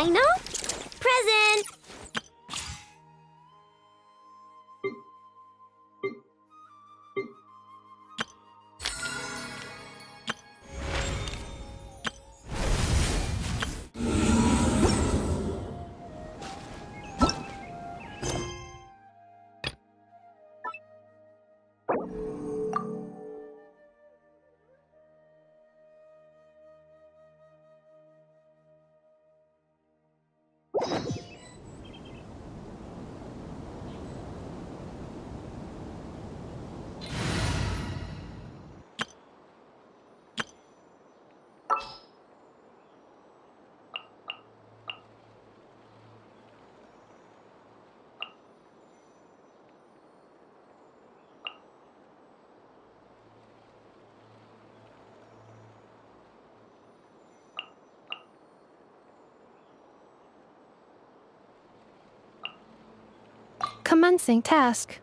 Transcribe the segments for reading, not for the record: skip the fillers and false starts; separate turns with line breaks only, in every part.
Aino? Present!
Commencing task.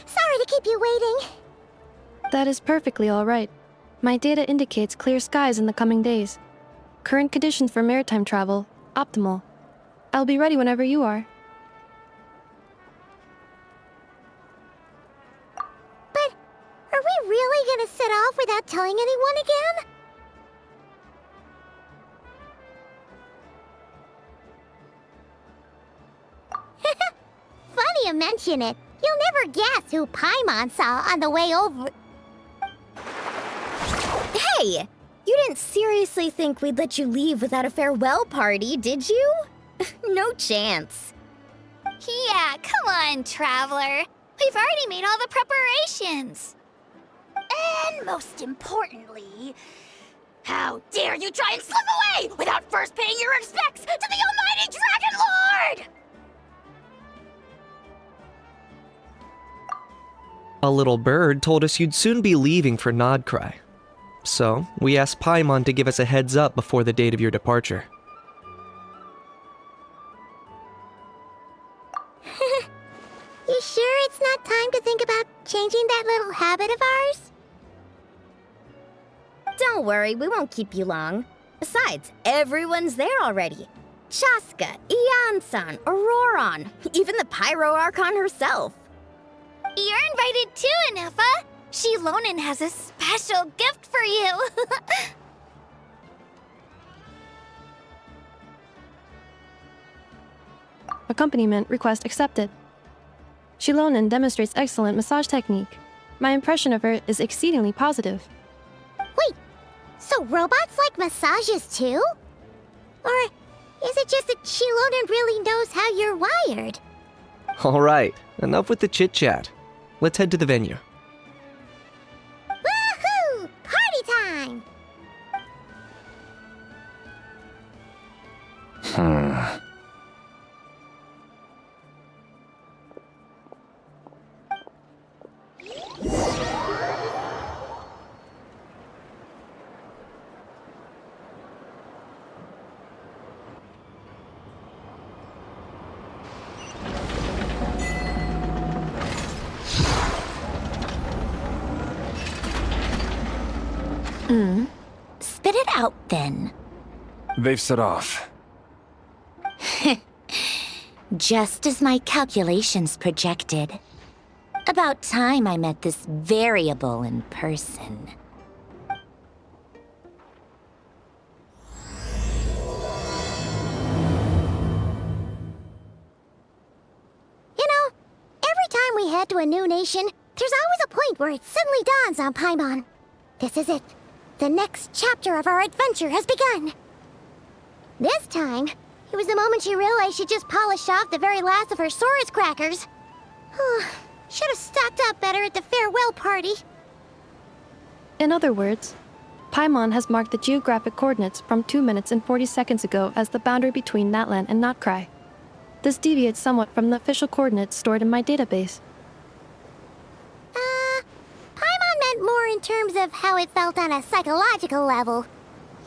Sorry to keep you waiting.
That is perfectly all right. My data indicates clear skies in the coming days. Current conditions for maritime travel, optimal. I'll be ready whenever you are.
But are we really gonna set off without telling anyone again? Funny you mention it. You'll never guess who Paimon saw on the way over.
Hey! You didn't seriously think we'd let you leave without a farewell party, did you? No chance.
Yeah, come on, Traveler. We've already made all the preparations. And most importantly, how dare you try and slip away without first paying your respects to the almighty Dragon Lord!
A little bird told us you'd soon be leaving for Nod Krai. So, we asked Paimon to give us a heads up before the date of your departure.
You sure it's not time to think about changing that little habit of ours?
Don't worry, we won't keep you long. Besides, everyone's there already. Chaska, Ian-san, Auroron, even the Pyro Archon herself.
You're invited too, Anefa. Shilonen has a special gift for you.
Accompaniment request accepted. Shilonen demonstrates excellent massage technique. My impression of her is exceedingly positive.
Wait, so robots like massages too? Or is it just that Shilonen really knows how you're wired?
Alright, enough with the chit-chat. Let's head to the venue.
Woohoo! Party time!
Spit it out, then.
They've set off.
Just as my calculations projected. About time I met this variable in person.
You know, every time we head to a new nation, there's always a point where it suddenly dawns on Paimon. This is it. The next chapter of our adventure has begun. This time, it was the moment she realized she just polished off the very last of her Saurus crackers. Should have stocked up better at the farewell party.
In other words, Paimon has marked the geographic coordinates from 2 minutes and 40 seconds ago as the boundary between Natlan and Nod Krai. This deviates somewhat from the official coordinates stored in my database.
Paimon meant more in terms of how it felt on a psychological level.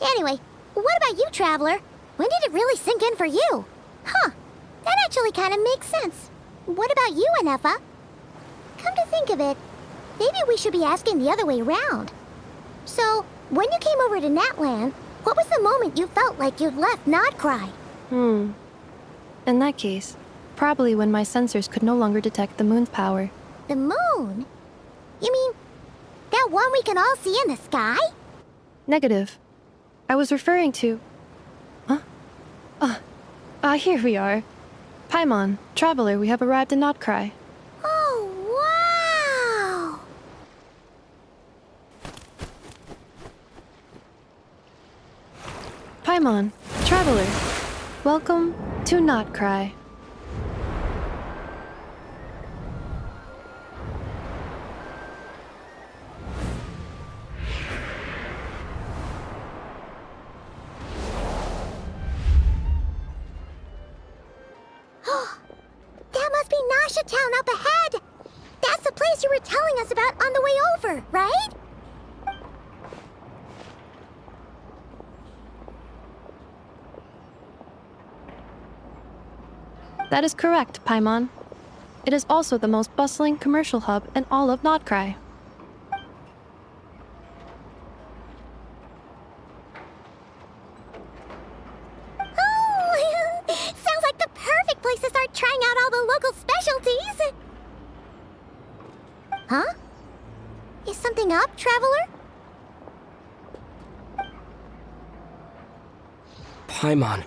Anyway, what about you, Traveler? When did it really sink in for you? That actually kind of makes sense. What about you, Anefa? Come to think of it, maybe we should be asking the other way round. So, when you came over to Natlan, what was the moment you felt like you'd left Nod Krai?
In that case, probably when my sensors could no longer detect the moon's power.
The moon? You mean, that one we can all see in the sky?
Negative. I was referring to... Here we are. Paimon, Traveler, we have arrived in Nod Krai.
Oh, wow!
Paimon, Traveler, welcome to Nod Krai.
That must be Nasha Town up ahead! That's the place you were telling us about on the way over, right?
That is correct, Paimon. It is also the most bustling commercial hub in all of Nod Krai.
Oh, sounds like the perfect place to start trying out all the local specialties. Huh? Is something up, Traveler?
Paimon,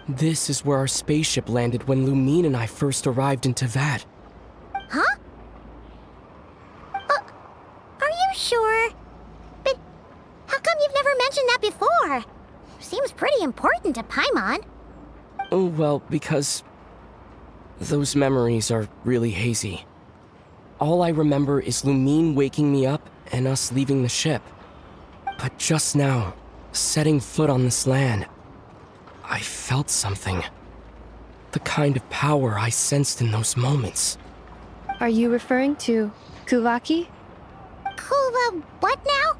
this is where our spaceship landed when Lumine and I first arrived in Teyvat.
Huh? Are you sure? But how come you've never mentioned that before? Seems pretty important to Paimon.
Oh, well, because those memories are really hazy. All I remember is Lumine waking me up and us leaving the ship. But just now, setting foot on this land, I felt something. The kind of power I sensed in those moments.
Are you referring to Kuvaki?
Kuva, what now?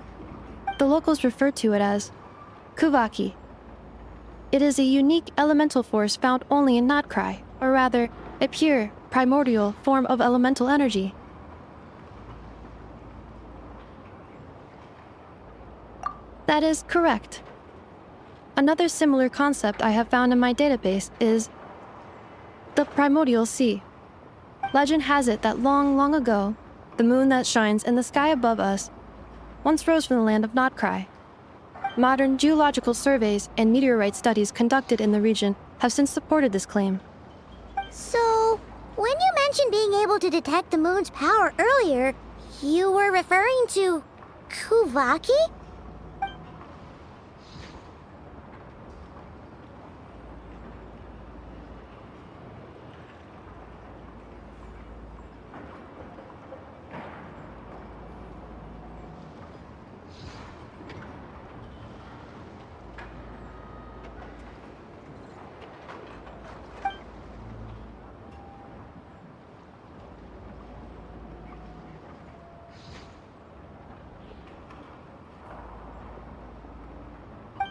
The locals refer to it as Kuvaki. It is a unique elemental force found only in Nod Krai, or rather, a pure, primordial form of elemental energy. That is correct. Another similar concept I have found in my database is the primordial sea. Legend has it that long, long ago, the moon that shines in the sky above us once rose from the land of Nod Krai. Modern geological surveys and meteorite studies conducted in the region have since supported this claim.
So, when you mentioned being able to detect the moon's power earlier, you were referring to Kuvaki?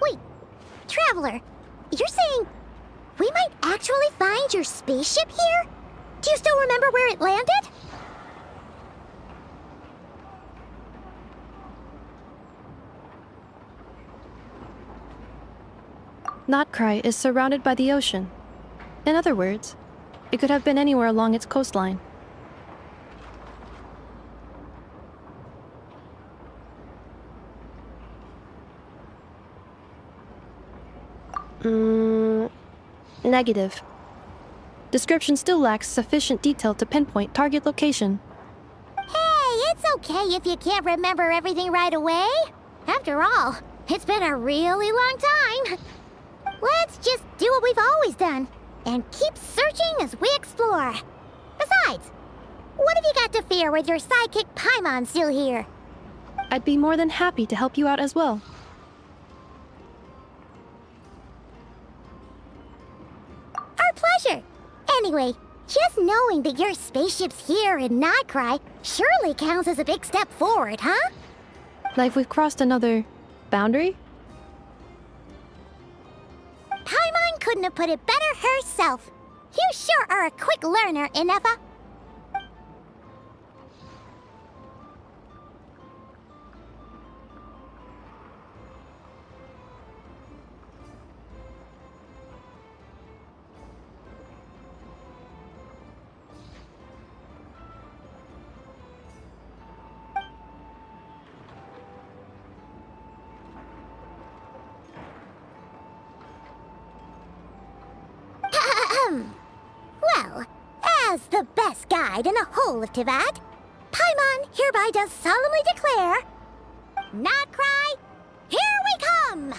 Wait, Traveler, you're saying we might actually find your spaceship here? Do you still remember where it landed?
Nod Krai is surrounded by the ocean. In other words, it could have been anywhere along its coastline. Negative. Description still lacks sufficient detail to pinpoint target location.
Hey, it's okay if you can't remember everything right away. After all, it's been a really long time. Let's just do what we've always done and keep searching as we explore. Besides, what have you got to fear with your sidekick Paimon still here?
I'd be more than happy to help you out as well.
Our pleasure. Anyway, just knowing that your spaceship's here in Nod Krai surely counts as a big step forward, huh?
Like we've crossed another boundary?
Paimon couldn't have put it better herself. You sure are a quick learner, Inefa. Well, as the best guide in the whole of Tivat, Paimon hereby does solemnly declare, Nod Krai, here we come!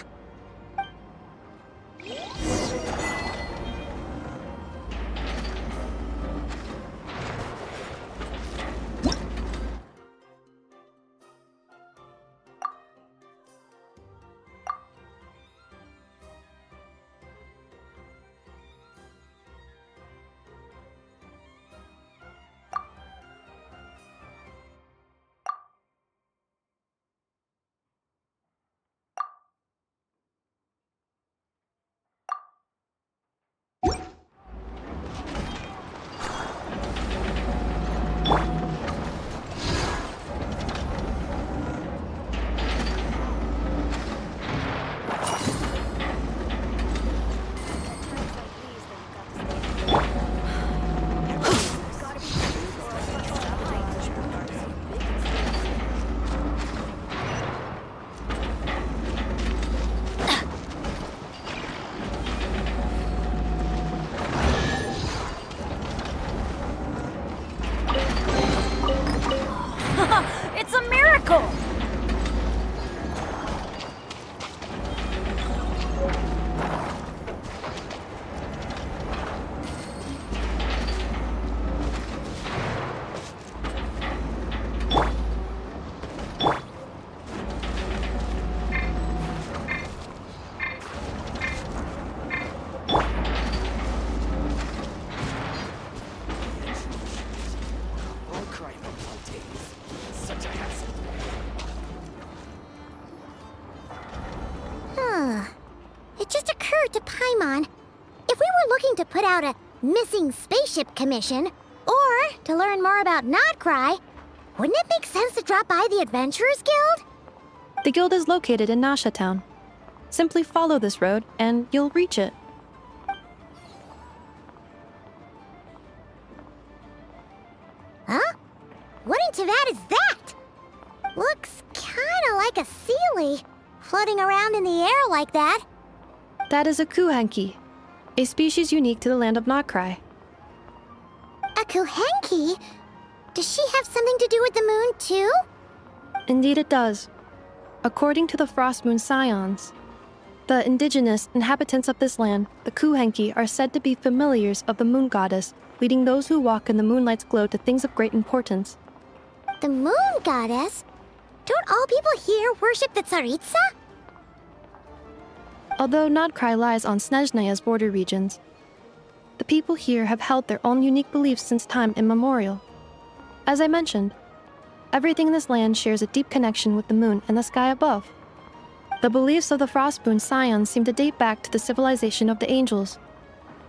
It just occurred to Paimon, if we were looking to put out a missing spaceship commission, or to learn more about Nod Krai, wouldn't it make sense to drop by the Adventurers Guild?
The guild is located in Nasha Town. Simply follow this road, and you'll reach it.
Huh? What in Tivat is that? Looks kinda like a Sealy, floating around in the air like that.
That is a Kuhanki, a species unique to the land of Nod Krai.
A Kuhenki? Does she have something to do with the moon, too?
Indeed it does. According to the Frost Moon Scions, the indigenous inhabitants of this land, the Kuhenki, are said to be familiars of the moon goddess, leading those who walk in the moonlight's glow to things of great importance.
The moon goddess? Don't all people here worship the Tsaritsa?
Although Nod Krai lies on Snezhnaya's border regions, the people here have held their own unique beliefs since time immemorial. As I mentioned, everything in this land shares a deep connection with the moon and the sky above. The beliefs of the Frostmoon Scions seem to date back to the civilization of the angels.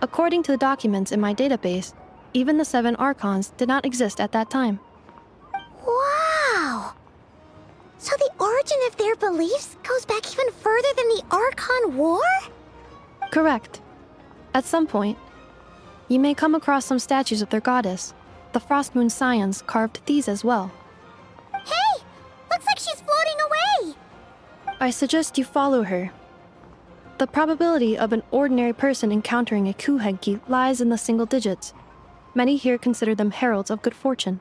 According to the documents in my database, even the 7 Archons did not exist at that time.
Wow! So the origin of their beliefs goes back even further than the Archon War?
Correct. At some point, you may come across some statues of their goddess. The Frost Moon Scions carved these as well.
Hey! Looks like she's floating away!
I suggest you follow her. The probability of an ordinary person encountering a Kuhenki lies in the single digits. Many here consider them heralds of good fortune.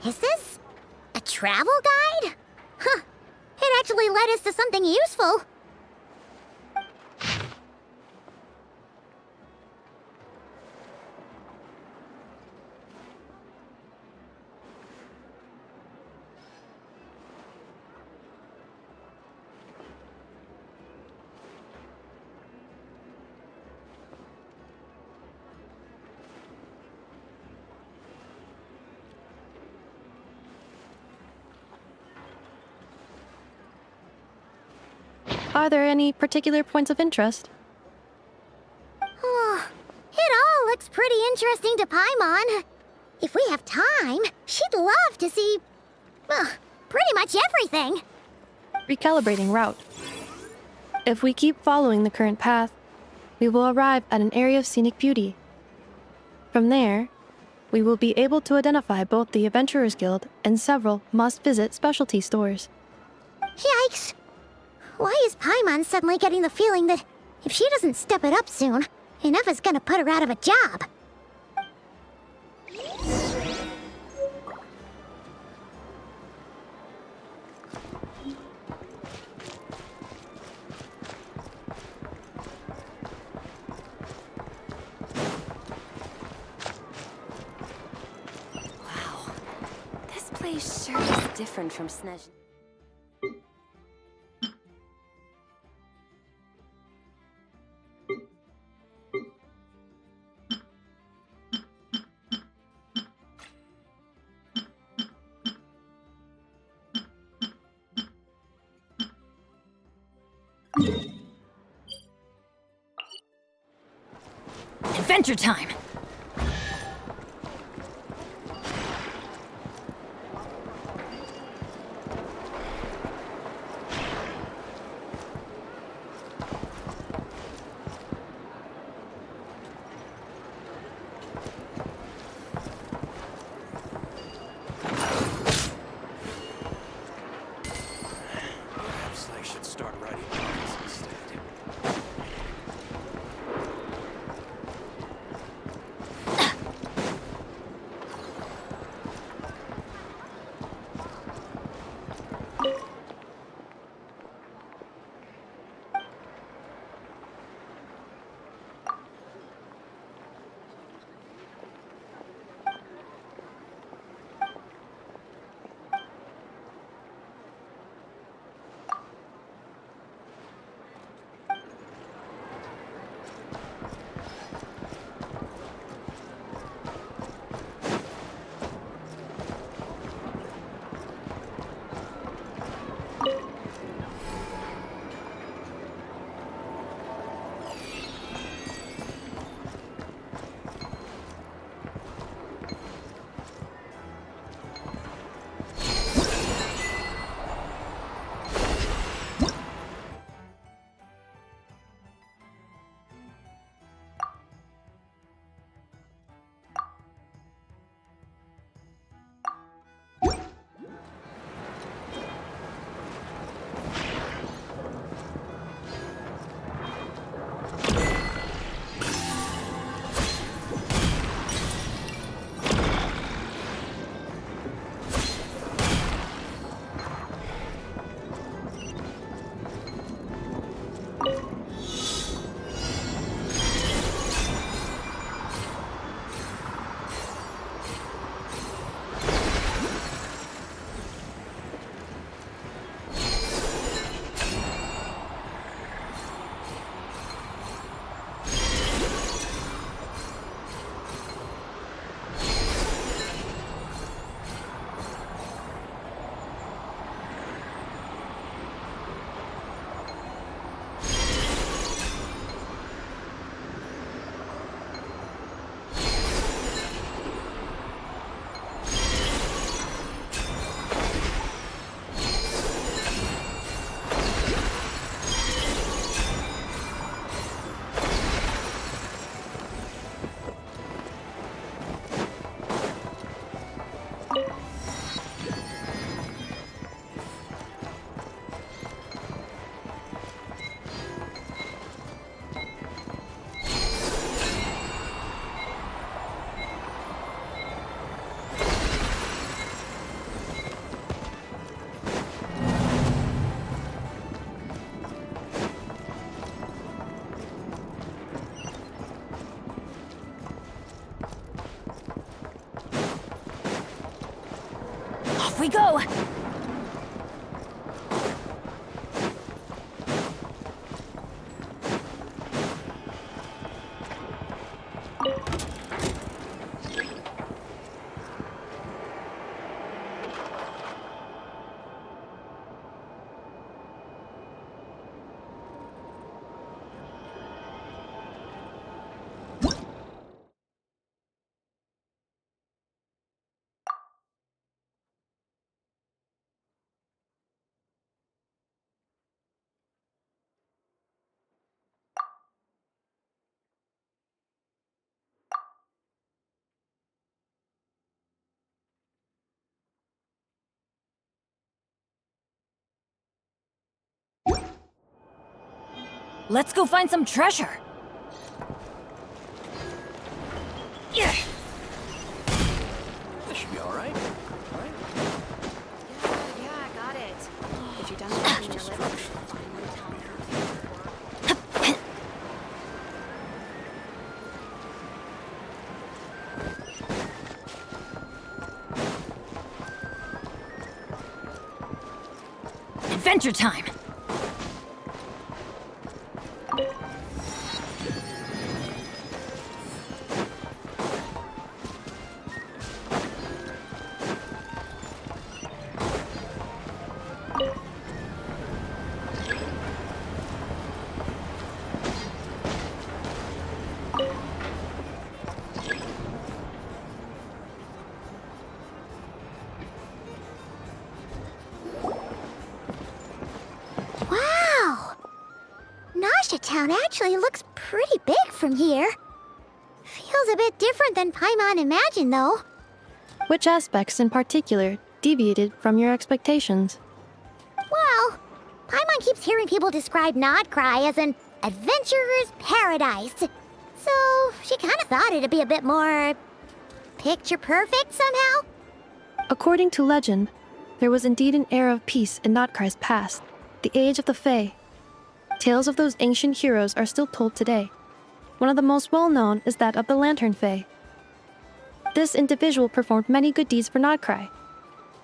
Is this a travel guide? Huh. It actually led us to something useful.
Are there any particular points of interest?
Oh, it all looks pretty interesting to Paimon. If we have time, she'd love to see, pretty much everything.
Recalibrating route. If we keep following the current path, we will arrive at an area of scenic beauty. From there, we will be able to identify both the Adventurers Guild and several must-visit specialty stores.
Yikes! Why is Paimon suddenly getting the feeling that if she doesn't step it up soon, Ineva's gonna put her out of a job?
Wow. This place sure is different from Snezh.
Adventure time!
Perhaps I should start writing novels instead.
we go! Let's go find some treasure!
This should be alright. Right?
Yeah, I got it. If you're done clicking your lips, finally tell me how to work.
Adventure time!
Town actually looks pretty big from here. Feels a bit different than Paimon imagined, though.
Which aspects in particular deviated from your expectations?
Well, Paimon keeps hearing people describe Nod Krai as an adventurer's paradise. So she kind of thought it'd be a bit more picture perfect somehow.
According to legend, there was indeed an era of peace in Nod Krai's past, the age of the Fae. Tales of those ancient heroes are still told today. One of the most well-known is that of the Lantern Fae. This individual performed many good deeds for Nod Krai.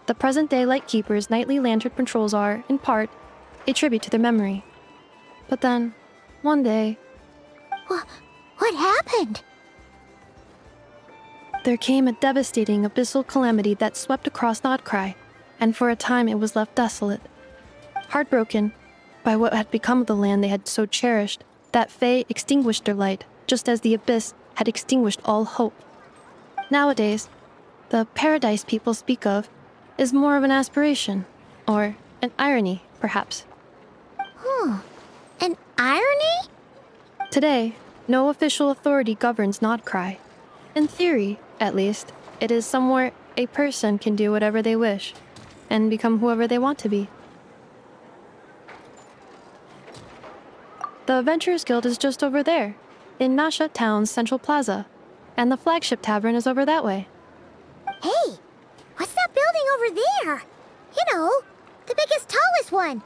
The present-day Lightkeeper's nightly lantern patrols are, in part, a tribute to their memory. But then, one day...
What happened?
There came a devastating abyssal calamity that swept across Nod Krai, and for a time it was left desolate. Heartbroken by what had become of the land they had so cherished, that Fae extinguished their light, just as the abyss had extinguished all hope. Nowadays, the paradise people speak of is more of an aspiration, or an irony, perhaps.
An irony?
Today, no official authority governs Nod Krai. In theory, at least, it is somewhere a person can do whatever they wish, and become whoever they want to be. The Adventurers Guild is just over there, in Nasha Town's Central Plaza, and the flagship tavern is over that way.
Hey, what's that building over there? You know, the biggest, tallest one.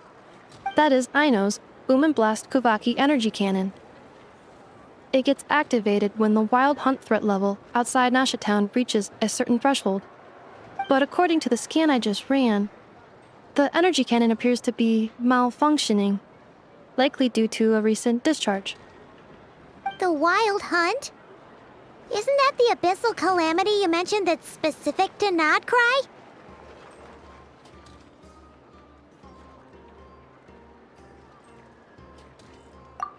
That is Aino's Blast Kuvaki energy cannon. It gets activated when the wild hunt threat level outside Nasha Town reaches a certain threshold. But according to the scan I just ran, the energy cannon appears to be malfunctioning, likely due to a recent discharge.
The wild hunt? Isn't that the abyssal calamity you mentioned that's specific to Nod Krai?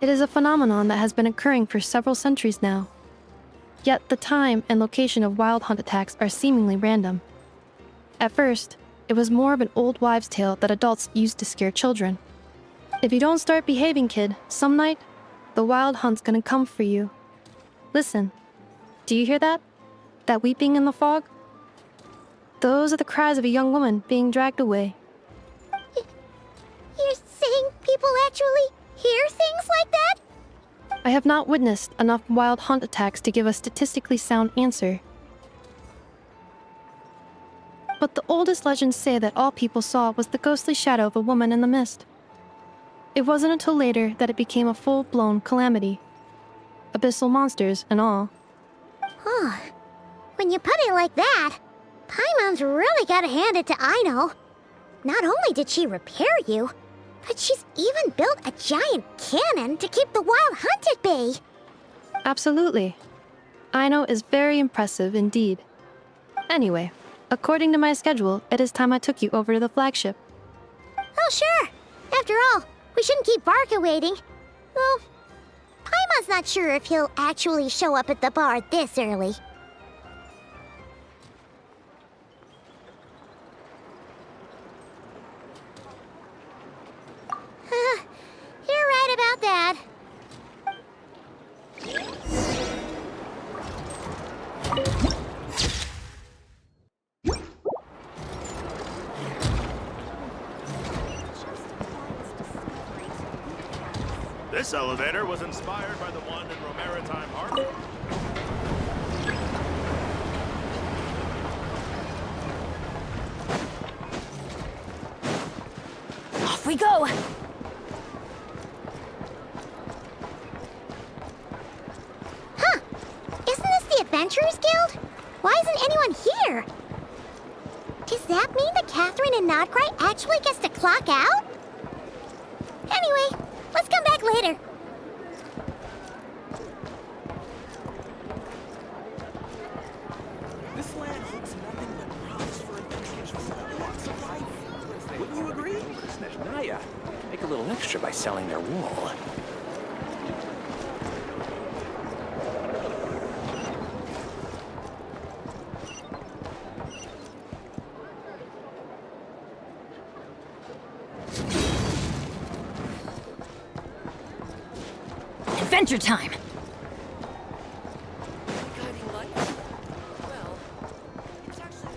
It is a phenomenon that has been occurring for several centuries now. Yet the time and location of wild hunt attacks are seemingly random. At first, it was more of an old wives' tale that adults used to scare children. If you don't start behaving, kid, some night, the wild hunt's gonna come for you. Listen, do you hear that? That weeping in the fog? Those are the cries of a young woman being dragged away.
You're saying people actually hear things like that?
I have not witnessed enough wild hunt attacks to give a statistically sound answer. But the oldest legends say that all people saw was the ghostly shadow of a woman in the mist. It wasn't until later that it became a full-blown calamity. Abyssal monsters and all.
When you put it like that, Paimon's really gotta hand it to Aino. Not only did she repair you, but she's even built a giant cannon to keep the wild hunt at bay.
Absolutely. Aino is very impressive indeed. Anyway, according to my schedule, it is time I took you over to the flagship.
Oh, sure. After all, we shouldn't keep Varka waiting. Well, Paimon's not sure if he'll actually show up at the bar this early. You're right about that.
This elevator was inspired by the one in Maritime Harbor.
Off we go!
Huh! Isn't this the Adventurers Guild? Why isn't anyone here? Does that mean that Catherine and Nod Krai actually gets to clock out? Anyway, let's come back later.
This land holds nothing but promise for adventures from all walks of life. Wouldn't you agree?
Naya, make a little extra by selling their wool.
Adventure time!
Guiding light? Well, there's actually...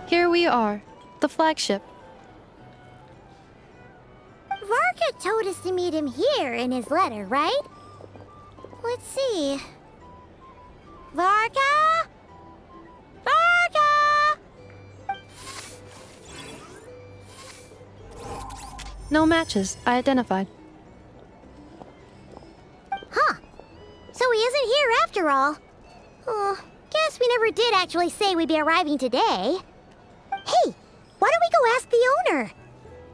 Here we are, the flagship.
Varka told us to meet him here in his letter, right? Let's see. Varka? Varka!
No matches, I identified.
Huh. So he isn't here after all. Oh, guess we never did actually say we'd be arriving today. Hey, why don't we go ask the owner?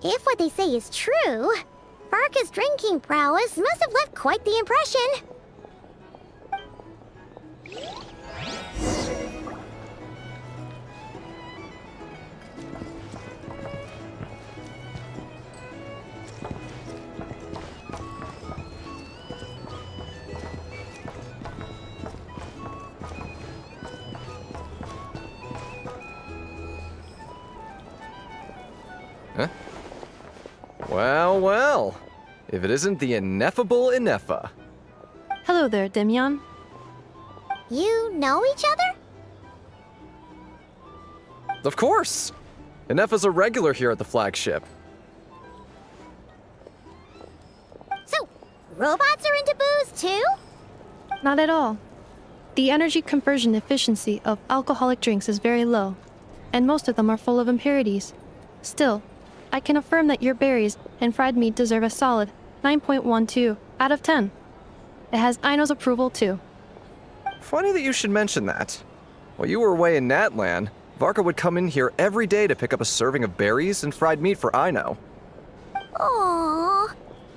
If what they say is true, Varka's drinking prowess must have left quite the impression.
Huh? Well, well. If it isn't the ineffable Inefa.
Hello there, Demyon.
You know each other?
Of course! Inefa's a regular here at the flagship.
So, robots are into booze too?
Not at all. The energy conversion efficiency of alcoholic drinks is very low, and most of them are full of impurities. Still, I can affirm that your berries and fried meat deserve a solid 9.12 out of 10. It has Aino's approval too.
Funny that you should mention that. While you were away in Natlan, Varka would come in here every day to pick up a serving of berries and fried meat for Aino.
Aww.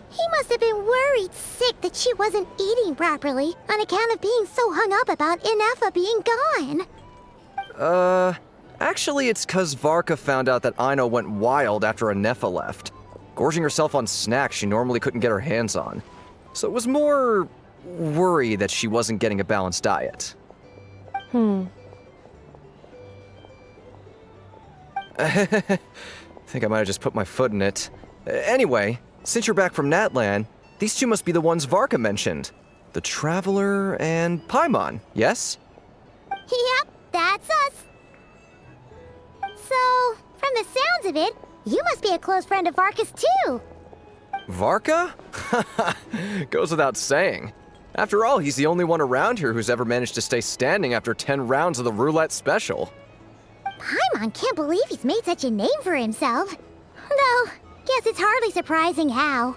He must have been worried sick that she wasn't eating properly on account of being so hung up about Inefa being gone.
Actually it's 'cause Varka found out that Aino went wild after Inefa left, gorging herself on snacks she normally couldn't get her hands on. So it was more worry that she wasn't getting a balanced diet. I think I might have just put my foot in it. Anyway, since you're back from Natlan, these two must be the ones Varka mentioned. The Traveler and Paimon, yes?
Yep, that's us. So, From the sounds of it, you must be a close friend of Varka's too.
Varka? Goes without saying. After all, he's the only one around here who's ever managed to stay standing after 10 rounds of the roulette special.
Paimon can't believe he's made such a name for himself. Though, guess it's hardly surprising how.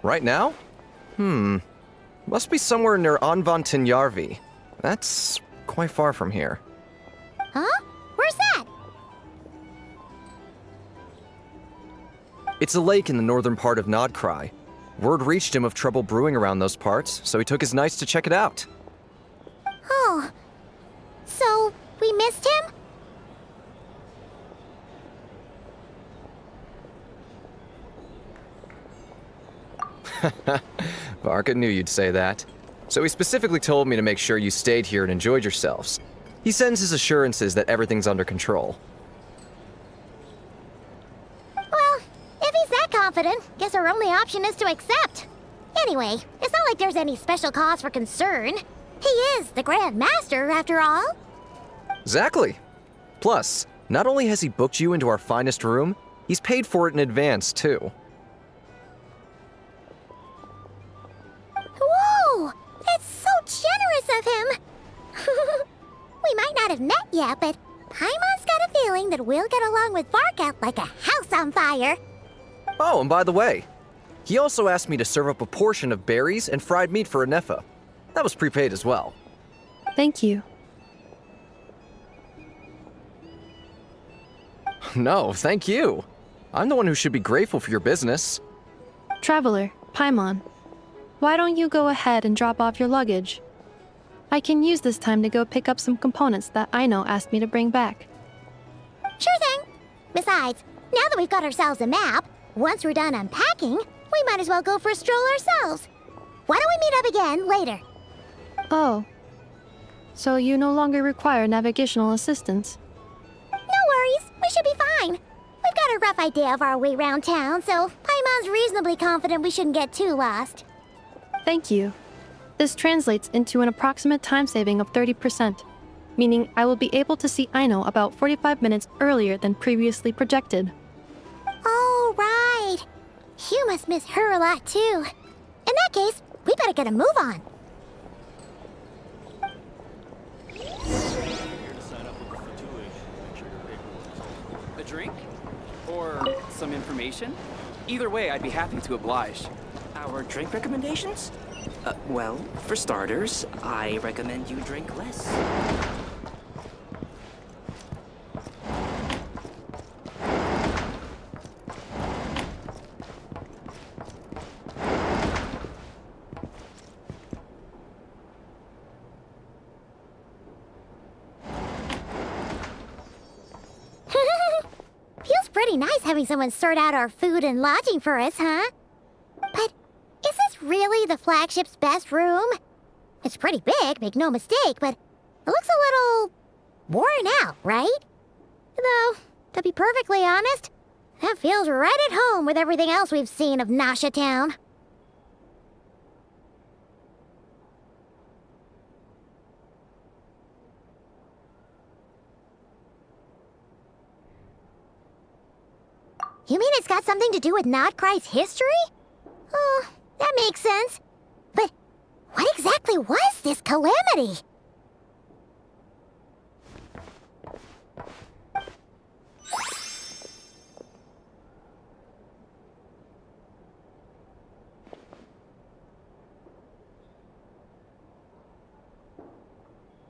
Right now? Must be somewhere near Anvantinjarvi. That's quite far from here.
Huh? Where's that?
It's a lake in the northern part of Nod Krai. Word reached him of trouble brewing around those parts, so he took his knights to check it out.
Oh. So, we missed him?
Varka knew you'd say that. So he specifically told me to make sure you stayed here and enjoyed yourselves. He sends his assurances that everything's under control.
Well, if he's that confident, guess our only option is to accept. Anyway, it's not like there's any special cause for concern. He is the Grand Master, after all.
Exactly. Plus, not only has he booked you into our finest room, he's paid for it in advance, too.
Whoa! That's so generous of him! We might not have met yet, but Paimon's got a feeling that we'll get along with Varka like a house on fire.
Oh, and by the way, he also asked me to serve up a portion of berries and fried meat for Anefa. That was prepaid as well.
Thank you.
No, thank you. I'm the one who should be grateful for your business.
Traveler, Paimon, why don't you go ahead and drop off your luggage? I can use this time to go pick up some components that Aino asked me to bring back.
Sure thing. Besides, now that we've got ourselves a map, once we're done unpacking, we might as well go for a stroll ourselves. Why don't we meet up again later?
Oh. So you no longer require navigational assistance?
No worries, we should be fine. We've got a rough idea of our way around town, so Paimon's reasonably confident we shouldn't get too lost.
Thank you. This translates into an approximate time saving of 30%, meaning I will be able to see Aino about 45 minutes earlier than previously projected.
Oh, right. You must miss her a lot, too. In that case, we better get a move on.
A drink? Or some information? Either way, I'd be happy to oblige.
Our drink recommendations? Well, for starters, I recommend you drink less.
Feels pretty nice having someone sort out our food and lodging for us, huh? But is this really the flagship's best room? It's pretty big, make no mistake, but it looks a little worn out, right? Though, to be perfectly honest, that feels right at home with everything else we've seen of Nasha Town. You mean it's got something to do with Nod Krai's history? Oh, that makes sense. But what exactly was this calamity?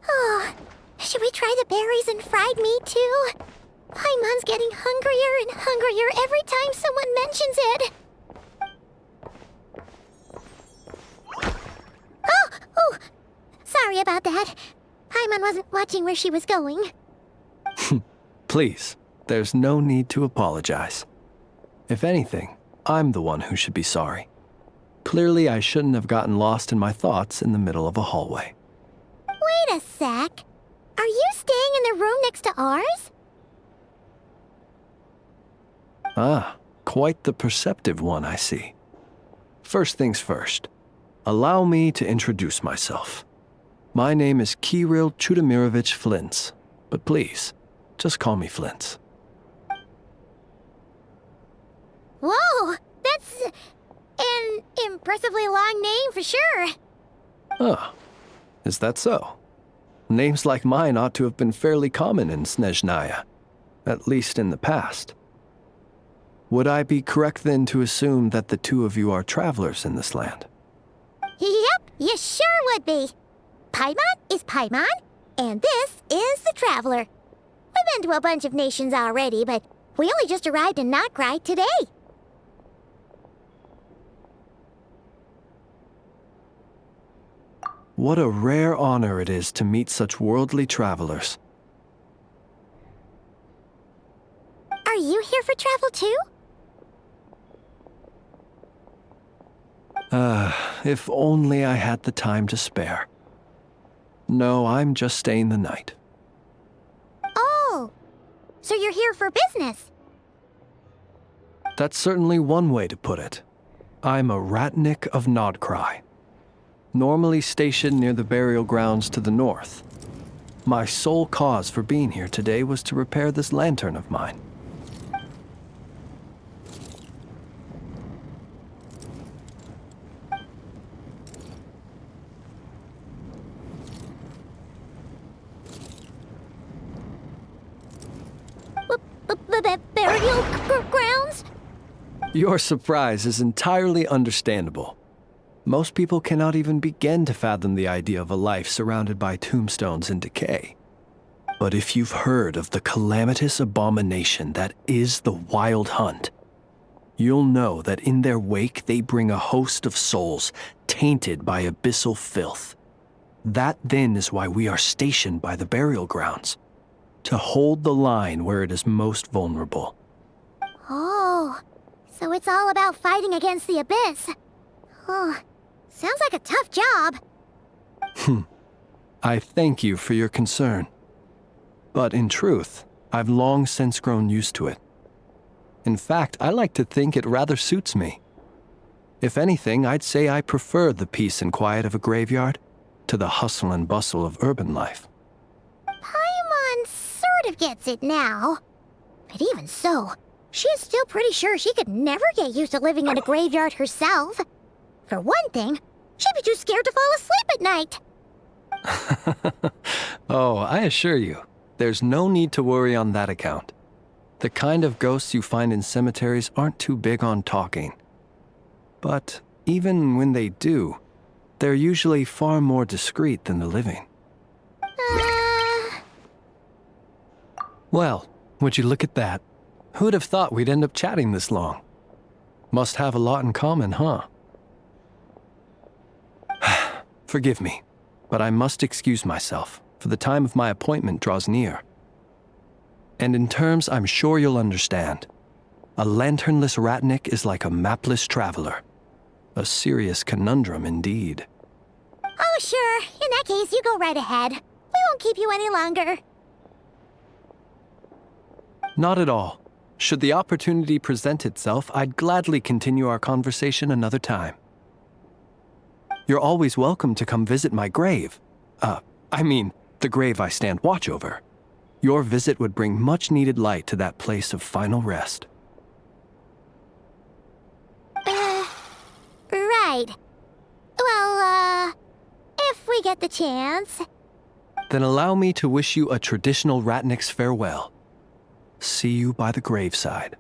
Oh, should we try the berries and fried meat too? Paimon's getting hungrier and hungrier every time someone mentions it. Oh! Sorry about that. Paimon wasn't watching where she was going.
Please, there's no need to apologize. If anything, I'm the one who should be sorry. Clearly, I shouldn't have gotten lost in my thoughts in the middle of a hallway.
Wait a sec. Are you staying in the room next to ours?
Ah, quite the perceptive one, I see. First things first. Allow me to introduce myself. My name is Kirill Chudamirovich Flintz, but please, just call me Flintz.
Whoa, that's an impressively long name for sure.
Oh, is that so? Names like mine ought to have been fairly common in Snezhnaya, at least in the past. Would I be correct then to assume that the two of you are travelers in this land?
Yep, you sure would be. Paimon is Paimon, and this is the Traveler. We've been to a bunch of nations already, but we only just arrived in Nod Krai today.
What a rare honor it is to meet such worldly travelers.
Are you here for travel too?
If only I had the time to spare. No, I'm just staying the night.
Oh, so you're here for business?
That's certainly one way to put it. I'm a Ratnik of Nod Krai, normally stationed near the burial grounds to the north. My sole cause for being here today was to repair this lantern of mine.
Burial grounds?
Your surprise is entirely understandable. Most people cannot even begin to fathom the idea of a life surrounded by tombstones and decay. But if you've heard of the calamitous abomination that is the Wild Hunt, you'll know that in their wake they bring a host of souls tainted by abyssal filth. That then is why we are stationed by the burial grounds, to hold the line where it is most vulnerable.
Oh, so it's all about fighting against the abyss. Oh, sounds like a tough job.
I thank you for your concern. But in truth, I've long since grown used to it. In fact, I like to think it rather suits me. If anything, I'd say I prefer the peace and quiet of a graveyard to the hustle and bustle of urban life.
Paimon sort of gets it now. But even so, she is still pretty sure she could never get used to living in a graveyard herself. For one thing, she'd be too scared to fall asleep at night.
Oh, I assure you, there's no need to worry on that account. The kind of ghosts you find in cemeteries aren't too big on talking. But even when they do, they're usually far more discreet than the living. Well, would you look at that? Who'd have thought we'd end up chatting this long? Must have a lot in common, huh? Forgive me, but I must excuse myself, for the time of my appointment draws near. And in terms I'm sure you'll understand, a lanternless Ratnik is like a mapless traveler. A serious conundrum indeed.
Oh, sure. In that case, you go right ahead. We won't keep you any longer.
Not at all. Should the opportunity present itself, I'd gladly continue our conversation another time. You're always welcome to come visit my grave. The grave I stand watch over. Your visit would bring much-needed light to that place of final rest.
Right. Well, if we get the chance.
Then allow me to wish you a traditional Ratnik's farewell. See you by the graveside.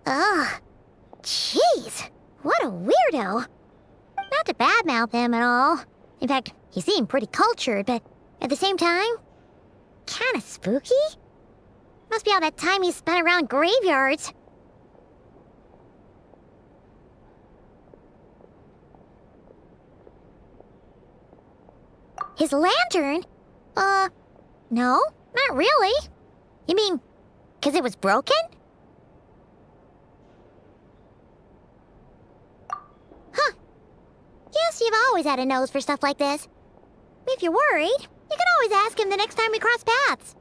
Ugh. Jeez. What a weirdo. Not to badmouth him at all. In fact, he seemed pretty cultured, but at the same time, kinda spooky? Must be all that time he spent around graveyards. His lantern? No, not really. You mean, 'cause it was broken? Huh. Guess you've always had a nose for stuff like this. If you're worried, you can always ask him the next time we cross paths.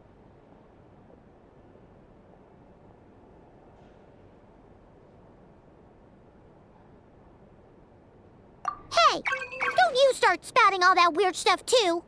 Hey, don't you start spouting all that weird stuff too.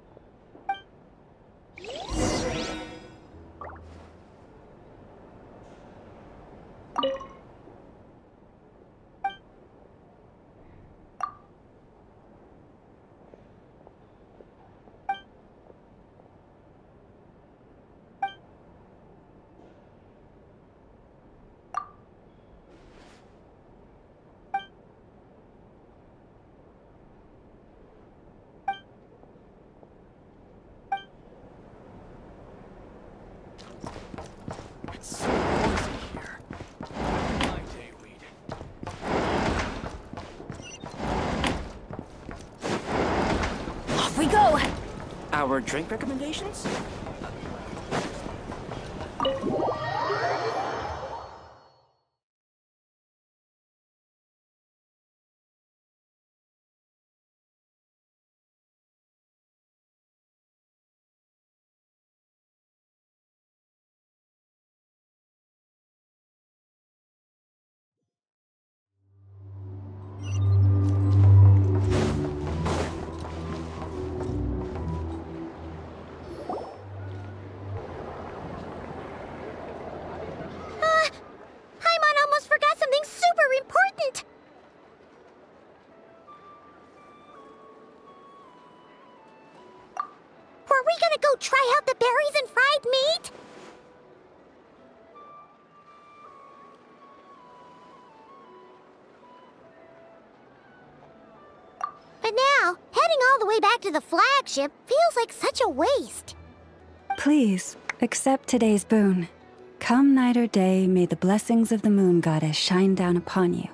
It's so noisy here. My day, weed.
Off we go!
Our drink recommendations?
Paimon almost forgot something super important. Were we gonna go try out the berries and fried meat? But now, heading all the way back to the flagship feels like such a waste.
Please, accept today's boon. Come night or day, may the blessings of the moon goddess shine down upon you.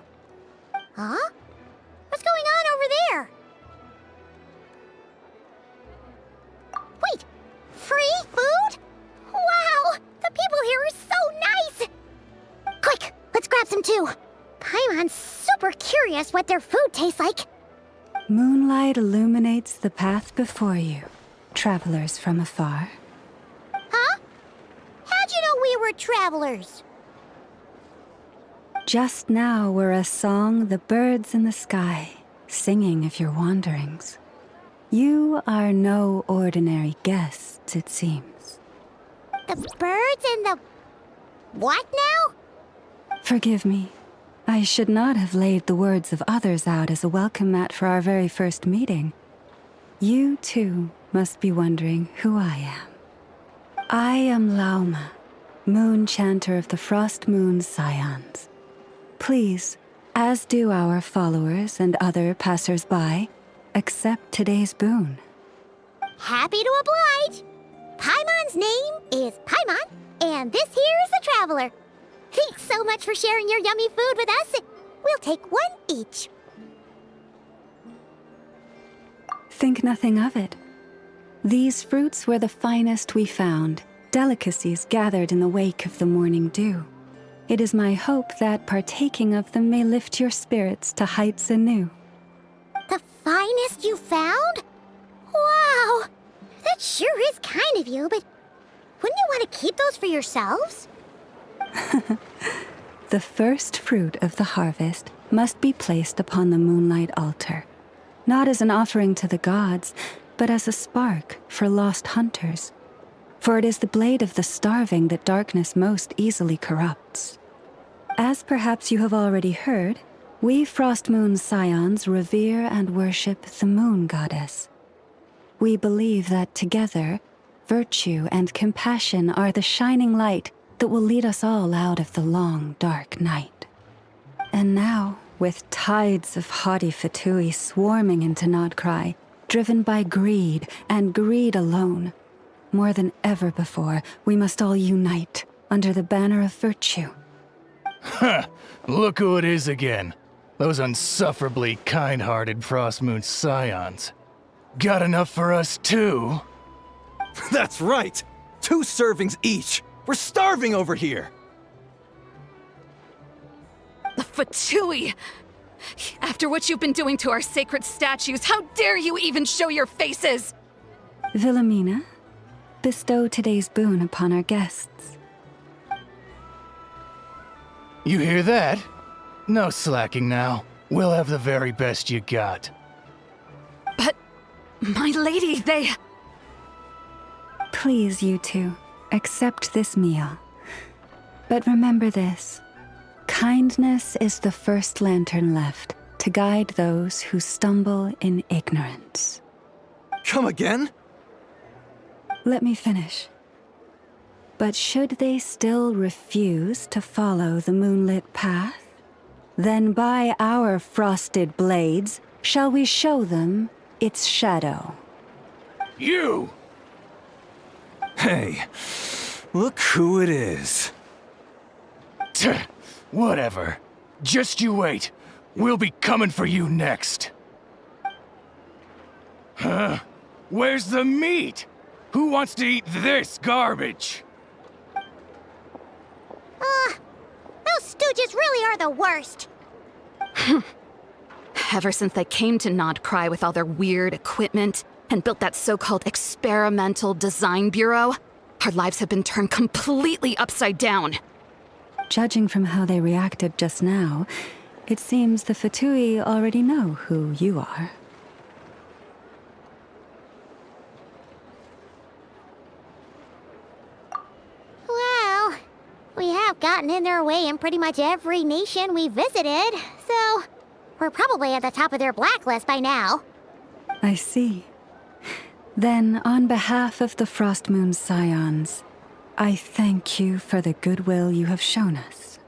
Huh? What's going on over there? Wait! Free food? Wow! The people here are so nice! Quick! Let's grab some too! Paimon's super curious what their food tastes like.
Moonlight illuminates the path before you, travelers from afar.
Huh? How'd you know we were travelers?
Just now were a song the birds in the sky, singing of your wanderings. You are no ordinary guests, it seems.
The birds in the... what now?
Forgive me. I should not have laid the words of others out as a welcome mat for our very first meeting. You, too, must be wondering who I am. I am Lauma, moon chanter of the Frost Moon's scions. Please, as do our followers and other passers-by, accept today's boon.
Happy to oblige. Paimon's name is Paimon, and this here is the traveler. Thanks so much for sharing your yummy food with us. We'll take one each.
Think nothing of it. These fruits were the finest we found, delicacies gathered in the wake of the morning dew. It is my hope that partaking of them may lift your spirits to heights anew.
The finest you found? Wow! That sure is kind of you, but wouldn't you want to keep those for yourselves?
The first fruit of the harvest must be placed upon the moonlight altar, not as an offering to the gods, but as a spark for lost hunters. For it is the blade of the starving that darkness most easily corrupts. As perhaps you have already heard, we Frost Moon's scions revere and worship the moon goddess. We believe that together, virtue and compassion are the shining light that will lead us all out of the long, dark night. And now, with tides of haughty Fatui swarming into Nod Krai, driven by greed and greed alone, more than ever before, we must all unite under the banner of virtue.
Huh, look who it is again. Those unsufferably kind-hearted Frost Moon scions. Got enough for us too?
That's right! 2 servings each! We're starving over here!
The Fatui! After what you've been doing to our sacred statues, how dare you even show your faces!
Wilhelmina, bestow today's boon upon our guests.
You hear that? No slacking now. We'll have the very best you got.
My lady, they...
Please, you two, accept this meal. But remember this. Kindness is the first lantern left to guide those who stumble in ignorance.
Come again?
Let me finish. But should they still refuse to follow the moonlit path, then by our frosted blades shall we show them its shadow.
You!
Hey, look who it is.
Whatever. Just you wait. We'll be coming for you next. Huh? Where's the meat? Who wants to eat this garbage?
Those stooges really are the worst.
Ever since they came to Nod Krai with all their weird equipment and built that so-called experimental design bureau, our lives have been turned completely upside down.
Judging from how they reacted just now, it seems the Fatui already know who you are.
Well, we have gotten in their way in pretty much every nation we visited, so we're probably at the top of their blacklist by now.
I see. Then, on behalf of the Frost Moon Scions, I thank you for the goodwill you have shown us.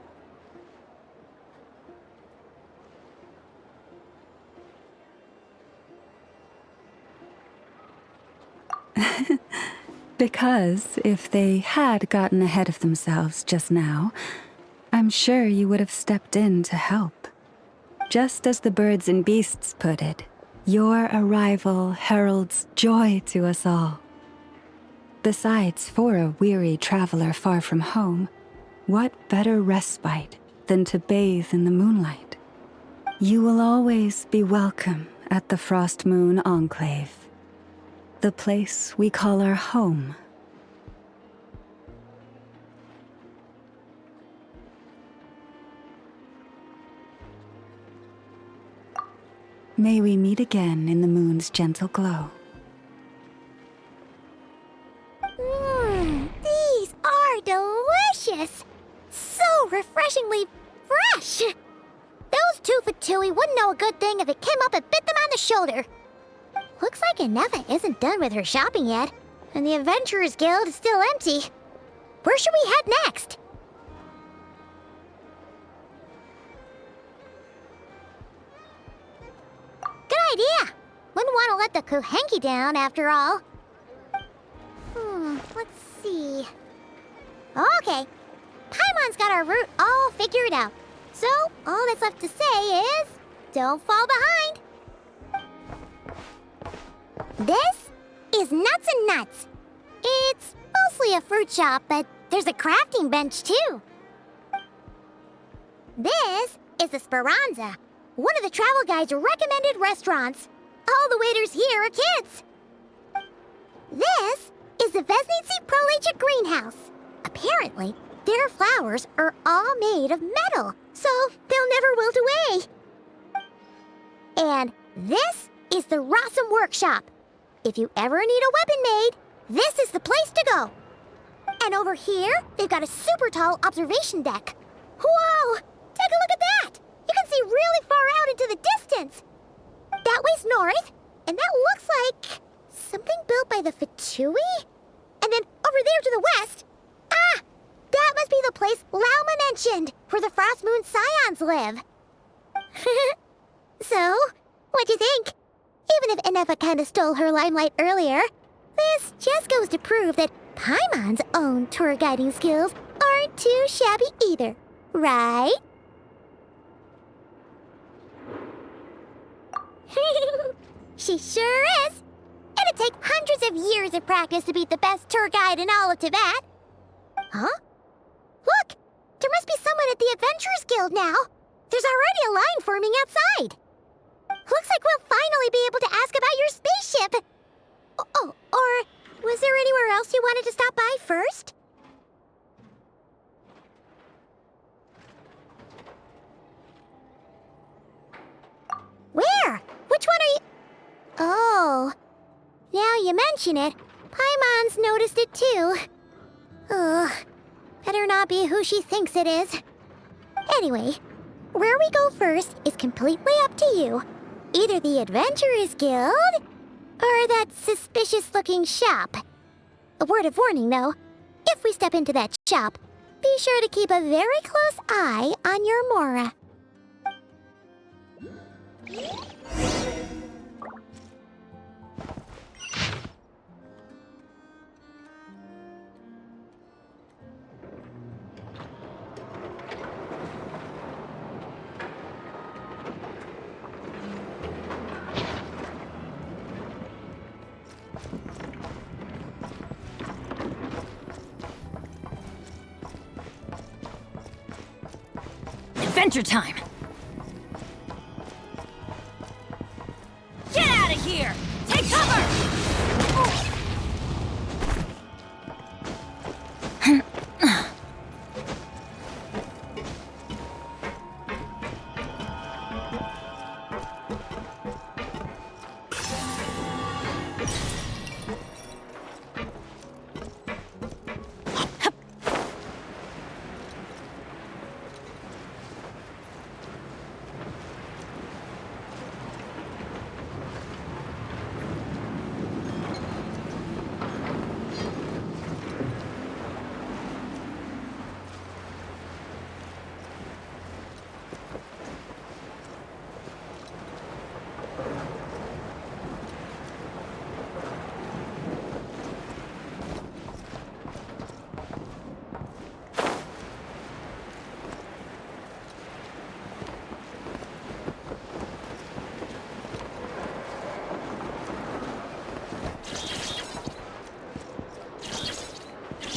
Because if they had gotten ahead of themselves just now, I'm sure you would have stepped in to help. Just as the birds and beasts put it, your arrival heralds joy to us all. Besides, for a weary traveler far from home, what better respite than to bathe in the moonlight? You will always be welcome at the Frost Moon Enclave, the place we call our home. May we meet again in the moon's gentle glow.
These are delicious! So refreshingly fresh! Those two Fatui wouldn't know a good thing if it came up and bit them on the shoulder. Looks like Inefa isn't done with her shopping yet, and the Adventurers Guild is still empty. Where should we head next? Good idea! Wouldn't want to let the Kuhenki down, after all. Let's see. Okay. Paimon's got our route all figured out. So, all that's left to say is, don't fall behind. This is Nuts and Nuts. It's mostly a fruit shop, but there's a crafting bench too. This is the Speranza, one of the travel guide's recommended restaurants. All the waiters here are kids. This is the Vesnitsi Prolegia greenhouse. Apparently, their flowers are all made of metal, so they'll never wilt away. And this is the Rossum workshop. If you ever need a weapon made, this is the place to go. And over here, they've got a super tall observation deck. Whoa! Take a look at that! You can see really far out into the distance. That way's north, and that looks like something built by the Fatui? And then over there to the west, that must be the place Lauma mentioned, where the Frost Moon Scions live. So, what'd you think? Even if Inefa kinda stole her limelight earlier, this just goes to prove that Paimon's own tour guiding skills aren't too shabby either, right? She sure is! It'd take hundreds of years of practice to beat the best tour guide in all of Tibet. Huh? Look! There must be someone at the Adventurers Guild now. There's already a line forming outside. Looks like we'll finally be able to ask about your spaceship. Oh, or was there anywhere else you wanted to stop by first? Where? Which one are you... Oh, you mention it, Paimon's noticed it too. Ugh, better not be who she thinks it is. Anyway, where we go first is completely up to you. Either the Adventurers Guild, or that suspicious-looking shop. A word of warning, though. If we step into that shop, be sure to keep a very close eye on your Mora.
Adventure time! Get out of here! Take cover!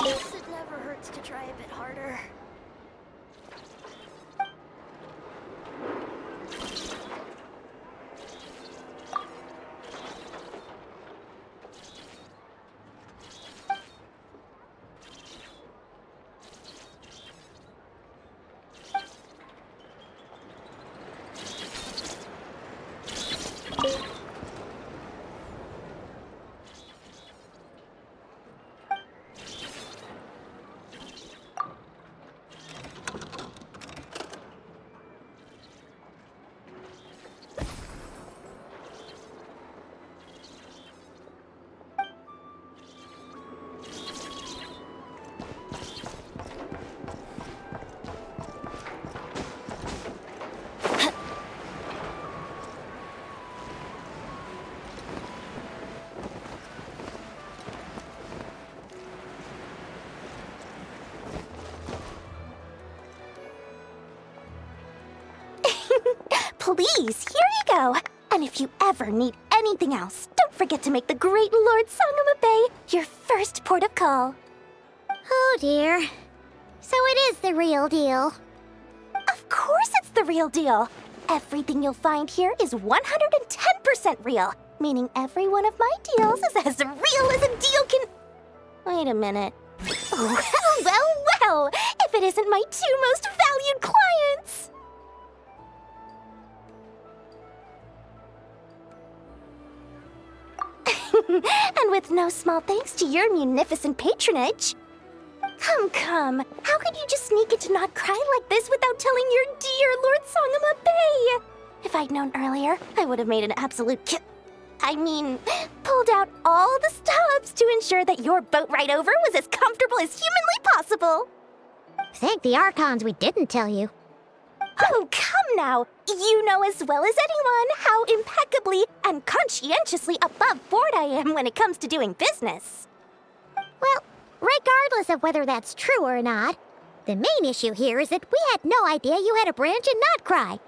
Guess it never hurts to try a bit harder.
Please, here you go. And if you ever need anything else, don't forget to make the great Lord Sangama Bay your first port of call.
Oh dear. So it is the real deal.
Of course it's the real deal. Everything you'll find here is 110% real, meaning every one of my deals is as real as a deal can... Wait a minute. Well, if it isn't my two most valued clients! And with no small thanks to your munificent patronage. Come. How could you just sneak into Nod Krai like this without telling your dear Lord Sangama Bay? If I'd known earlier, I would have made an absolute pulled out all the stops to ensure that your boat ride over was as comfortable as humanly possible.
Thank the Archons we didn't tell you.
Oh, come now. You know as well as anyone how impeccably and conscientiously above board I am when it comes to doing business.
Well, regardless of whether that's true or not, the main issue here is that we had no idea you had a branch in Nod Krai.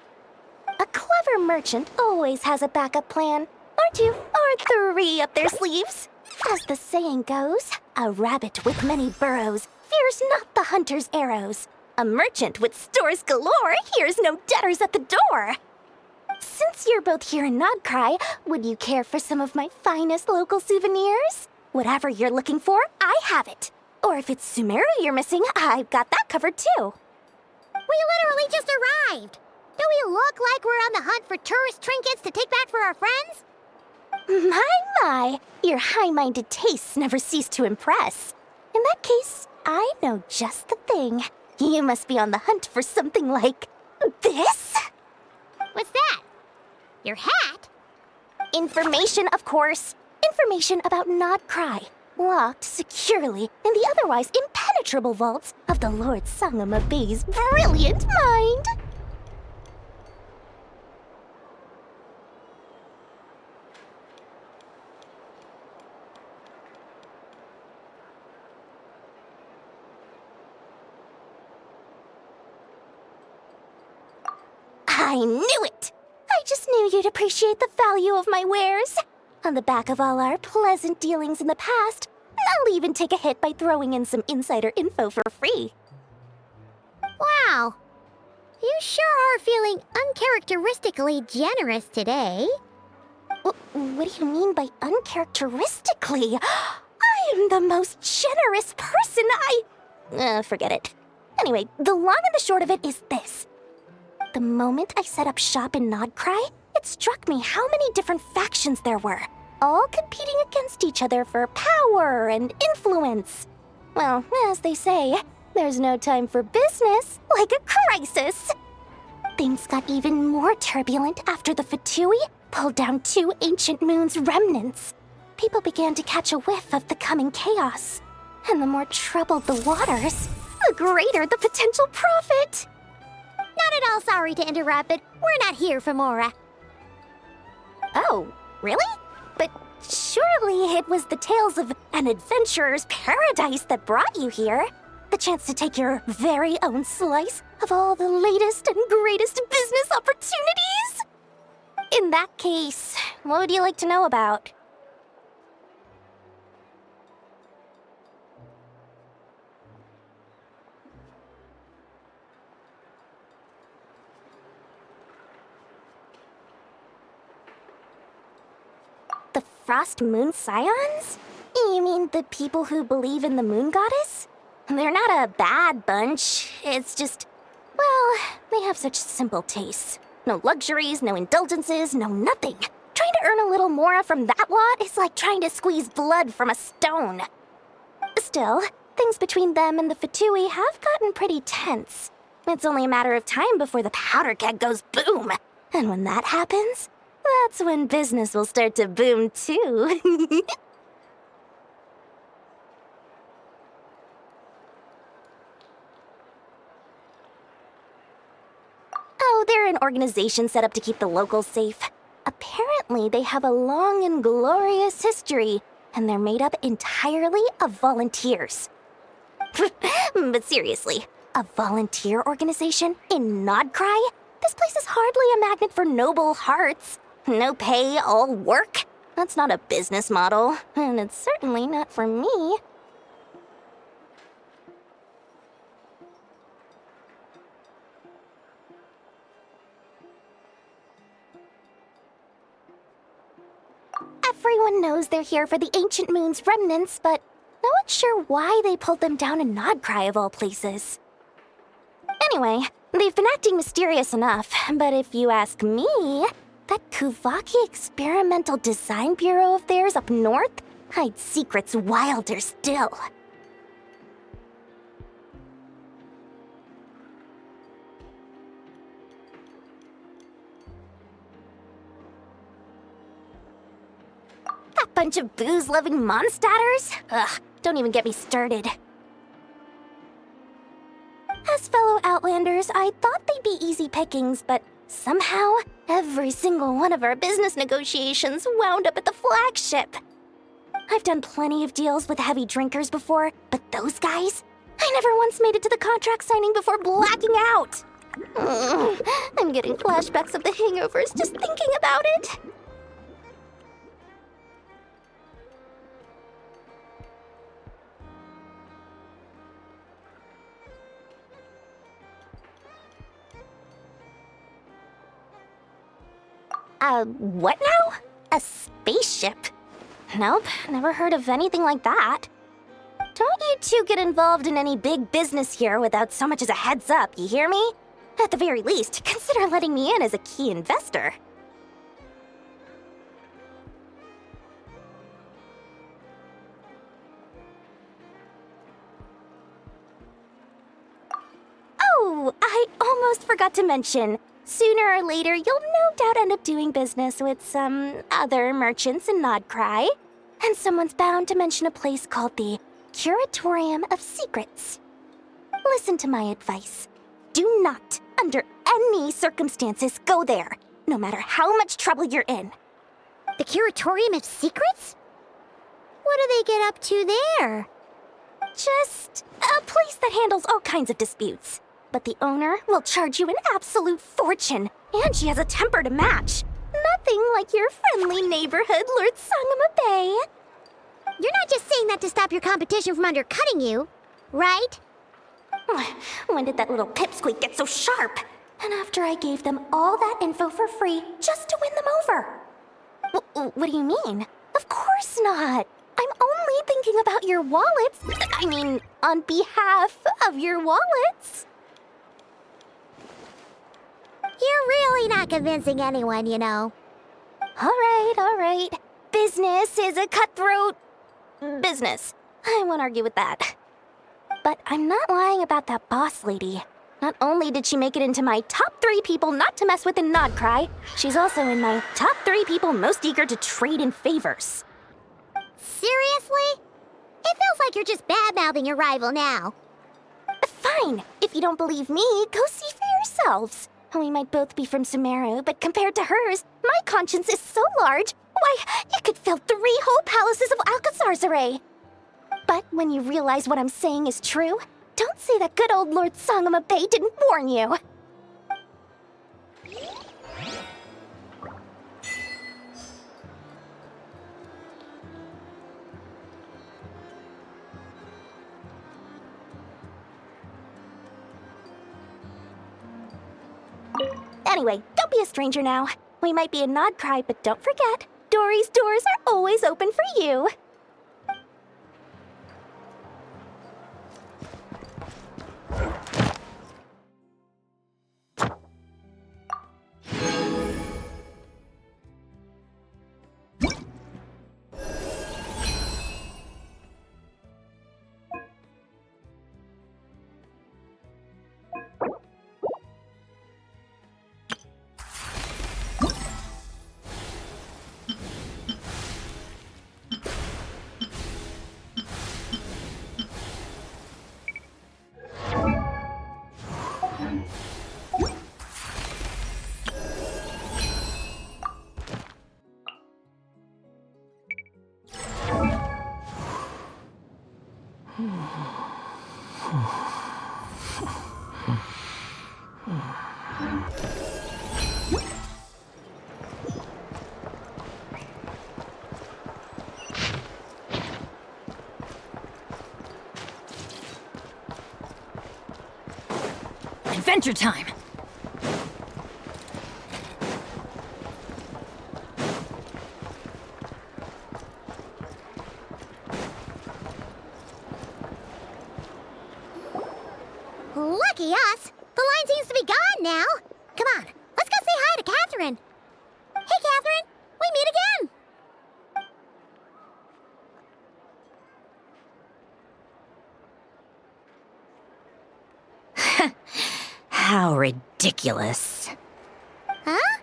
A clever merchant always has a backup plan, or two, or three up their sleeves. As the saying goes, a rabbit with many burrows fears not the hunter's arrows. A merchant with stores galore hears no debtors at the door. Since you're both here in Nod Krai, would you care for some of my finest local souvenirs? Whatever you're looking for, I have it. Or if it's Sumeru you're missing, I've got that covered too.
We literally just arrived. Do we look like we're on the hunt for tourist trinkets to take back for our friends?
My, your high-minded tastes never cease to impress. In that case, I know just the thing. You must be on the hunt for something like this?
What's that? Your hat?
Information, of course. Information about Nod Krai, locked securely in the otherwise impenetrable vaults of the Lord Sangam Bay's brilliant mind. I knew it! I just knew you'd appreciate the value of my wares. On the back of all our pleasant dealings in the past, I'll even take a hit by throwing in some insider info for free.
Wow. You sure are feeling uncharacteristically generous today.
What do you mean by uncharacteristically? I am the most generous person forget it. Anyway, the long and the short of it is this. The moment I set up shop in Nod Krai, it struck me how many different factions there were, all competing against each other for power and influence. Well, as they say, there's no time for business like a crisis. Things got even more turbulent after the Fatui pulled down 2 ancient moon's remnants. People began to catch a whiff of the coming chaos. And the more troubled the waters, the greater the potential profit.
Not at all sorry to interrupt, but we're not here for Mora.
Oh, really? But surely it was the tales of an adventurer's paradise that brought you here. The chance to take your very own slice of all the latest and greatest business opportunities? In that case, what would you like to know about? The Frost Moon Scions? You mean the people who believe in the moon goddess? They're not a bad bunch. It's just, well, they have such simple tastes. No luxuries, no indulgences, no nothing. Trying to earn a little more from that lot is like trying to squeeze blood from a stone. Still, things between them and the Fatui have gotten pretty tense. It's only a matter of time before the powder keg goes boom. And when that happens, that's when business will start to boom too. Oh, they're an organization set up to keep the locals safe. Apparently, they have a long and glorious history, and they're made up entirely of volunteers. But seriously, a volunteer organization in Nod Krai? This place is hardly a magnet for noble hearts. No pay, all work? That's not a business model, and it's certainly not for me. Everyone knows they're here for the Ancient Moon's remnants, but no one's sure why they pulled them down in Nod Krai of all places. Anyway, they've been acting mysterious enough, but if you ask me, that Kuvaki Experimental Design Bureau of theirs up north hides secrets wilder still. That bunch of booze-loving monstaters? Ugh, don't even get me started. As fellow Outlanders, I thought they'd be easy pickings, but somehow, every single one of our business negotiations wound up at the flagship. I've done plenty of deals with heavy drinkers before, but those guys? I never once made it to the contract signing before blacking out. I'm getting flashbacks of the hangovers just thinking about it. What now? A spaceship? Nope, never heard of anything like that. Don't you two get involved in any big business here without so much as a heads up, you hear me? At the very least, consider letting me in as a key investor. Oh, I almost forgot to mention. Sooner or later, you'll no doubt end up doing business with some other merchants in Nod Krai. And someone's bound to mention a place called the Curatorium of Secrets. Listen to my advice. Do not, under any circumstances, go there, no matter how much trouble you're in.
The Curatorium of Secrets? What do they get up to there?
Just a place that handles all kinds of disputes. But the owner will charge you an absolute fortune, and she has a temper to match. Nothing like your friendly neighborhood, Lord Sangama Bay.
You're not just saying that to stop your competition from undercutting you, right?
When did that little pipsqueak get so sharp? And after I gave them all that info for free just to win them over. What do you mean? Of course not. I'm only thinking about your wallets. I mean, on behalf of your wallets.
You're really not convincing anyone, you know.
All right. Business is a cutthroat business. I won't argue with that. But I'm not lying about that boss lady. Not only did she make it into my top 3 people not to mess with in Nod Krai, she's also in my top 3 people most eager to trade in favors.
Seriously? It feels like you're just bad-mouthing your rival now.
Fine. If you don't believe me, go see for yourselves. We might both be from Sumeru, but compared to hers, my conscience is so large, why, it could fill 3 whole palaces of Alcazar's array. But when you realize what I'm saying is true, don't say that good old Lord Sangama Bay didn't warn you. Anyway, don't be a stranger now. We might be in Nod Krai, but don't forget, Dory's doors are always open for you.
Adventure time!
Lucky us! The line seems to be gone now. Come on, let's go say hi to Catherine. Hey, Catherine! We meet again!
How ridiculous.
Huh?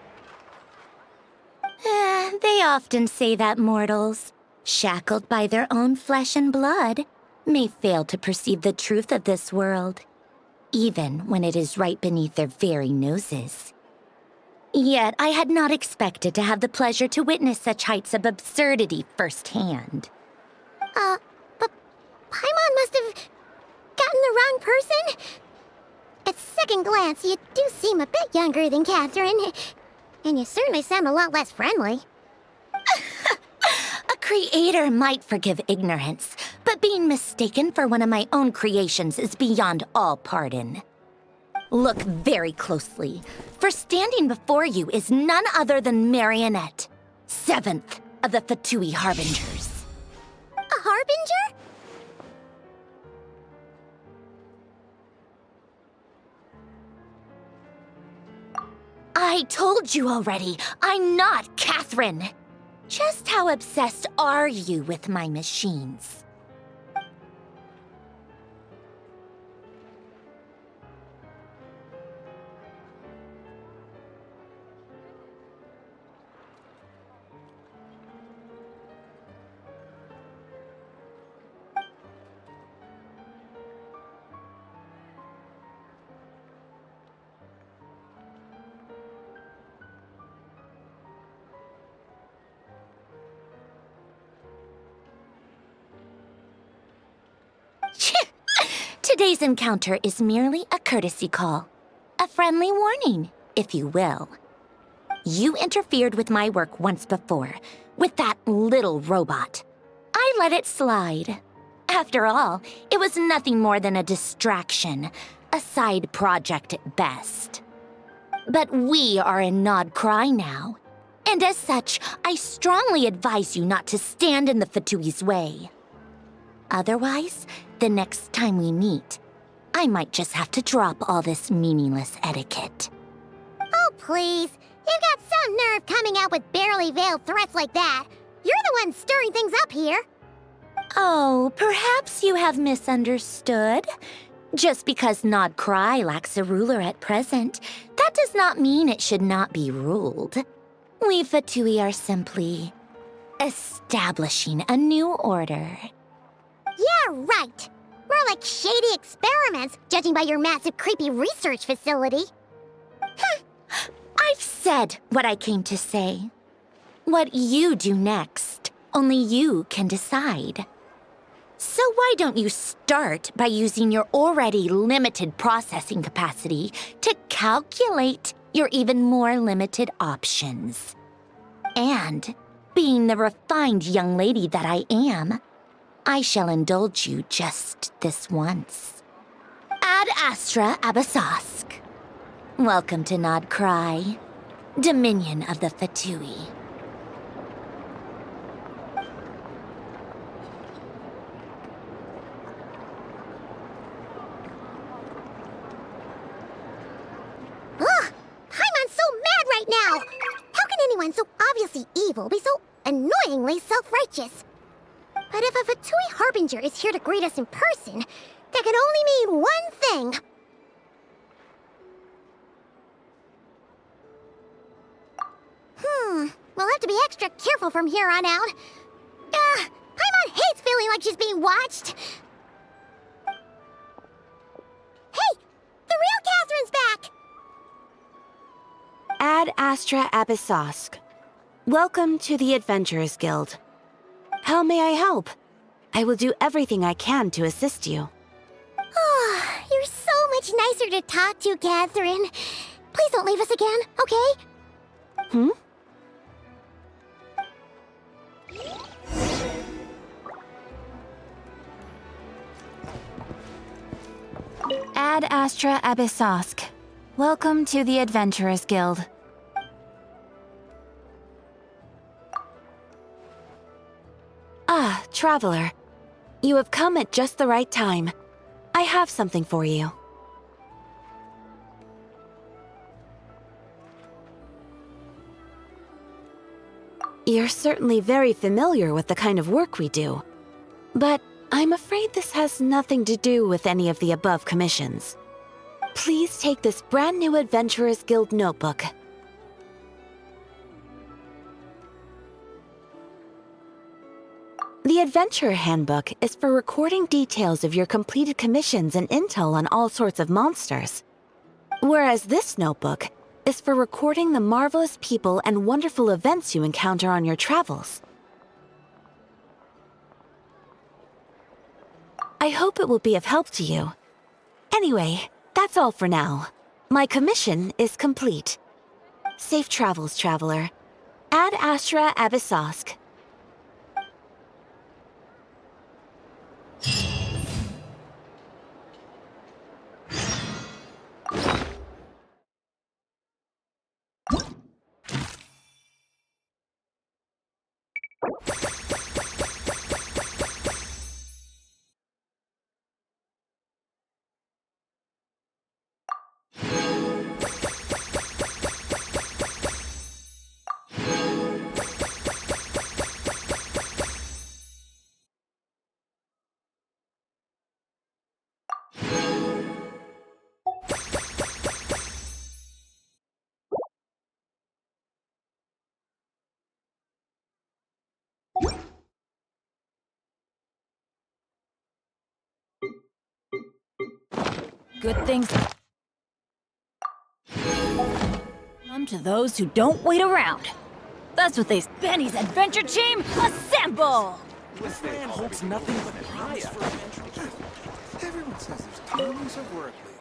They often say that mortals, shackled by their own flesh and blood, may fail to perceive the truth of this world, even when it is right beneath their very noses. Yet I had not expected to have the pleasure to witness such heights of absurdity firsthand.
But Paimon must have gotten the wrong person? At second glance, you do seem a bit younger than Catherine, and you certainly sound a lot less friendly.
A creator might forgive ignorance, but being mistaken for one of my own creations is beyond all pardon. Look very closely, for standing before you is none other than Marionette, 7th of the Fatui Harbingers.
A harbinger?
I told you already, I'm not Catherine. Just how obsessed are you with my machines? Today's encounter is merely a courtesy call. A friendly warning, if you will. You interfered with my work once before, with that little robot. I let it slide. After all, it was nothing more than a distraction, a side project at best. But we are in Nod Krai now, and as such, I strongly advise you not to stand in the Fatui's way. Otherwise, the next time we meet, I might just have to drop all this meaningless etiquette.
Oh, please. You've got some nerve coming out with barely veiled threats like that. You're the one stirring things up here.
Oh, perhaps you have misunderstood. Just because Nod Krai lacks a ruler at present, that does not mean it should not be ruled. We Fatui are simply establishing a new order.
Yeah, right. More like shady experiments, judging by your massive creepy research facility.
I've said what I came to say. What you do next, only you can decide. So why don't you start by using your already limited processing capacity to calculate your even more limited options? And, being the refined young lady that I am, I shall indulge you just this once. Ad Astra Abyssosk. Welcome to Nod Krai, Dominion of the Fatui.
Ugh! Paimon's so mad right now! How can anyone so obviously evil be so annoyingly self-righteous? But if a Fatui Harbinger is here to greet us in person, that can only mean one thing. We'll have to be extra careful from here on out. Paimon hates feeling like she's being watched. Hey! The real Catherine's back!
Ad Astra Abyssosk. Welcome to the Adventurers Guild. How may I help? I will do everything I can to assist you.
Oh, you're so much nicer to talk to, Catherine. Please don't leave us again, okay?
Ad Astra Abyssosk. Welcome to the Adventurers Guild. Ah, traveler. You have come at just the right time. I have something for you. You're certainly very familiar with the kind of work we do. But I'm afraid this has nothing to do with any of the above commissions. Please take this brand new Adventurers Guild notebook. The Adventurer Handbook is for recording details of your completed commissions and intel on all sorts of monsters. Whereas this notebook is for recording the marvelous people and wonderful events you encounter on your travels. I hope it will be of help to you. Anyway, that's all for now. My commission is complete. Safe travels, traveler. Ad Astra Abyssosk.
Good things come to those who don't wait around. That's what they Benny's adventure team assemble!
This land holds nothing but promise for adventurers. Everyone says there's tons of work lately.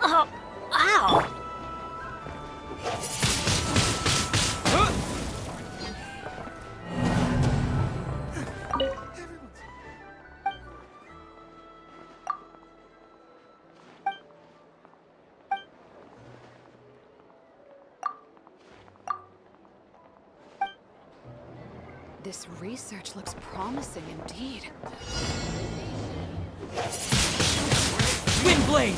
Oh, ow!
This research looks promising indeed.
Windblade!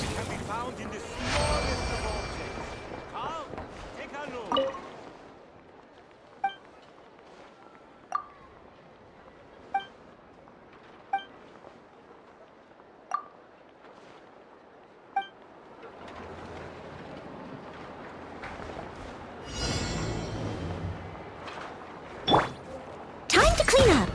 Time to clean up.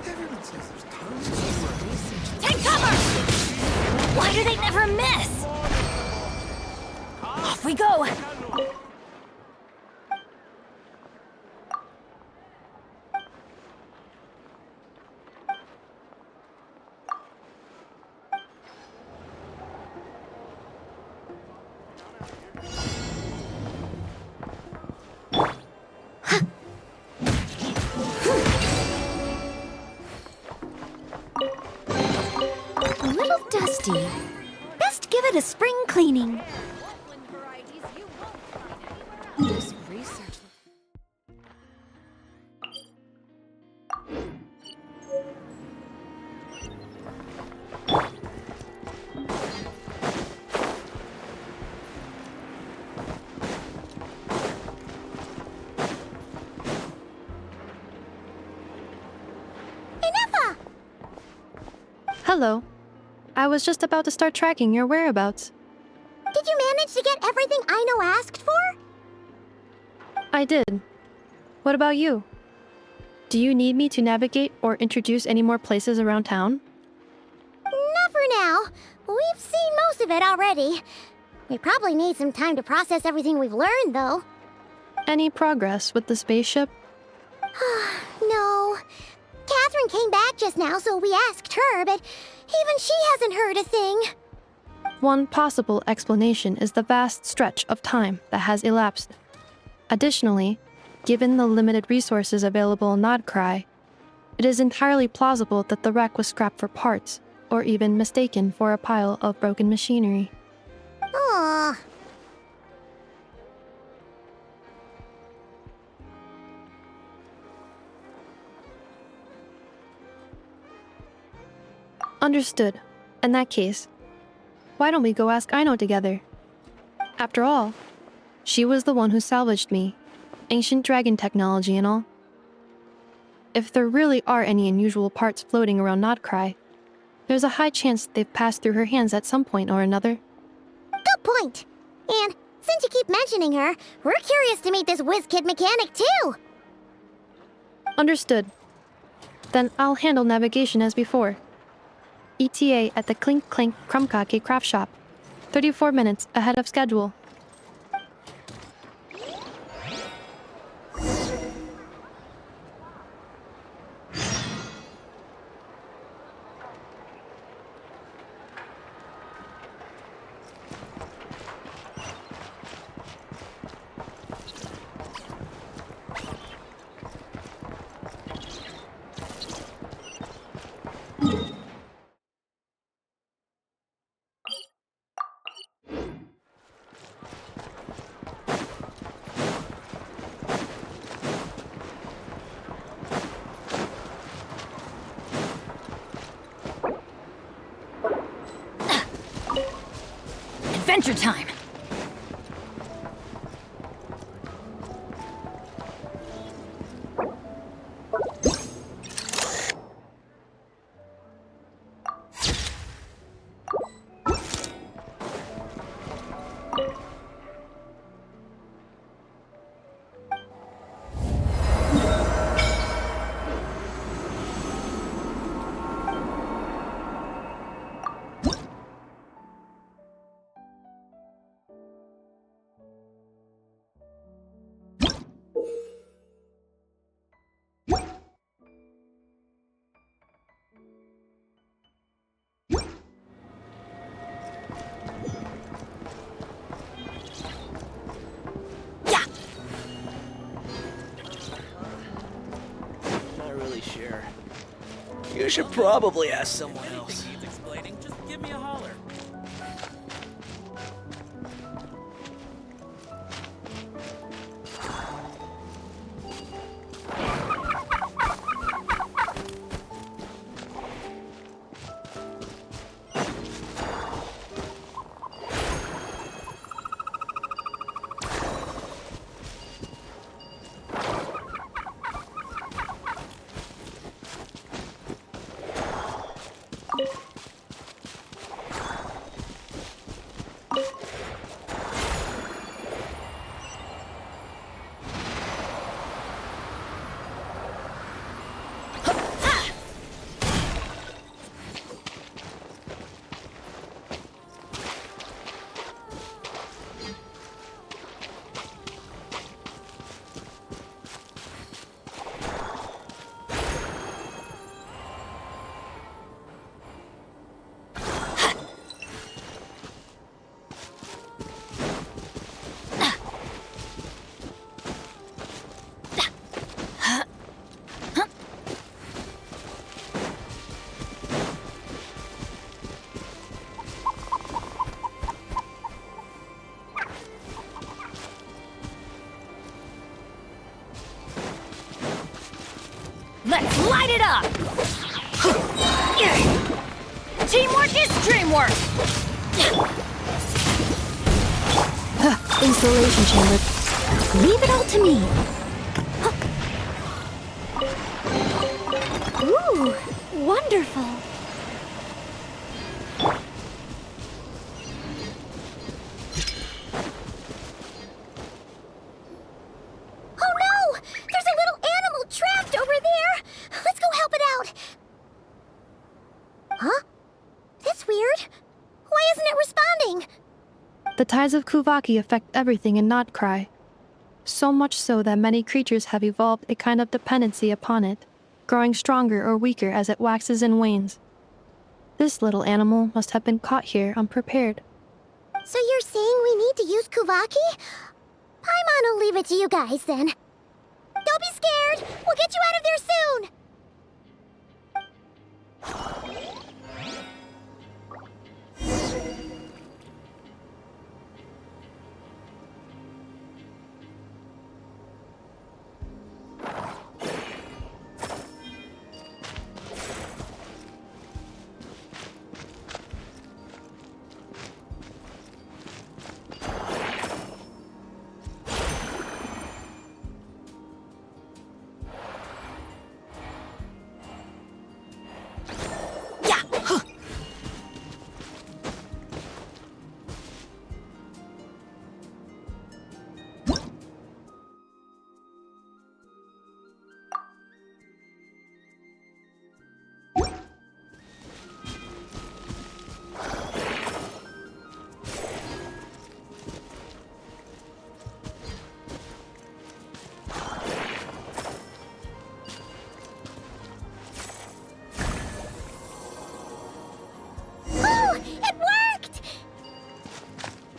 Everyone says there's tons of work.
Take cover! Why do they never miss? Off we go!
A little dusty. Best give it a spring cleaning.
This research.
Enough!
Hello. I was just about to start tracking your whereabouts.
Did you manage to get everything Aino asked for?
I did. What about you? Do you need me to navigate or introduce any more places around town?
Not for now. We've seen most of it already. We probably need some time to process everything we've learned, though.
Any progress with the spaceship?
No. Catherine came back just now, so we asked her, but even she hasn't heard a thing.
One possible explanation is the vast stretch of time that has elapsed. Additionally, given the limited resources available in Nod Krai, it is entirely plausible that the wreck was scrapped for parts, or even mistaken for a pile of broken machinery.
Aww.
Understood. In that case, why don't we go ask Aino together? After all, she was the one who salvaged me, ancient dragon technology and all. If there really are any unusual parts floating around Nod Krai, there's a high chance they've passed through her hands at some point or another.
Good point. And since you keep mentioning her, we're curious to meet this whiz-kid mechanic too.
Understood. Then I'll handle navigation as before. ETA at the Clink Clank Krumkake craft shop. 34 minutes ahead of schedule.
adventure time!
You should probably ask someone else.
Just give me a holler.
Let's light it up! Teamwork is dreamwork!
Insulation chamber. Leave it all to me. Ooh, wonderful. Oh no! There's a little animal trapped over there! Let's go help it out! Huh? That's weird. Why isn't it responding?
The tides of Kuvaki affect everything in Nod Krai. So much so that many creatures have evolved a kind of dependency upon it, growing stronger or weaker as it waxes and wanes. This little animal must have been caught here unprepared.
So you're saying we need to use Kuvaki? Paimon will leave it to you guys then. Don't be scared! We'll get you out of there soon!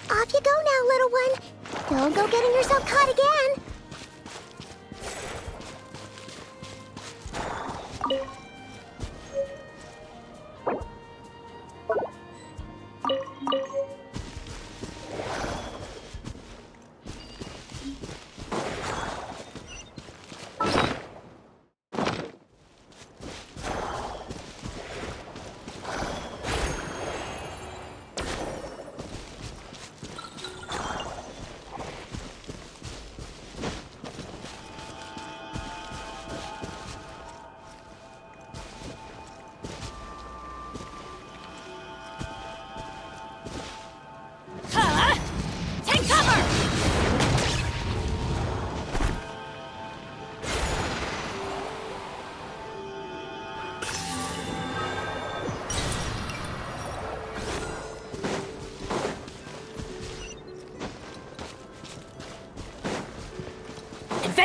Off you go now, little one. Don't go getting yourself caught again.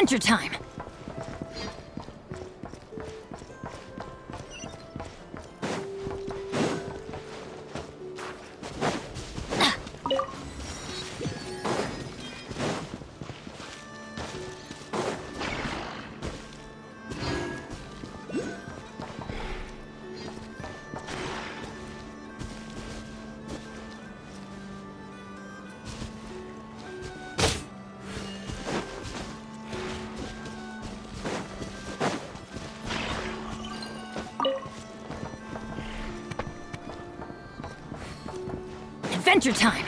Adventure time! Adventure time!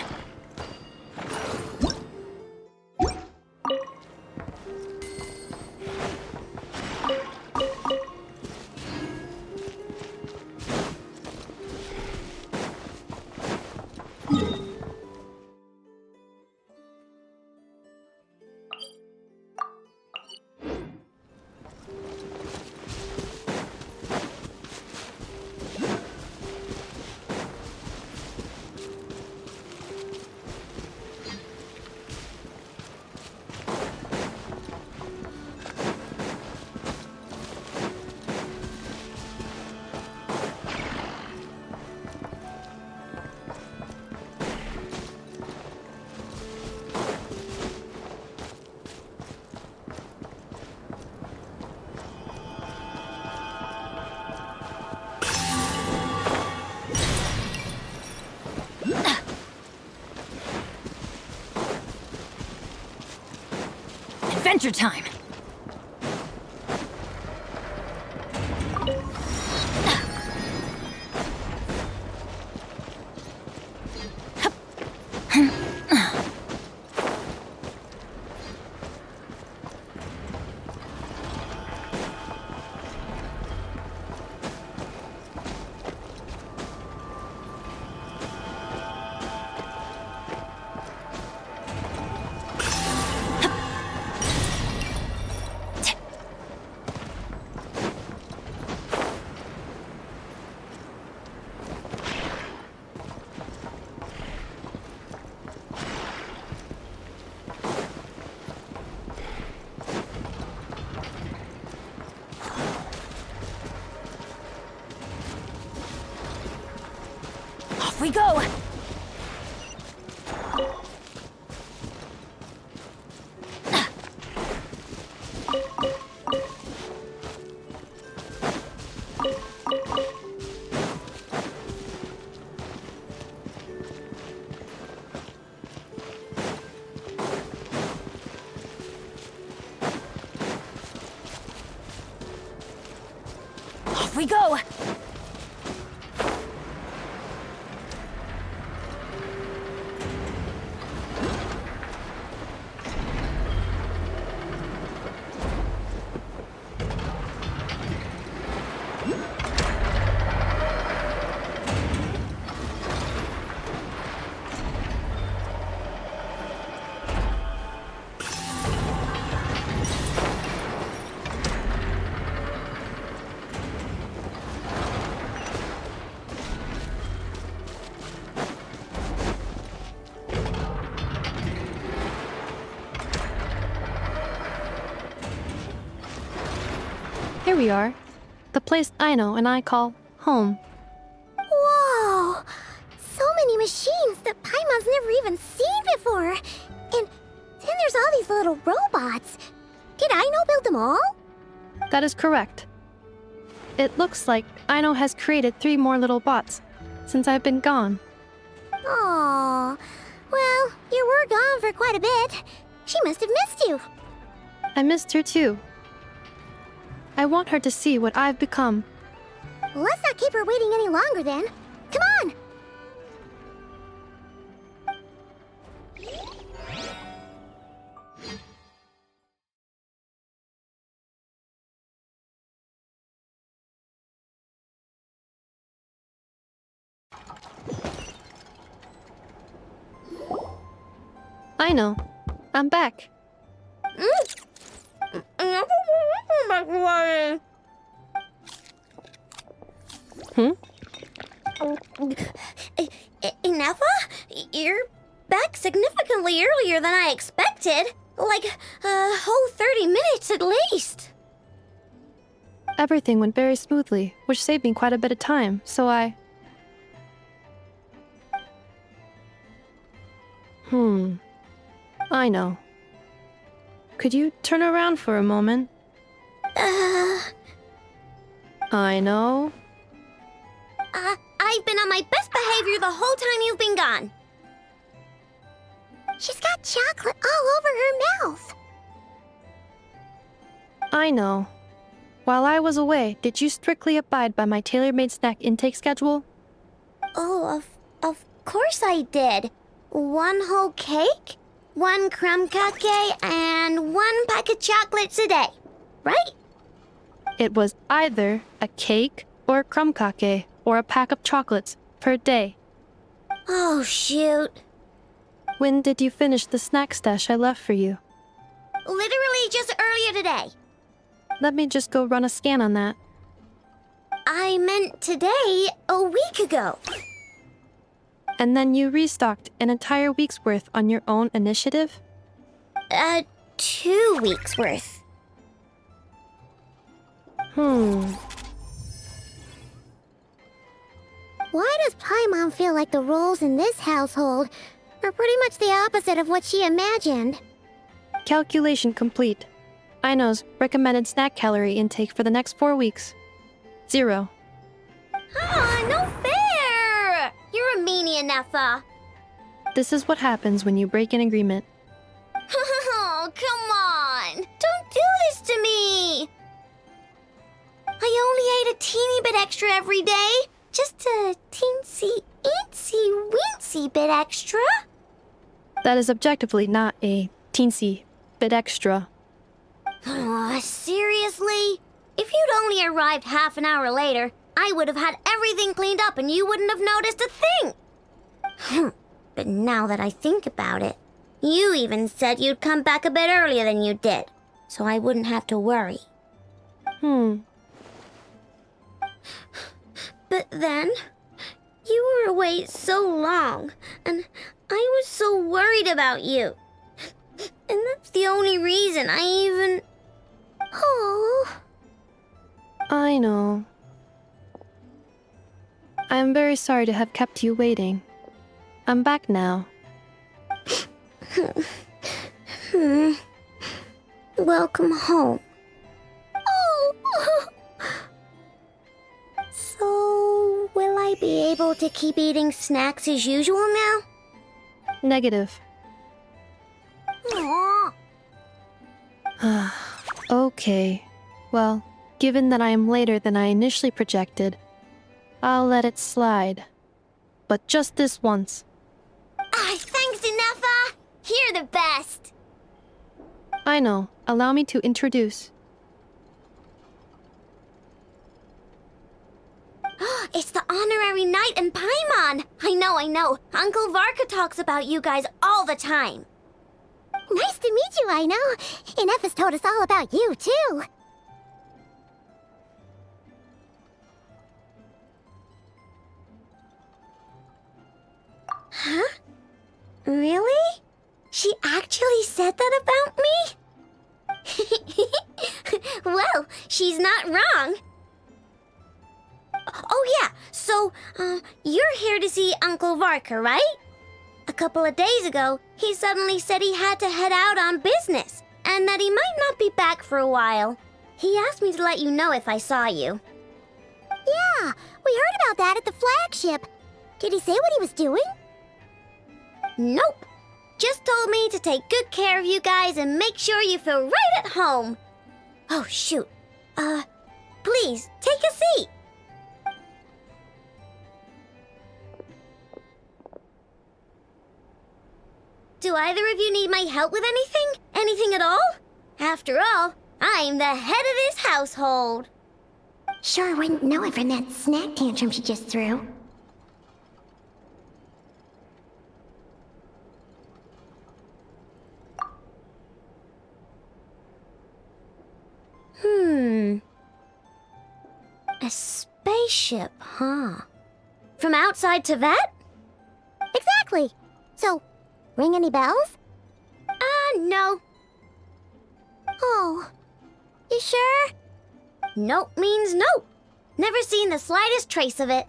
Adventure time! Off we go! Off we go!
Here we are. The place Aino and I call home.
Whoa! So many machines that Paimon's never even seen before. And then there's all these little robots. Did Aino build them all?
That is correct. It looks like Aino has created 3 more little bots since I've been gone.
Aww. Well, you were gone for quite a bit. She must have missed you.
I missed her too. I want her to see what I've become.
Let's not keep her waiting any longer then. Come on!
Aino, I'm back.
Inafa? You're back significantly earlier than I expected. Like a whole 30 minutes at least.
Everything went very smoothly, which saved me quite a bit of time, so I... I know. Could you turn around for a moment? I know.
I've been on my best behavior the whole time you've been gone.
She's got chocolate all over her mouth.
I know. While I was away, did you strictly abide by my tailor-made snack intake schedule?
Oh, of course I did. 1 whole cake, 1 crumb cake, and 1 pack of chocolates a day, right?
It was either a cake or a crumb cake or a pack of chocolates per day.
Oh, shoot.
When did you finish the snack stash I left for you?
Literally just earlier today.
Let me just go run a scan on that.
I meant today, a week ago.
And then you restocked an entire week's worth on your own initiative?
2 weeks worth.
Why does Paimon feel like the roles in this household are pretty much the opposite of what she imagined?
Calculation complete. Aino's recommended snack calorie intake for the next 4 weeks. 0.
No fair! You're a meanie, Nefa.
This is what happens when you break an agreement.
Oh, come on! Don't do this to me! I only ate a teeny bit extra every day. Just a teensy bit extra.
That is objectively not a teensy bit extra.
Seriously? If you'd only arrived half an hour later, I would have had everything cleaned up and you wouldn't have noticed a thing. But now that I think about it, you even said you'd come back a bit earlier than you did, so I wouldn't have to worry. But then, you were away so long, and I was so worried about you. And that's the only reason I even... Oh.
I know. I am very sorry to have kept you waiting. I'm back now.
Welcome home. Oh. So, will I be able to keep eating snacks as usual now?
Negative. Okay. Well, given that I am later than I initially projected, I'll let it slide. But just this once.
Thanks, Nefa! You're the best!
I know. Allow me to introduce.
It's the honorary knight and Paimon! I know. Uncle Varka talks about you guys all the time.
Nice to meet you, Aino. And F has told us all about you, too.
Huh? Really? She actually said that about me? Well, she's not wrong. Oh yeah, so, you're here to see Uncle Varka, right? A couple of days ago, he suddenly said he had to head out on business, and that he might not be back for a while. He asked me to let you know if I saw you.
Yeah, we heard about that at the flagship. Did he say what he was doing?
Nope. Just told me to take good care of you guys and make sure you feel right at home. Oh, shoot. Please, take a seat. Do either of you need my help with anything? Anything at all? After all, I'm the head of this household.
Sure wouldn't know it from that snack tantrum she just threw.
A spaceship, huh? From outside to that?
Exactly. So, ring any bells?
No.
Oh, you sure?
Nope means nope. Never seen the slightest trace of it.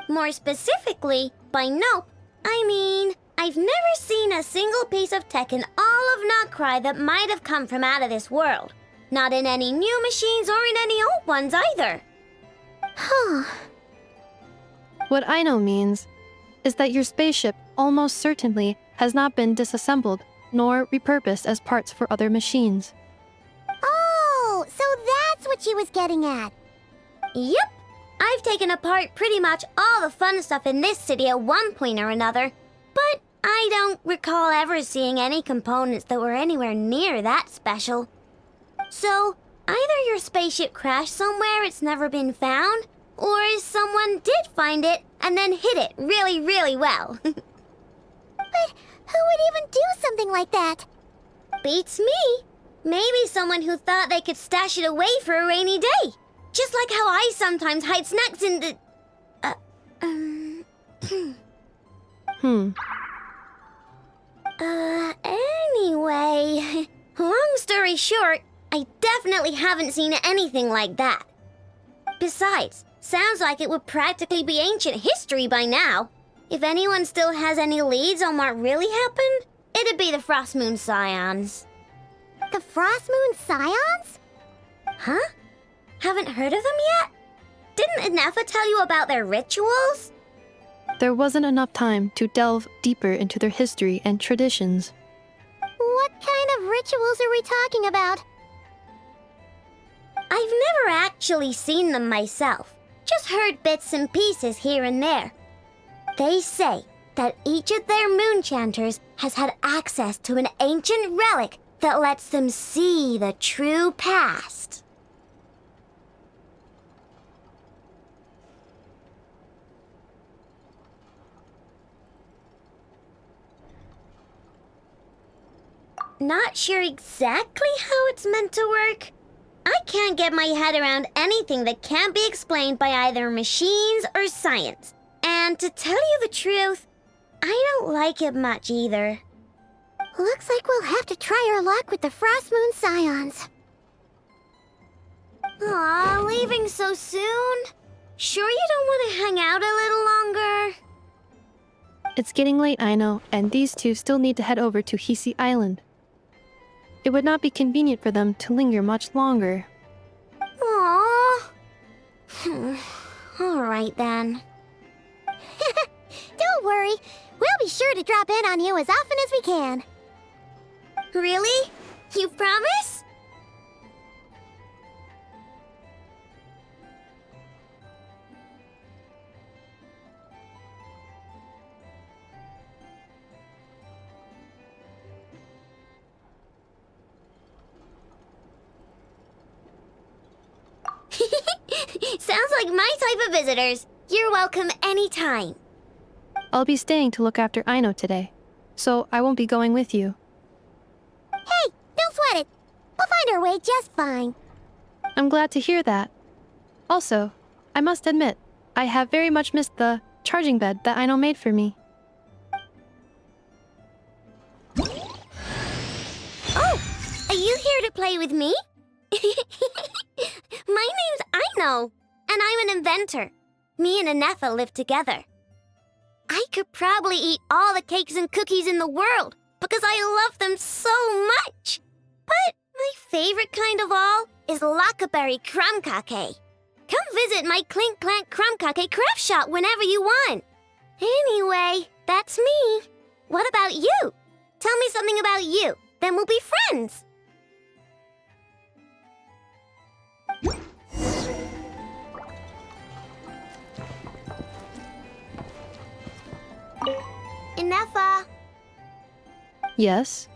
More specifically, by nope, I mean, I've never seen a single piece of tech in all of Nod Krai that might have come from out of this world. Not in any new machines or in any old ones either.
Huh.
What Aino means is that your spaceship almost certainly has not been disassembled nor repurposed as parts for other machines.
Oh, so that's what she was getting at.
Yep. I've taken apart pretty much all the fun stuff in this city at one point or another, but I don't recall ever seeing any components that were anywhere near that special. So, either your spaceship crashed somewhere it's never been found, or someone did find it and then hid it really, really well.
But who would even do something like that?
Beats me. Maybe someone who thought they could stash it away for a rainy day. Just like how I sometimes hide snacks in the... Anyway, long story short, I definitely haven't seen anything like that. Besides, sounds like it would practically be ancient history by now. If anyone still has any leads on what really happened, it'd be the Frost Moon Scions.
The Frost Moon Scions?
Huh? Haven't heard of them yet? Didn't Inefa tell you about their rituals?
There wasn't enough time to delve deeper into their history and traditions.
What kind of rituals are we talking about?
I've never actually seen them myself, just heard bits and pieces here and there. They say that each of their moon chanters has had access to an ancient relic that lets them see the true past. Not sure exactly how it's meant to work. I can't get my head around anything that can't be explained by either machines or science. And to tell you the truth, I don't like it much either.
Looks like we'll have to try our luck with the Frost Moon Scions.
Aw, leaving so soon? Sure you don't want to hang out a little longer?
It's getting late, Aino, and these two still need to head over to Hisi Island. It would not be convenient for them to linger much longer.
Aww. All right then.
Don't worry. We'll be sure to drop in on you as often as we can.
Really? You promise? Sounds like my type of visitors. You're welcome anytime.
I'll be staying to look after Aino today, so I won't be going with you.
Hey, don't sweat it. We'll find our way just fine.
I'm glad to hear that. Also, I must admit, I have very much missed the charging bed that Aino made for me.
Oh, are you here to play with me? My name's Aino, and I'm an inventor. Me and Inefa live together. I could probably eat all the cakes and cookies in the world because I love them so much. But my favorite kind of all is Lackaberry Crumb Cake. Come visit my Clink Clank Crumb Cake craft shop whenever you want. Anyway, that's me. What about you? Tell me something about you, then we'll be friends. Inefa,
Yes?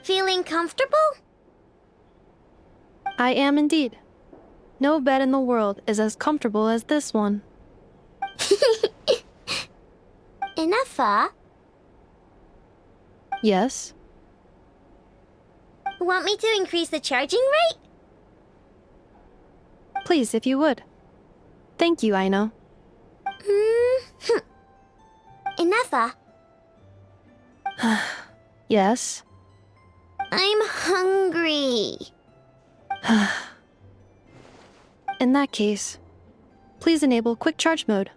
feeling comfortable?
I am indeed. No bed in the world is as comfortable as this one.
Inefa,
Yes?
want me to increase the charging rate?
Please, if you would. Thank you, Aino.
Inefa,
Yes?
I'm hungry.
In that case, please enable quick charge mode.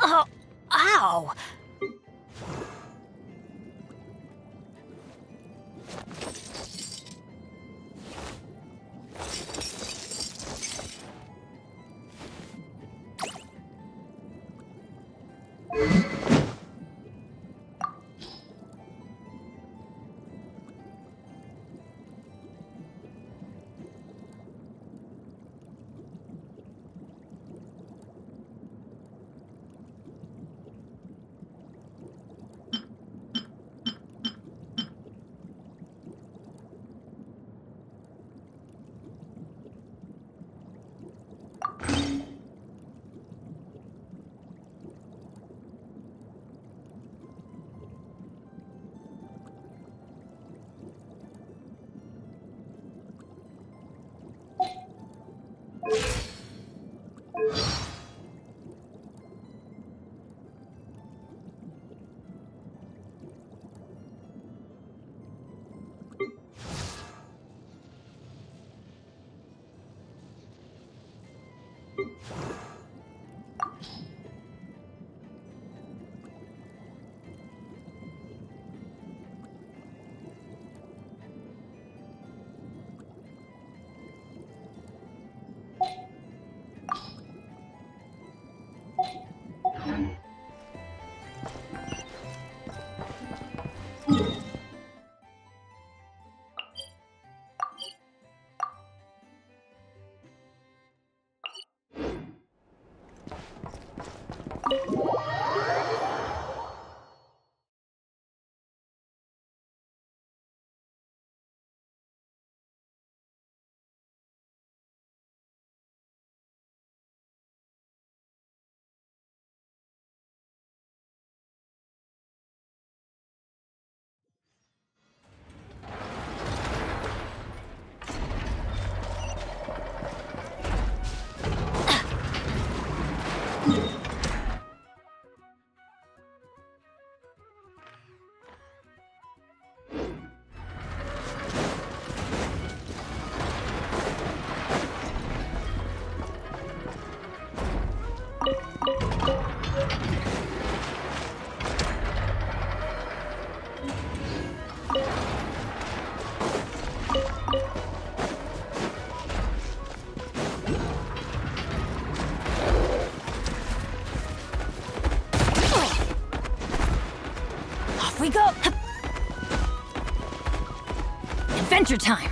Oh, ow! We go! Adventure time!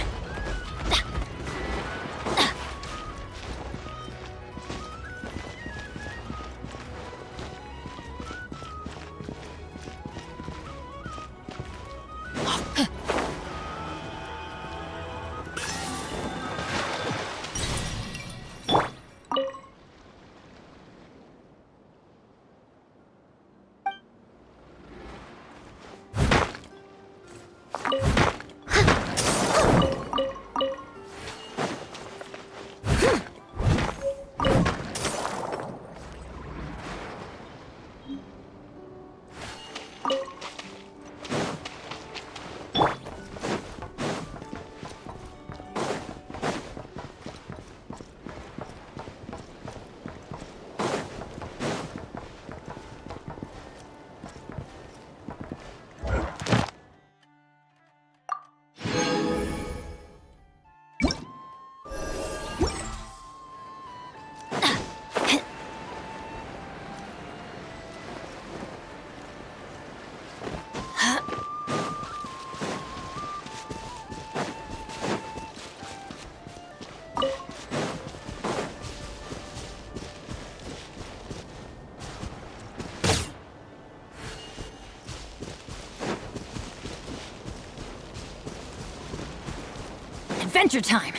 Adventure time!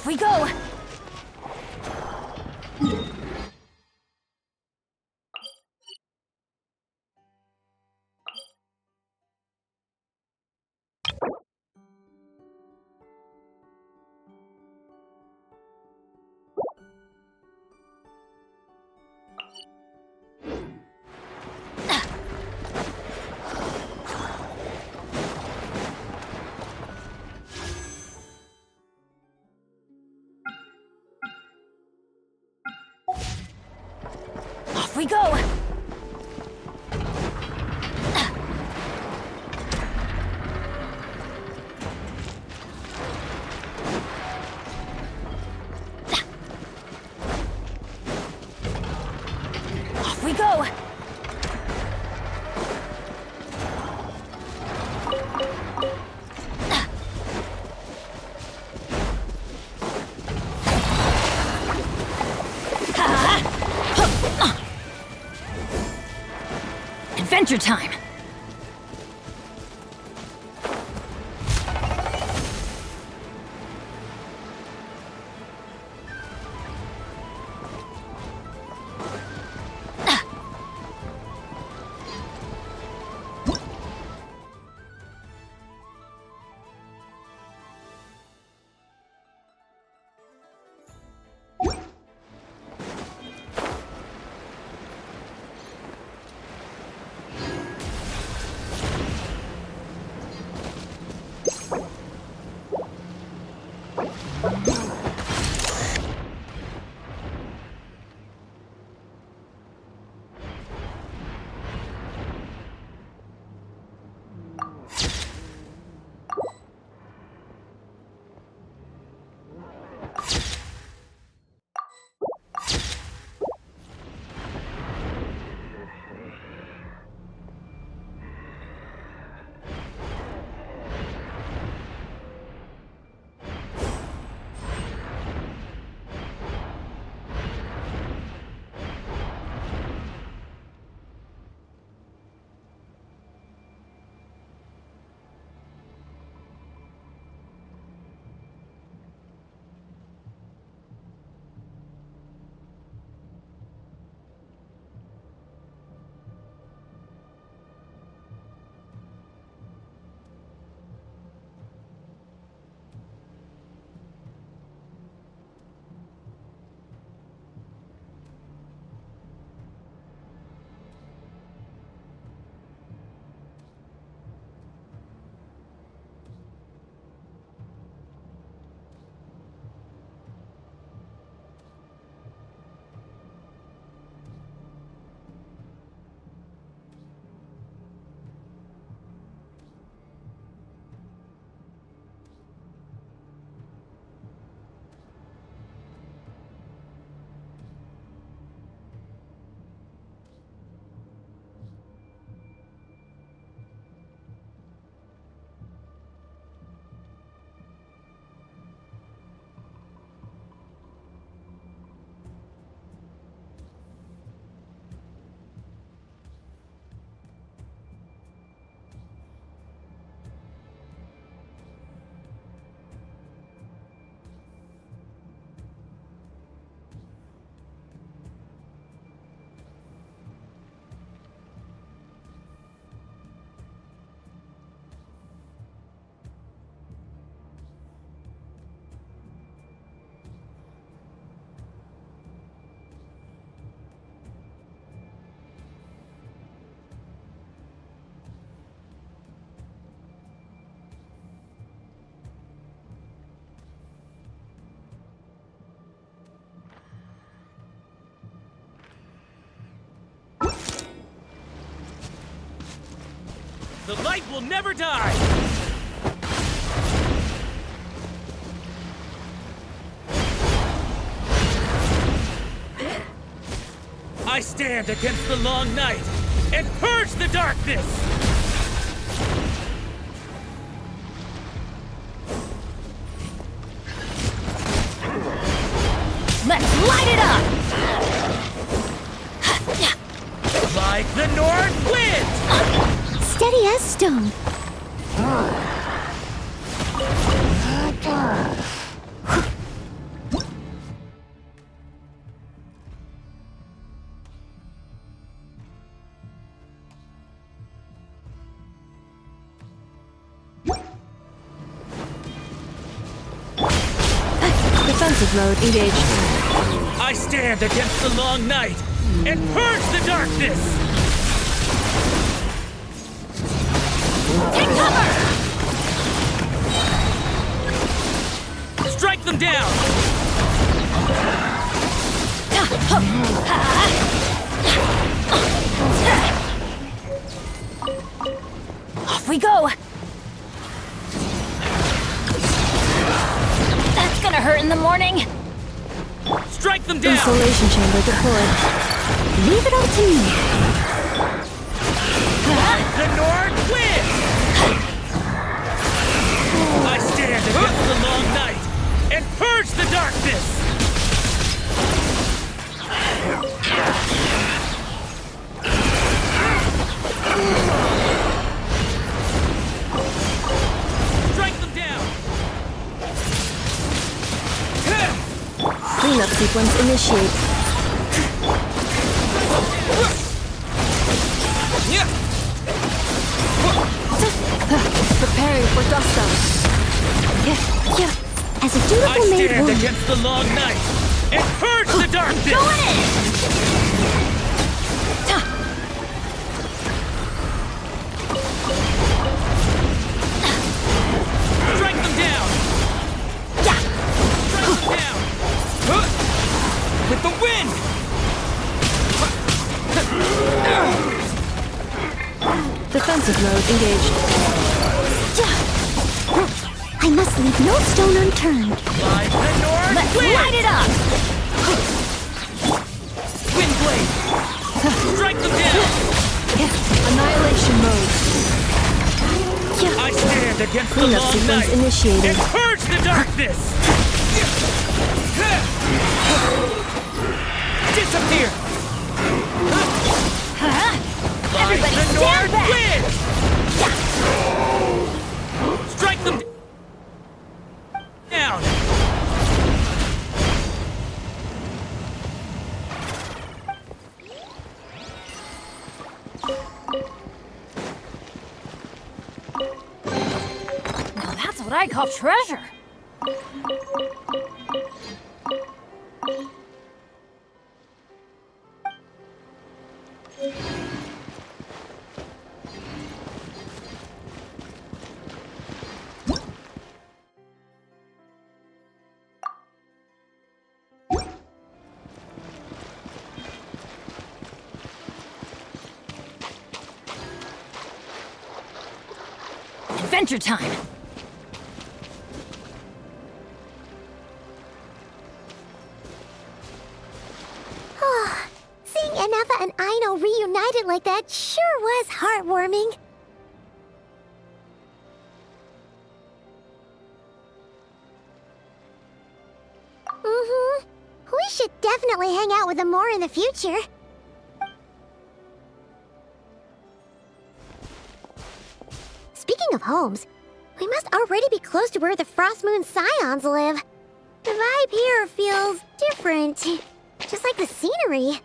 Off we go! Off we go! Off we go! Adventure time!
The light will never die! I stand against the long night and purge the darkness!
Let's light it up!
Like the north wind!
Steady as stone.
Defensive mode engaged.
I stand against the long night and purge the darkness!
Take cover!
Strike them down!
Off we go! That's gonna hurt in the morning!
Strike them down!
Insulation chamber deployed.
Leave it up to me!
The Nord wins! I stand against the long night and purge the darkness! Strike them down!
Cleanup sequence initiate. Preparing for dust up.
As a dutiful
I
maid
stand
woman.
against the long night and purge the darkness!
Going in!
Strike them down! Strike them down! With the wind!
Defensive mode engaged.
I must leave no stone unturned.
Like the Nord
Let's
wind!
light it up!
Wind blade! Strike them down!
Annihilation mode.
I stand against the
Cleanup
long
sequence
night
initiated.
and purge the darkness! Disappear!
Everybody
the
stand
Nord
back!
wind! Strike them down!
Now that's what I call treasure! Adventure time!
Seeing Anafa and Aino reunited like that sure was heartwarming. We should definitely hang out with them more in the future. Speaking of homes, we must already be close to where the Frost Moon Scions live. The vibe here feels different, just like the scenery.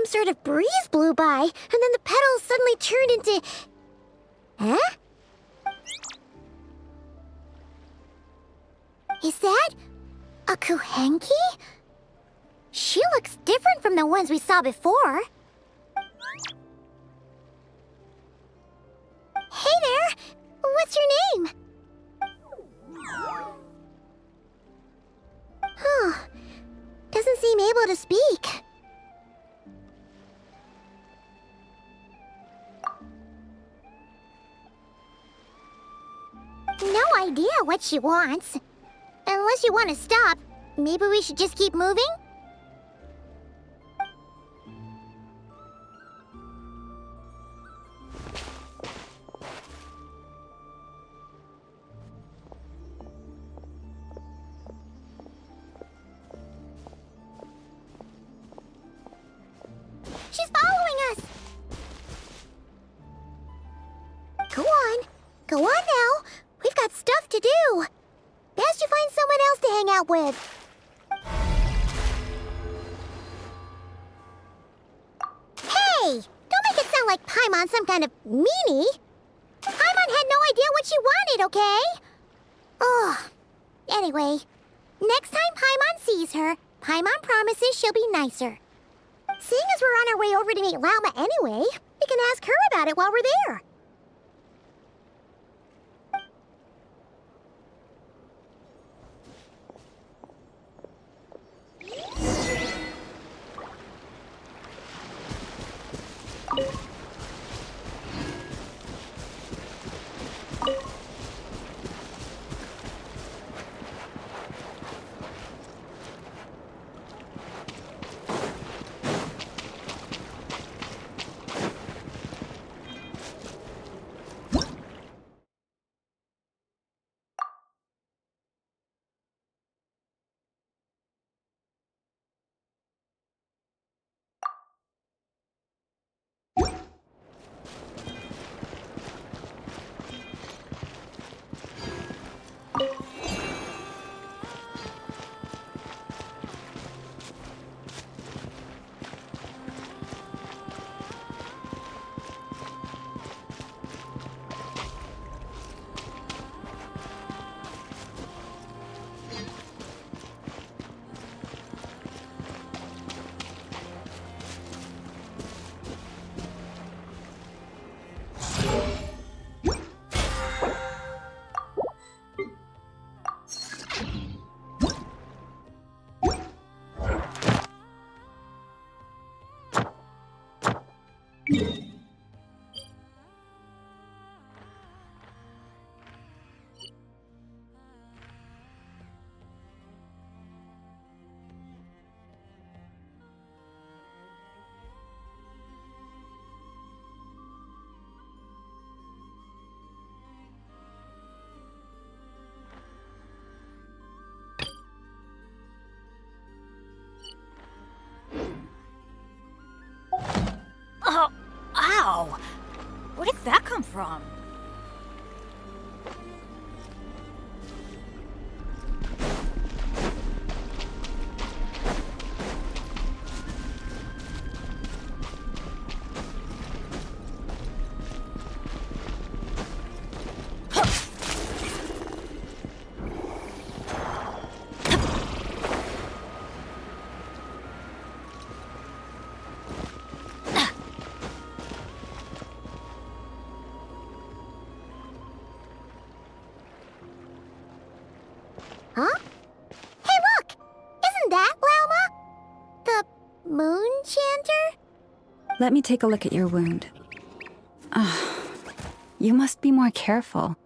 Sort of breeze blew by, and then the petals suddenly turned into... Huh? Is that a Kuhenki? She looks different from the ones we saw before. Hey there! What's your name? Huh. Doesn't seem able to speak. No idea what she wants. Unless you want to stop, maybe we should just keep moving? out with. Hey! Don't make it sound like Paimon's some kind of meanie. Paimon had no idea what she wanted, okay? Ugh. Anyway, next time Paimon sees her, Paimon promises she'll be nicer. Seeing as we're on our way over to meet Lauma anyway, we can ask her about it while we're there.
Oh, ow! Where did that come from?
Huh? Hey, look! Isn't that Lauma? The moon chanter?
Let me take a look at your wound. You must be more careful.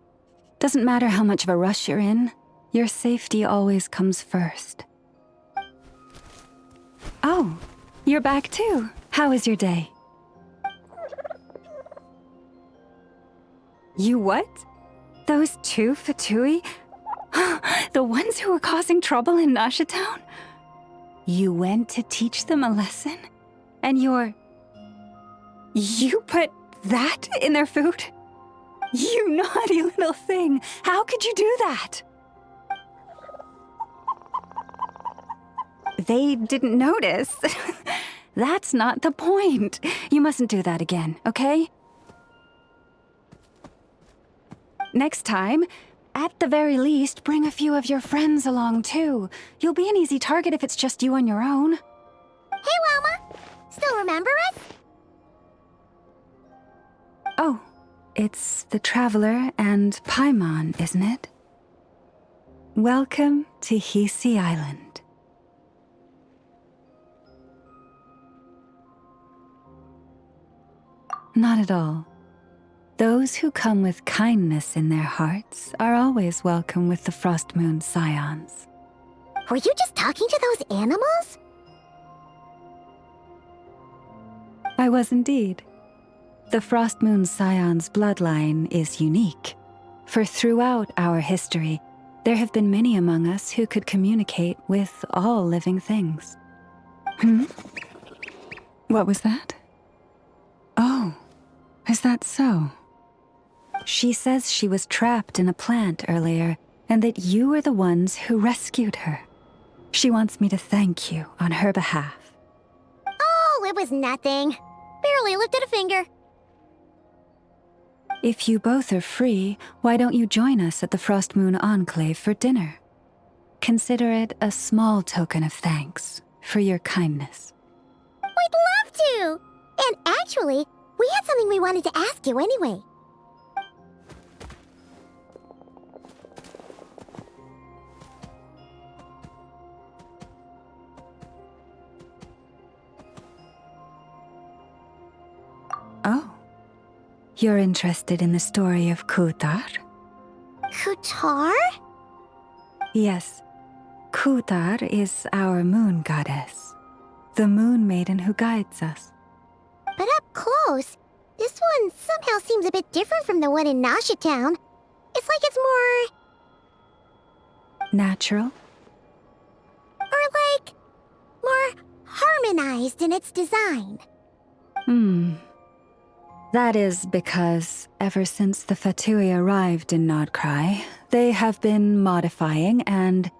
Doesn't matter how much of a rush you're in, your safety always comes first. Oh, you're back too. How was your day? You what? Those two Fatui? The ones who were causing trouble in Nasha Town? You went to teach them a lesson? And you put that in their food? You naughty little thing! How could you do that? They didn't notice. That's not the point. You mustn't do that again, okay? Next time, at the very least, bring a few of your friends along too. You'll be an easy target if it's just you on your own.
Hey, Lauma! Still remember us?
Oh, it's the Traveler and Paimon, isn't it? Welcome to Hisi Island. Not at all. Those who come with kindness in their hearts are always welcome with the Frost Moon Scions.
Were you just talking to those animals?
I was indeed. The Frost Moon Scions bloodline is unique, for throughout our history, there have been many among us who could communicate with all living things. What was that? Oh, is that so? She says she was trapped in a plant earlier and that you are the ones who rescued her. She wants me to thank you on her behalf.
Oh, it was nothing. Barely lifted a finger.
If you both are free, why don't you join us at the Frost Moon Enclave for dinner? Consider it a small token of thanks for your kindness.
We'd love to! And actually, we had something we wanted to ask you anyway.
Oh. You're interested in the story of Kutar?
Kutar?
Yes. Kutar is our moon goddess, the moon maiden who guides us.
But up close, this one somehow seems a bit different from the one in Nasha Town. It's like it's more...
natural?
Or like... more harmonized in its design.
That is because, ever since the Fatui arrived in Nod Krai, they have been modifying and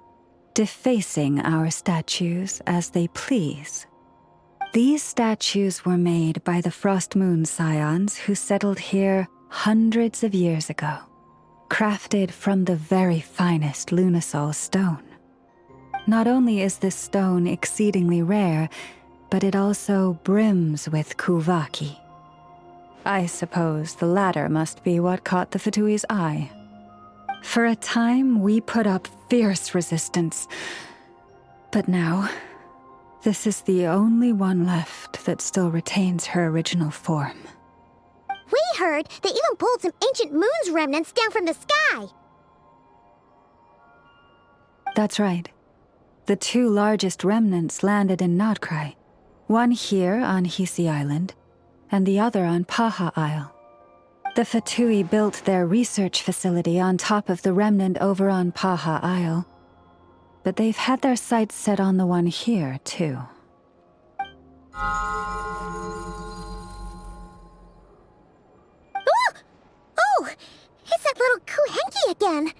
defacing our statues as they please. These statues were made by the Frost Moon Scions who settled here hundreds of years ago, crafted from the very finest Lunasol stone. Not only is this stone exceedingly rare, but it also brims with Kuvaki. I suppose the latter must be what caught the Fatui's eye. For a time, we put up fierce resistance. But now, this is the only one left that still retains her original form.
We heard they even pulled some ancient moon's remnants down from the sky.
That's right. The two largest remnants landed in Nod Krai. One here on Hisi Island, and the other on Paha Isle. The Fatui built their research facility on top of the remnant over on Paha Isle, but they've had their sights set on the one here, too.
Oh! Oh! It's that little Kuhenki again!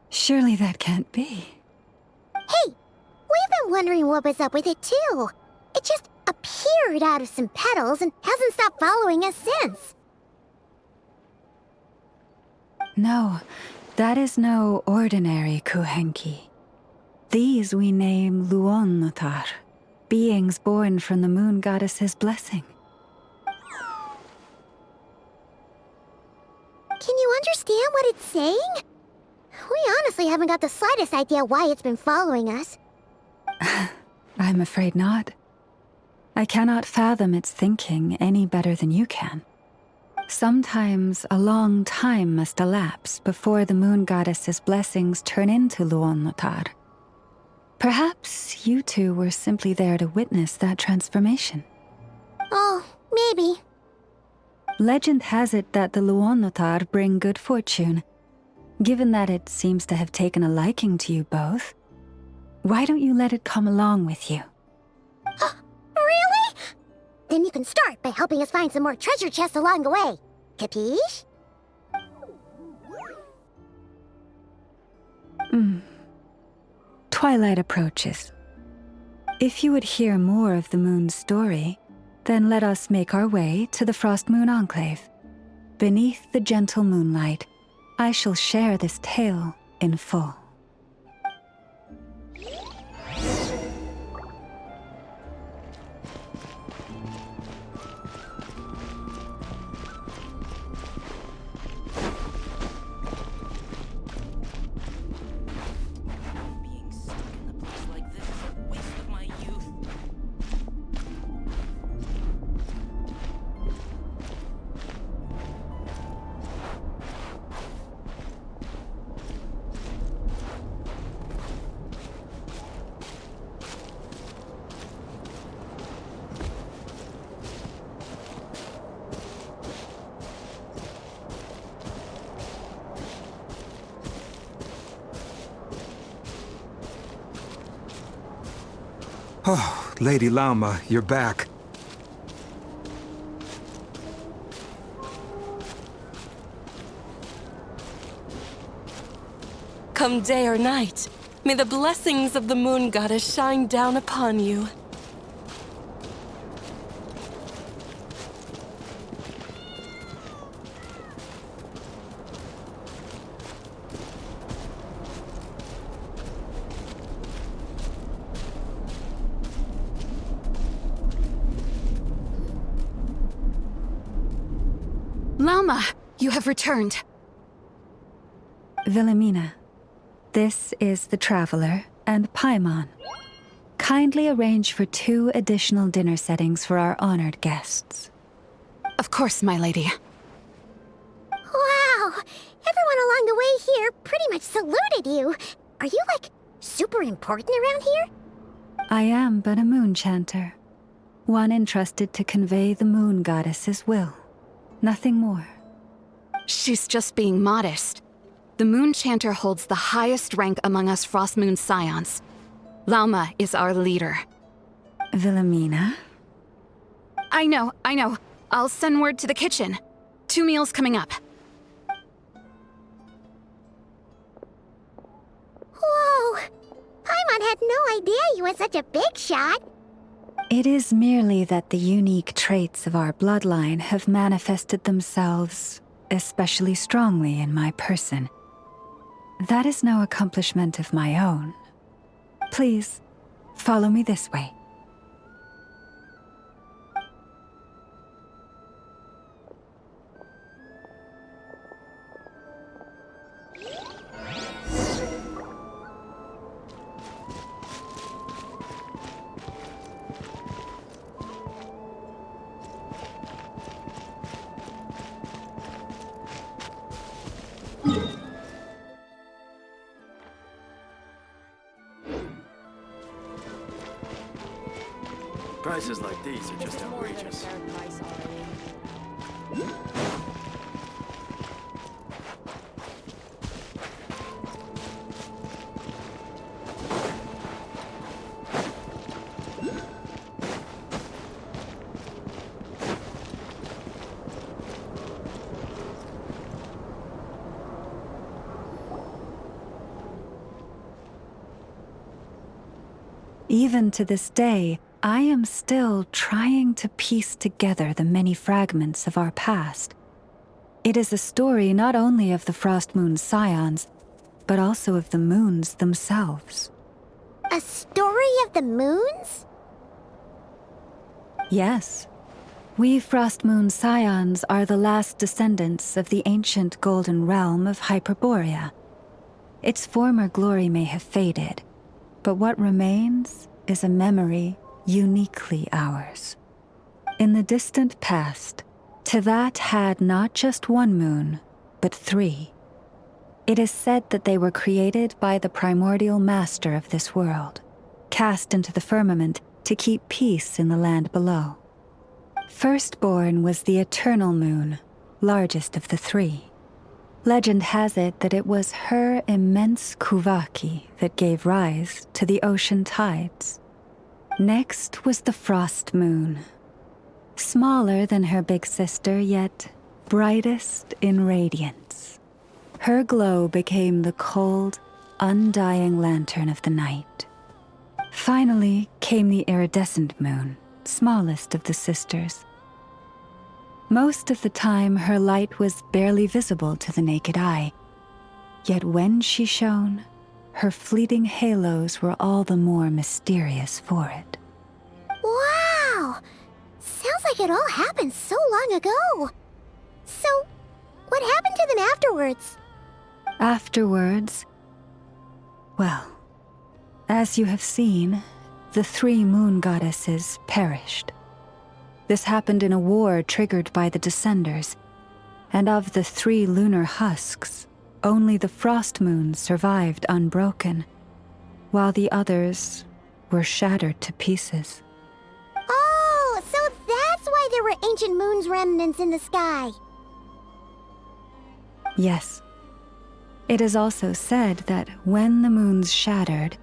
Surely that can't be.
Hey! We've been wondering what was up with it, too. It just appeared out of some petals and hasn't stopped following us since.
No, that is no ordinary Kuhenki. These we name Luonnotar, beings born from the moon goddess's blessing.
Can you understand what it's saying? We honestly haven't got the slightest idea why it's been following us.
I'm afraid not. I cannot fathom its thinking any better than you can. Sometimes a long time must elapse before the moon goddess's blessings turn into Luonnotar. Perhaps you two were simply there to witness that transformation.
Oh, maybe.
Legend has it that the Luonnotar bring good fortune. Given that it seems to have taken a liking to you both, why don't you let it come along with you?
Really? Then you can start by helping us find some more treasure chests along the way. Capiche?
Twilight approaches. If you would hear more of the moon's story, then let us make our way to the Frost Moon Enclave. Beneath the gentle moonlight, I shall share this tale in full.
Oh, Lady Lauma, you're back.
come day or night, may the blessings of the moon goddess shine down upon you.
Lauma, you have returned.
Wilhelmina, this is the Traveler and Paimon. Kindly arrange for 2 additional dinner settings for our honored guests.
Of course, my lady.
Wow! Everyone along the way here pretty much saluted you. Are you, like, super important around here?
I am but a moon chanter, one entrusted to convey the moon goddess's will. Nothing more.
She's just being modest. The Moon Chanter holds the highest rank among us Frost Moon Scions. Lauma is our leader.
Wilhelmina?
I know. I'll send word to the kitchen. 2 meals coming up.
Whoa! Paimon had no idea you were such a big shot.
It is merely that the unique traits of our bloodline have manifested themselves especially strongly in my person. That is no accomplishment of my own. Please, follow me this way.
Prices like these are just outrageous.
Even to this day, I am still trying to piece together the many fragments of our past. It is a story not only of the Frost Moon Scions, but also of the moons themselves.
A story of the moons?
Yes. We Frost Moon Scions are the last descendants of the ancient golden realm of Hyperborea. Its former glory may have faded, but what remains is a memory uniquely ours. In the distant past, Teyvat had not just 1 moon, but 3. It is said that they were created by the primordial master of this world, cast into the firmament to keep peace in the land below. Firstborn was the eternal moon, largest of the 3. Legend has it that it was her immense Kuvaki that gave rise to the ocean tides. Next was the Frost Moon. Smaller than her big sister, yet brightest in radiance. Her glow became the cold, undying lantern of the night. Finally came the iridescent moon, smallest of the sisters. Most of the time, her light was barely visible to the naked eye. Yet when she shone, her fleeting halos were all the more mysterious for it.
Wow! Sounds like it all happened so long ago. So, what happened to them afterwards?
Afterwards, well, as you have seen, the 3 moon goddesses perished. This happened in a war triggered by the Descenders, and of the 3 lunar husks, only the Frost Moons survived unbroken, while the others were shattered to pieces.
Oh, so that's why there were ancient moon's remnants in the sky.
Yes. It is also said that when the moons shattered,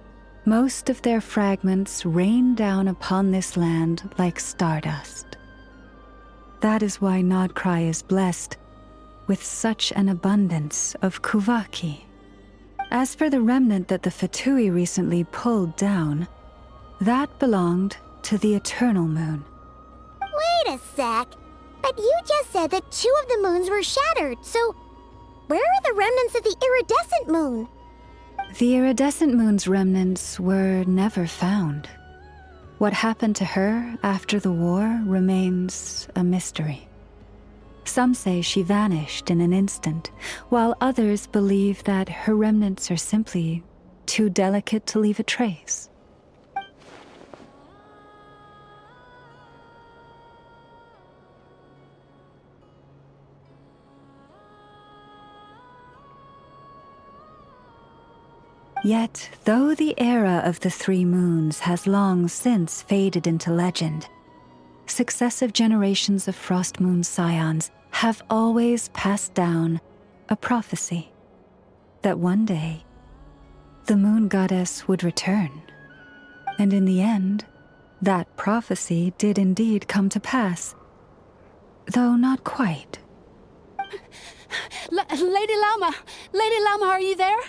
most of their fragments rained down upon this land like stardust. That is why Nod Krai is blessed with such an abundance of Kuvaki. As for the remnant that the Fatui recently pulled down, that belonged to the Eternal Moon.
Wait a sec. But you just said that 2 of the moons were shattered, so where are the remnants of the iridescent moon?
The iridescent moon's remnants were never found. What happened to her after the war remains a mystery. Some say she vanished in an instant, while others believe that her remnants are simply too delicate to leave a trace. Yet, though the era of the 3 moons has long since faded into legend, successive generations of Frost Moon scions have always passed down a prophecy that one day the moon goddess would return. And in the end, that prophecy did indeed come to pass, though not quite.
Lady Lauma! Lady Lauma, are you there?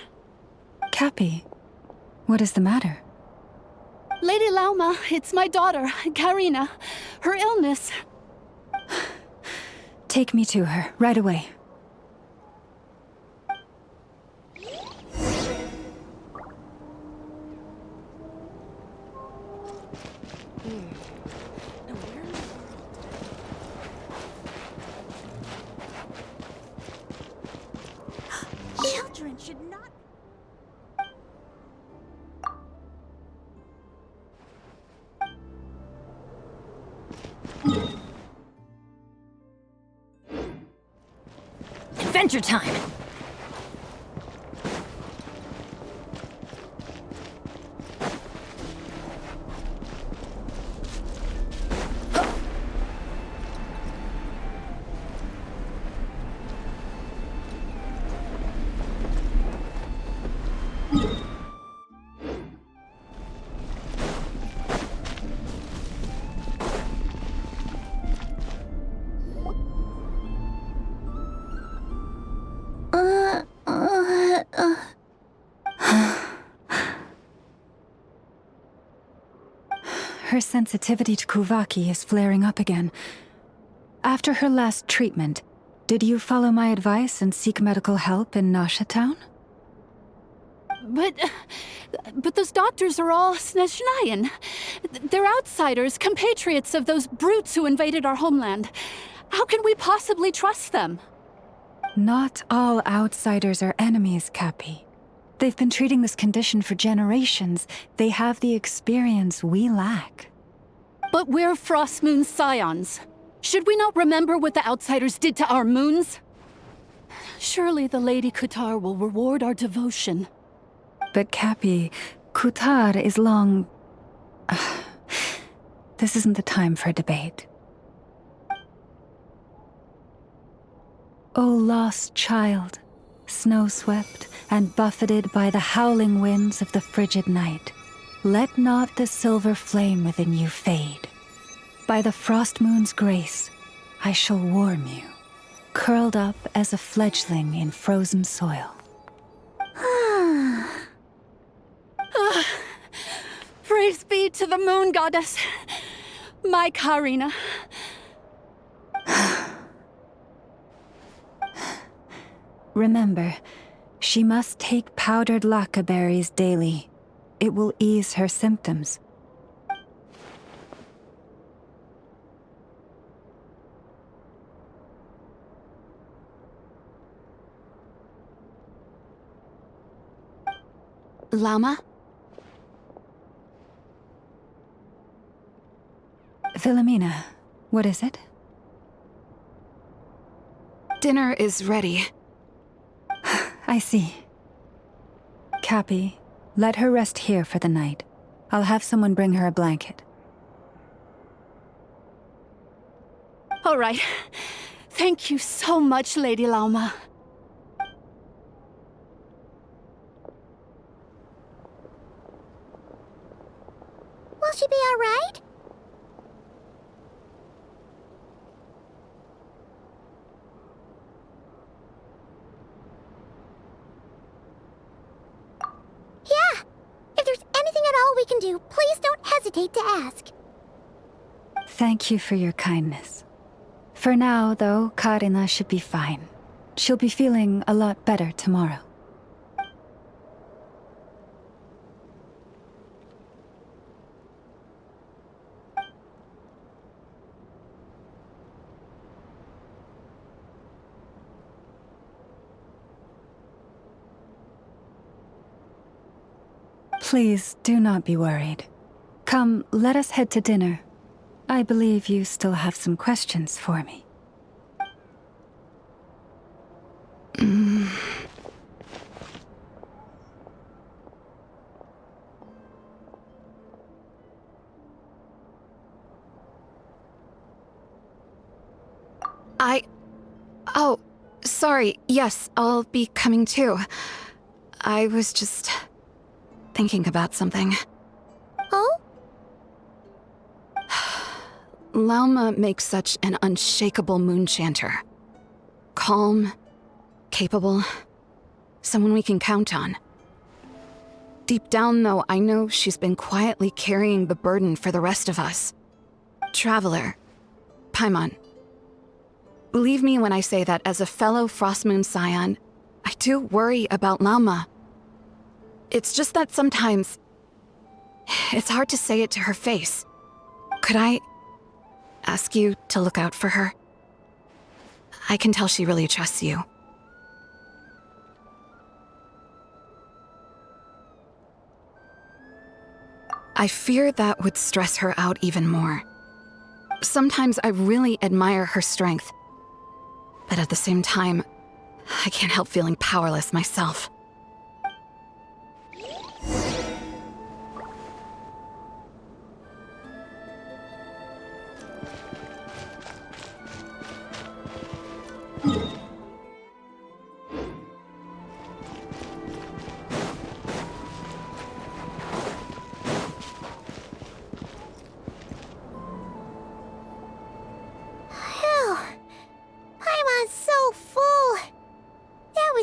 Cappy, what is the matter?
Lady Lauma, it's my daughter, Karina. Her illness.
Take me to her, right away.
Children should not...
Adventure time!
Her sensitivity to Kuvaki is flaring up again. After her last treatment, did you follow my advice and seek medical help in Nasha Town?
But those doctors are all Snezhnayan. They're outsiders, compatriots of those brutes who invaded our homeland. How can we possibly trust them?
Not all outsiders are enemies, Cappy. They've been treating this condition for generations. They have the experience we lack.
But we're Frost Moon scions. Should we not remember what the outsiders did to our moons? Surely the Lady Kutar will reward our devotion.
But Cappy, Kutar is long... This isn't the time for a debate. O lost child, snow-swept and buffeted by the howling winds of the frigid night, let not the silver flame within you fade. By the frost moon's grace, I shall warm you, curled up as a fledgling in frozen soil.
Praise be to the moon goddess, my Karina.
Remember, she must take powdered laka berries daily. It will ease her symptoms.
Lauma?
Philomena, what is it?
Dinner is ready.
I see. Cappy, let her rest here for the night. I'll have someone bring her a blanket.
All right. Thank you so much, Lady Lauma.
Will she be all right? can do, please don't hesitate to ask.
Thank you for your kindness. For now, though, Karina should be fine. She'll be feeling a lot better tomorrow. Please do not be worried. Come, let us head to dinner. I believe you still have some questions for me.
Oh, sorry. Yes, I'll be coming too. I was just thinking about something.
Oh?
Lauma makes such an unshakable moon chanter. Calm, capable, someone we can count on. Deep down, though, I know she's been quietly carrying the burden for the rest of us. Traveler, Paimon, believe me when I say that as a fellow Frostmoon Scion, I do worry about Lauma. It's just that sometimes it's hard to say it to her face. Could I ask you to look out for her? I can tell she really trusts you. I fear that would stress her out even more. Sometimes I really admire her strength, but at the same time, I can't help feeling powerless myself.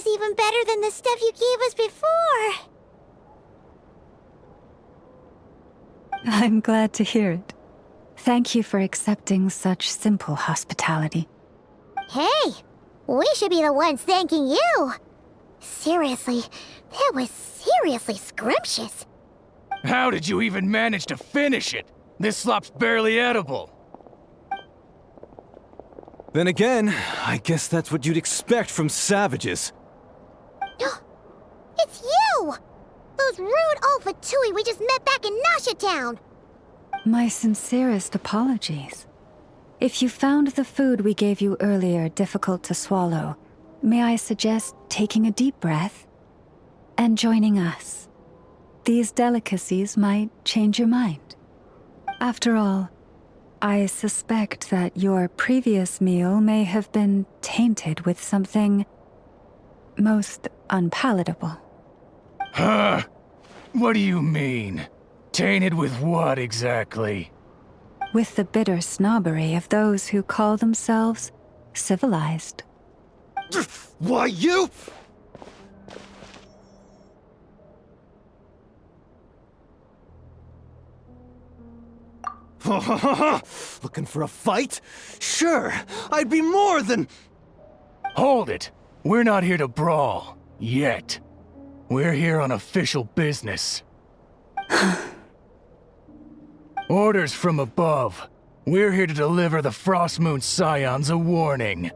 Even better than the stuff you gave us before.
I'm glad to hear it. Thank you for accepting such simple hospitality.
Hey, we should be the ones thanking you. Seriously, that was seriously scrumptious.
How did you even manage to finish it? This slop's barely edible.
Then again, I guess that's what you'd expect from savages.
It's you! Those rude old Fatui we just met back in Nasha Town!
My sincerest apologies. If you found the food we gave you earlier difficult to swallow, may I suggest taking a deep breath and joining us? These delicacies might change your mind. After all, I suspect that your previous meal may have been tainted with something most unpalatable.
Huh? What do you mean? Tainted with what exactly?
With the bitter snobbery of those who call themselves civilized.
Why, you? Looking for a fight? Sure, I'd be more than...
Hold it! We're not here to brawl. Yet. We're here on official business. Orders from above. We're here to deliver the Frostmoon Scions a warning.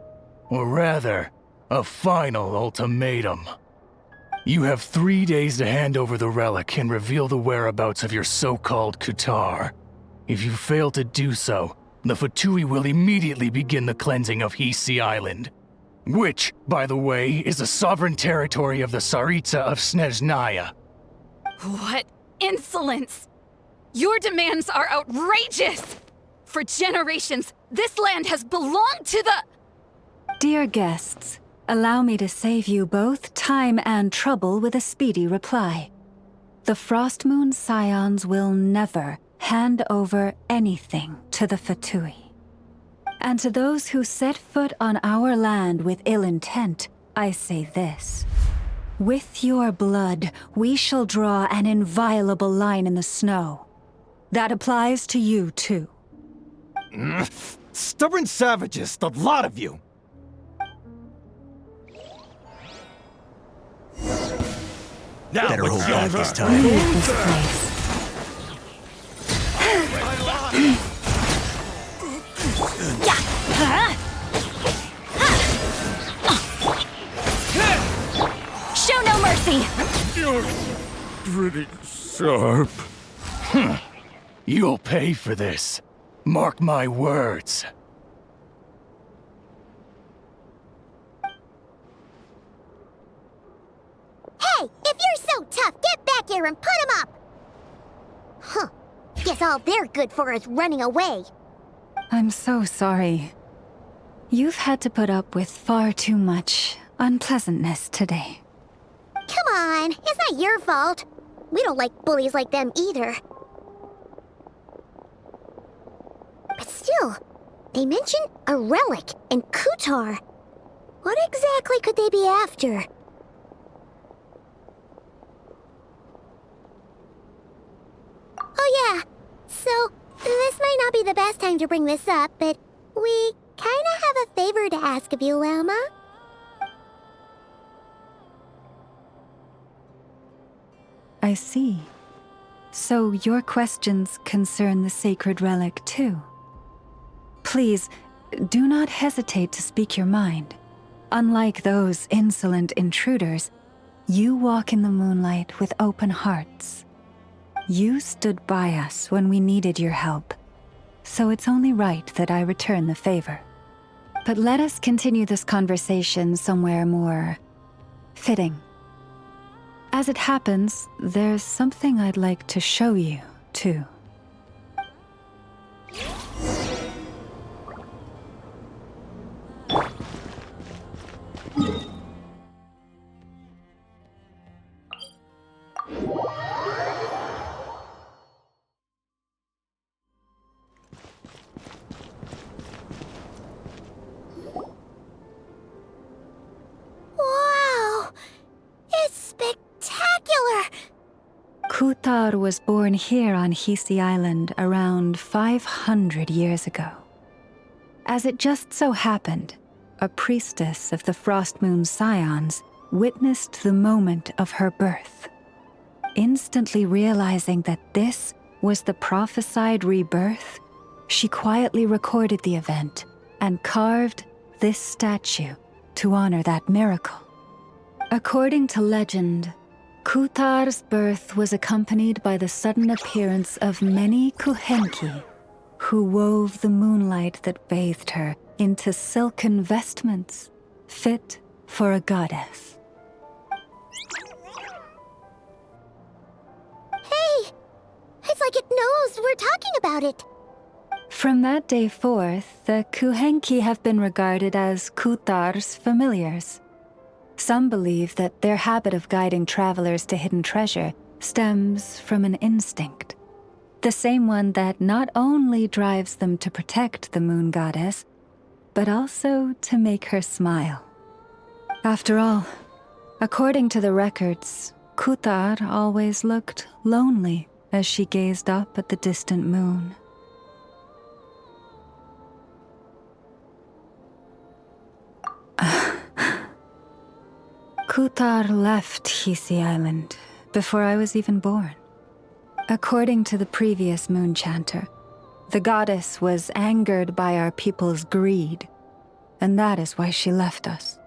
Or rather, a final ultimatum. You have 3 days to hand over the relic and reveal the whereabouts of your so-called Kutar. If you fail to do so, the Fatui will immediately begin the cleansing of Hisi Island. Which, by the way, is the sovereign territory of the Tsaritsa of Snezhnaya.
What insolence! Your demands are outrageous! For generations, this land has belonged to the...
Dear guests, allow me to save you both time and trouble with a speedy reply. The Frostmoon Scions will never hand over anything to the Fatui. And to those who set foot on our land with ill intent, I say this. With your blood, we shall draw an inviolable line in the snow. That applies to you, too.
Stubborn savages, the lot of you! Now,
better hold back this time.
Leave this place.
Show no mercy!
You're pretty sharp. You'll pay for this. Mark my words.
Hey, if you're so tough, get back here and put him up! Huh. Guess all they're good for is running away.
I'm so sorry. You've had to put up with far too much unpleasantness today.
Come on, it's not your fault. We don't like bullies like them either. But still, they mention a relic and Kutar. What exactly could they be after? Oh yeah, so this might not be the best time to bring this up, but we kinda have a favor to ask of you, Lauma.
I see. So your questions concern the sacred relic too. Please, do not hesitate to speak your mind. Unlike those insolent intruders, you walk in the moonlight with open hearts. You stood by us when we needed your help, so it's only right that I return the favor. But let us continue this conversation somewhere more fitting. As it happens, there's something I'd like to show you, too.
Wow! It's spectacular!
Kutar was born here on Hisi Island around 500 years ago. As it just so happened, a priestess of the Frost Moon Scions witnessed the moment of her birth. Instantly realizing that this was the prophesied rebirth, she quietly recorded the event and carved this statue to honor that miracle. According to legend, Kutar's birth was accompanied by the sudden appearance of many Kuhenki, who wove the moonlight that bathed her into silken vestments fit for a goddess.
Hey! It's like it knows we're talking about it.
From that day forth, the Kuhenki have been regarded as Kutar's familiars. Some believe that their habit of guiding travelers to hidden treasure stems from an instinct. The same one that not only drives them to protect the moon goddess, but also to make her smile. After all, according to the records, Kutar always looked lonely as she gazed up at the distant moon. Kutar left Hisi Island before I was even born. According to the previous moon chanter, the goddess was angered by our people's greed, and that is why she left us.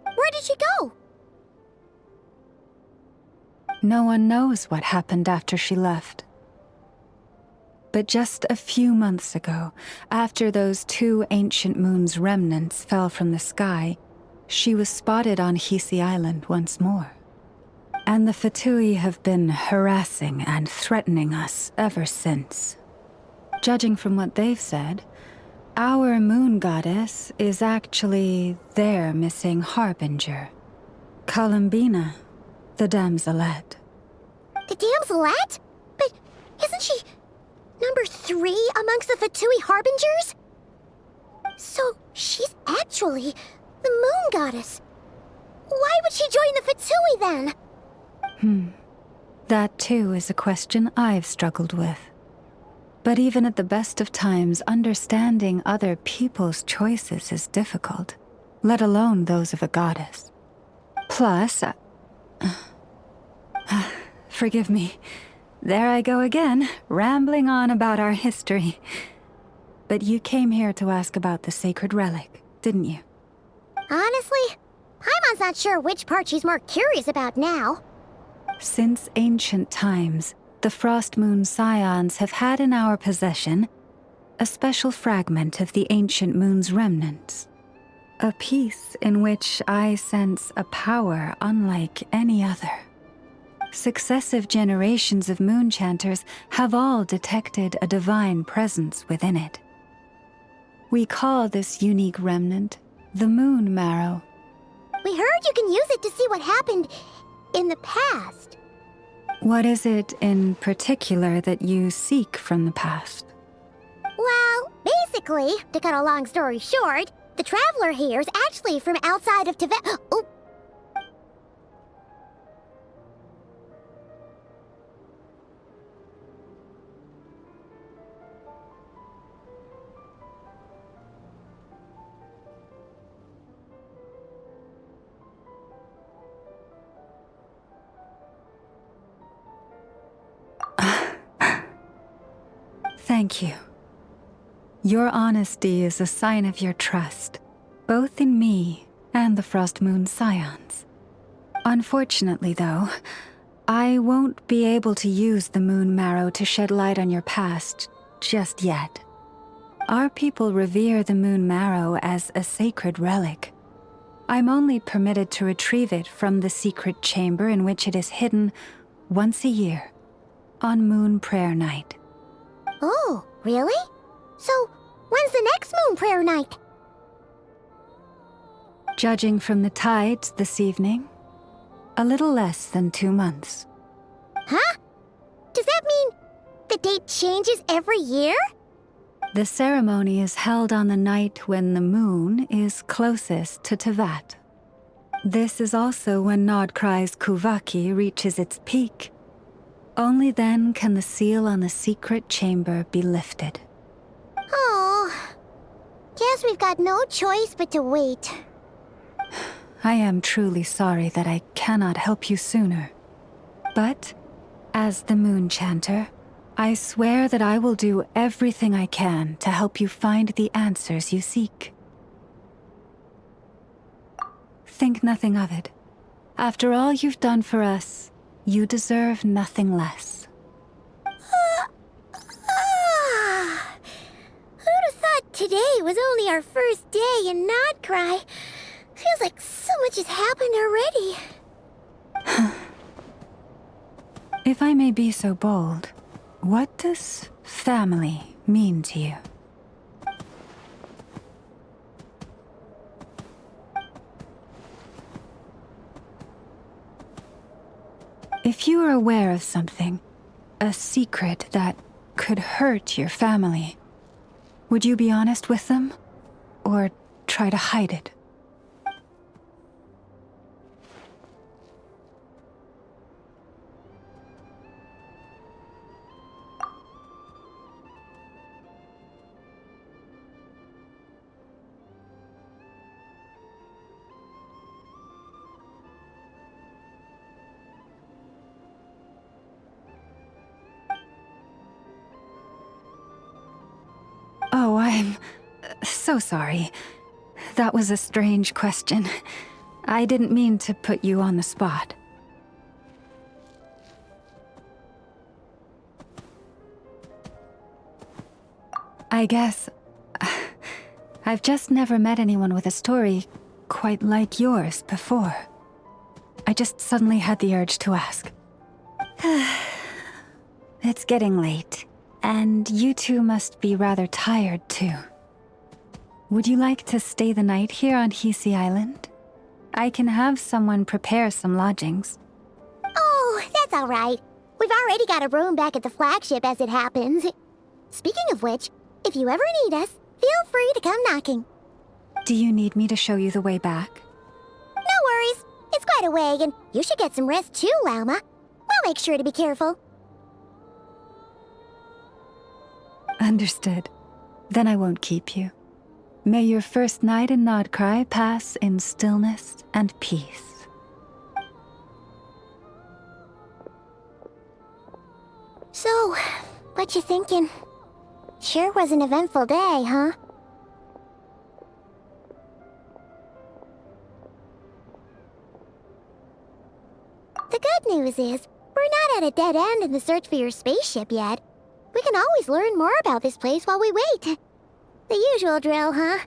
Where did she go?
No one knows what happened after she left. But just a few months ago, after those 2 ancient moon's remnants fell from the sky, she was spotted on Hisi Island once more. And the Fatui have been harassing and threatening us ever since. Judging from what they've said, our moon goddess is actually their missing harbinger, Columbina, the Damselette.
The Damselette? But isn't she number 3 amongst the Fatui Harbingers? So she's actually the moon goddess. Why would she join the Fatui then?
That too is a question I've struggled with. But even at the best of times, understanding other people's choices is difficult, let alone those of a goddess. Plus, forgive me, there I go again, rambling on about our history. But you came here to ask about the sacred relic, didn't you?
Honestly, Paimon's not sure which part she's more curious about now.
Since ancient times, the Frost Moon Scions have had in our possession a special fragment of the ancient moon's remnants. A piece in which I sense a power unlike any other. Successive generations of moonchanters have all detected a divine presence within it. We call this unique remnant the Moon Marrow.
We heard you can use it to see what happened in the past.
What is it in particular that you seek from the past?
Well, basically, to cut a long story short, the traveler here is actually from outside of Tibet. Oh.
Thank you. Your honesty is a sign of your trust, both in me and the Frost Moon Scions. Unfortunately, though, I won't be able to use the Moon Marrow to shed light on your past just yet. Our people revere the Moon Marrow as a sacred relic. I'm only permitted to retrieve it from the secret chamber in which it is hidden once a year, on Moon Prayer Night.
Oh, really? So, when's the next Moon Prayer Night?
Judging from the tides this evening, a little less than 2 months.
Huh? Does that mean the date changes every year?
The ceremony is held on the night when the moon is closest to Tevat. This is also when Nod Krai's Kuvaki reaches its peak. Only then can the seal on the secret chamber be lifted.
Oh, guess we've got no choice but to wait.
I am truly sorry that I cannot help you sooner. But, as the Moon Chanter, I swear that I will do everything I can to help you find the answers you seek. Think nothing of it. After all you've done for us, you deserve nothing less.
Who'd have thought today was only our first day in Nod Krai? Feels like so much has happened already.
If I may be so bold, what does family mean to you? If you are aware of something, a secret that could hurt your family, would you be honest with them? Or try to hide it? Oh, I'm so sorry. That was a strange question. I didn't mean to put you on the spot. I guess I've just never met anyone with a story quite like yours before. I just suddenly had the urge to ask. It's getting late. And you two must be rather tired, too. Would you like to stay the night here on Hisi Island? I can have someone prepare some lodgings.
Oh, that's all right. We've already got a room back at the flagship as it happens. Speaking of which, if you ever need us, feel free to come knocking.
Do you need me to show you the way back?
No worries. right away, and you should get some rest too, Lauma. We'll make sure to be careful.
Understood. Then I won't keep you. May your first night in Nod Krai pass in stillness and peace.
So, what you thinking? Sure was an eventful day, huh? The good news is, we're not at a dead end in the search for your spaceship yet. We can always learn more about this place while we wait. The usual drill, huh?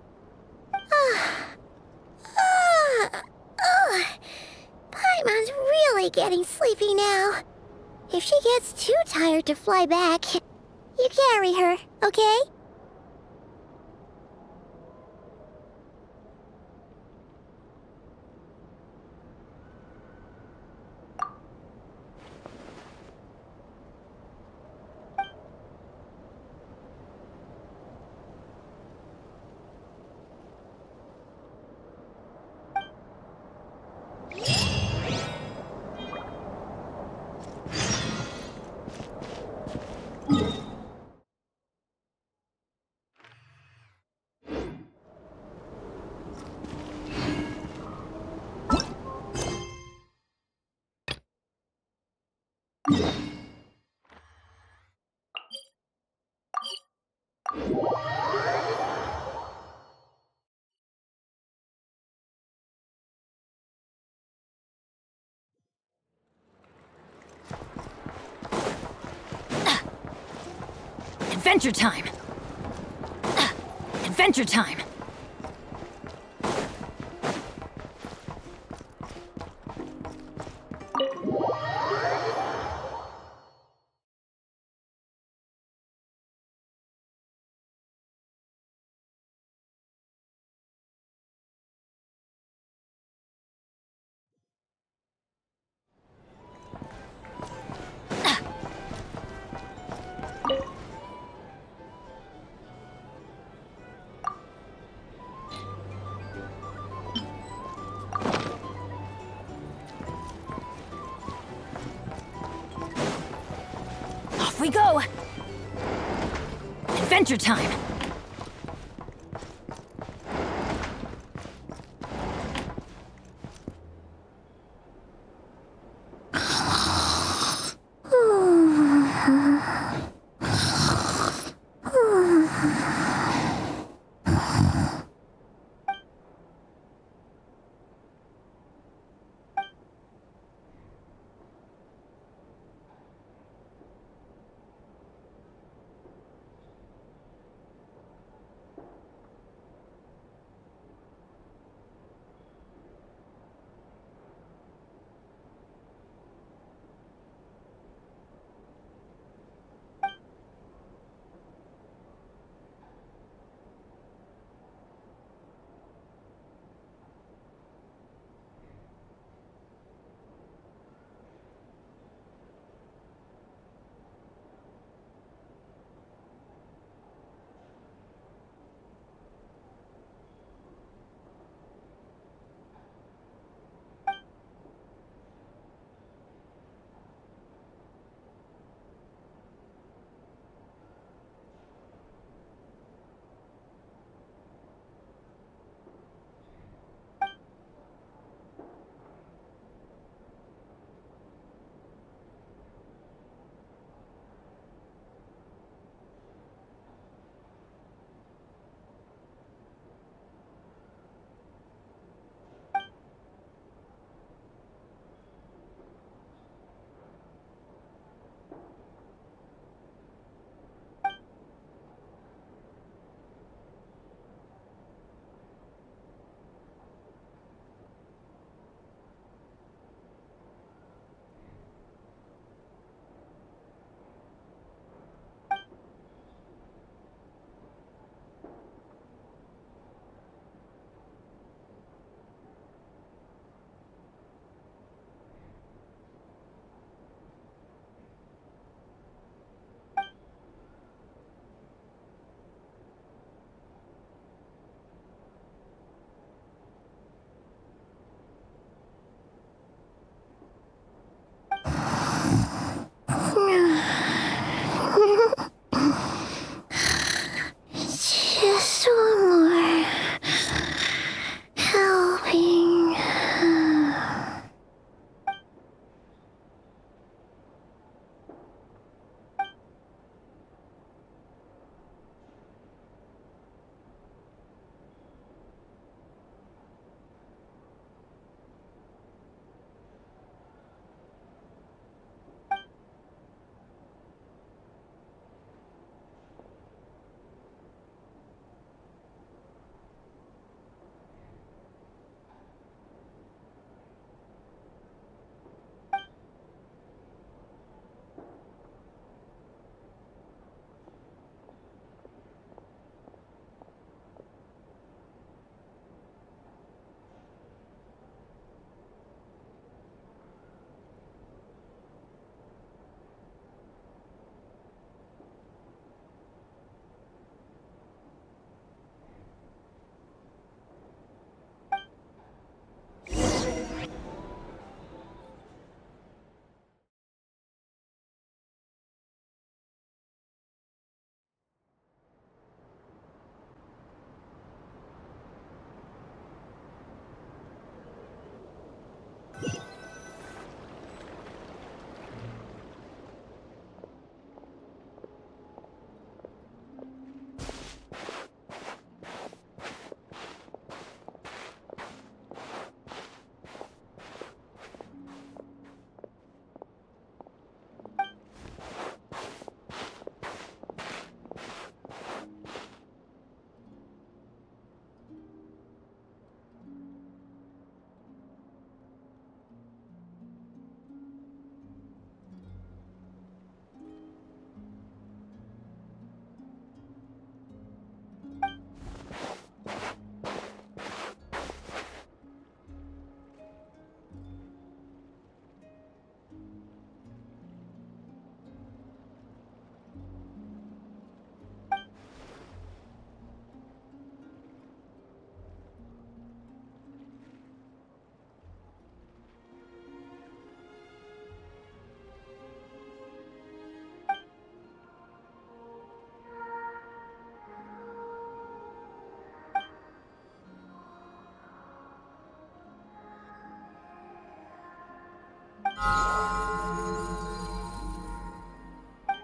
Paimon's really getting sleepy now. If she gets too tired to fly back, you carry her, okay?
Adventure time! Adventure time! We go! Adventure time!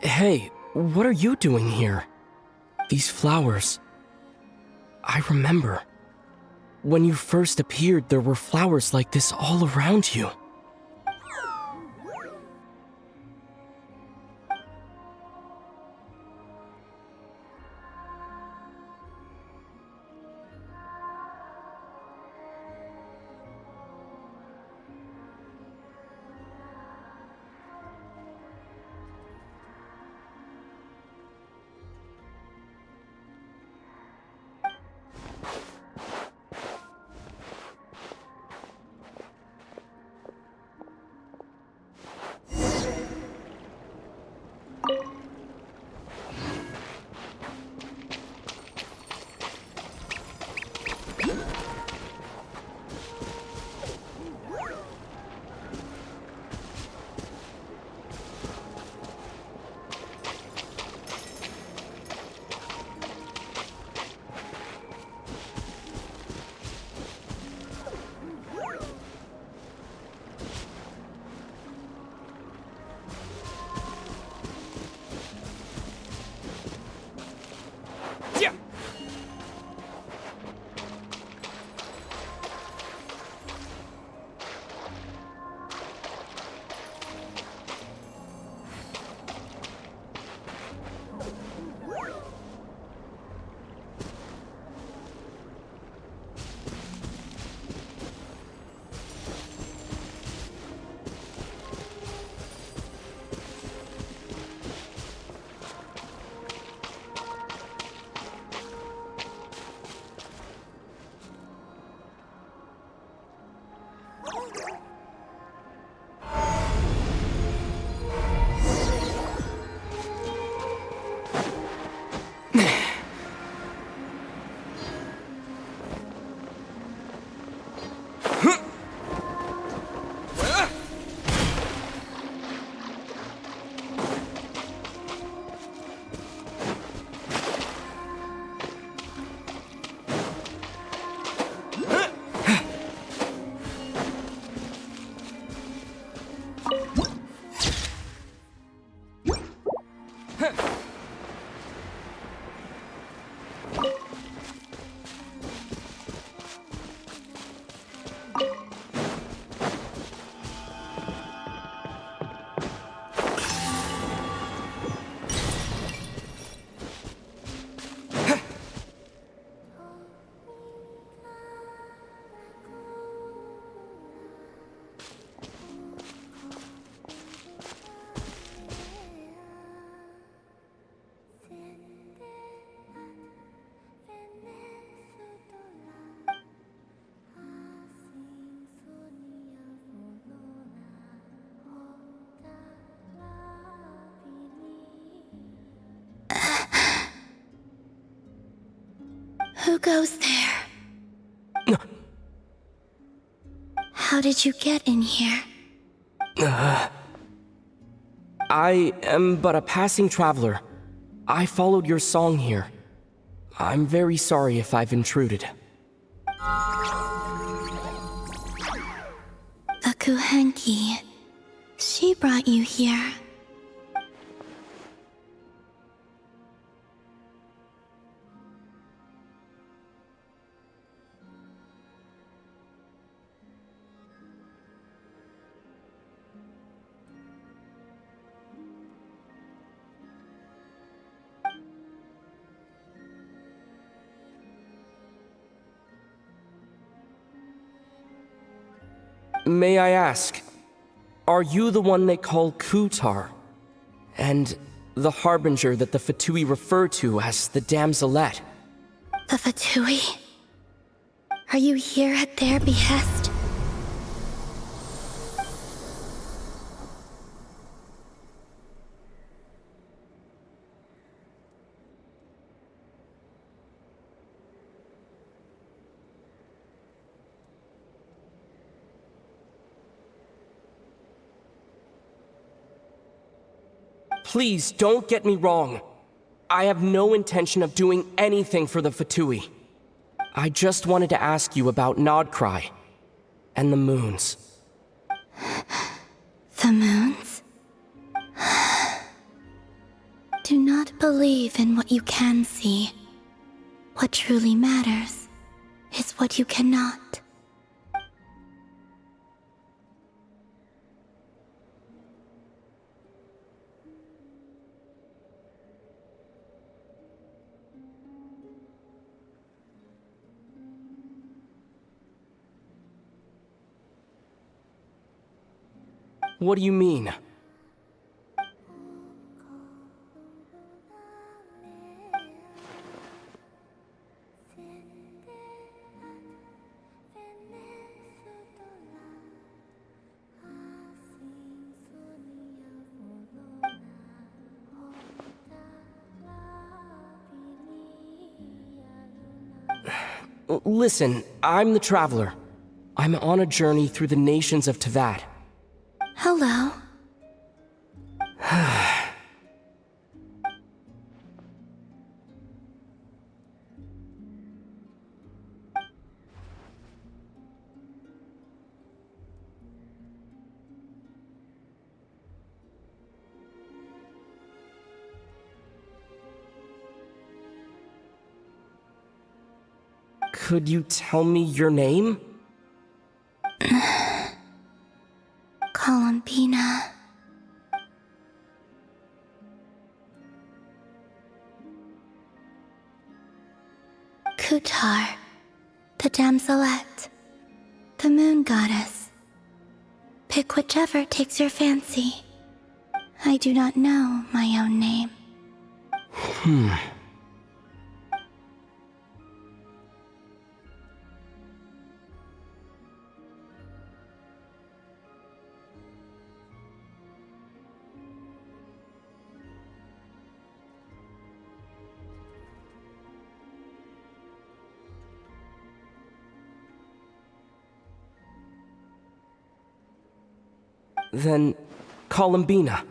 Hey, what are you doing here? These flowers... I remember. When you first appeared, there were flowers like this all around you.
Who goes there? How did you get in here?
I am but a passing traveler. I followed your song here. I'm very sorry if I've intruded.
The Kuhenki. She brought you here.
May I ask, are you the one they call Kutar? And the harbinger that the Fatui refer to as the Damselette?
The Fatui? Are you here at their behest?
Please, don't get me wrong. I have no intention of doing anything for the Fatui. I just wanted to ask you about Nod Krai and the moons.
Believe in what you can see. What truly matters is what you cannot.
What do you mean? Listen, I'm the Traveler. I'm on a journey through the nations of Teyvat.
Hello.
Could you tell me your name?
Columbina. Kutar, the Damselette, the moon goddess. Pick whichever takes your fancy. I do not know my own name.
Then, Columbina.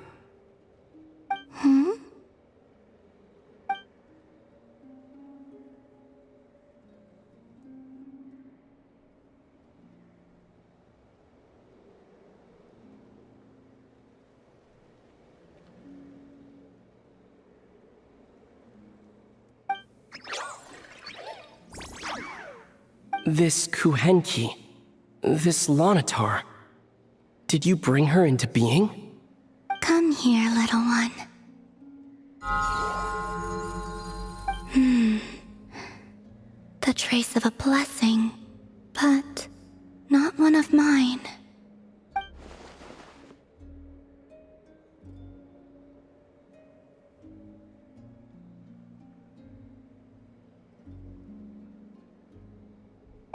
This Kuhenki, this Lanatar, did you bring her into being?
Come here, little one. The trace of a blessing, but not one of mine.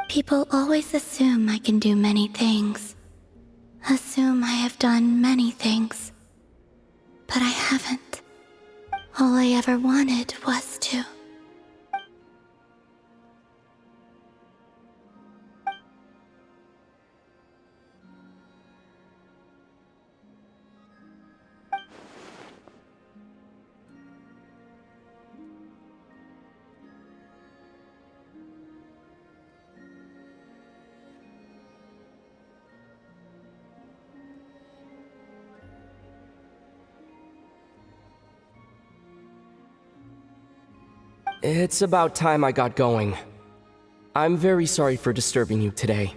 People always assume I can do many things. Assume I have done many things. But I haven't. All I ever wanted was to.
It's about time I got going. I'm very sorry for disturbing you today.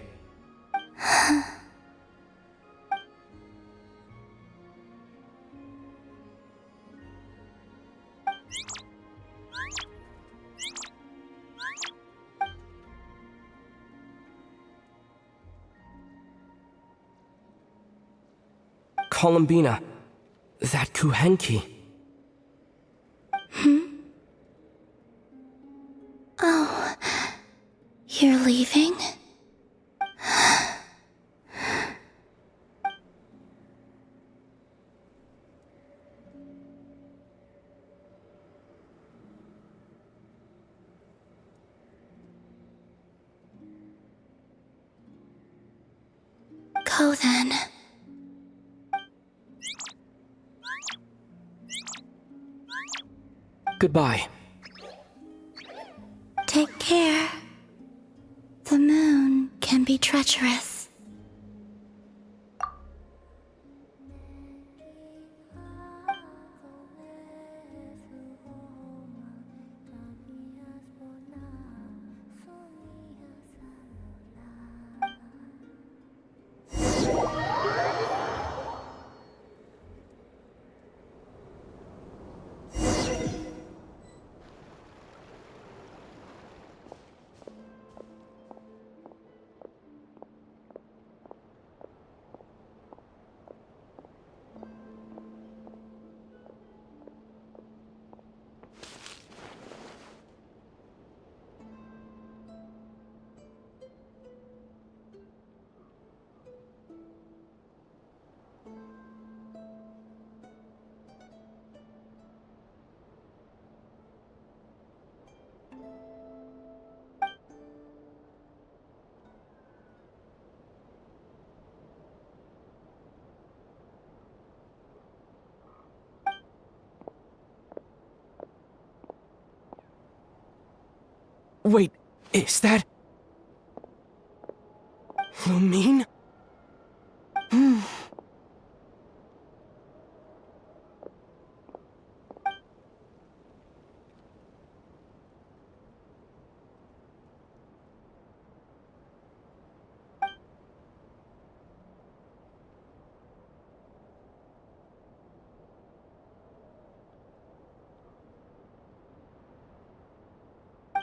Columbina, that Kuhenki.
Oh, you're leaving? Go then.
Goodbye.
Take care. The moon can be treacherous.
Wait, is that... Lumine?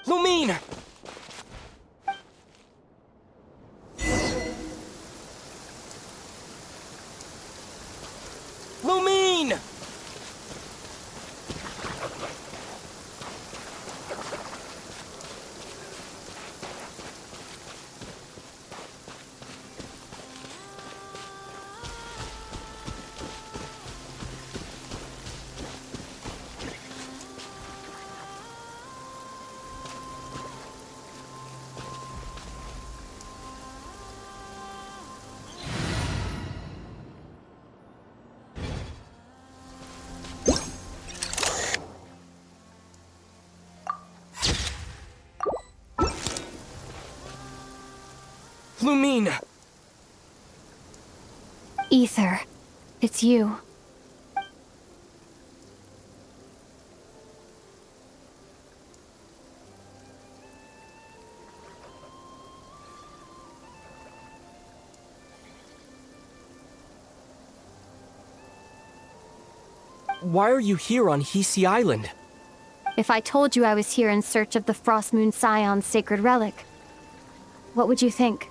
Lumine! Lumine! Lumine!
Ether, it's you.
Why are you here on Hisi Island?
If I told you I was here in search of the Frost Moon Scion's sacred relic, what would you think?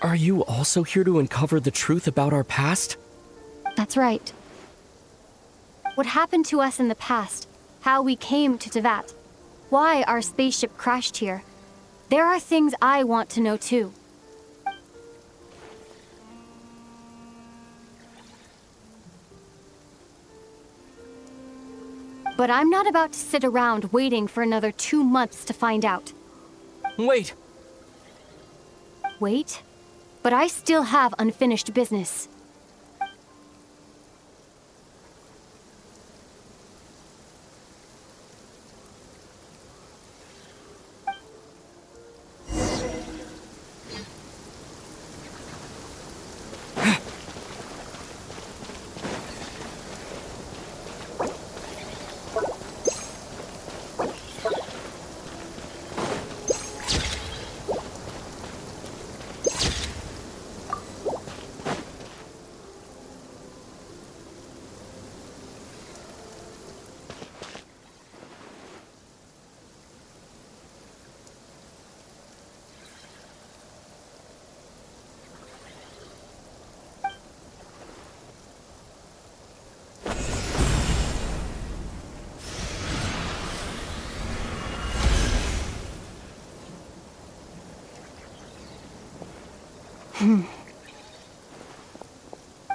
Are you also here to uncover the truth about our past?
That's right. What happened to us in the past, how we came to Tevat, why our spaceship crashed here. There are things I want to know too. But I'm not about to sit around waiting for another 2 months to find out.
Wait!
Wait? But I still have unfinished business.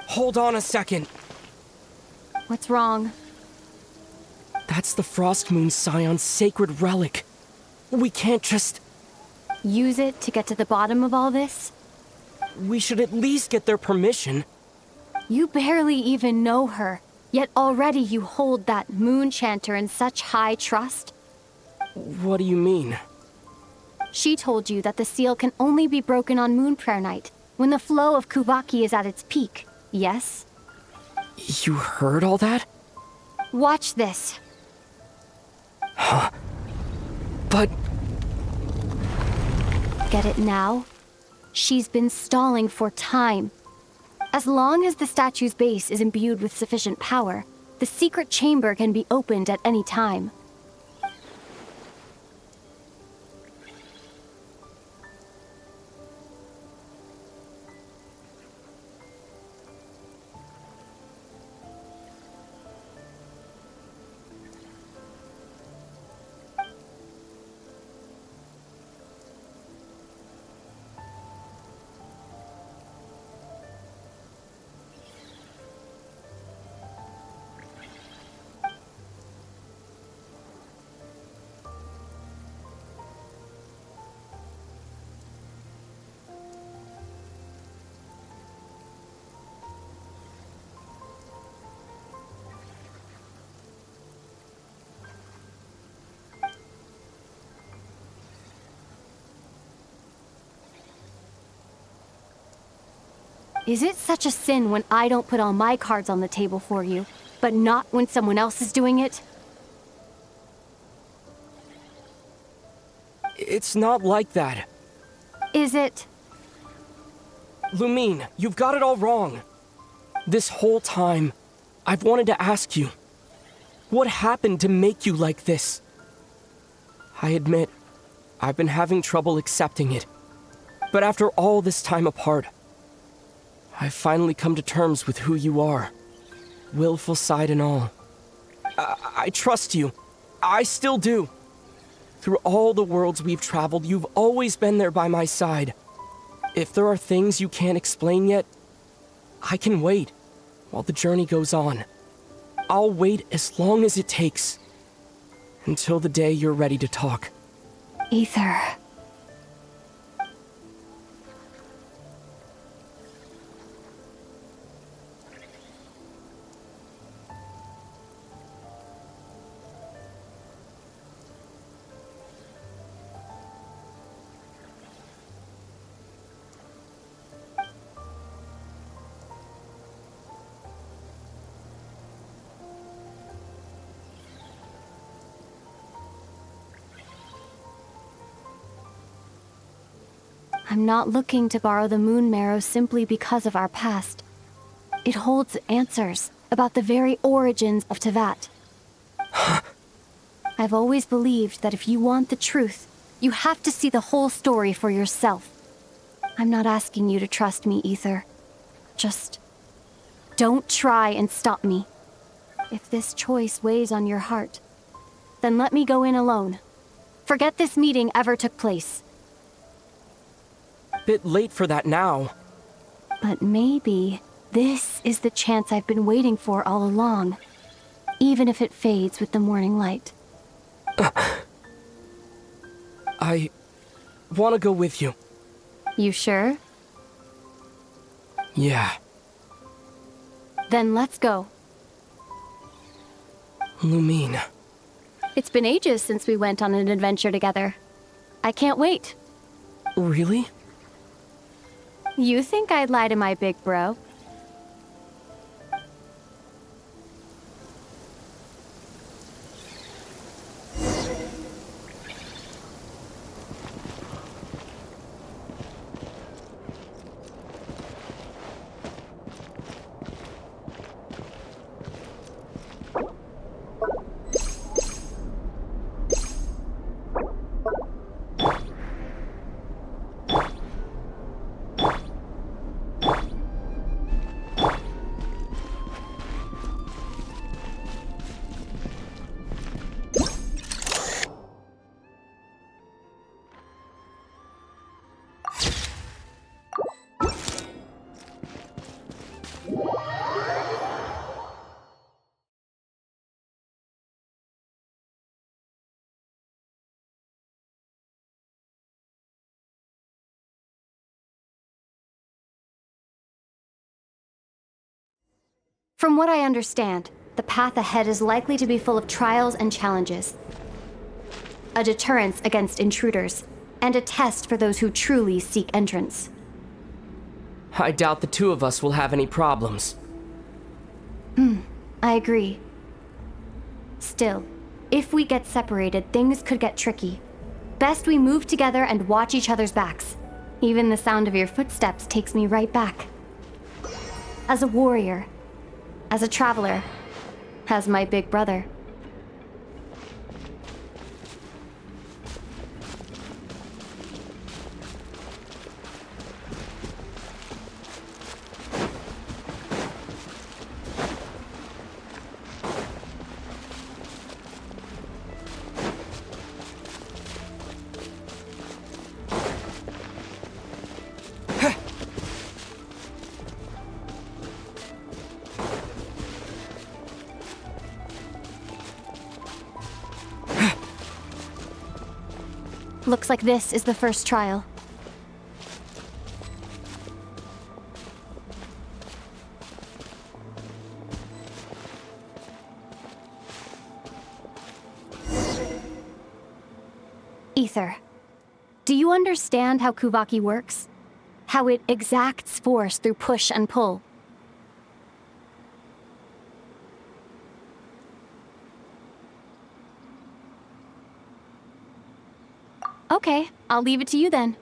Hold on a second.
What's wrong?
That's the Frost Moon Scion's sacred relic. We can't just...
Use it to get to the bottom of all this?
We should at least get their permission.
You barely even know her, yet already you hold that moon chanter in such high trust?
What do you mean?
She told you that the seal can only be broken on Moon Prayer Night, when the flow of Kuvaki is at its peak, yes?
You heard all that?
Watch this.
Huh? But...
Get it now? She's been stalling for time. As long as the statue's base is imbued with sufficient power, the secret chamber can be opened at any time.
Is it such a sin when I don't put all my cards on the table for you, but not when someone else is doing it?
It's not like that.
Is it?
Lumine, you've got it all wrong. This whole time, I've wanted to ask you, what happened to make you like this? I admit, I've been having trouble accepting it. But after all this time apart, I've finally come to terms with who you are. Willful side and all. I trust you. I still do. Through all the worlds we've traveled, you've always been there by my side. If there are things you can't explain yet, I can wait while the journey goes on. I'll wait as long as it takes. Until the day you're ready to talk.
Ether. I'm not looking to borrow the moon marrow simply because of our past. It holds answers about the very origins of Teyvat. I've always believed that if you want the truth, you have to see the whole story for yourself. I'm not asking you to trust me, Ether. Just don't try and stop me. If this choice weighs on your heart, then let me go in alone. Forget this meeting ever took place.
Bit late for that now.
But maybe this is the chance I've been waiting for all along, even if it fades with the morning light.
I want to go with you.
You sure?
Yeah.
Then let's go.
Lumine.
It's been ages since we went on an adventure together. I can't wait.
Really?
You think I'd lie to my big bro? From what I understand, the path ahead is likely to be full of trials and challenges. A deterrence against intruders, and a test for those who truly seek entrance.
I doubt the two of us will have any problems.
I agree. Still, if we get separated, things could get tricky. Best we move together and watch each other's backs. Even the sound of your footsteps takes me right back. As a warrior, as a traveler, as my big brother. Looks like this is the first trial. Ether, do you understand how Kuvaki works? How it exacts force through push and pull. Okay, I'll leave it to you then.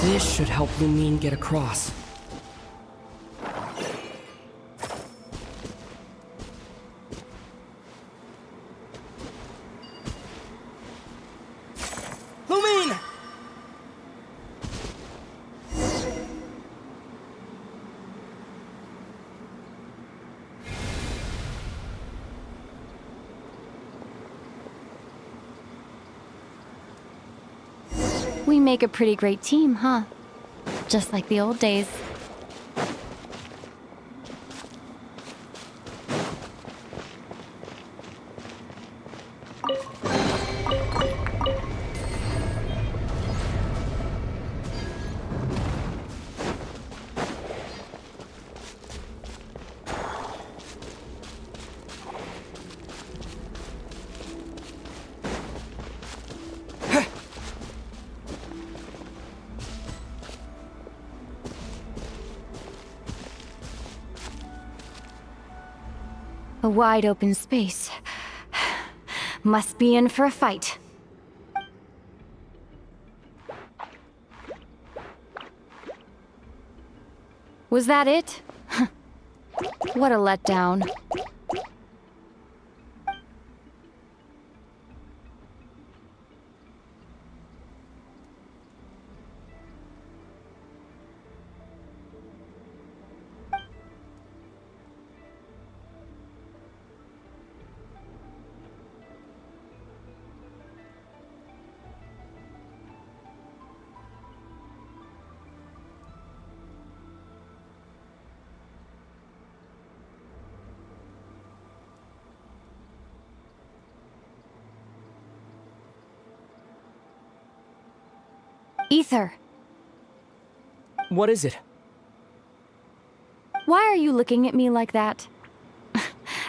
This should help Lumine get across. Lumine!
We make a pretty great team, huh? Just like the old days. A wide open space. Must be in for a fight. Was that it? What a letdown. Ether.
What is it?
Why are you looking at me like that?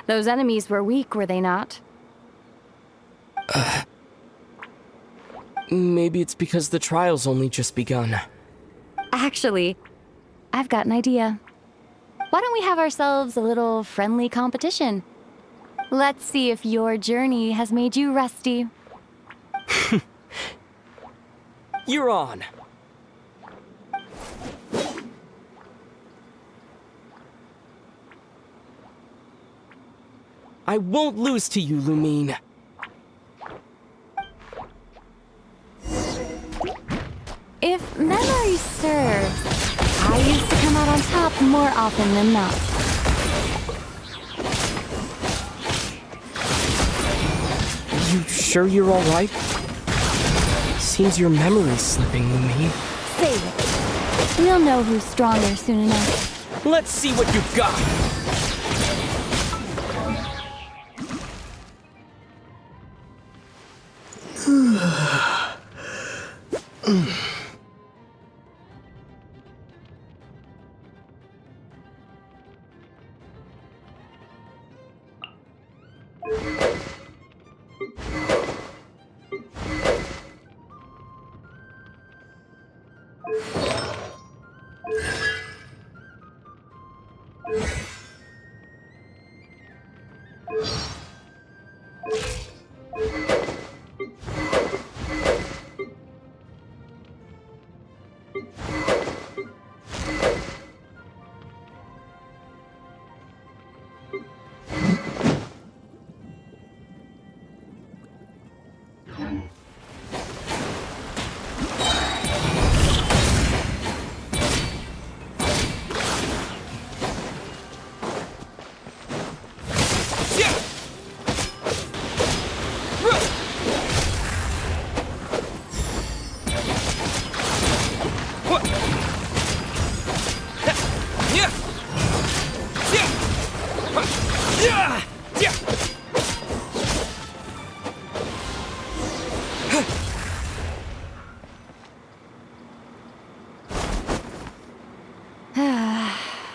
Those enemies were weak, were they not?
Maybe it's because the trial's only just begun.
Actually, I've got an idea. Why don't we have ourselves a little friendly competition? Let's see if your journey has made you rusty.
You're on. I won't lose to you, Lumine.
If memory serves, I used to come out on top more often than not.
You sure you're all right? Seems your memory's slipping, Lumine.
Save it. We'll know who's stronger soon enough.
Let's see what you've got.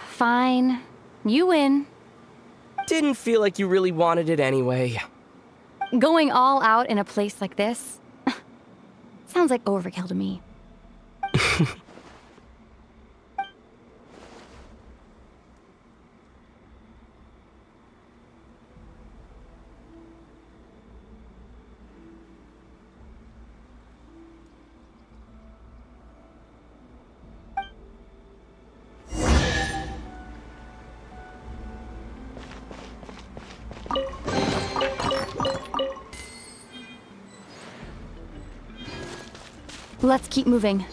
Fine. You win.
Didn't feel like you really wanted it anyway.
Going all out in a place like this sounds like overkill to me. Let's keep moving.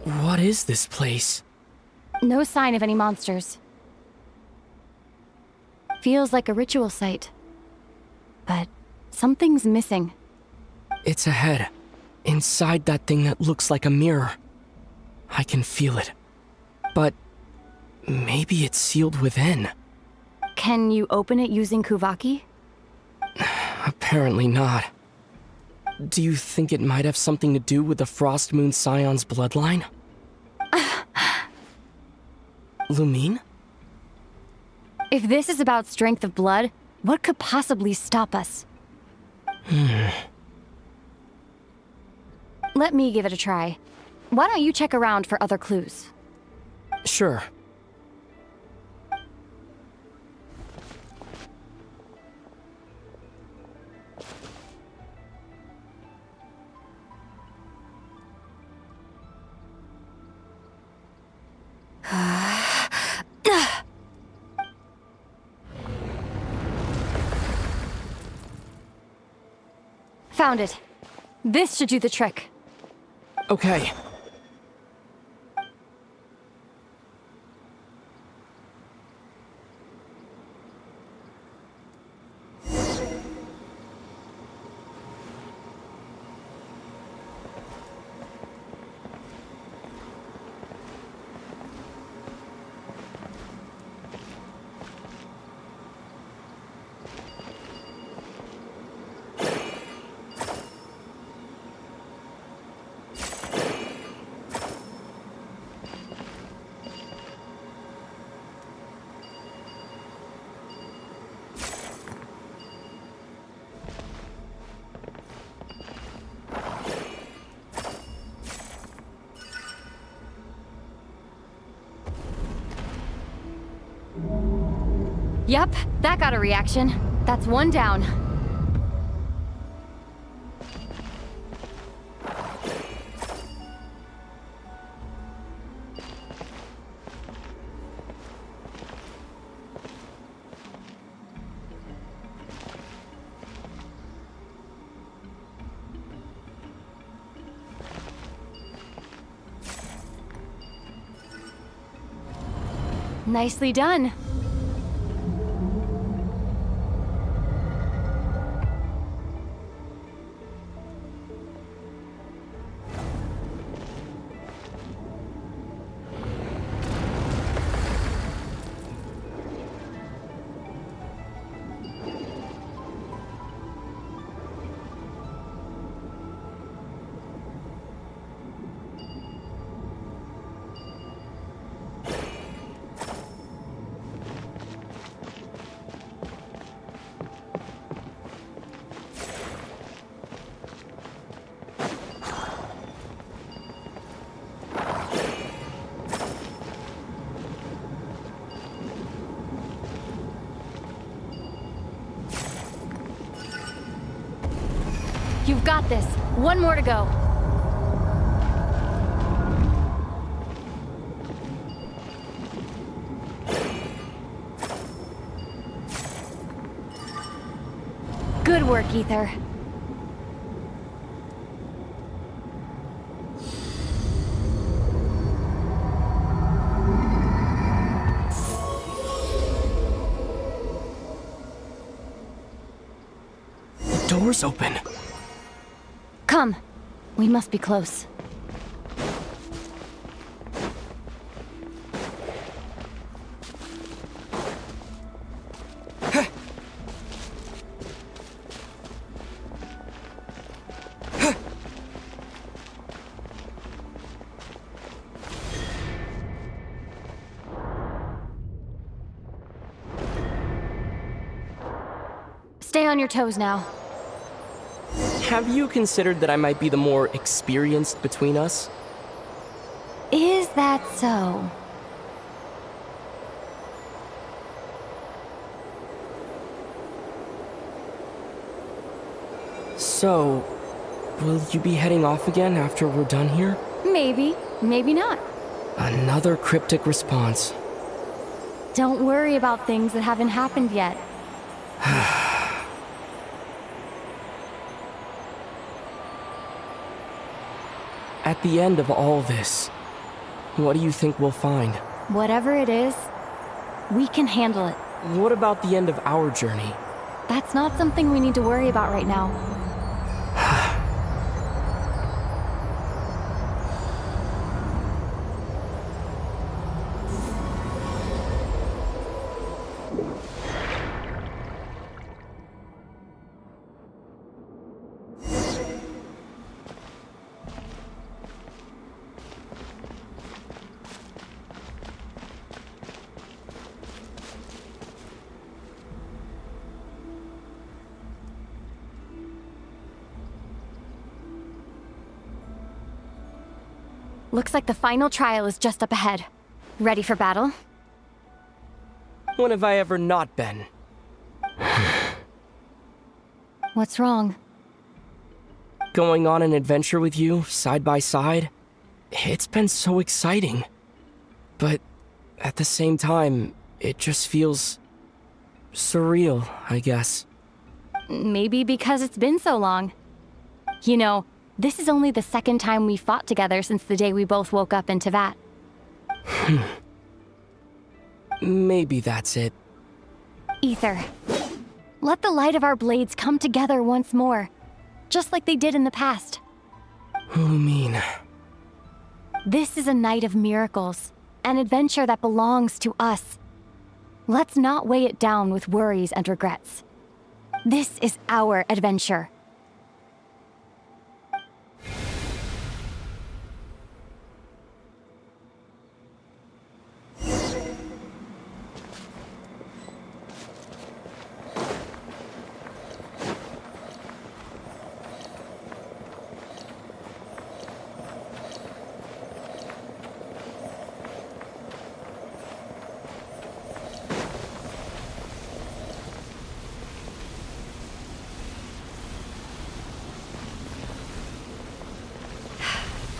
What is this place?
No sign of any monsters. Feels like a ritual site. But something's missing.
It's ahead. Inside that thing that looks like a mirror. I can feel it. But maybe it's sealed within.
Can you open it using Kuvaki?
Apparently not. Do you think it might have something to do with the Frost Moon Scion's bloodline? Lumine?
If this is about strength of blood, what could possibly stop us? Let me give it a try. Why don't you check around for other clues?
Sure.
Found it. This should do the trick.
Okay.
Yep, that got a reaction. That's one down. Nicely done. You've got this. One more to go. Good work, Ether.
The door's open.
Come. We must be close. Stay on your toes now.
Have you considered that I might be the more experienced between us?
Is that so?
So, will you be heading off again after we're done here?
Maybe, maybe not.
Another cryptic response.
Don't worry about things that haven't happened yet.
At the end of all this, what do you think we'll find?
Whatever it is, we can handle it.
What about the end of our journey?
That's not something we need to worry about right now. Looks like the final trial is just up ahead. Ready for battle?
When have I ever not been?
What's wrong?
Going on an adventure with you, side by side, it's been so exciting. But at the same time, it just feels surreal, I guess.
Maybe because it's been so long. You know, this is only the second time we fought together since the day we both woke up in Tevat.
Maybe that's it.
Ether, let the light of our blades come together once more, just like they did in the past.
What do you mean?
This is a night of miracles, an adventure that belongs to us. Let's not weigh it down with worries and regrets. This is our adventure.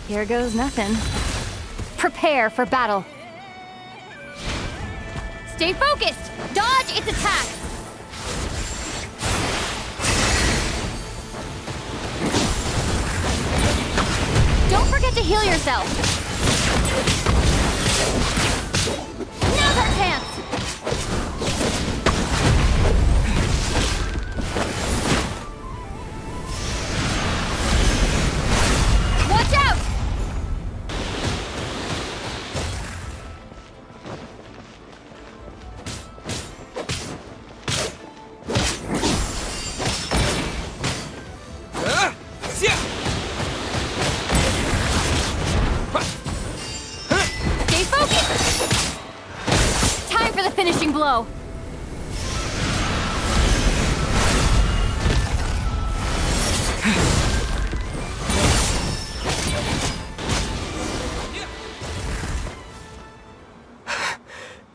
Here goes nothing. Prepare for battle.
Stay focused! Dodge its attack! Don't forget to heal yourself! Now's our chance! Watch out! Stay focused! Time for the finishing blow.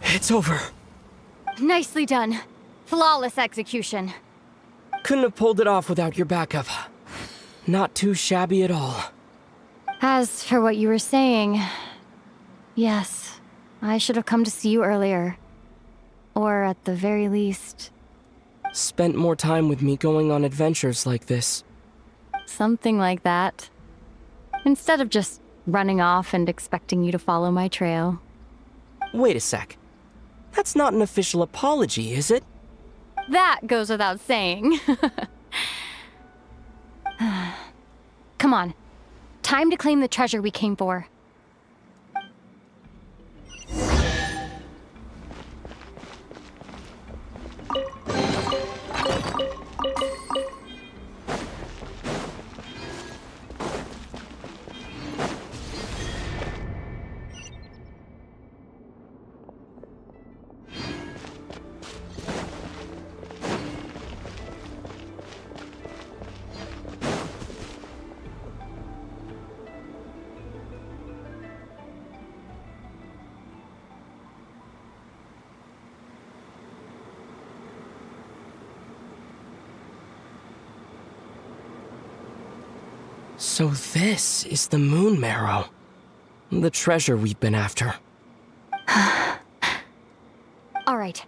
It's over.
Nicely done. Flawless execution.
Couldn't have pulled it off without your backup. Not too shabby at all.
As for what you were saying, yes, I should have come to see you earlier. Or at the very least...
Spent more time with me going on adventures like this.
something like that. Instead of just running off and expecting you to follow my trail.
Wait a sec. That's not an official apology, is it?
That goes without saying. Come on. Time to claim the treasure we came for.
So this is the Moon Marrow. The treasure we've been after.
All right.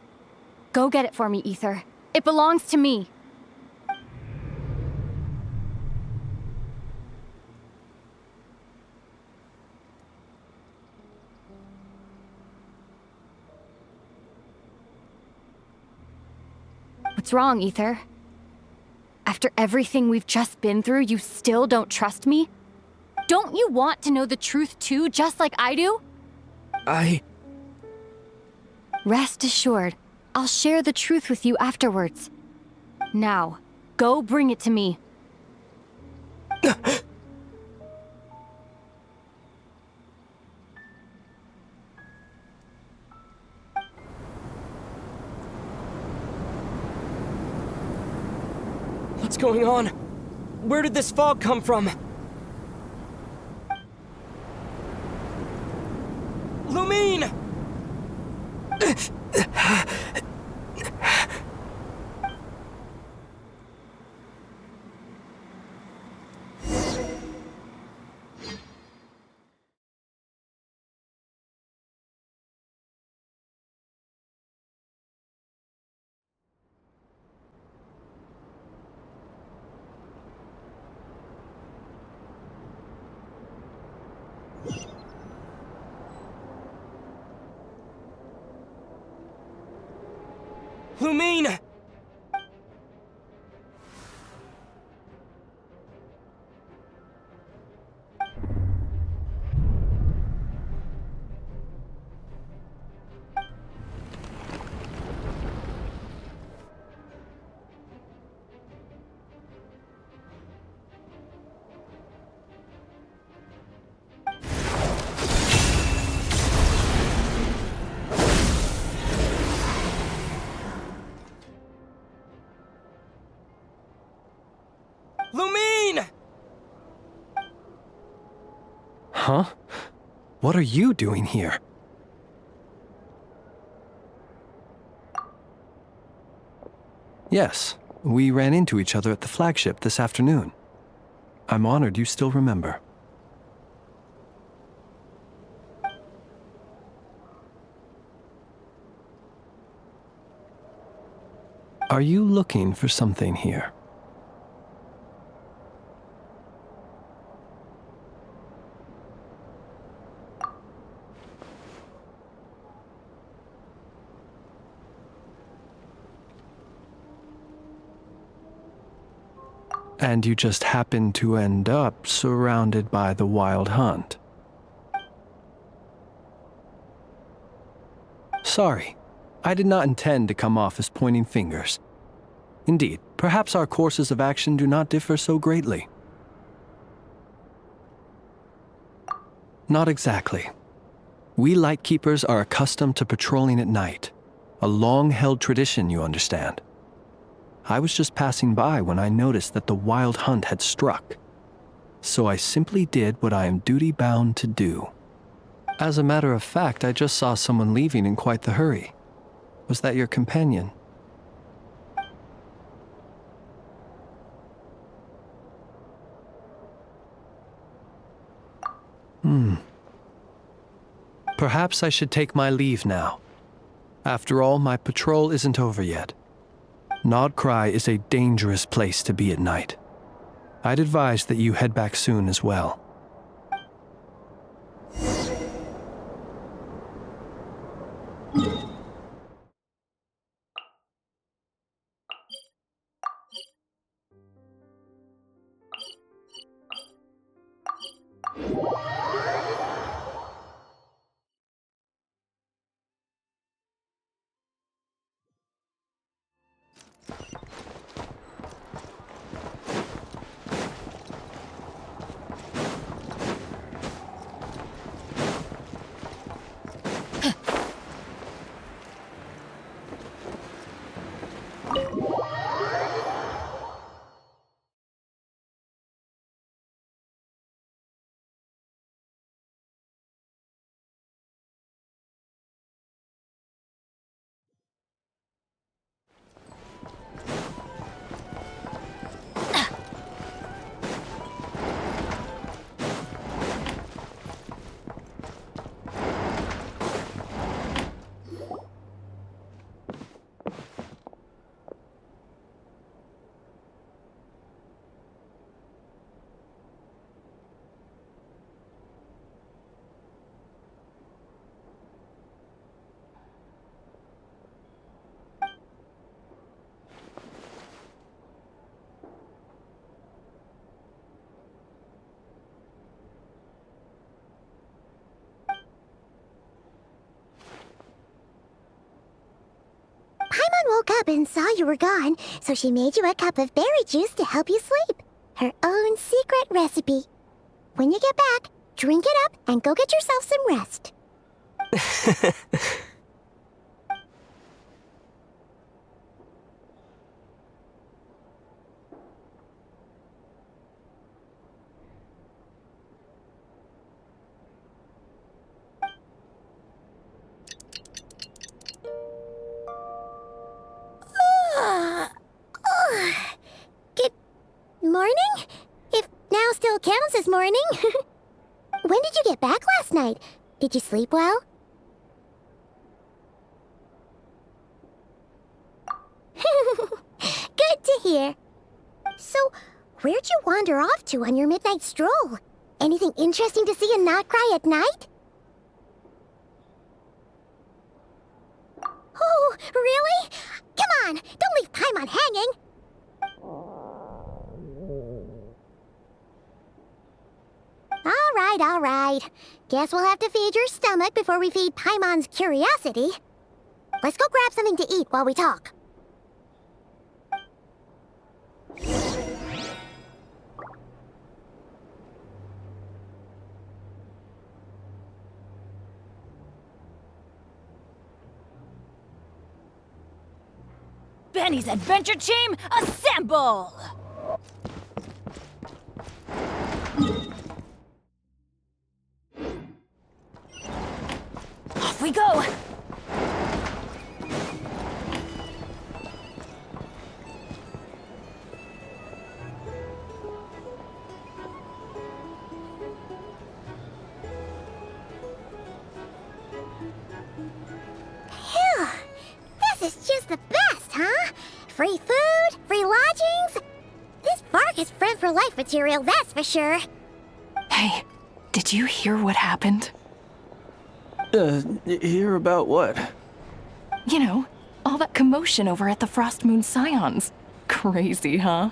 Go get it for me, Ether. It belongs to me. What's wrong, Ether? After everything we've just been through, you still don't trust me? Don't you want to know the truth too, just like I do? Rest assured, I'll share the truth with you afterwards. Now, go bring it to me.
What's going on? Where did this fog come from? Lumine! Lumine! Lumine!
Huh? What are you doing here? Yes, we ran into each other at the flagship this afternoon. I'm honored you still remember.
Are you looking for something here? And you just happen to end up surrounded by the Wild Hunt. Sorry, I did not intend to come off as pointing fingers. Indeed, perhaps our courses of action do not differ so greatly. Not exactly. We Lightkeepers are accustomed to patrolling at night. A long-held tradition, you understand. I was just passing by when I noticed that the Wild Hunt had struck. So I simply did what I am duty-bound to do. As a matter of fact, I just saw someone leaving in quite the hurry. Was that your companion? Perhaps I should take my leave now. After all, my patrol isn't over yet. Nod Krai is a dangerous place to be at night. I'd advise that you head back soon as well.
Woke up and saw you were gone, so she made you a cup of berry juice to help you sleep. Her own secret recipe. When you get back, drink it up and go get yourself some rest. Good morning? If now still counts as morning. When did you get back last night? Did you sleep well? Good to hear. So, where'd you wander off to on your midnight stroll? Anything interesting to see in Nod Krai at night? Oh, really? Come on, don't leave Paimon hanging! All right. Guess we'll have to feed your stomach before we feed Paimon's curiosity. Let's go grab something to eat while we talk.
Benny's adventure team, assemble! Off we go!
Phew! This is just the best, huh? Free food, free lodgings. This park is friend for life material, that's for sure.
Hey, did you hear what happened?
Hear about what?
You know, all that commotion over at the Frost Moon Scions. Crazy, huh?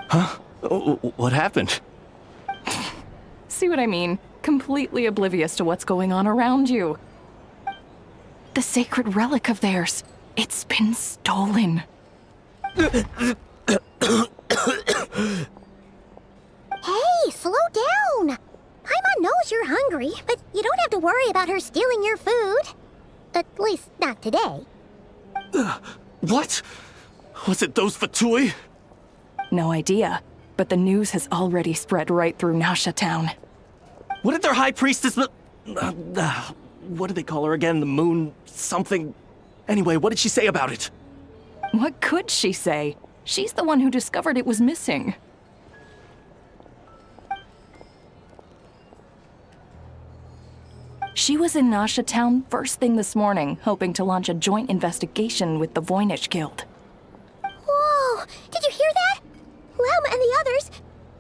Huh? What happened?
See what I mean? Completely oblivious to what's going on around you. The sacred relic of theirs. It's been stolen.
Hey, slow down. Paimon knows you're hungry, but you don't have to worry about her stealing your food. At least, not today.
What? Was it those Fatui?
No idea, but the news has already spread right through Nasha Town.
What did their high priestess... what did they call her again? The moon... something... Anyway, what did she say about it?
What could she say? She's the one who discovered it was missing. She was in Nasha Town first thing this morning, hoping to launch a joint investigation with the Voynich Guild.
Whoa! Did you hear that? Lauma and the others,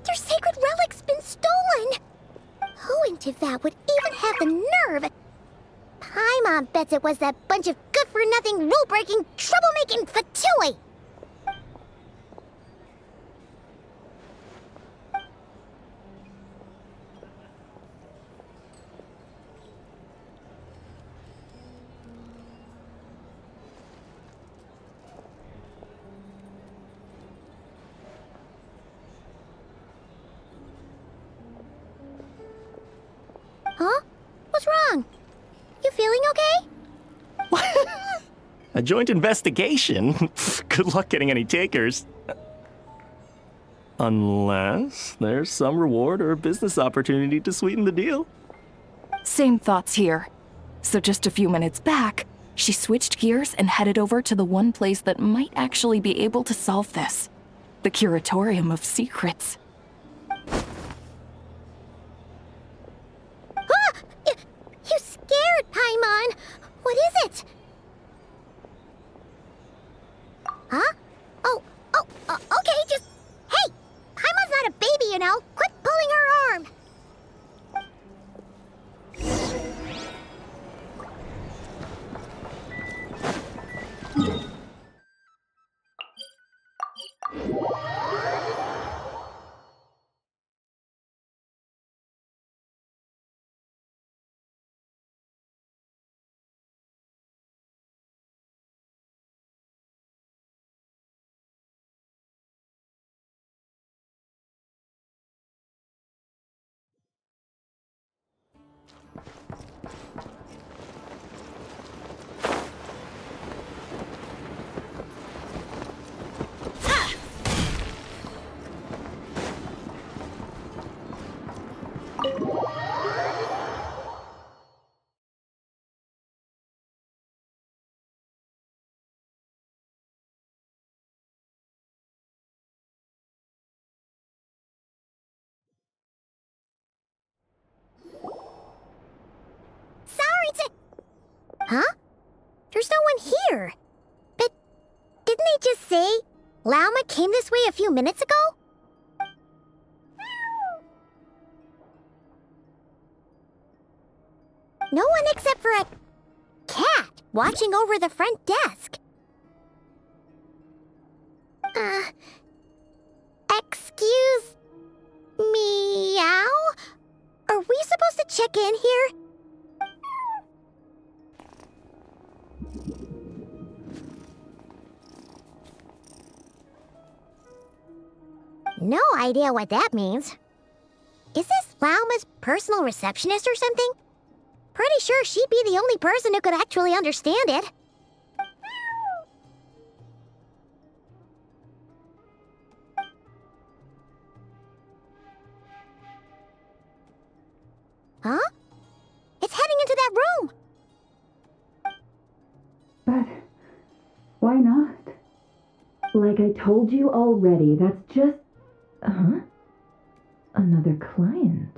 their sacred relic's been stolen! Who in Tivat would even have the nerve? Paimon bets it was that bunch of good-for-nothing, rule-breaking, troublemaking Fatui! Huh? What's wrong? You feeling okay?
A joint investigation? Good luck getting any takers. Unless there's some reward or business opportunity to sweeten the deal.
Same thoughts here. So just a few minutes back, she switched gears and headed over to the one place that might actually be able to solve this. The Curatorium of Secrets.
You scared, Paimon! What is it? Huh? Okay, just... Hey! Paimon's not a baby, you know! Quit pulling her arm! Huh? There's no one here. But didn't they just say Lauma came this way a few minutes ago? No one except for a cat watching over the front desk. Excuse... meow? Are we supposed to check in here? No idea what that means. Is this Lauma's personal receptionist or something? Pretty sure she'd be the only person who could actually understand it. Huh? It's heading into that room!
But why not? Like I told you already, that's just... Huh? Another client.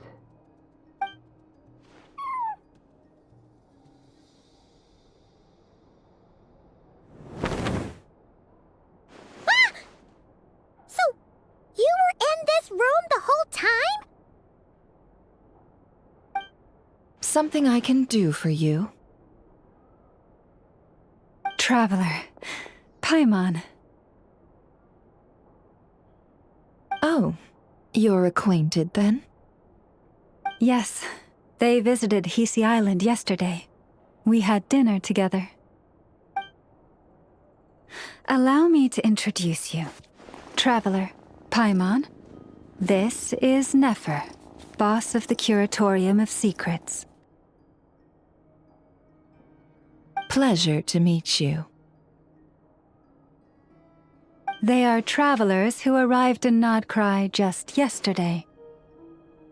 something I can do for you?
Traveler. Paimon.
Oh, you're acquainted then?
Yes, they visited Hisi Island yesterday. We had dinner together. Allow me to introduce you. Traveler, Paimon. This is Nefer, boss of the Curatorium of Secrets.
Pleasure to meet you.
They are travelers who arrived in Nod Krai just yesterday.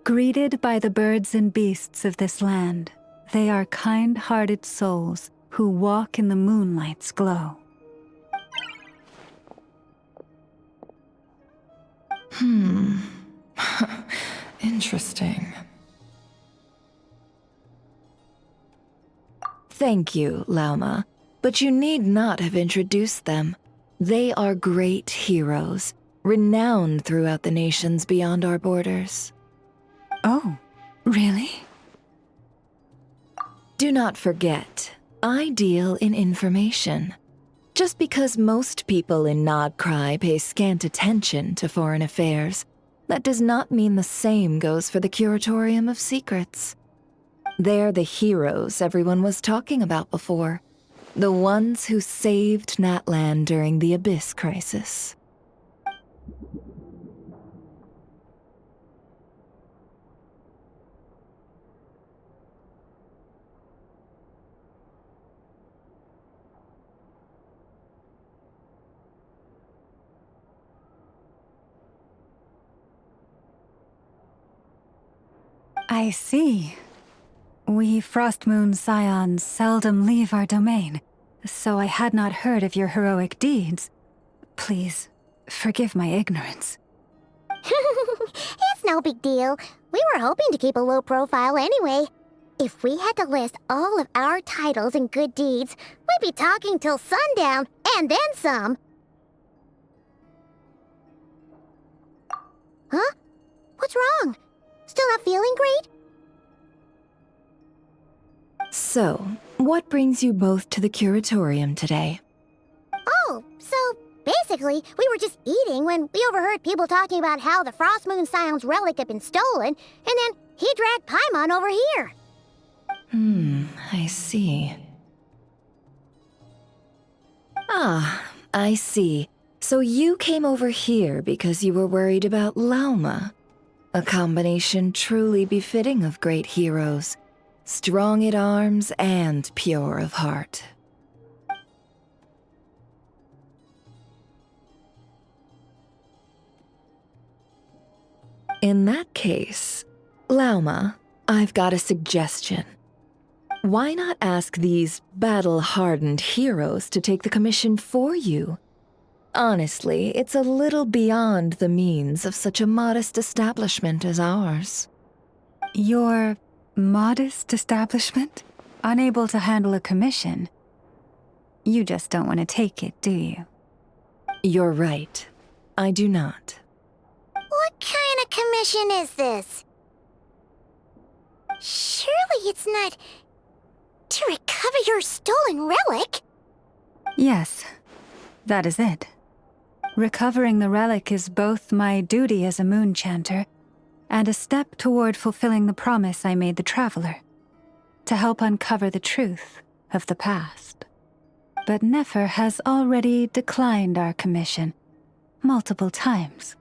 Greeted by the birds and beasts of this land, they are kind-hearted souls who walk in the moonlight's glow.
Interesting. Thank you, Lauma, but you need not have introduced them. They are great heroes, renowned throughout the nations beyond our borders.
Oh, really?
Do not forget, I deal in information. Just because most people in Nod Krai pay scant attention to foreign affairs, that does not mean the same goes for the Curatorium of Secrets. They're the heroes everyone was talking about before. The ones who saved Natlan during the Abyss crisis.
I see. We Frostmoon Scions seldom leave our domain, so I had not heard of your heroic deeds. Please, forgive my ignorance.
It's no big deal. We were hoping to keep a low profile anyway. If we had to list all of our titles and good deeds, we'd be talking till sundown, and then some. Huh? What's wrong? Still not feeling great?
So, what brings you both to the Curatorium today?
Oh, so basically, we were just eating when we overheard people talking about how the Frostmoon Scion's relic had been stolen, and then he dragged Paimon over here.
I see. Ah, I see. So you came over here because you were worried about Lauma. A combination truly befitting of great heroes. Strong at arms and pure of heart. In that case, Lauma, I've got a suggestion. Why not ask these battle-hardened heroes to take the commission for you? Honestly, it's a little beyond the means of such a modest establishment as ours.
Your modest establishment? Unable to handle a commission? You just don't want to take it, do you?
You're right. I do not.
What kind of commission is this? Surely it's not to recover your stolen relic?
Yes, that is it. Recovering the relic is both my duty as a moon chanter and a step toward fulfilling the promise I made the Traveler, to help uncover the truth of the past. But Nefer has already declined our commission multiple times.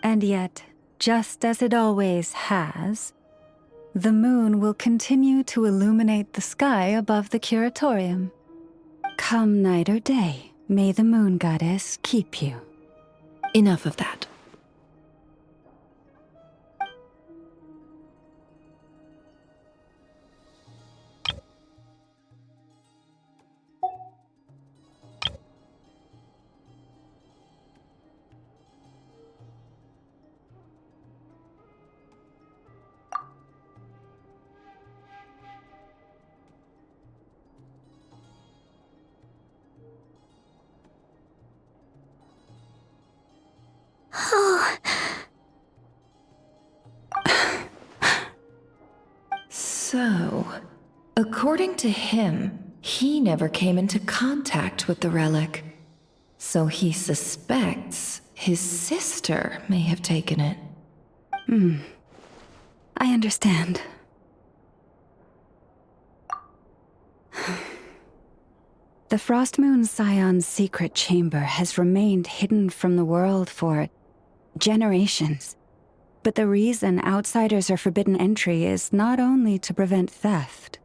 And yet, just as it always has, the moon will continue to illuminate the sky above the Curatorium. Come night or day, may the moon goddess keep you.
Enough of that. So, according to him, he never came into contact with the relic. So he suspects his sister may have taken it.
I understand. The Frost Moon Scion's secret chamber has remained hidden from the world for generations. But the reason outsiders are forbidden entry is not only to prevent theft.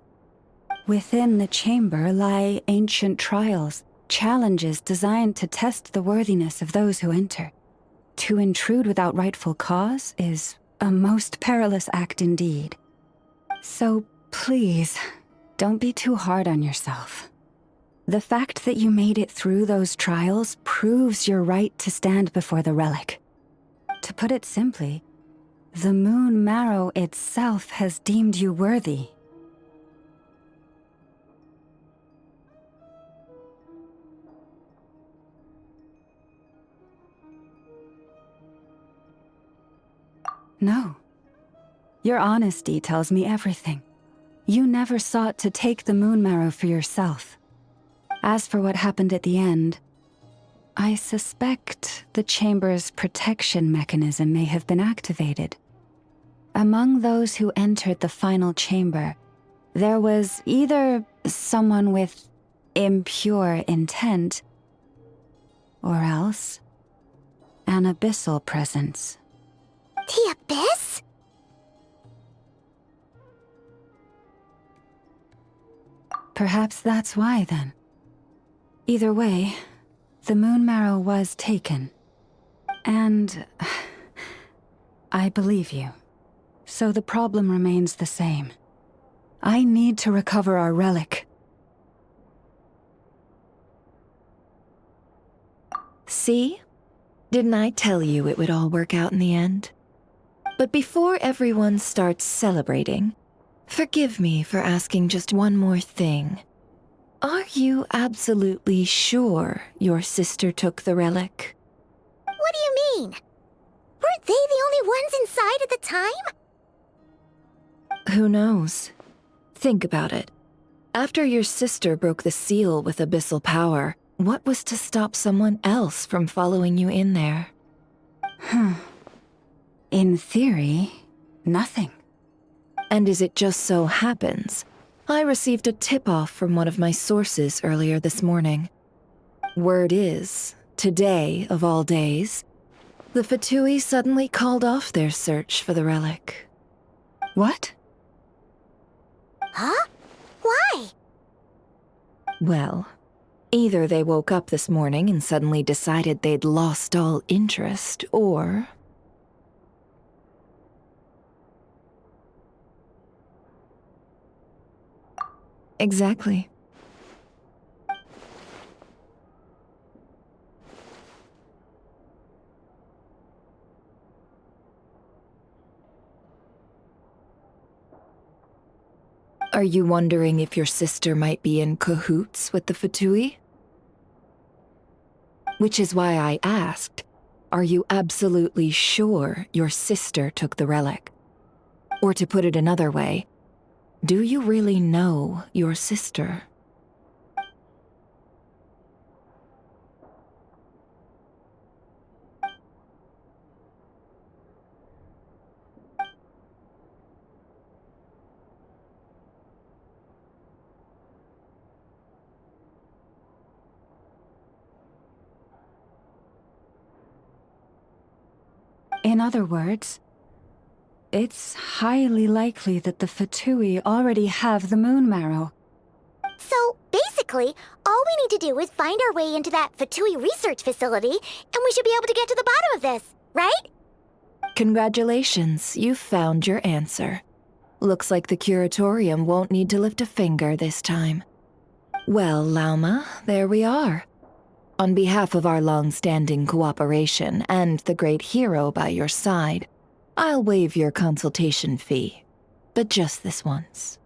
Within the chamber lie ancient trials, challenges designed to test the worthiness of those who enter. To intrude without rightful cause is a most perilous act indeed. So please, don't be too hard on yourself. The fact that you made it through those trials proves your right to stand before the relic. To put it simply, the Moon Marrow itself has deemed you worthy. No. Your honesty tells me everything. You never sought to take the Moon Marrow for yourself. As for what happened at the end, I suspect the chamber's protection mechanism may have been activated. Among those who entered the final chamber, there was either someone with impure intent, or else an abyssal presence.
The Abyss?
Perhaps that's why, then. Either way, the Moon Marrow was taken. And I believe you. So the problem remains the same. I need to recover our relic.
See? Didn't I tell you it would all work out in the end? But before everyone starts celebrating, forgive me for asking just one more thing. Are you absolutely sure your sister took the relic?
What do you mean? Weren't they the only ones inside at the time?
Who knows? Think about it. After your sister broke the seal with abyssal power, what was to stop someone else from following you in there?
In theory, nothing.
And as it just so happens, I received a tip-off from one of my sources earlier this morning. Word is, today of all days, the Fatui suddenly called off their search for the relic.
What?
Huh? Why?
Well, either they woke up this morning and suddenly decided they'd lost all interest, or... Exactly. Are you wondering if your sister might be in cahoots with the Fatui? Which is why I asked, are you absolutely sure your sister took the relic? Or to put it another way, do you really know your sister?
In other words, it's highly likely that the Fatui already have the Moon Marrow.
So, basically, all we need to do is find our way into that Fatui research facility, and we should be able to get to the bottom of this, right?
Congratulations, you've found your answer. Looks like the Curatorium won't need to lift a finger this time. Well, Lauma, there we are. On behalf of our long-standing cooperation and the great hero by your side, I'll waive your consultation fee, but just this once.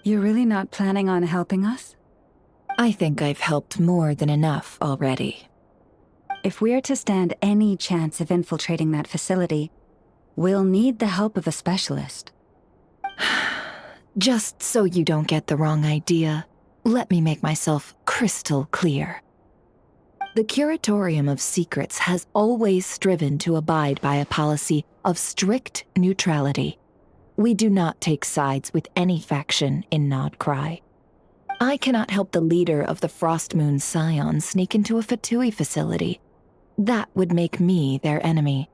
You're really not planning on helping us?
I think I've helped more than enough already.
If we're to stand any chance of infiltrating that facility, we'll need the help of a specialist.
Just so you don't get the wrong idea, let me make myself crystal clear. The Curatorium of Secrets has always striven to abide by a policy of strict neutrality. We do not take sides with any faction in Nod Krai. I cannot help the leader of the Frostmoon Scions sneak into a Fatui facility. That would make me their enemy.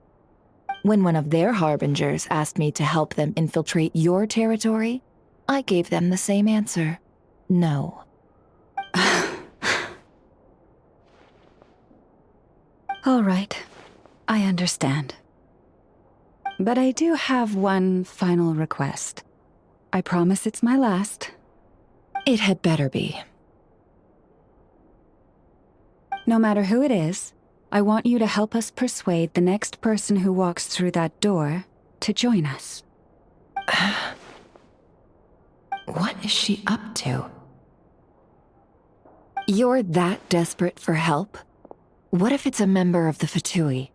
When one of their harbingers asked me to help them infiltrate your territory, I gave them the same answer. No.
All right, I understand. But I do have one final request. I promise it's my last.
It had better be.
No matter who it is, I want you to help us persuade the next person who walks through that door to join us.
What is she up to? You're that desperate for help? What if it's a member of the Fatui?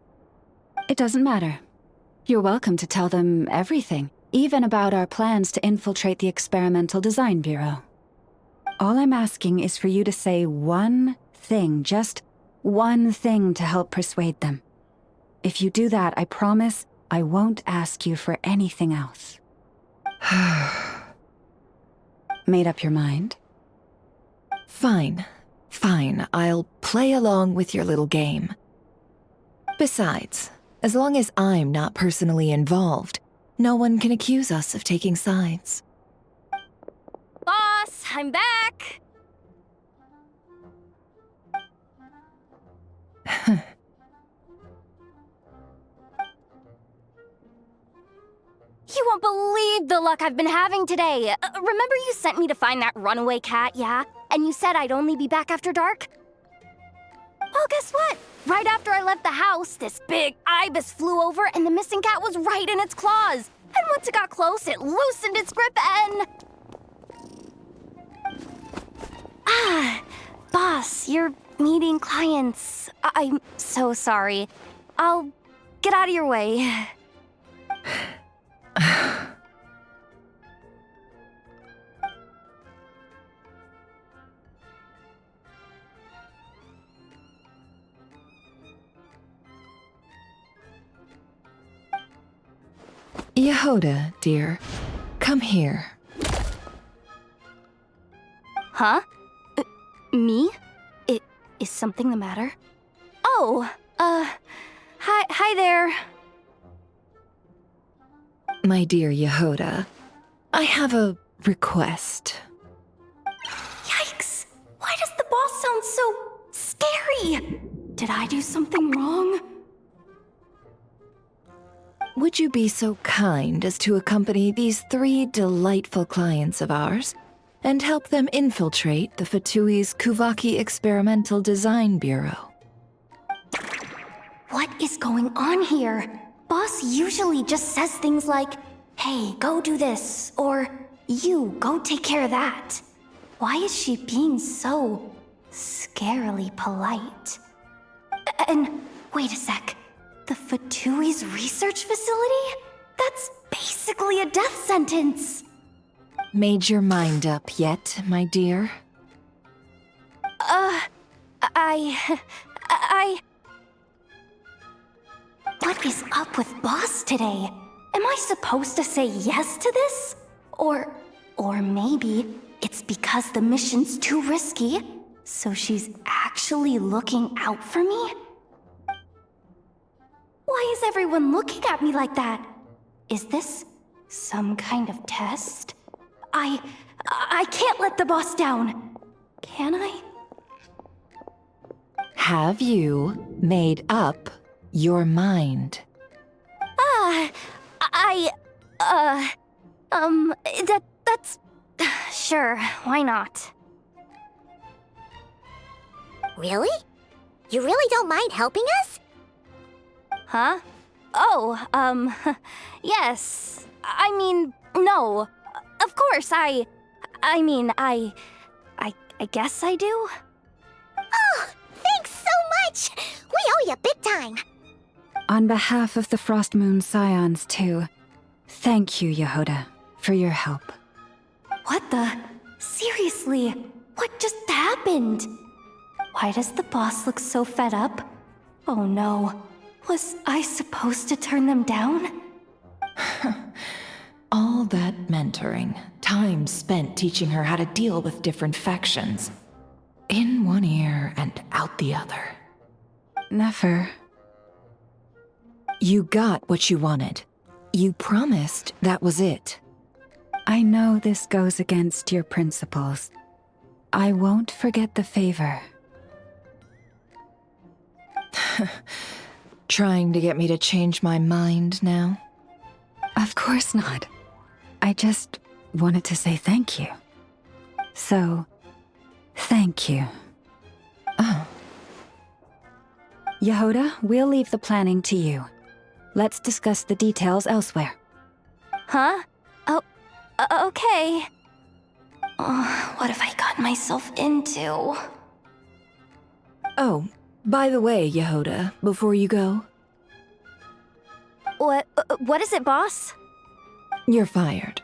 It doesn't matter. You're welcome to tell them everything, even about our plans to infiltrate the Experimental Design Bureau. All I'm asking is for you to say one thing, just one thing to help persuade them. If you do that, I promise I won't ask you for anything else. Made up your mind?
Fine. Fine, I'll play along with your little game. Besides, as long as I'm not personally involved, no one can accuse us of taking sides.
Boss, I'm back! You won't believe the luck I've been having today. Remember you sent me to find that runaway cat, yeah? And you said I'd only be back after dark? Well, guess what? Right after I left the house, this big ibis flew over and the missing cat was right in its claws. And once it got close, it loosened its grip and... Boss, you're meeting clients. I'm so sorry. I'll get out of your way.
Yehoda, dear, come here.
Huh? Me? Is something the matter? Oh, hi there.
My dear Yehoda, I have a request.
Yikes! Why does the boss sound so scary? Did I do something wrong?
Would you be so kind as to accompany these 3 delightful clients of ours and help them infiltrate the Fatui's Kuvaki Experimental Design Bureau?
What is going on here? Boss usually just says things like, hey, go do this, or you, go take care of that. Why is she being so scarily polite? And wait a sec, the Fatui's research facility? That's basically a death sentence.
Made your mind up yet, my dear?
What is up with Boss today? Am I supposed to say yes to this? Or maybe it's because the mission's too risky, so she's actually looking out for me? Why is everyone looking at me like that? Is this some kind of test? I can't let the boss down. Can I?
Have you made up your mind?
That's... Sure, why not?
Really? You really don't mind helping us?
Huh? Oh, yes. I mean, no. Of course, I guess I do.
Oh, thanks so much! We owe you big time!
On behalf of the Frostmoon Scions, too, thank you, Yehoda, for your help.
What the? Seriously, what just happened? Why does the boss look so fed up? Oh no, was I supposed to turn them down?
All that mentoring, time spent teaching her how to deal with different factions. In one ear and out the other.
Never.
You got what you wanted. You promised that was it.
I know this goes against your principles. I won't forget the favor.
Trying to get me to change my mind now?
Of course not. I just wanted to say thank you. So, thank you.
Oh.
Yehoda, we'll leave the planning to you. Let's discuss the details elsewhere.
Huh? Oh, okay. Oh, what have I gotten myself into?
Oh, by the way, Yehoda, before you go...
What is it, boss?
You're fired.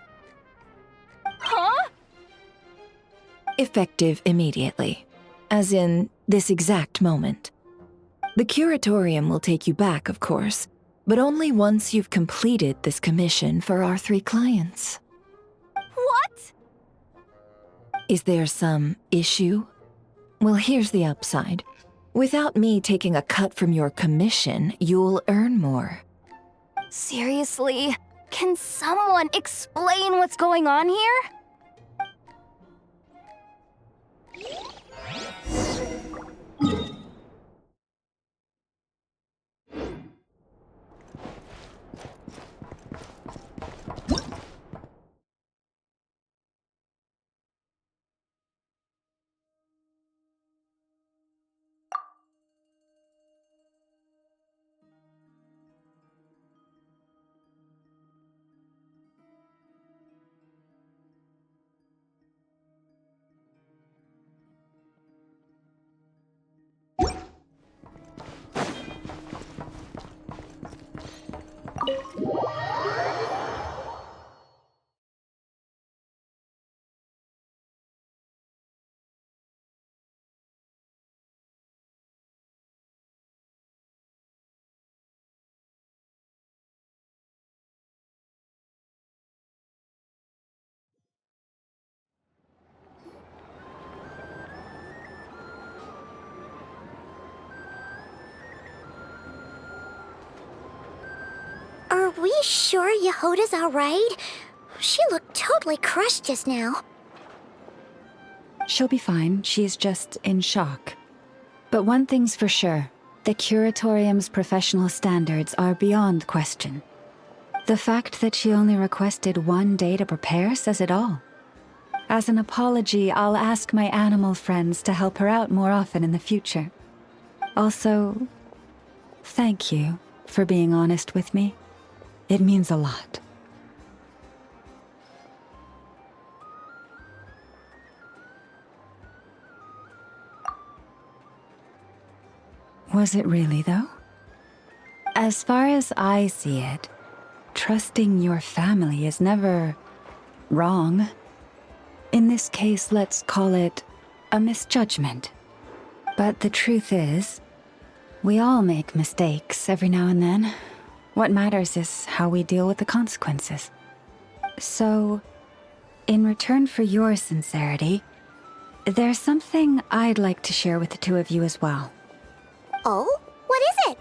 Huh?
Effective immediately. As in, this exact moment. The curatorium will take you back, of course, but only once you've completed this commission for our 3 clients.
What?
Is there some issue? Well, here's the upside. Without me taking a cut from your commission, you'll earn more.
Seriously? Can someone explain what's going on here? Are we sure Yehoda's alright? She looked totally crushed just now.
She'll be fine. She's just in shock. But one thing's for sure. The curatorium's professional standards are beyond question. The fact that she only requested 1 day to prepare says it all. As an apology, I'll ask my animal friends to help her out more often in the future. Also, thank you for being honest with me. It means a lot. Was it really, though? As far as I see it, trusting your family is never wrong. In this case, let's call it a misjudgment. But the truth is, we all make mistakes every now and then. What matters is how we deal with the consequences. So, in return for your sincerity, there's something I'd like to share with the 2 of you as well.
Oh? What is it?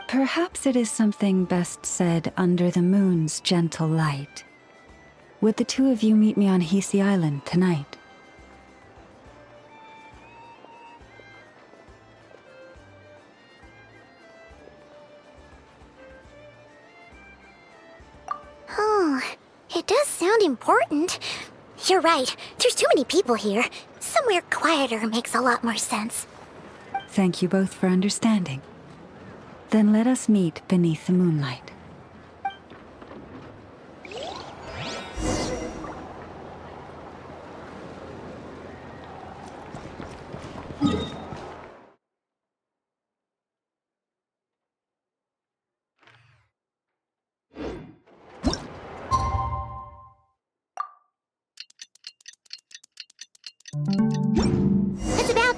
Perhaps it is something best said under the moon's gentle light. Would the 2 of you meet me on Hisi Island tonight?
Oh, it does sound important. You're right. There's too many people here. Somewhere quieter makes a lot more sense.
Thank you both for understanding. Then let us meet beneath the moonlight.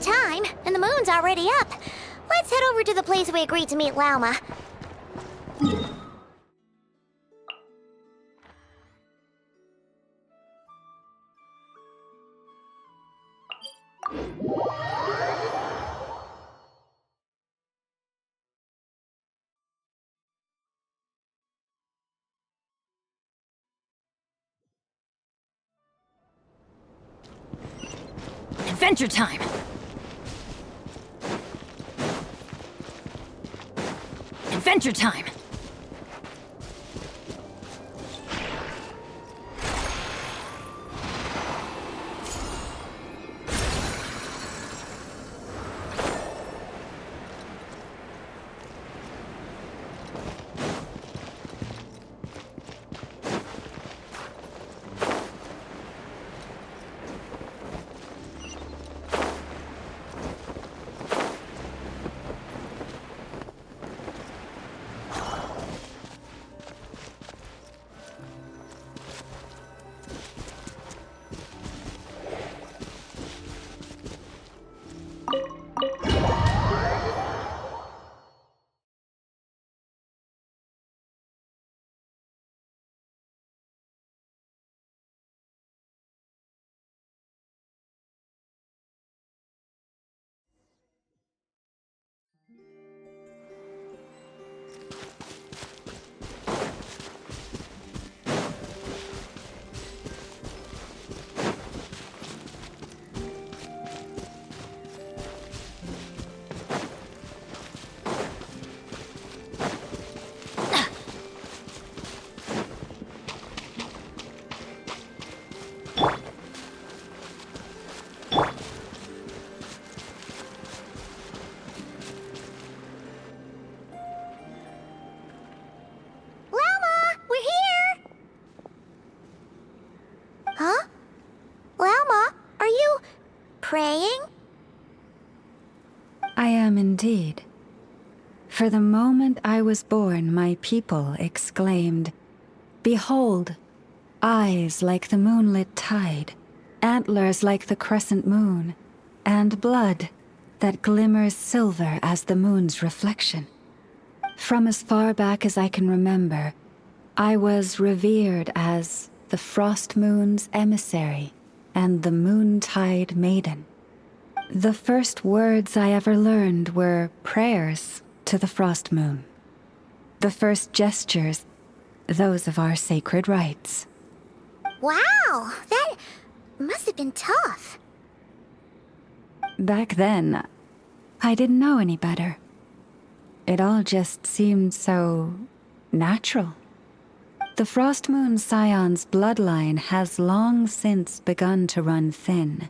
time, and the moon's already up. Let's head over to the place we agreed to meet Lauma.
Adventure time! Adventure time!
Praying?
I am indeed. For the moment I was born, my people exclaimed, "Behold, eyes like the moonlit tide, antlers like the crescent moon, and blood that glimmers silver as the moon's reflection." From as far back as I can remember, I was revered as the Frost Moon's emissary and the Moontide Maiden. The first words I ever learned were prayers to the Frost Moon. The first gestures, those of our sacred rites.
Wow, that must have been tough.
Back then, I didn't know any better. It all just seemed so natural. The Frost Moon Scion's bloodline has long since begun to run thin.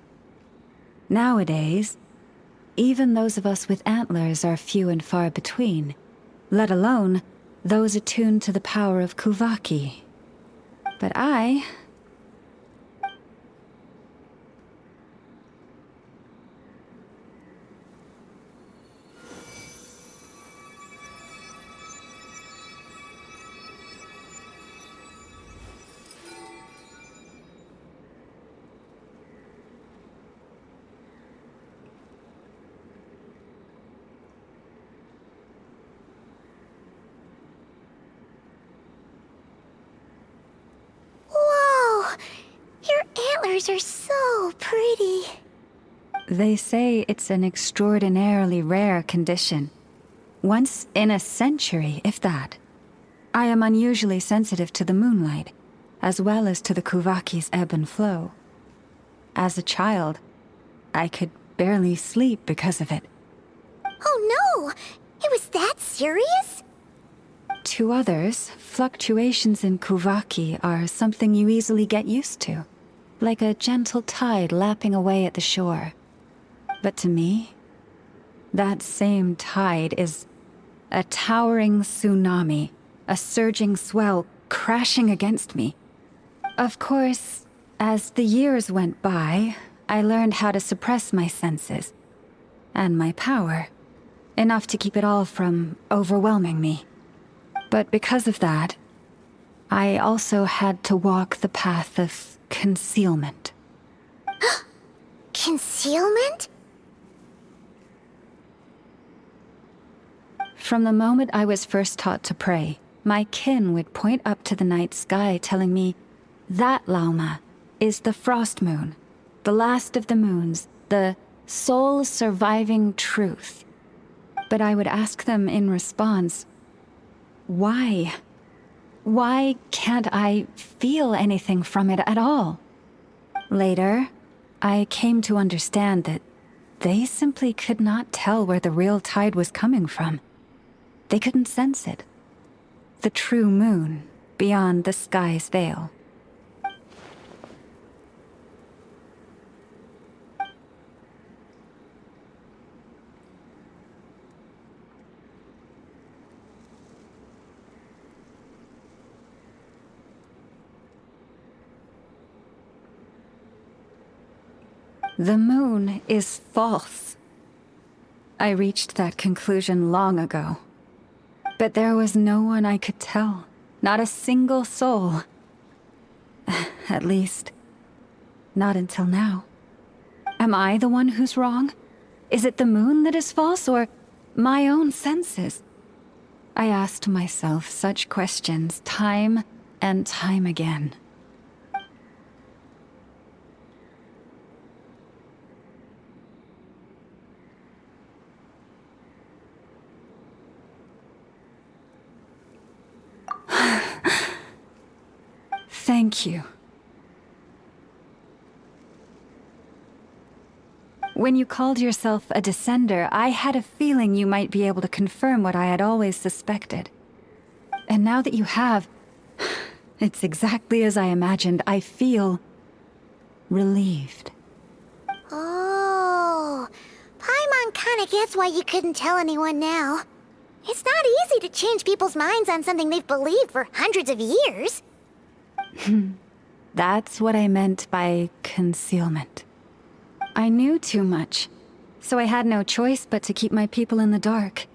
Nowadays, even those of us with antlers are few and far between, let alone those attuned to the power of Kuvaki. But I...
Are so pretty.
They say it's an extraordinarily rare condition. Once in a century, if that. I am unusually sensitive to the moonlight, as well as to the Kuvaki's ebb and flow. As a child, I could barely sleep because of it.
Oh no! It was that serious?
To others, fluctuations in Kuvaki are something you easily get used to. Like a gentle tide lapping away at the shore. But to me, that same tide is a towering tsunami, a surging swell crashing against me. Of course, as the years went by, I learned how to suppress my senses and my power, enough to keep it all from overwhelming me. But because of that, I also had to walk the path of concealment.
Concealment?
From the moment I was first taught to pray, my kin would point up to the night sky telling me, that Lauma is the frost moon, the last of the moons, the sole surviving truth. But I would ask them in response, why? Why can't I feel anything from it at all? Later, I came to understand that they simply could not tell where the real tide was coming from. They couldn't sense it. The true moon beyond the sky's veil. The moon is false. I reached that conclusion long ago. But there was no one I could tell. Not a single soul. At least, not until now. Am I the one who's wrong? Is it the moon that is false, or my own senses? I asked myself such questions time and time again. Thank you. When you called yourself a descender, I had a feeling you might be able to confirm what I had always suspected. And now that you have, it's exactly as I imagined. I feel relieved.
Oh, Paimon kinda gets why you couldn't tell anyone now. It's not easy to change people's minds on something they've believed for hundreds of years.
That's what I meant by concealment. I knew too much, so I had no choice but to keep my people in the dark.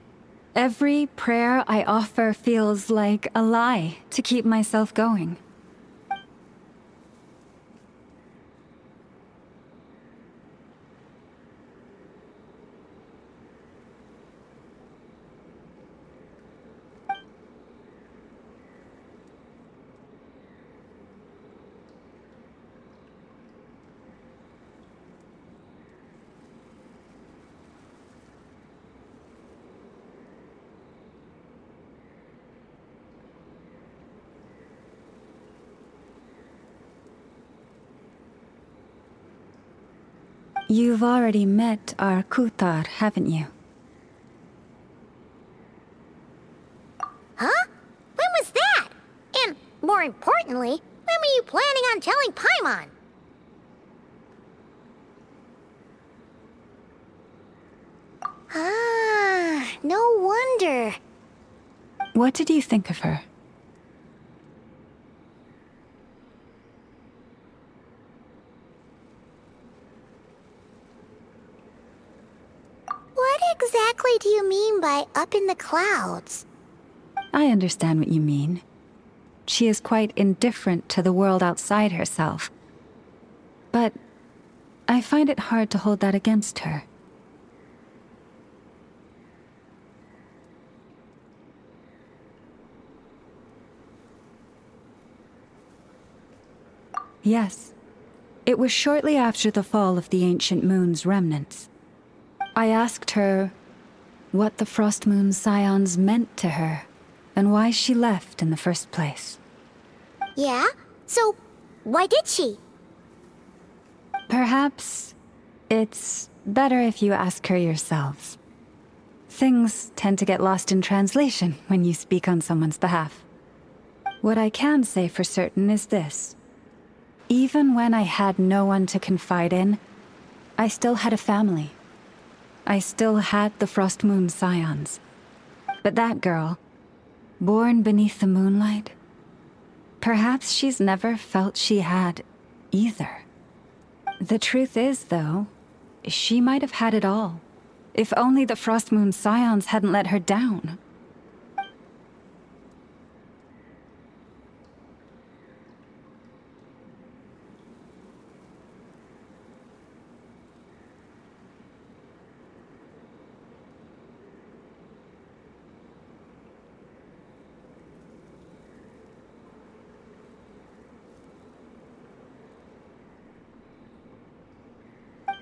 Every prayer I offer feels like a lie to keep myself going. You've already met our Kutar, haven't you?
Huh? When was that? And, more importantly, when were you planning on telling Paimon? Ah, no wonder.
What did you think of her?
What exactly do you mean by up in the clouds?
I understand what you mean. She is quite indifferent to the world outside herself. But I find it hard to hold that against her. Yes. It was shortly after the fall of the ancient moon's remnants. I asked her what the Frost Moon Scions meant to her, and why she left in the first place.
Yeah? So, why did she?
Perhaps it's better if you ask her yourselves. Things tend to get lost in translation when you speak on someone's behalf. What I can say for certain is this. Even when I had no one to confide in, I still had a family. I still had the Frost Moon Scions. But that girl, born beneath the moonlight, perhaps she's never felt she had either. The truth is, though, she might have had it all, if only the Frost Moon Scions hadn't let her down.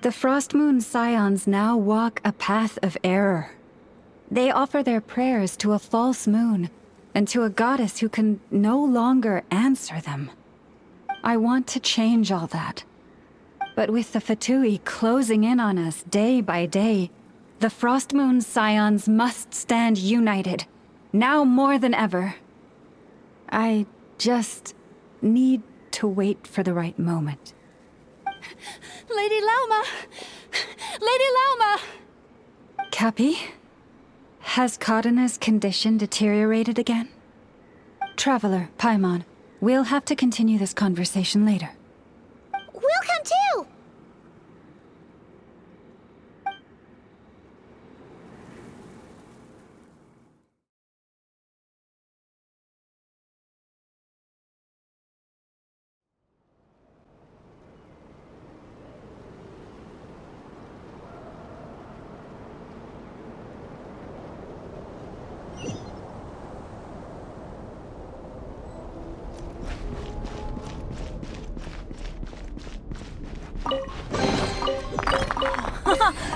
The Frost Moon Scions now walk a path of error. They offer their prayers to a false moon and to a goddess who can no longer answer them. I want to change all that. But with the Fatui closing in on us day by day, the Frost Moon Scions must stand united, now more than ever. I just need to wait for the right moment.
Lady Lauma! Lady Lauma!
Cappy? Has Cardina's condition deteriorated again? Traveler, Paimon, we'll have to continue this conversation later.
We'll come too!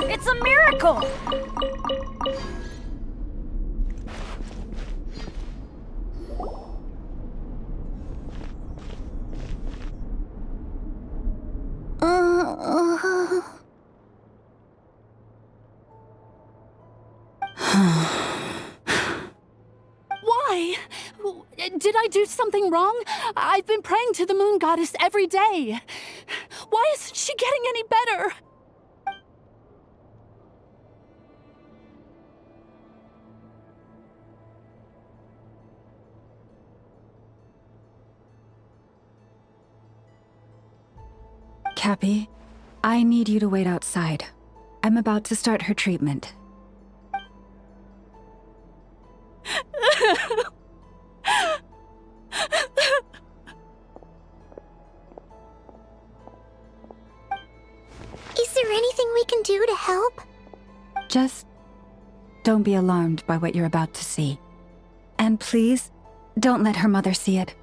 It's a miracle!
Why? Did I do something wrong? I've been praying to the moon goddess every day. Why isn't she getting any better?
Cappy, I need you to wait outside. I'm about to start her treatment.
Is there anything we can do to help?
Just don't be alarmed by what you're about to see. And please, don't let her mother see it.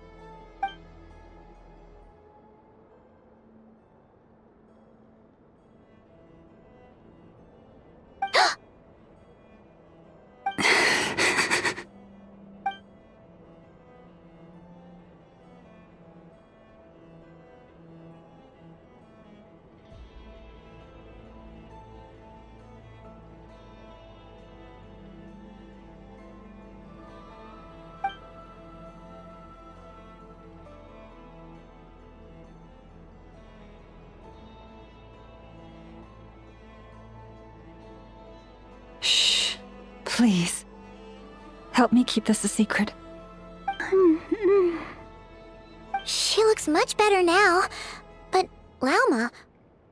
Please, help me keep this a secret.
She looks much better now. But, Lauma,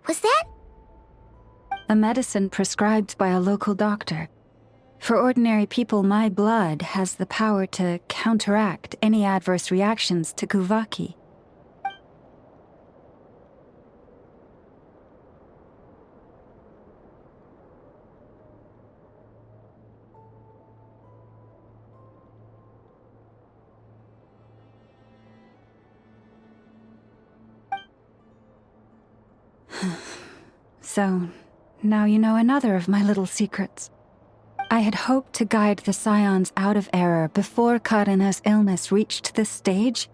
was that?
A medicine prescribed by a local doctor. For ordinary people, my blood has the power to counteract any adverse reactions to Kuvaki. So, now you know another of my little secrets. I had hoped to guide the Scions out of error before Karina's illness reached this stage,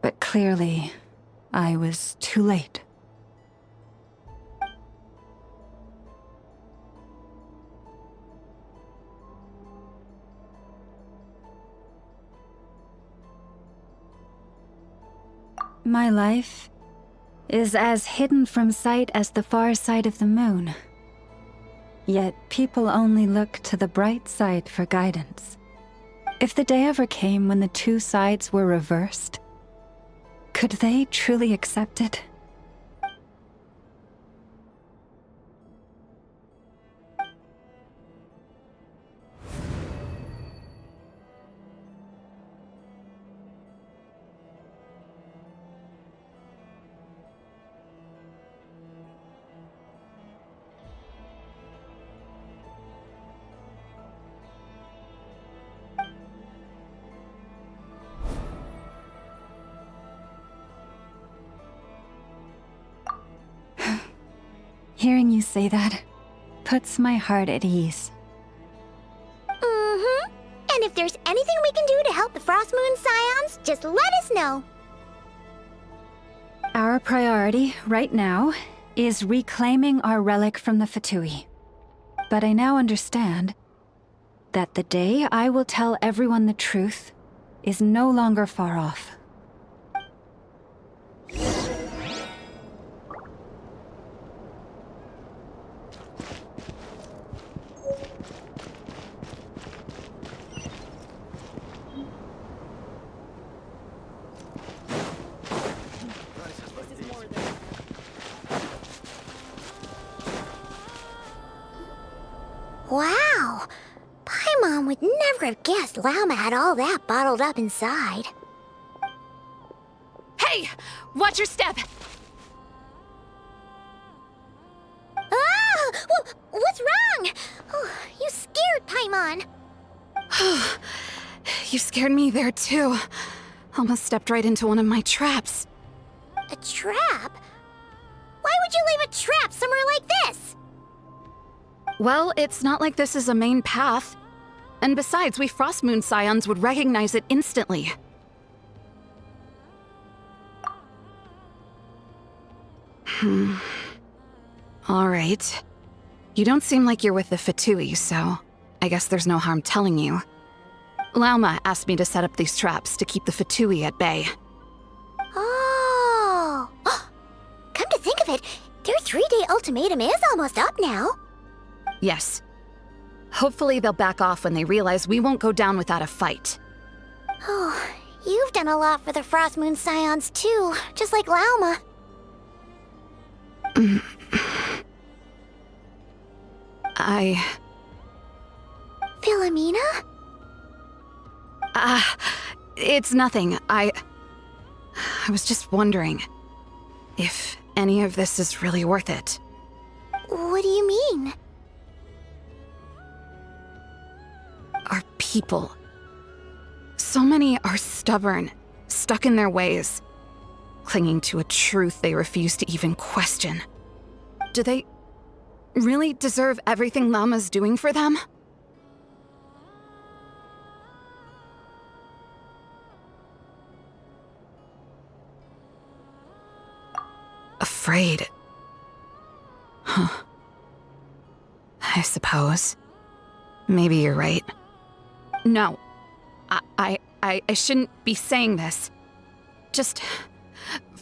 but clearly, I was too late. My life is as hidden from sight as the far side of the moon. Yet people only look to the bright side for guidance. If the day ever came when the two sides were reversed, could they truly accept it? Hearing you say that puts my heart at ease.
Mm-hmm. And if there's anything we can do to help the Frost Moon Scions, just let us know.
Our priority right now is reclaiming our relic from the Fatui. But I now understand that the day I will tell everyone the truth is no longer far off.
Wow! Paimon would never have guessed Lauma had all that bottled up inside.
Hey! Watch your step!
Ah! What's wrong? Oh, you scared Paimon.
You scared me there too. Almost stepped right into one of my traps.
A trap? Why would you leave a trap somewhere like this?
Well, it's not like this is a main path. And besides, we Frost Moon Scions would recognize it instantly. Alright. You don't seem like you're with the Fatui, so I guess there's no harm telling you. Lauma asked me to set up these traps to keep the Fatui at bay.
Oh! Come to think of it, their 3-day ultimatum is almost up now.
Yes. Hopefully they'll back off when they realize we won't go down without a fight.
Oh, you've done a lot for the Frost Moon Scions too, just like Lauma. Philomena?
It's nothing. I was just wondering if any of this is really worth it.
What do you mean?
Our people. So many are stubborn, stuck in their ways, clinging to a truth they refuse to even question. Do they really deserve everything Lauma's doing for them? Afraid. Huh. I suppose. Maybe you're right. No. I shouldn't be saying this. Just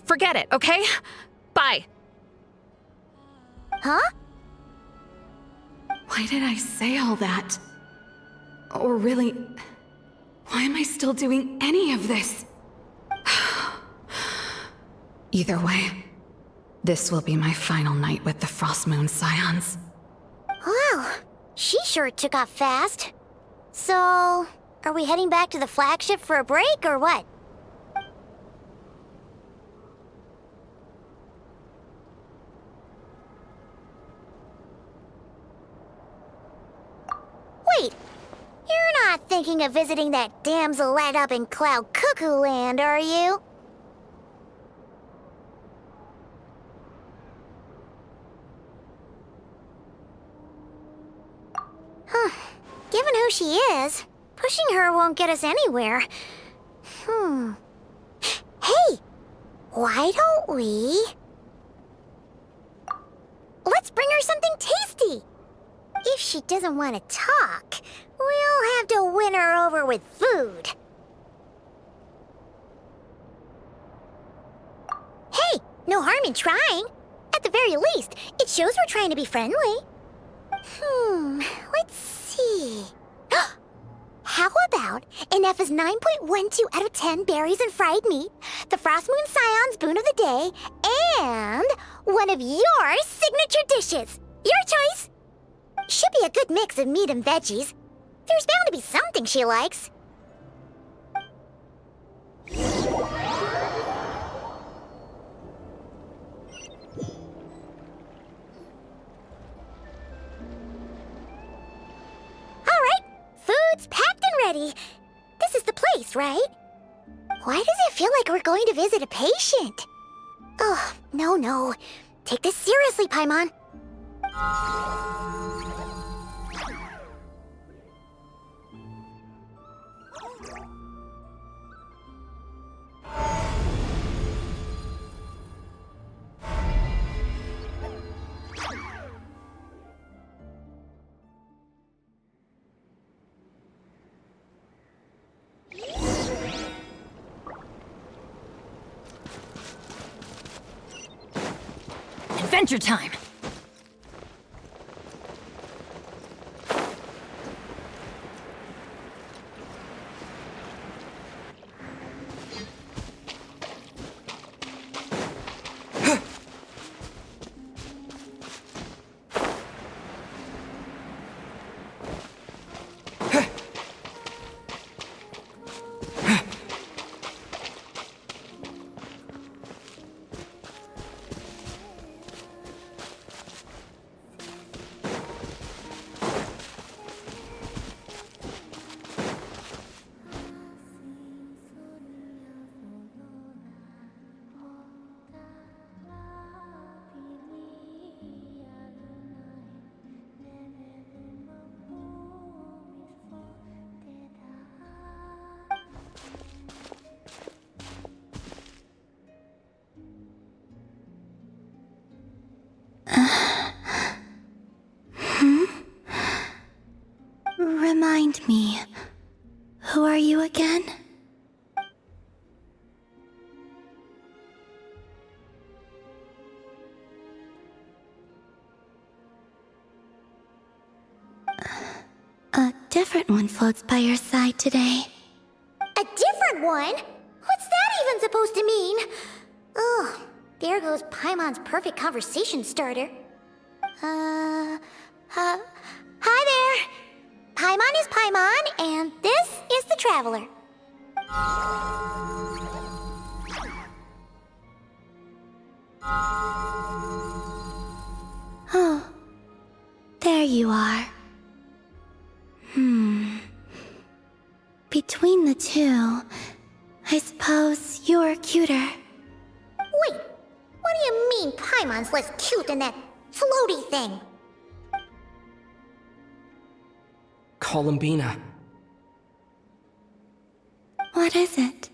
forget it, okay? Bye.
Huh?
Why did I say all that? Or really, why am I still doing any of this? Either way, this will be my final night with the Frost Moon Scions.
Wow, she sure took off fast. So, are we heading back to the flagship for a break, or what? Wait, you're not thinking of visiting that Damselette up in Cloud Cuckoo Land, are you? Huh. Given who she is, pushing her won't get us anywhere. Hey! Why don't we... Let's bring her something tasty! If she doesn't want to talk, we'll have to win her over with food. Hey, no harm in trying. At the very least, it shows we're trying to be friendly. Let's see. How about an F's 9.12 out of 10 berries and fried meat, the Frost Moon Scions boon of the day, and one of your signature dishes? Your choice. Should be a good mix of meat and veggies. There's bound to be something she likes. Food's packed and ready. This is the place, right? Why does it feel like we're going to visit a patient? Oh, no. Take this seriously, Paimon.
Adventure time!
Remind me, who are you again? A different one floats by your side today.
A different one? What's that even supposed to mean? Ugh, there goes Paimon's perfect conversation starter. Hi there! Paimon is Paimon, and this is the Traveler.
Oh, there you are. Between the two, I suppose you're cuter.
Wait, what do you mean Paimon's less cute than that floaty thing?
Columbina.
What is it?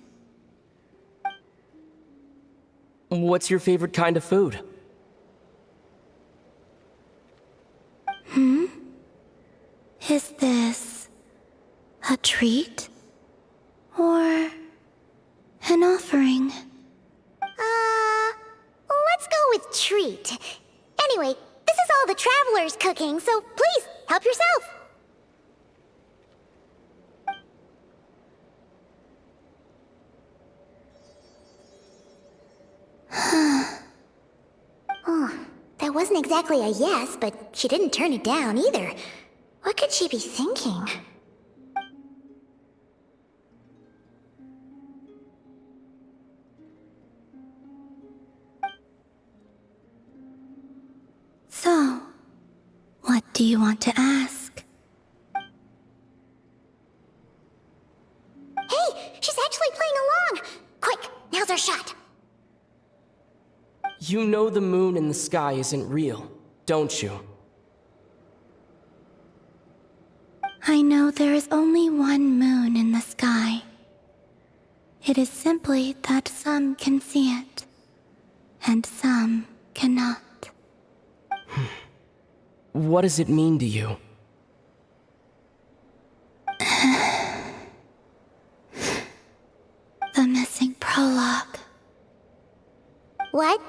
What's your favorite kind of food?
Is this a treat? Or an offering?
Let's go with treat. Anyway, this is all the Traveler's cooking, so please, help yourself. Oh, that wasn't exactly a yes, but she didn't turn it down either. What could she be thinking?
So, what do you want to ask?
Hey, she's actually playing along! Quick, now's our shot.
You know the moon in the sky isn't real, don't you?
I know there is only one moon in the sky. It is simply that some can see it, and some cannot.
What does it mean to you?
The missing prologue.
What?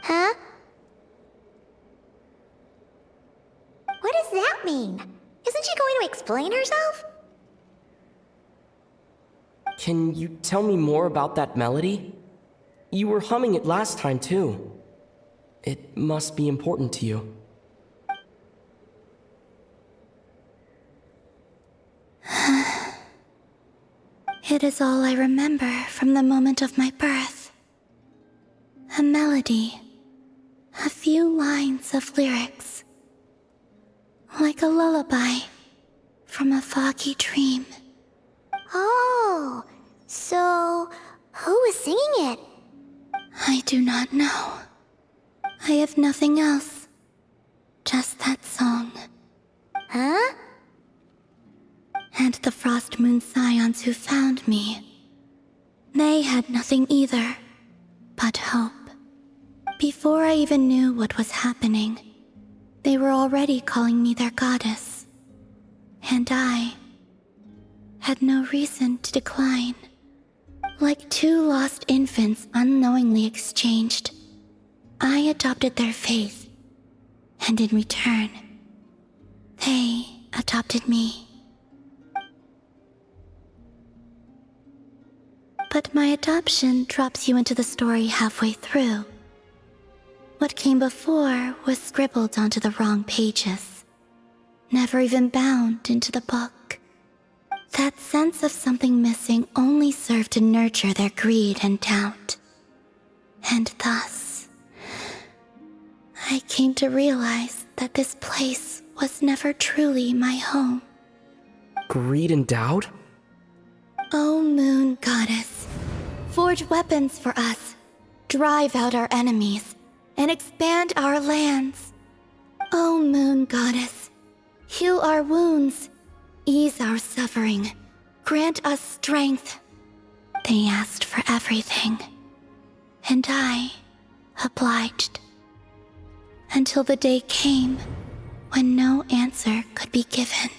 Huh? What does that mean? Isn't she going to explain herself?
Can you tell me more about that melody? You were humming it last time, too. It must be important to you.
It is all I remember from the moment of my birth. A melody. A few lines of lyrics. like a lullaby from a foggy dream.
Oh, so who was singing it?
I do not know. I have nothing else. Just that song.
Huh?
And the Frost Moon Scions who found me. They had nothing either, but hope. Before I even knew what was happening, they were already calling me their goddess. And I had no reason to decline. Like two lost infants unknowingly exchanged, I adopted their faith, and in return, they adopted me. But my adoption drops you into the story halfway through. What came before was scribbled onto the wrong pages, never even bound into the book. That sense of something missing only served to nurture their greed and doubt. And thus, I came to realize that this place was never truly my home.
Greed and doubt?
O Moon Goddess, forge weapons for us, drive out our enemies, and expand our lands. O Moon Goddess, heal our wounds, ease our suffering, grant us strength. They asked for everything, and I obliged. Until the day came when no answer could be given.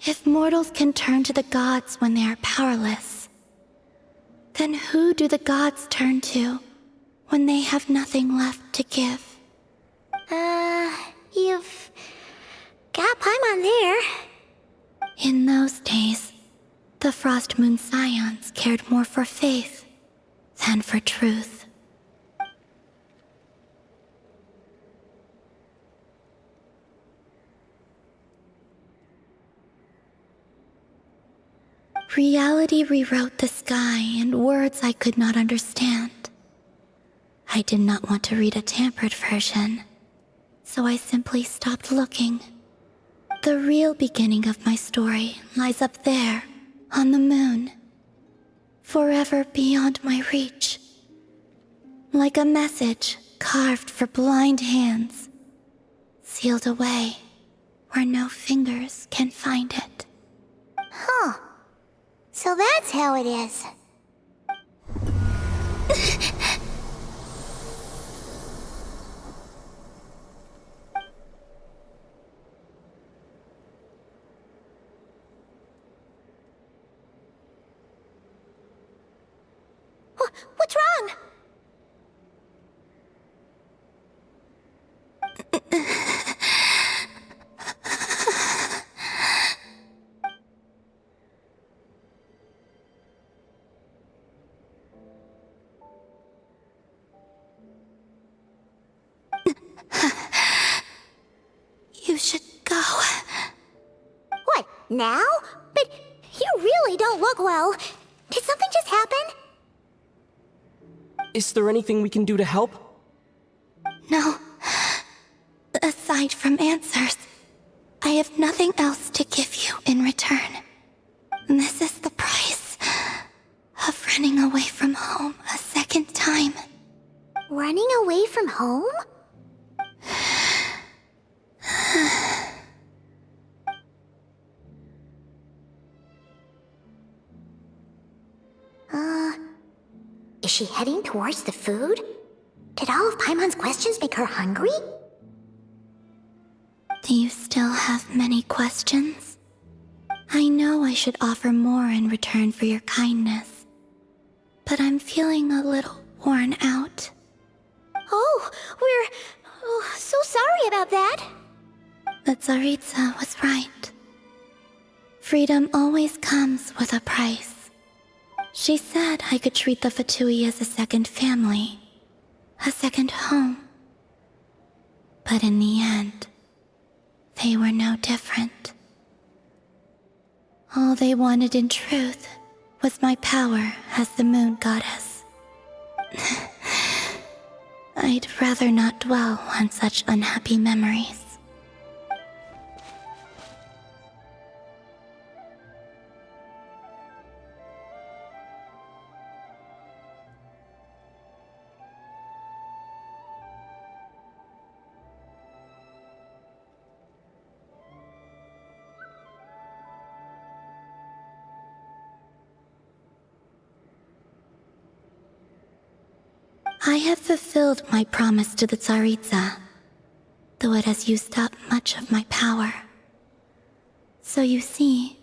If mortals can turn to the gods when they are powerless, then who do the gods turn to when they have nothing left to give?
You've got Paimon there.
In those days, the Frost Moon Scions cared more for faith than for truth. Reality rewrote the sky in words I could not understand. I did not want to read a tampered version, so I simply stopped looking. The real beginning of my story lies up there, on the moon, forever beyond my reach. Like a message carved for blind hands, sealed away where no fingers can find it.
Huh. So that's how it is. What's wrong?
You should go.
What, now? But you really don't look well. Did something just happen?
Is there anything we can do to help?
No. Aside from answers, I have nothing else to give you in return. This is the price of running away from home a second time.
Running away from home? Is she heading towards the food? Did all of Paimon's questions make her hungry?
Do you still have many questions? I know I should offer more in return for your kindness, but I'm feeling a little worn out.
Oh, we're so sorry about that.
The Tsaritsa was right. Freedom always comes with a price. She said I could treat the Fatui as a second family, a second home. But in the end, they were no different. All they wanted in truth was my power as the Moon Goddess. I'd rather not dwell on such unhappy memories. I have fulfilled my promise to the Tsaritsa, though it has used up much of my power. So you see,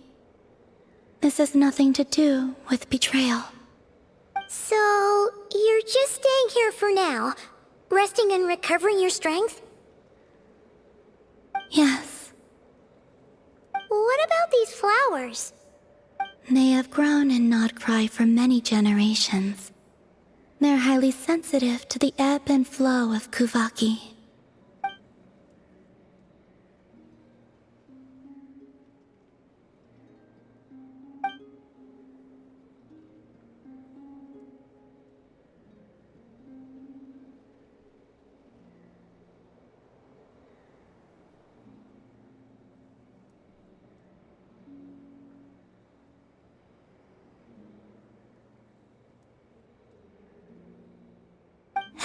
this has nothing to do with betrayal.
So, you're just staying here for now, resting and recovering your strength?
Yes.
What about these flowers?
They have grown in Nod Krai for many generations. They're highly sensitive to the ebb and flow of Kuvaki.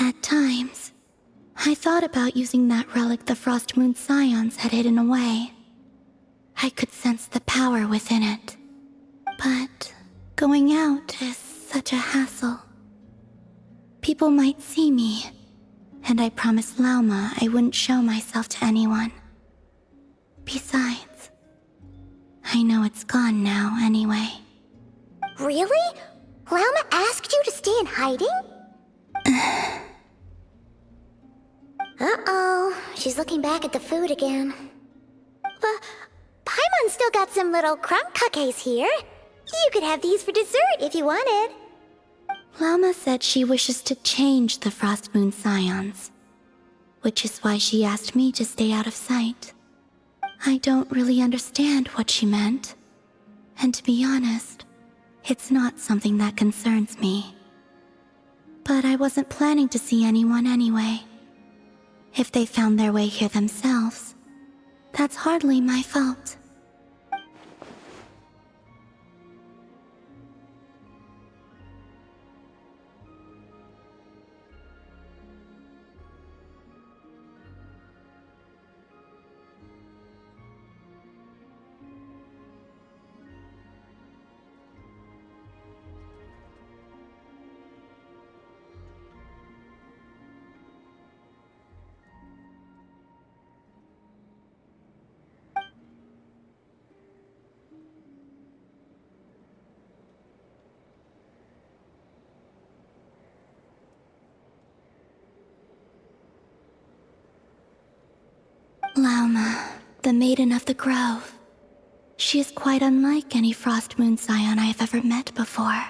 At times, I thought about using that relic the Frost Moon Scions had hidden away. I could sense the power within it. But going out is such a hassle. People might see me, and I promised Lauma I wouldn't show myself to anyone. Besides, I know it's gone now anyway.
Really? Lauma asked you to stay in hiding? Uh-oh, she's looking back at the food again. But Paimon's still got some little crumb cookies here. You could have these for dessert if you wanted.
Lauma said she wishes to change the Frost Moon Scions, which is why she asked me to stay out of sight. I don't really understand what she meant, and to be honest, it's not something that concerns me. But I wasn't planning to see anyone anyway. If they found their way here themselves, that's hardly my fault. Lauma, the Maiden of the Grove. She is quite unlike any Frost Moon Scion I have ever met before.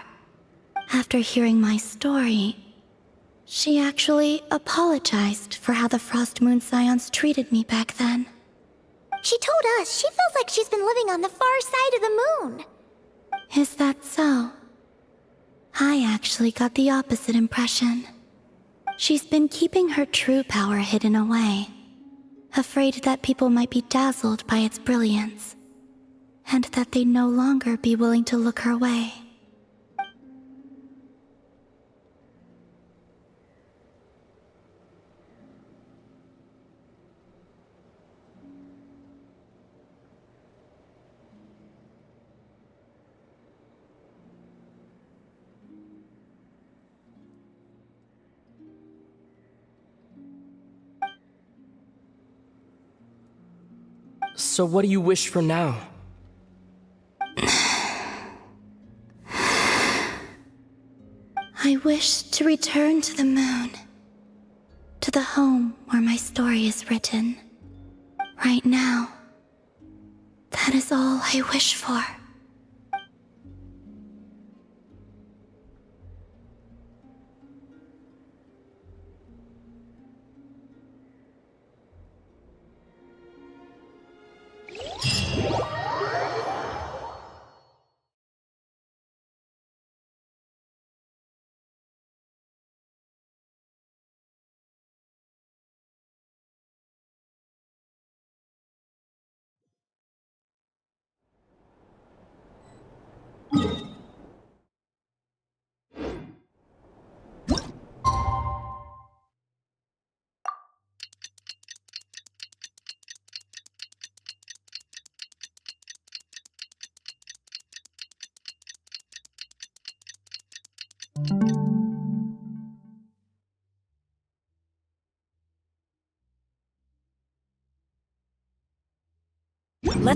After hearing my story, she actually apologized for how the Frost Moon Scions treated me back then.
She told us she feels like she's been living on the far side of the moon.
Is that so? I actually got the opposite impression. She's been keeping her true power hidden away, afraid that people might be dazzled by its brilliance, and that they'd no longer be willing to look her way.
So what do you wish for now?
I wish to return to the moon, to the home where my story is written. Right now, that is all I wish for.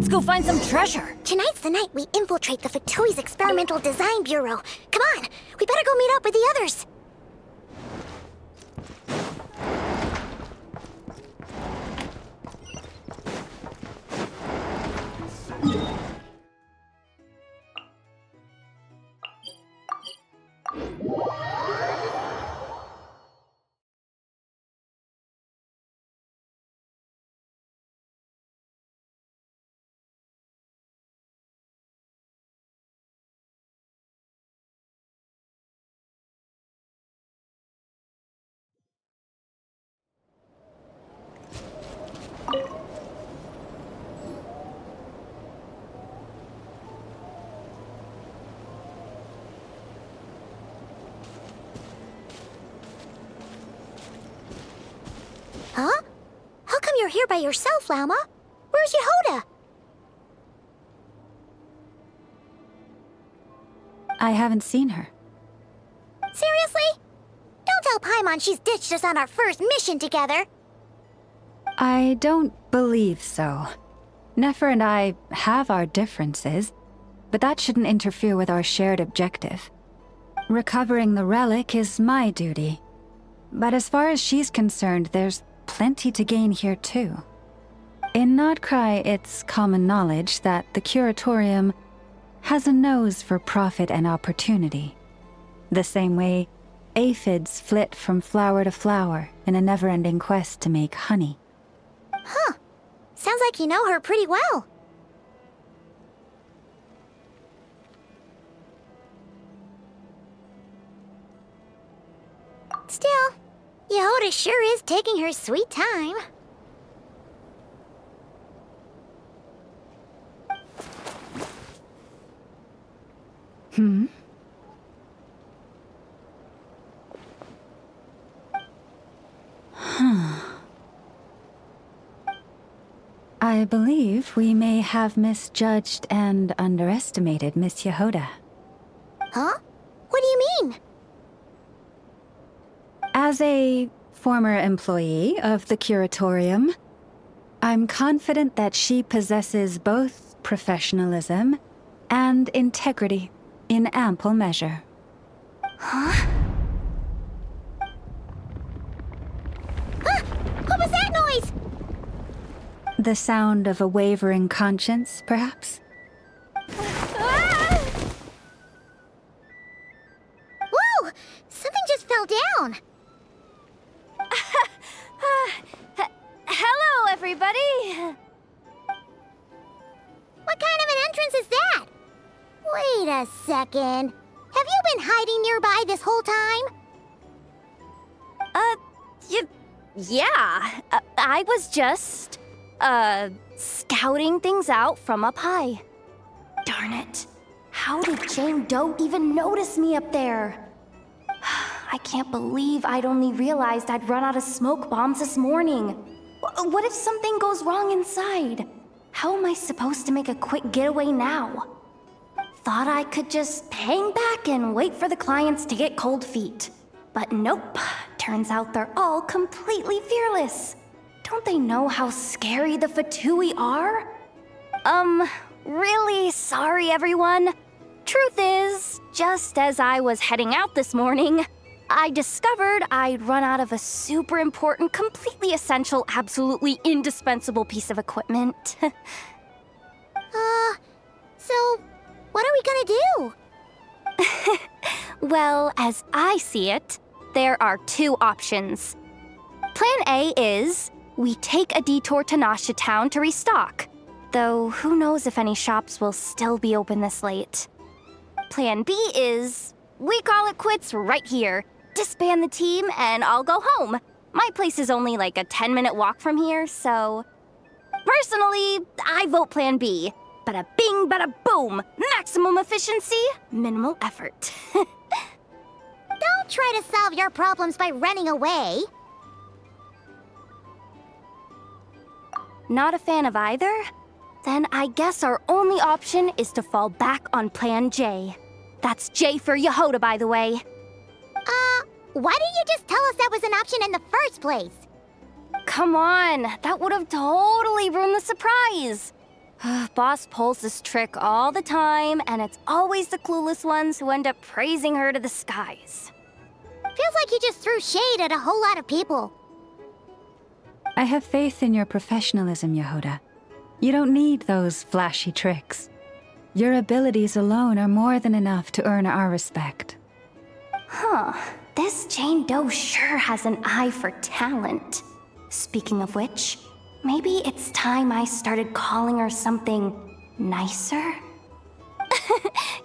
Let's go find some treasure.
Tonight's the night we infiltrate the Fatui's Experimental Design Bureau. Come on, we better go meet up with the others. Huh? How come you're here by yourself, Lauma? Where's Yehoda?
I haven't seen her.
Seriously? Don't tell Paimon she's ditched us on our first mission together.
I don't believe so. Nefer and I have our differences, but that shouldn't interfere with our shared objective. Recovering the relic is my duty. But as far as she's concerned, there's plenty to gain here too. In Nod Krai, it's common knowledge that the Curatorium has a nose for profit and opportunity. The same way aphids flit from flower to flower in a never-ending quest to make honey.
Huh. Sounds like you know her pretty well. Still, Yehoda sure is taking her sweet time.
Hmm? I believe we may have misjudged and underestimated Miss Yehoda.
Huh? What do you mean?
As a former employee of the Curatorium, I'm confident that she possesses both professionalism and integrity in ample measure.
Huh? Ah! What was that noise?
The sound of a wavering conscience, perhaps?
Ah! Whoa! Something just fell down.
Hello, everybody!
What kind of an entrance is that? Wait a second. Have you been hiding nearby this whole time?
Yeah. I was just, scouting things out from up high. Darn it. How did Jane Doe even notice me up there? I can't believe I'd only realized I'd run out of smoke bombs this morning. What if something goes wrong inside? How am I supposed to make a quick getaway now? Thought I could just hang back and wait for the clients to get cold feet. But nope. Turns out they're all completely fearless. Don't they know how scary the Fatui are? Really sorry, everyone. Truth is, just as I was heading out this morning, I discovered I'd run out of a super important, completely essential, absolutely indispensable piece of equipment.
So, what are we gonna do?
Well, as I see it, there are two options. Plan A is, we take a detour to Nasha Town to restock. Though, who knows if any shops will still be open this late. Plan B is, we call it quits right here. Disband the team and I'll go home. My place is only like a 10-minute walk from here, so... Personally, I vote Plan B. Bada bing, bada boom. Maximum efficiency, minimal effort.
Don't try to solve your problems by running away.
Not a fan of either? Then I guess our only option is to fall back on Plan J. That's J for Yehoda, by the way.
Why didn't you just tell us that was an option in the first place?
Come on, that would have totally ruined the surprise. Boss pulls this trick all the time, and it's always the clueless ones who end up praising her to the skies.
Feels like you just threw shade at a whole lot of people.
I have faith in your professionalism, Yehuda. You don't need those flashy tricks. Your abilities alone are more than enough to earn our respect.
Huh. This Jane Doe sure has an eye for talent. Speaking of which, maybe it's time I started calling her something nicer?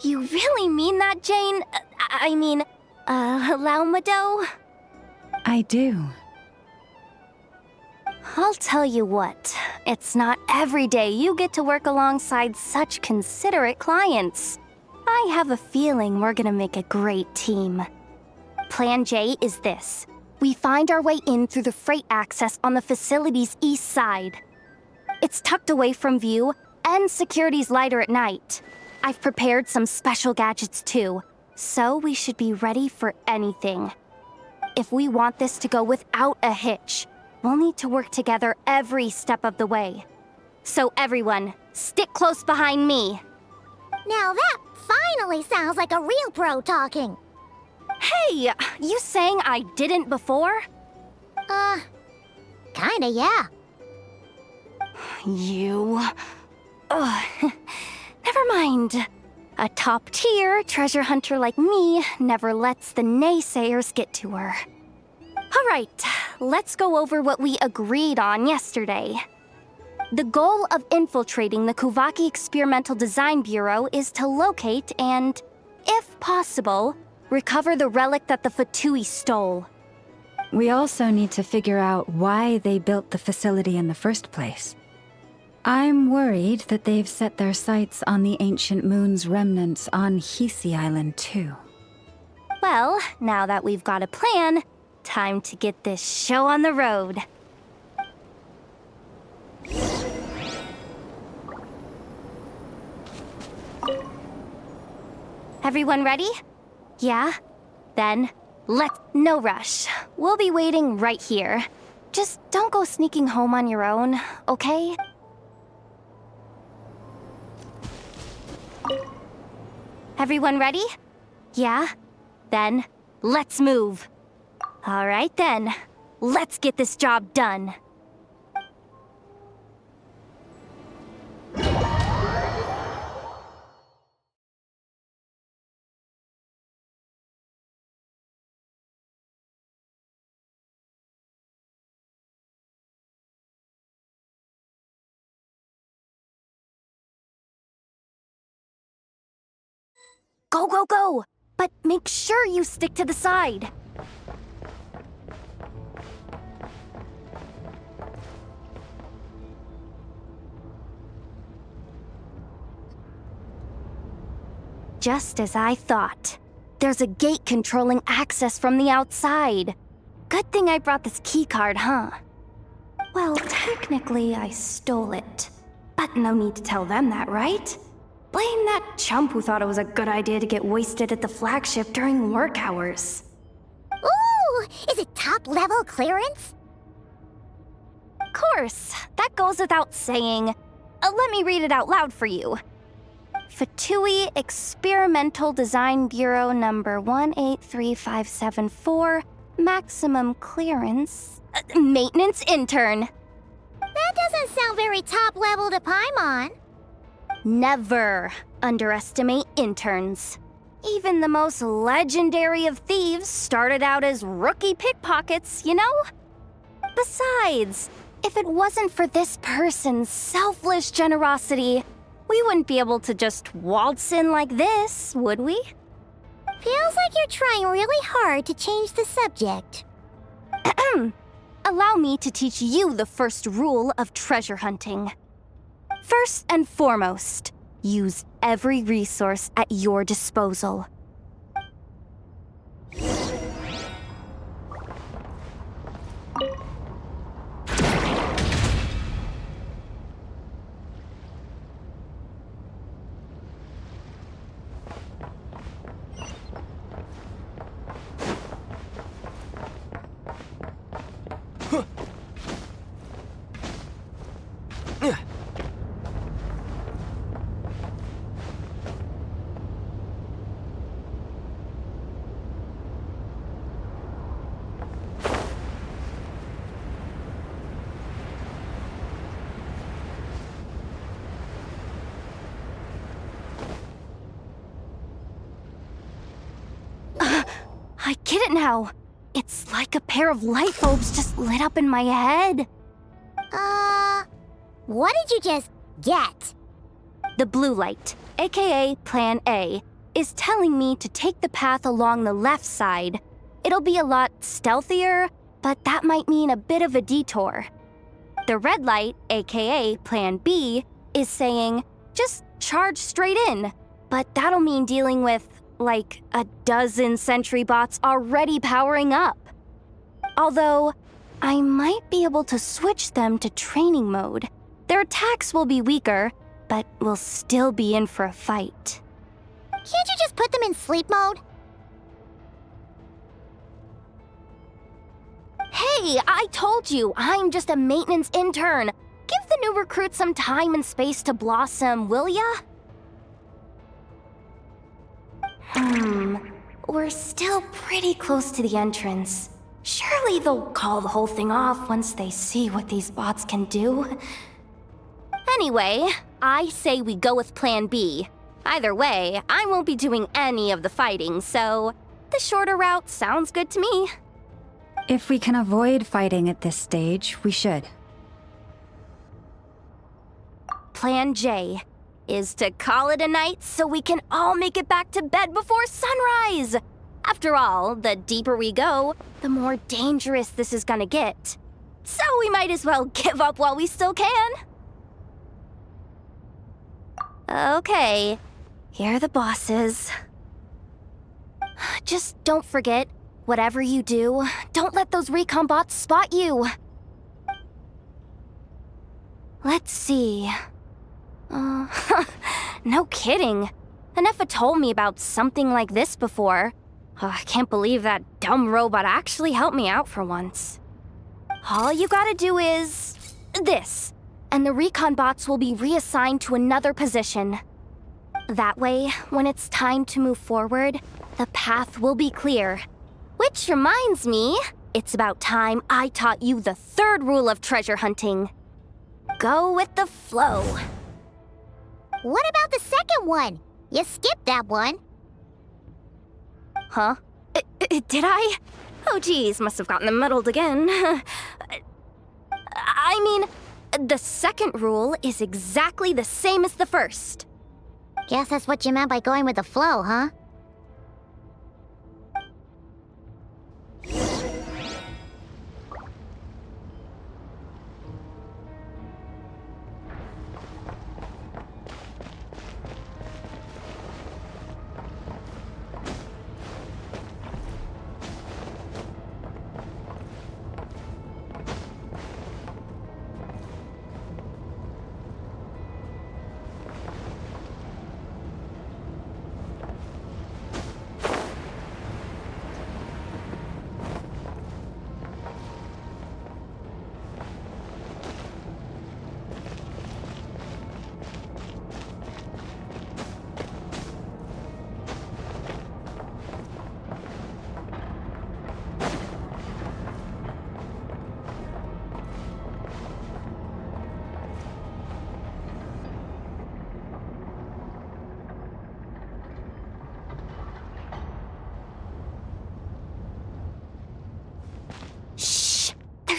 You really mean that, Jane? I mean, Lauma Doe?
I do.
I'll tell you what, it's not every day you get to work alongside such considerate clients. I have a feeling we're gonna make a great team. Plan J is this. We find our way in through the freight access on the facility's east side. It's tucked away from view, and security's lighter at night. I've prepared some special gadgets too, so we should be ready for anything. If we want this to go without a hitch, we'll need to work together every step of the way. So everyone, stick close behind me.
Now that finally sounds like a real pro talking.
Hey, you saying I didn't before?
Kinda, yeah.
You... Ugh. Never mind. A top-tier treasure hunter like me never lets the naysayers get to her. All right, let's go over what we agreed on yesterday. The goal of infiltrating the Kuvaki Experimental Design Bureau is to locate and, if possible, recover the relic that the Fatui stole.
We also need to figure out why they built the facility in the first place. I'm worried that they've set their sights on the ancient moon's remnants on Hisi Island too.
Well, now that we've got a plan, time to get this show on the road. Everyone ready? Yeah? Then, no rush. We'll be waiting right here. Just don't go sneaking home on your own, okay? Everyone ready? Yeah? Then, let's move. All right then, let's get this job done. Go, go, go! But make sure you stick to the side. Just as I thought. There's a gate controlling access from the outside. Good thing I brought this keycard, huh? Well, technically I stole it. But no need to tell them that, right? Blame that chump who thought it was a good idea to get wasted at the flagship during work hours.
Ooh! Is it top-level clearance?
Of course, that goes without saying. Let me read it out loud for you. Fatui Experimental Design Bureau number 183574, maximum clearance, maintenance intern.
That doesn't sound very top-level to Paimon.
Never underestimate interns. Even the most legendary of thieves started out as rookie pickpockets, you know? Besides, if it wasn't for this person's selfless generosity, we wouldn't be able to just waltz in like this, would we?
Feels like you're trying really hard to change the subject.
Allow me to teach you the first rule of treasure hunting. First and foremost, use every resource at your disposal. I get it now. It's like a pair of light bulbs just lit up in my head.
What did you just get?
The blue light, aka Plan A, is telling me to take the path along the left side. It'll be a lot stealthier, but that might mean a bit of a detour. The red light, aka Plan B, is saying, just charge straight in. But that'll mean dealing with, like, a dozen sentry bots already powering up. Although, I might be able to switch them to training mode. Their attacks will be weaker, but we'll still be in for a fight.
Can't you just put them in sleep mode?
Hey, I told you, I'm just a maintenance intern. Give the new recruits some time and space to blossom, will ya? We're still pretty close to the entrance. Surely they'll call the whole thing off once they see what these bots can do. Anyway, I say we go with Plan B. Either way, I won't be doing any of the fighting, so the shorter route sounds good to me.
If we can avoid fighting at this stage, we should.
Plan J is to call it a night so we can all make it back to bed before sunrise. After all, the deeper we go, the more dangerous this is gonna get. So we might as well give up while we still can. Okay, here are the bosses. Just don't forget, whatever you do, don't let those recon bots spot you. Let's see. No kidding. Anefa told me about something like this before. I can't believe that dumb robot actually helped me out for once. All you gotta do is this, and the recon bots will be reassigned to another position. That way, when it's time to move forward, the path will be clear. Which reminds me, it's about time I taught you the third rule of treasure hunting. Go with the flow.
What about the second one? You skipped that one.
Huh? Did I? Oh geez, must have gotten them muddled again. I mean, the second rule is exactly the same as the first.
Guess that's what you meant by going with the flow, huh?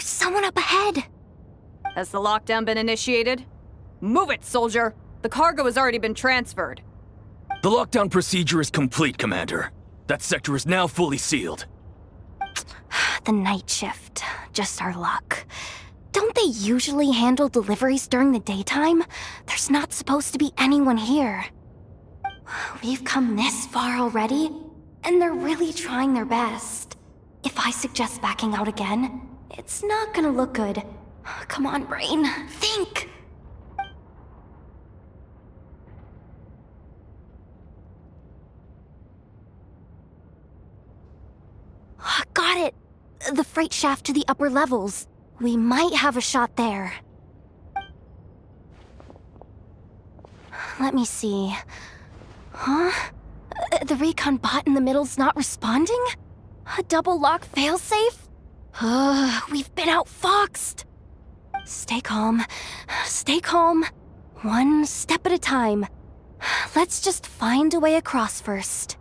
Someone up ahead!
Has the lockdown been initiated? Move it, soldier! The cargo has already been transferred.
The lockdown procedure is complete, Commander. That sector is now fully sealed.
The night shift. Just our luck. Don't they usually handle deliveries during the daytime? There's not supposed to be anyone here. We've come this far already, and they're really trying their best. If I suggest backing out again, it's not gonna look good. Come on, brain. Think! Got it! The freight shaft to the upper levels. We might have a shot there. Let me see. Huh? The recon bot in the middle's not responding? A double lock failsafe? We've been outfoxed. Stay calm. Stay calm. One step at a time. Let's just find a way across first.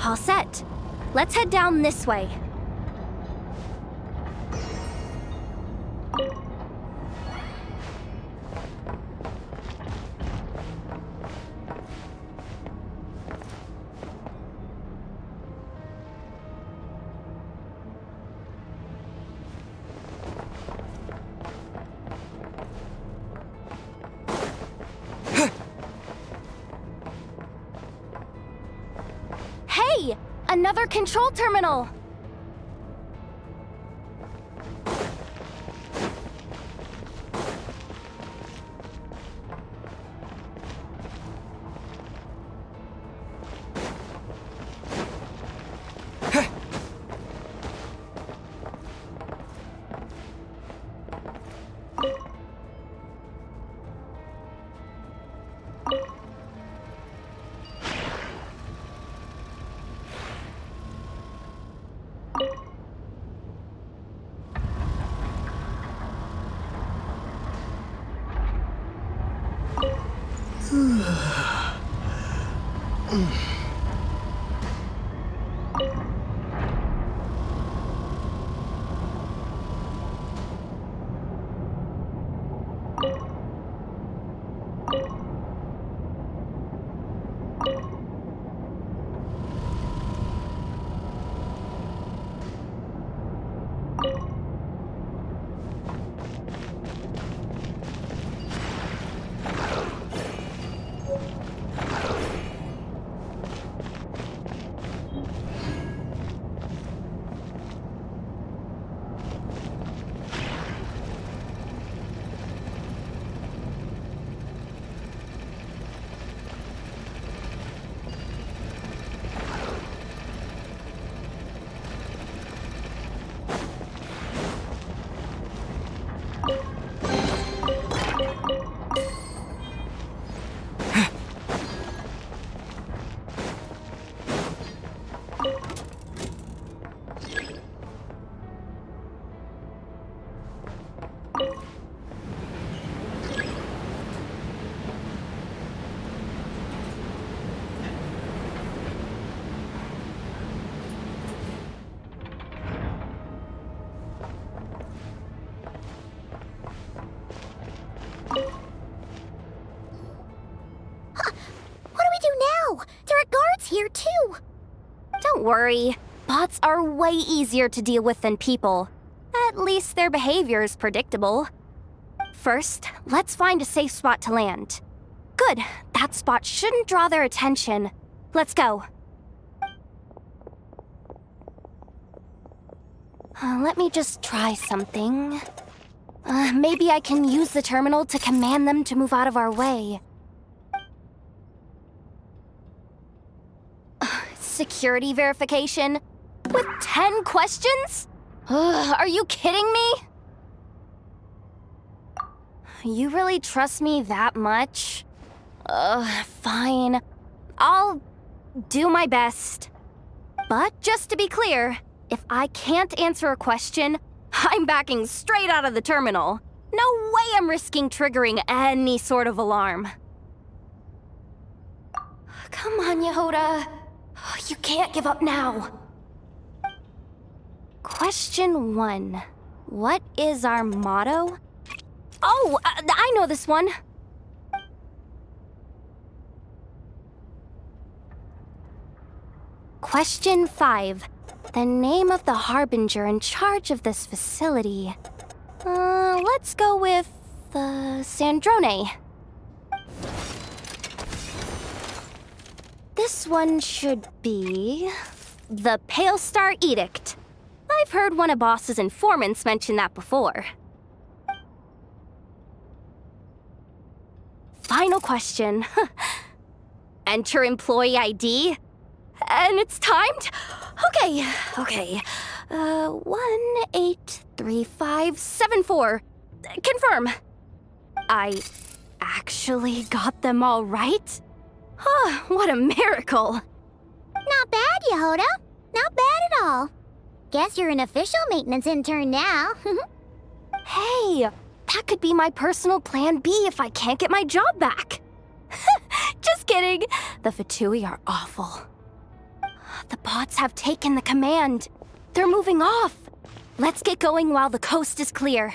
All set. Let's head down this way. Hey! Another control terminal!
Here too.
Don't worry. Bots are way easier to deal with than people. At least their behavior is predictable. First, let's find a safe spot to land. Good. That spot shouldn't draw their attention. Let's go. Let me just try something. Maybe I can use the terminal to command them to move out of our way. Security verification? With 10 questions? Are you kidding me? You really trust me that much? Fine. I'll do my best. But just to be clear, if I can't answer a question, I'm backing straight out of the terminal. No way I'm risking triggering any sort of alarm. Come on, Yehoda. You can't give up now. Question 1. What is our motto? Oh, I know this one. Question 5. The name of the harbinger in charge of this facility. Let's go with, Sandrone. This one should be... the Pale Star Edict. I've heard one of Boss's informants mention that before. Final question. Enter employee ID. And it's timed? Okay. 183574. Confirm. I actually got them all right? Oh, what a miracle!
Not bad, Yehoda. Not bad at all. Guess you're an official maintenance intern now.
Hey, that could be my personal plan B if I can't get my job back. Just kidding. The Fatui are awful. The bots have taken the command. They're moving off. Let's get going while the coast is clear.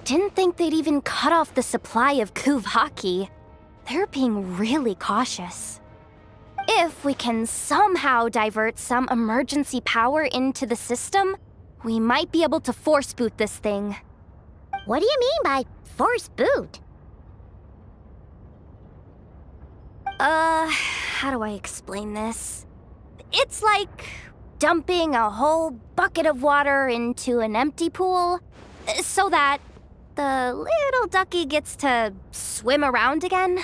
Didn't think they'd even cut off the supply of Kuvaki. They're being really cautious. If we can somehow divert some emergency power into the system, we might be able to force boot this thing.
What do you mean by force boot?
How do I explain this? It's like dumping a whole bucket of water into an empty pool, so that the little ducky gets to swim around again.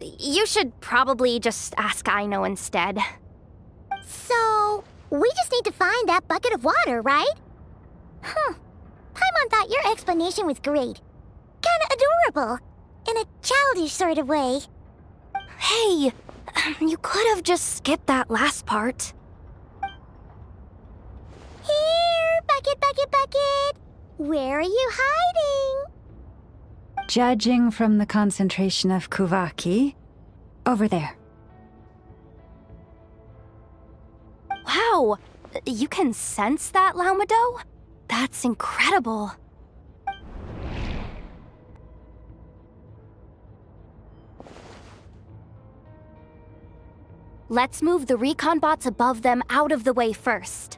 You should probably just ask Aino instead.
So, we just need to find that bucket of water, right? Paimon thought your explanation was great. Kinda adorable. In a childish sort of way.
Hey, you could have just skipped that last part.
Here, bucket, bucket, bucket. Where are you hiding?
Judging from the concentration of Kuvaki, over there.
Wow, you can sense that, Laumado? That's incredible. Let's move the recon bots above them out of the way first.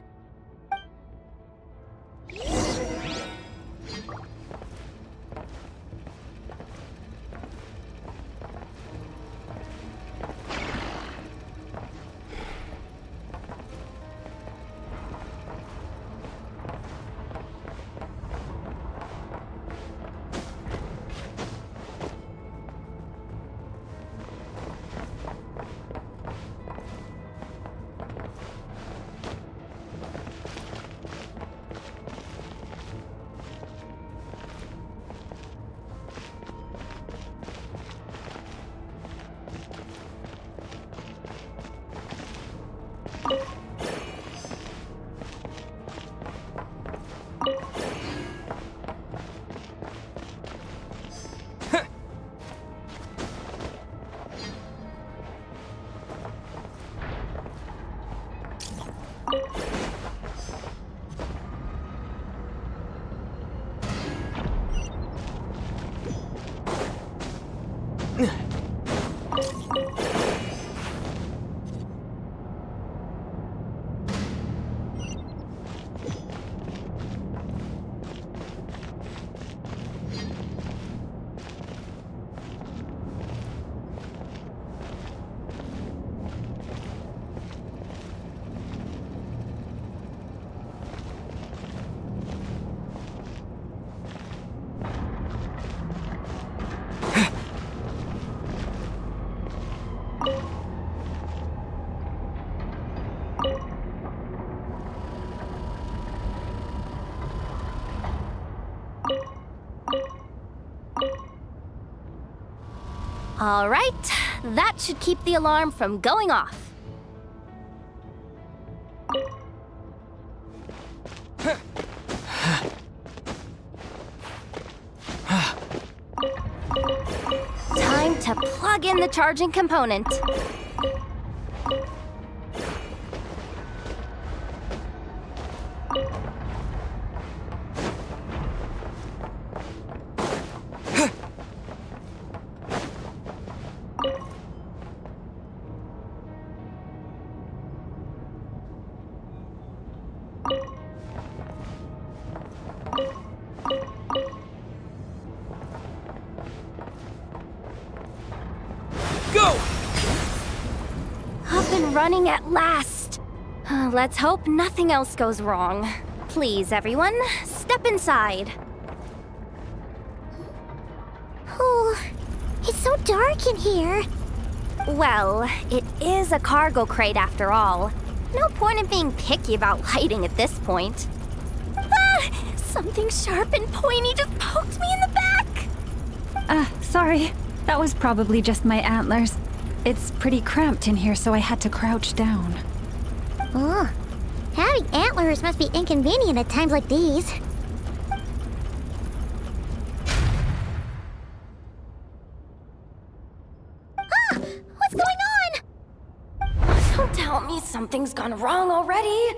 All right, that should keep the alarm from going off. Time to plug in the charging component.
Go!
Up and running at last. Let's hope nothing else goes wrong. Please, everyone, step inside.
Oh, it's so dark in here.
Well, it is a cargo crate after all. No point in being picky about lighting at this point. Ah! Something sharp and pointy just poked me in the back!
Sorry. That was probably just my antlers. It's pretty cramped in here, so I had to crouch down.
Oh, having antlers must be inconvenient at times like these. Ah! What's going on?
Don't tell me something's gone wrong already.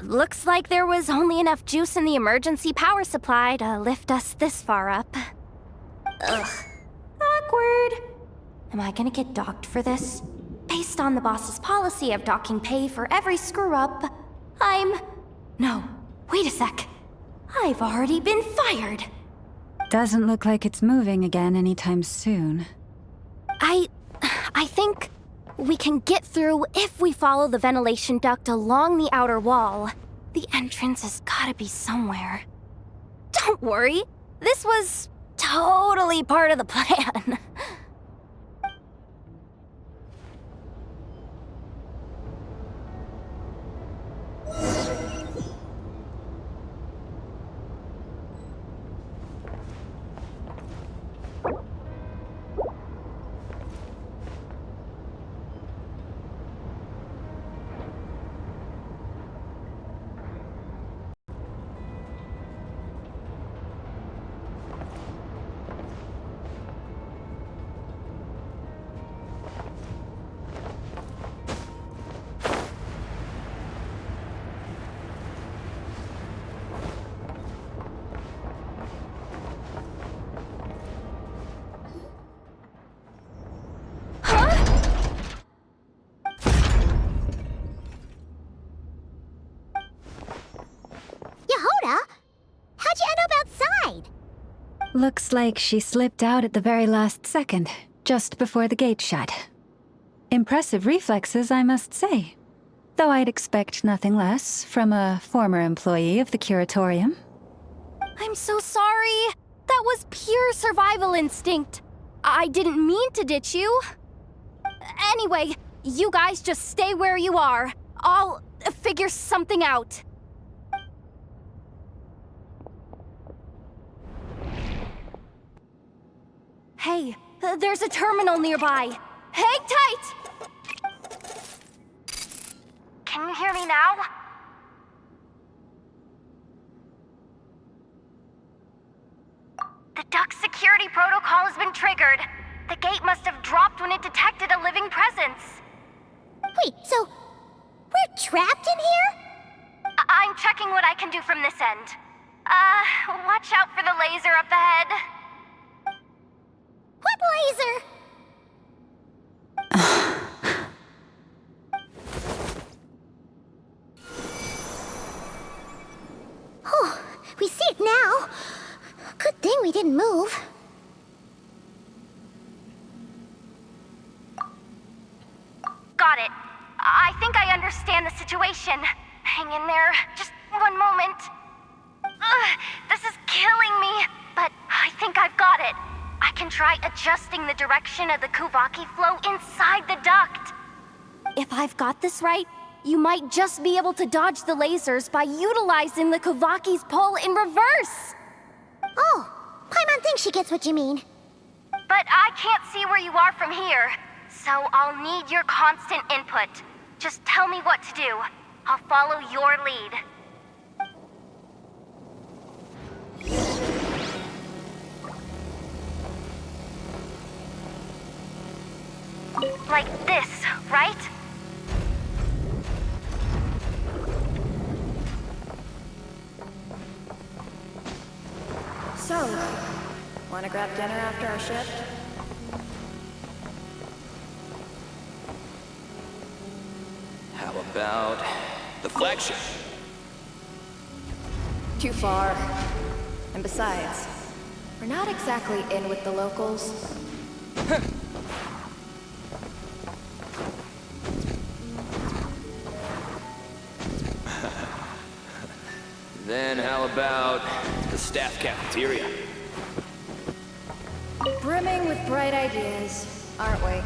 Looks like there was only enough juice in the emergency power supply to lift us this far up. Ugh. Awkward. Am I gonna get docked for this? Based on the boss's policy of docking pay for every screw-up, No, wait a sec. I've already been fired.
Doesn't look like it's moving again anytime soon.
I think we can get through if we follow the ventilation duct along the outer wall. The entrance has gotta be somewhere. Don't worry, this was totally part of the plan.
How'd you end up outside?
Looks like she slipped out at the very last second, just before the gate shut. Impressive reflexes, I must say. Though I'd expect nothing less from a former employee of the Curatorium.
I'm so sorry. That was pure survival instinct. I didn't mean to ditch you. Anyway, you guys just stay where you are. I'll figure something out. Hey, there's a terminal nearby. Hang tight! Can you hear me now? The duct security protocol has been triggered. The gate must have dropped when it detected a living presence.
Wait, so we're trapped in here?
I'm checking what I can do from this end. Watch out for the laser up ahead.
What laser? Oh, we see it now. Good thing we didn't move.
Got it. I think I understand the situation. Hang in there. Just one moment. This is killing me, but I think I've got it. I can try adjusting the direction of the Kuvaki flow inside the duct. If I've got this right, you might just be able to dodge the lasers by utilizing the Kuvaki's pull in reverse.
Oh, Paimon thinks she gets what you mean.
But I can't see where you are from here, so I'll need your constant input. Just tell me what to do. I'll follow your lead. Like this, right?
So, wanna grab dinner after our shift?
How about the flagship?
Too far. And besides, we're not exactly in with the locals.
Then how about the staff cafeteria?
Brimming with bright ideas, aren't we?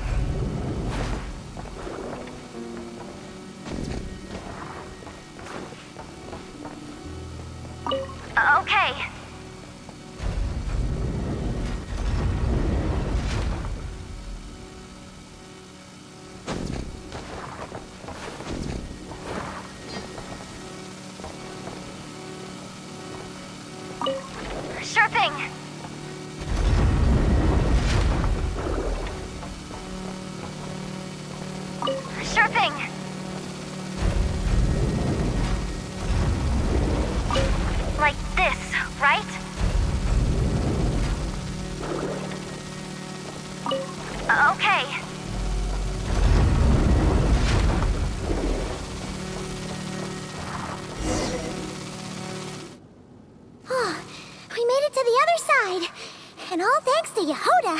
Okay. Sure thing. Sure thing. Like this, right? Okay.
We made it to the other side. And all thanks to Yehoda.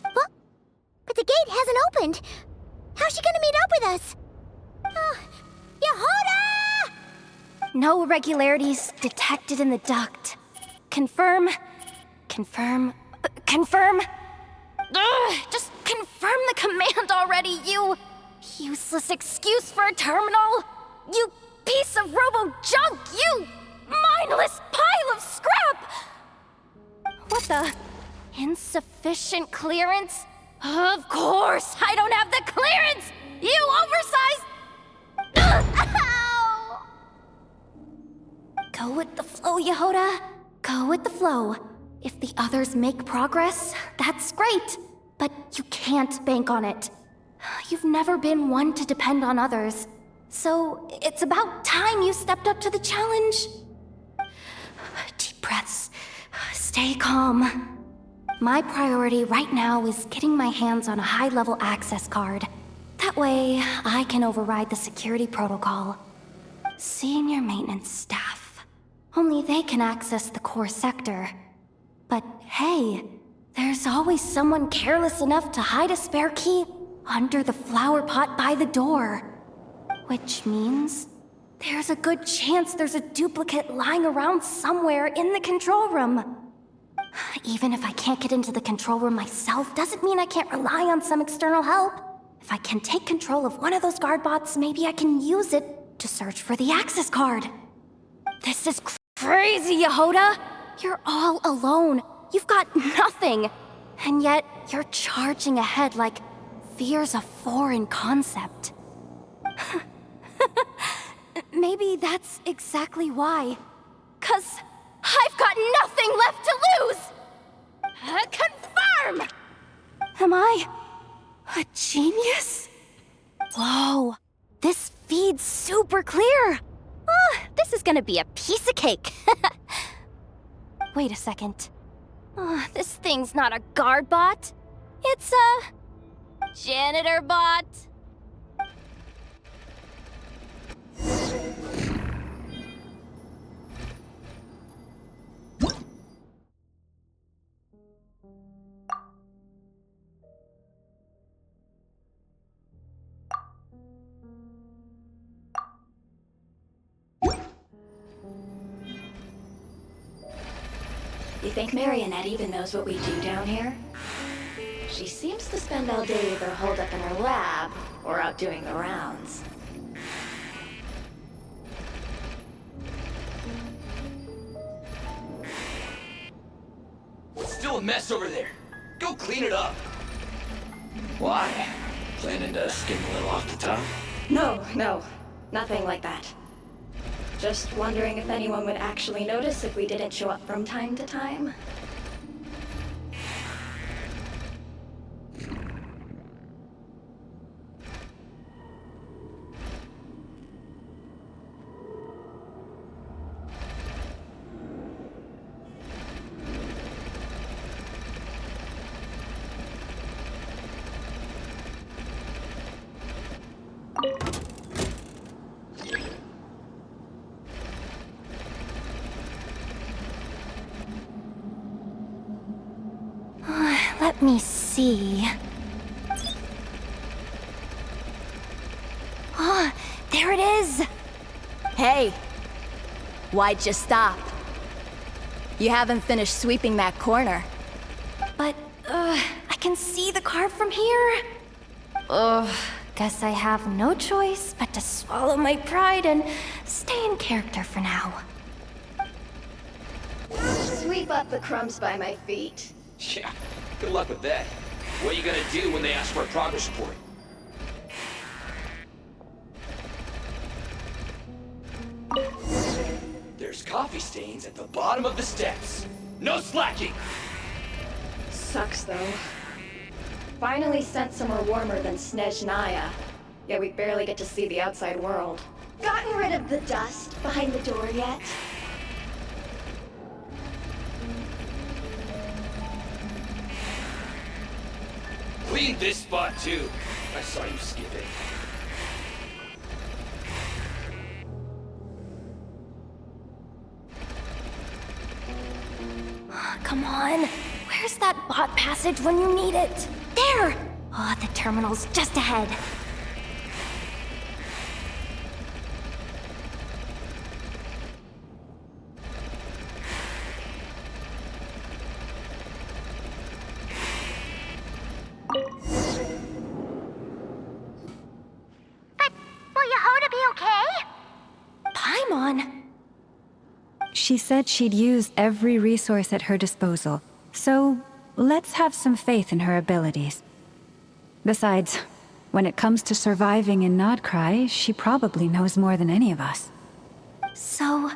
Well, but the gate hasn't opened. How's she gonna meet up with us? Yehoda!
No irregularities detected in the duct. Confirm. Confirm. Confirm. Ugh, just confirm the command already, you useless excuse for a terminal. You piece of robo-junk, you mindless pile of scrap! What the? Insufficient clearance? Of course, I don't have the clearance! You oversized... Ow! Go with the flow, Yehoda. Go with the flow. If the others make progress, that's great. But you can't bank on it. You've never been one to depend on others. So it's about time you stepped up to the challenge. Deep breaths. Stay calm. My priority right now is getting my hands on a high-level access card. That way, I can override the security protocol. Senior maintenance staff. Only they can access the core sector. But hey, there's always someone careless enough to hide a spare key under the flower pot by the door. Which means there's a good chance there's a duplicate lying around somewhere in the control room. Even if I can't get into the control room myself, doesn't mean I can't rely on some external help. If I can take control of one of those guard bots, maybe I can use it to search for the access card. This is crazy, Yehoda! You're all alone. You've got nothing. And yet, you're charging ahead like fear's a foreign concept. Maybe that's exactly why. 'Cause I've got nothing left to lose! Confirm! Am I a genius? Whoa, this feed's super clear. Oh, this is gonna be a piece of cake. Wait a second. Oh, this thing's not a guard bot. It's a janitor bot.
You think Marionette even knows what we do down here? She seems to spend all day either holed up in her lab or out doing the rounds.
It's still a mess over there. Go clean it up. Why? Planning to skim a little off the top?
No, nothing like that. Just wondering if anyone would actually notice if we didn't show up from time to time.
Let me see. see. Oh, there it is!
Hey! Why'd you stop? You haven't finished sweeping that corner.
But, I can see the car from here. Ugh, guess I have no choice but to swallow my pride and stay in character for now.
Sweep up the crumbs by my feet.
Yeah, good luck with that. What are you gonna do when they ask for a progress report? There's coffee stains at the bottom of the steps. No slacking!
Sucks, though. Finally sent somewhere warmer than Snezhnaya. Yet we barely get to see the outside world. Gotten rid of the dust behind the door yet?
Clean this spot, too. I saw you skip it.
Come on. Where's that bot passage when you need it? There! Oh, the terminal's just ahead.
But will Yehoda be okay?
Paimon?
She said she'd use every resource at her disposal, so let's have some faith in her abilities. Besides, when it comes to surviving in Nod Krai, she probably knows more than any of us.
So,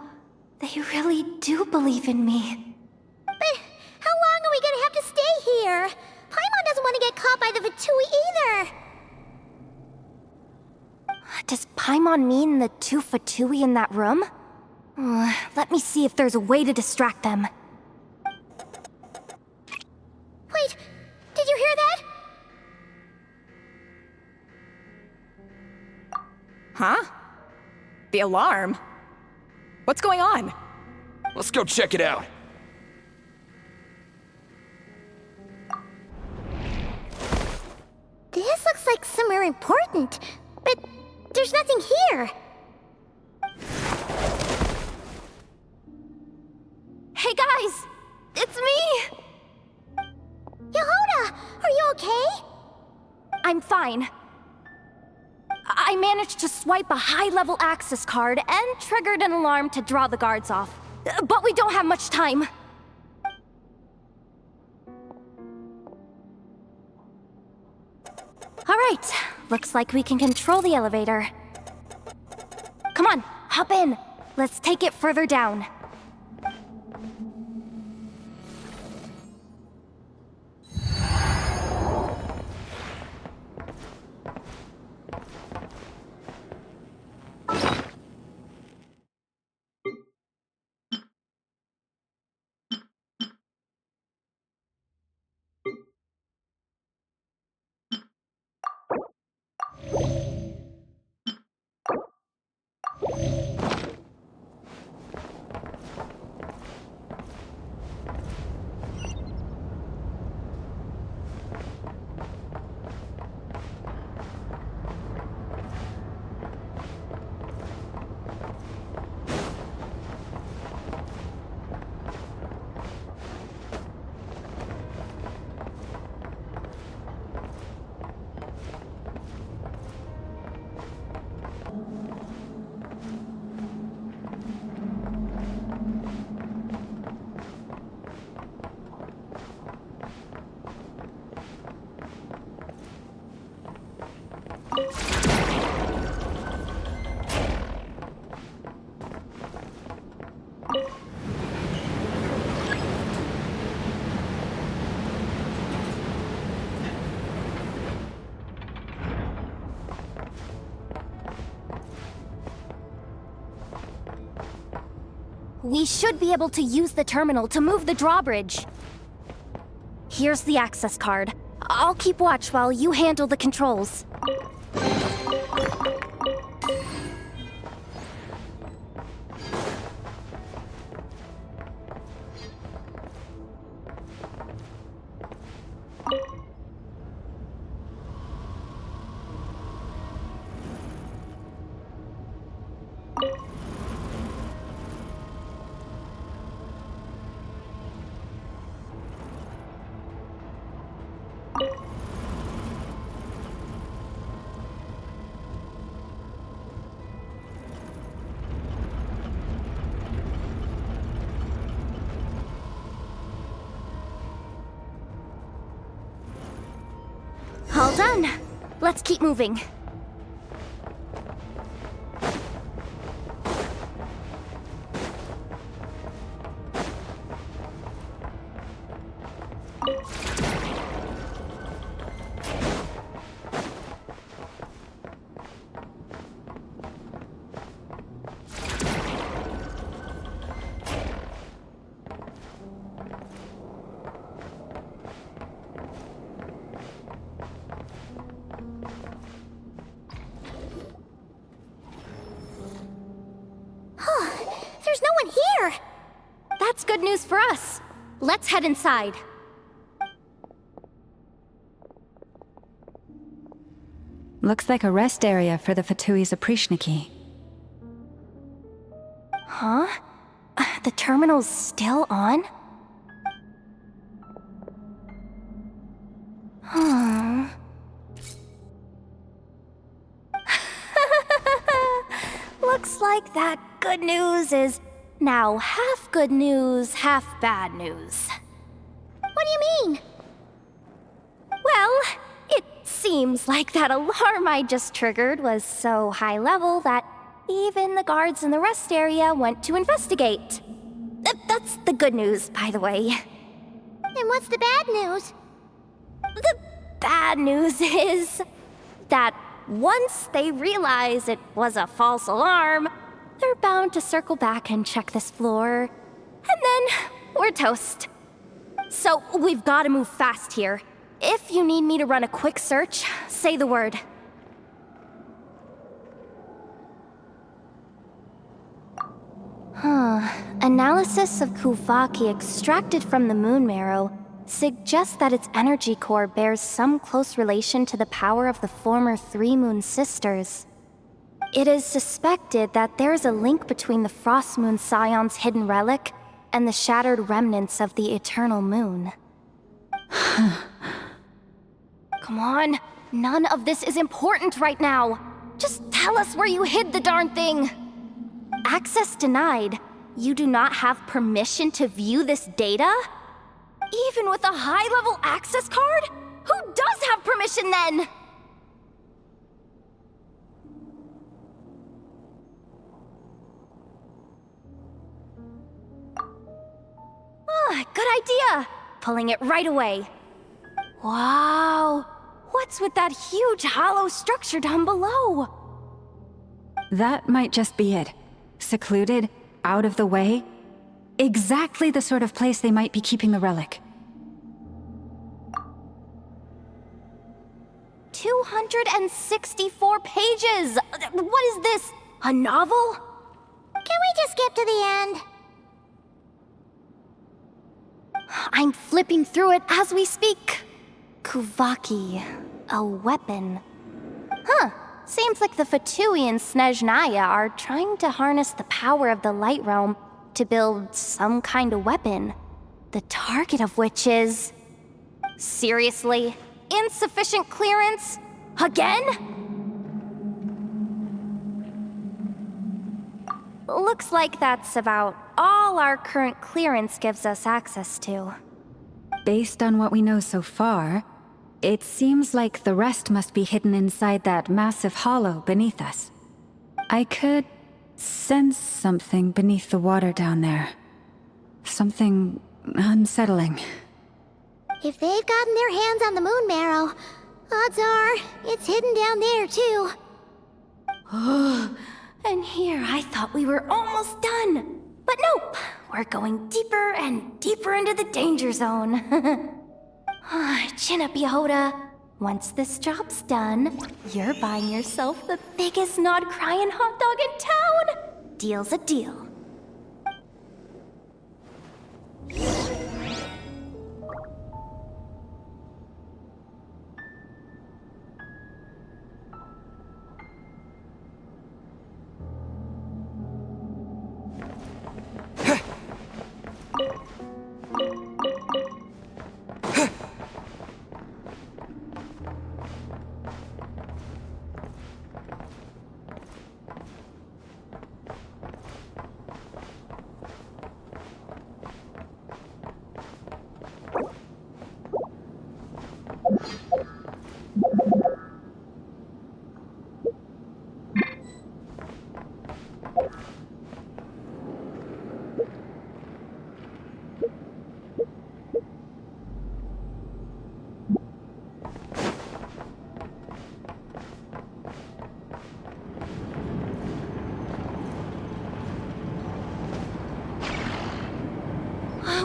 they really do believe in me.
But how long are we gonna have to stay here? Paimon doesn't want to get caught by the Fatui either.
Does Paimon mean the two Fatui in that room? Let me see if there's a way to distract them.
Wait, did you hear that?
Huh? The alarm? What's going on?
Let's go check it out.
This looks like somewhere important, but there's nothing here.
Hey guys! It's me!
Yehoda, are you okay?
I'm fine. I managed to swipe a high-level access card and triggered an alarm to draw the guards off. But we don't have much time. Alright, looks like we can control the elevator. Come on, hop in. Let's take it further down. We should be able to use the terminal to move the drawbridge. Here's the access card. I'll keep watch while you handle the controls. done. Let's keep moving.
There's no one here!
That's good news for us. Let's head inside.
Looks like a rest area for the Fatui Zaprishniki.
Huh? The terminal's still on? Hmm. Looks like that good news is now half good news, half bad news.
What do you mean?
Well, it seems like that alarm I just triggered was so high level that even the guards in the rest area went to investigate. That's the good news, by the way.
And what's the bad news?
The bad news is that once they realize it was a false alarm, they're bound to circle back and check this floor. And then we're toast. So we've got to move fast here. If you need me to run a quick search, say the word. Analysis of Kuvaki extracted from the moon marrow suggests that its energy core bears some close relation to the power of the former Three Moon Sisters. It is suspected that there is a link between the Frost Moon Scion's hidden relic and the shattered remnants of the Eternal Moon. Come on, none of this is important right now. Just tell us where you hid the darn thing. Access denied. You do not have permission to view this data? Even with a high-level access card? Who does have permission then? Good idea. Pulling it right away. Wow. What's with that huge hollow structure down below?
That might just be it. Secluded, out of the way. Exactly the sort of place they might be keeping the relic.
264 pages! What is this? A novel?
Can we just skip to the end?
I'm flipping through it as we speak. Kuvaki, a weapon. Huh. Seems like the Fatui and Snezhnaya are trying to harness the power of the Light Realm to build some kind of weapon. The target of which is... Seriously? Insufficient clearance? Again? Looks like that's about all our current clearance gives us access to.
Based on what we know so far, it seems like the rest must be hidden inside that massive hollow beneath us. I could sense something beneath the water down there. Something unsettling.
If they've gotten their hands on the moon marrow, odds are it's hidden down there too.
And here I thought we were almost done. But nope, we're going deeper and deeper into the danger zone. Chin up, Yehoda. Once this job's done, you're buying yourself the biggest Nod Krai hot dog in town. Deal's a deal.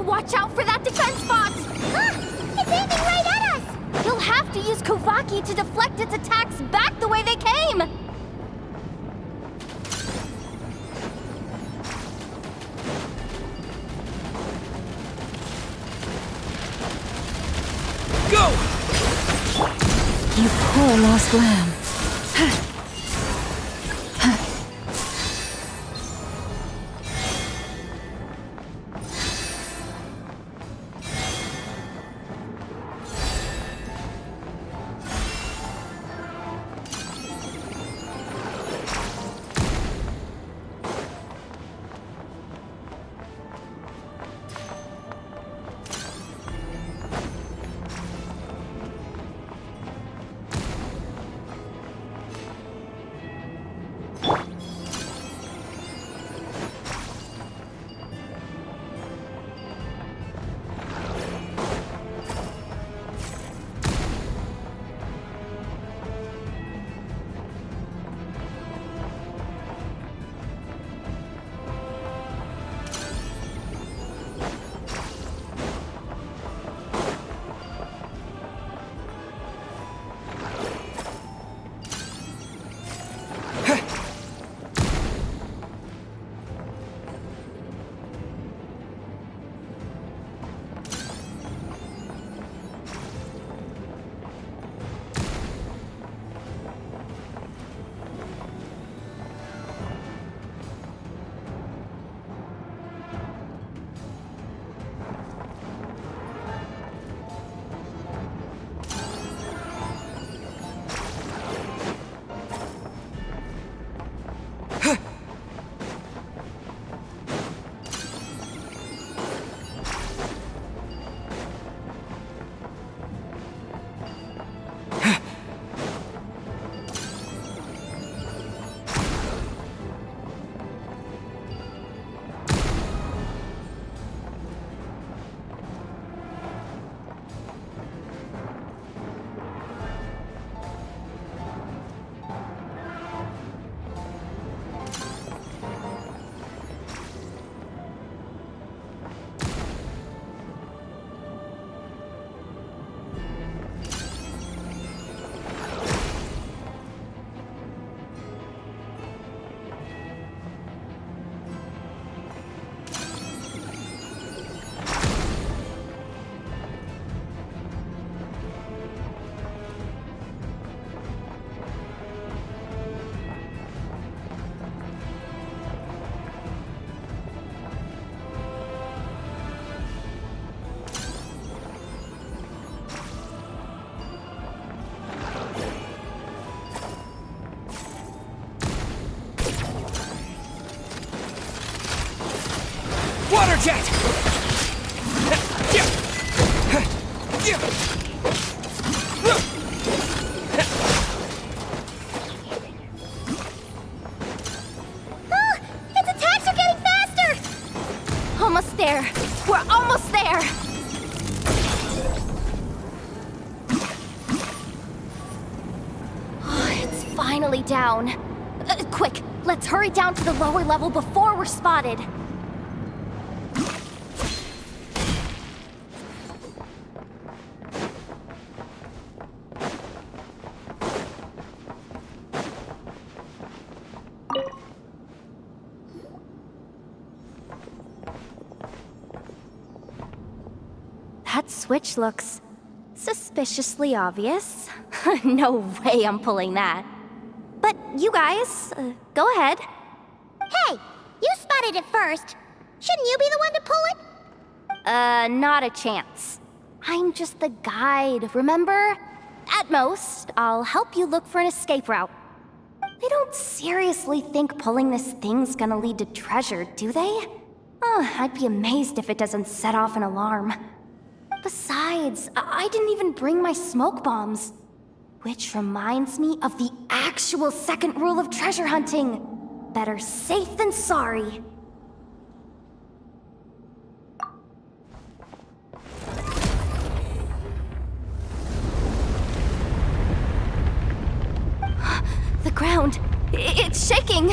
Watch out for that defense box!
Ah! It's aiming right at us!
You'll have to use Kovaki to deflect its attacks back the way they came!
Go!
You poor lost lamb.
Water jet!
Ah! Its attacks are getting faster!
Almost there! We're almost there! Oh, it's finally down. Quick, let's hurry down to the lower level before we're spotted. That switch looks suspiciously obvious. No way I'm pulling that. But you guys, go ahead.
Hey, you spotted it first. Shouldn't you be the one to pull it?
Not a chance. I'm just the guide, remember? At most, I'll help you look for an escape route. They don't seriously think pulling this thing's gonna lead to treasure, do they? I'd be amazed if it doesn't set off an alarm. Besides, I didn't even bring my smoke bombs. Which reminds me of the actual second rule of treasure hunting. Better safe than sorry. The ground, it's shaking.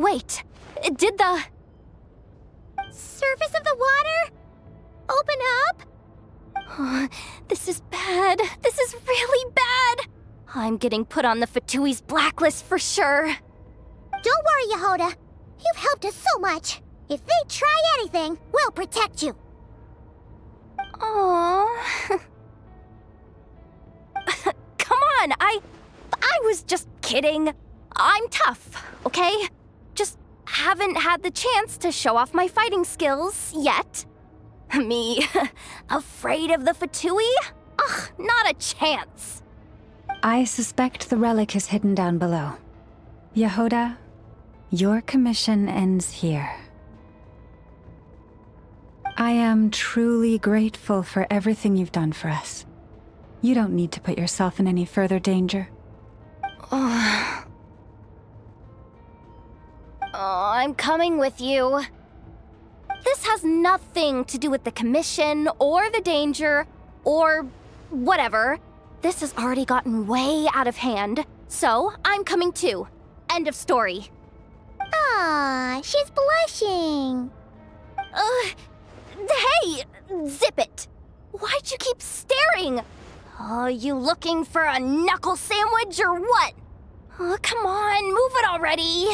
Wait, did the
surface of the water open up?
This is bad. This is really bad. I'm getting put on the Fatui's blacklist for sure.
Don't worry, Yehoda. You've helped us so much. If they try anything, we'll protect you.
Aww. Come on, I was just kidding. I'm tough, okay? Just haven't had the chance to show off my fighting skills yet. Me, afraid of the Fatui? Ugh, not a chance.
I suspect the relic is hidden down below. Yehoda, your commission ends here. I am truly grateful for everything you've done for us. You don't need to put yourself in any further danger.
I'm coming with you. This has nothing to do with the commission, or the danger, or whatever. This has already gotten way out of hand, so I'm coming too. End of story.
Ah, she's blushing.
Hey, zip it. Why'd you keep staring? Oh, you looking for a knuckle sandwich or what? Oh, come on, move it already.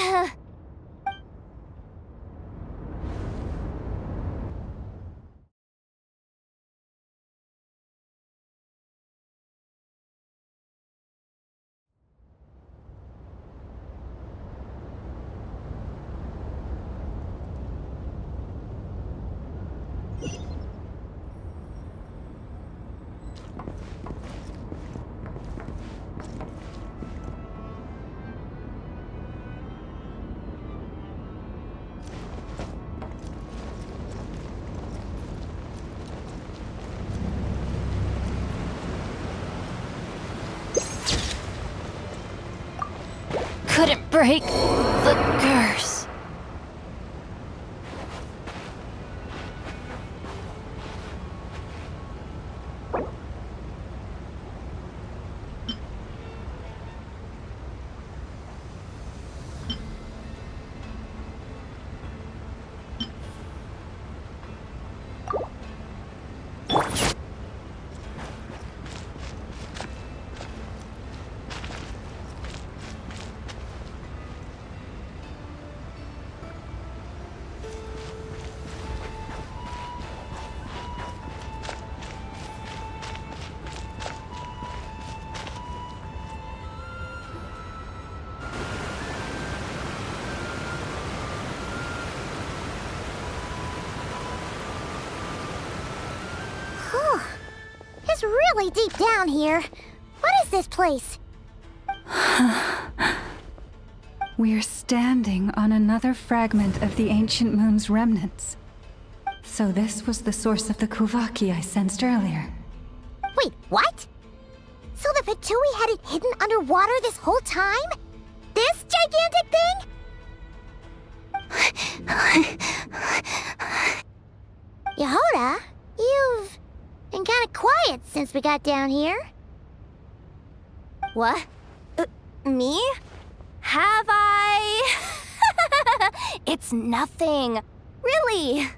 Couldn't break the curse.
It's really deep down here. What is this place?
We're standing on another fragment of the ancient moon's remnants. So this was the source of the Kuvaki I sensed earlier.
Wait, what? So the Fatui had it hidden underwater this whole time? This gigantic thing? Yehoda, you've been kind of quiet since we got down here.
What? Me? Have I? It's nothing. Really.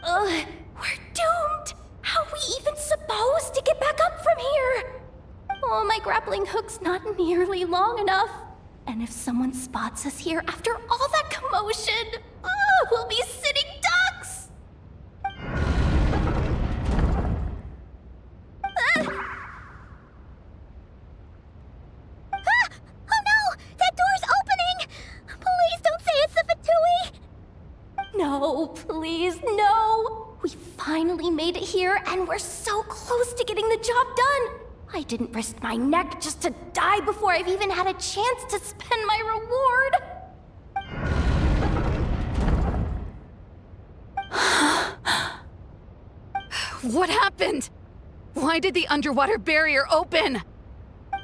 We're doomed. How are we even supposed to get back up from here? Oh, my grappling hook's not nearly long enough. And if someone spots us here after all that commotion, we'll be sitting ducks.
Oh no! That door's opening! Please don't say it's the Fatui!
No, please, no! We finally made it here, and we're so close to getting the job done! I didn't risk my neck just to die before I've even had a chance to spend my reward!
What happened? Why did the underwater barrier open?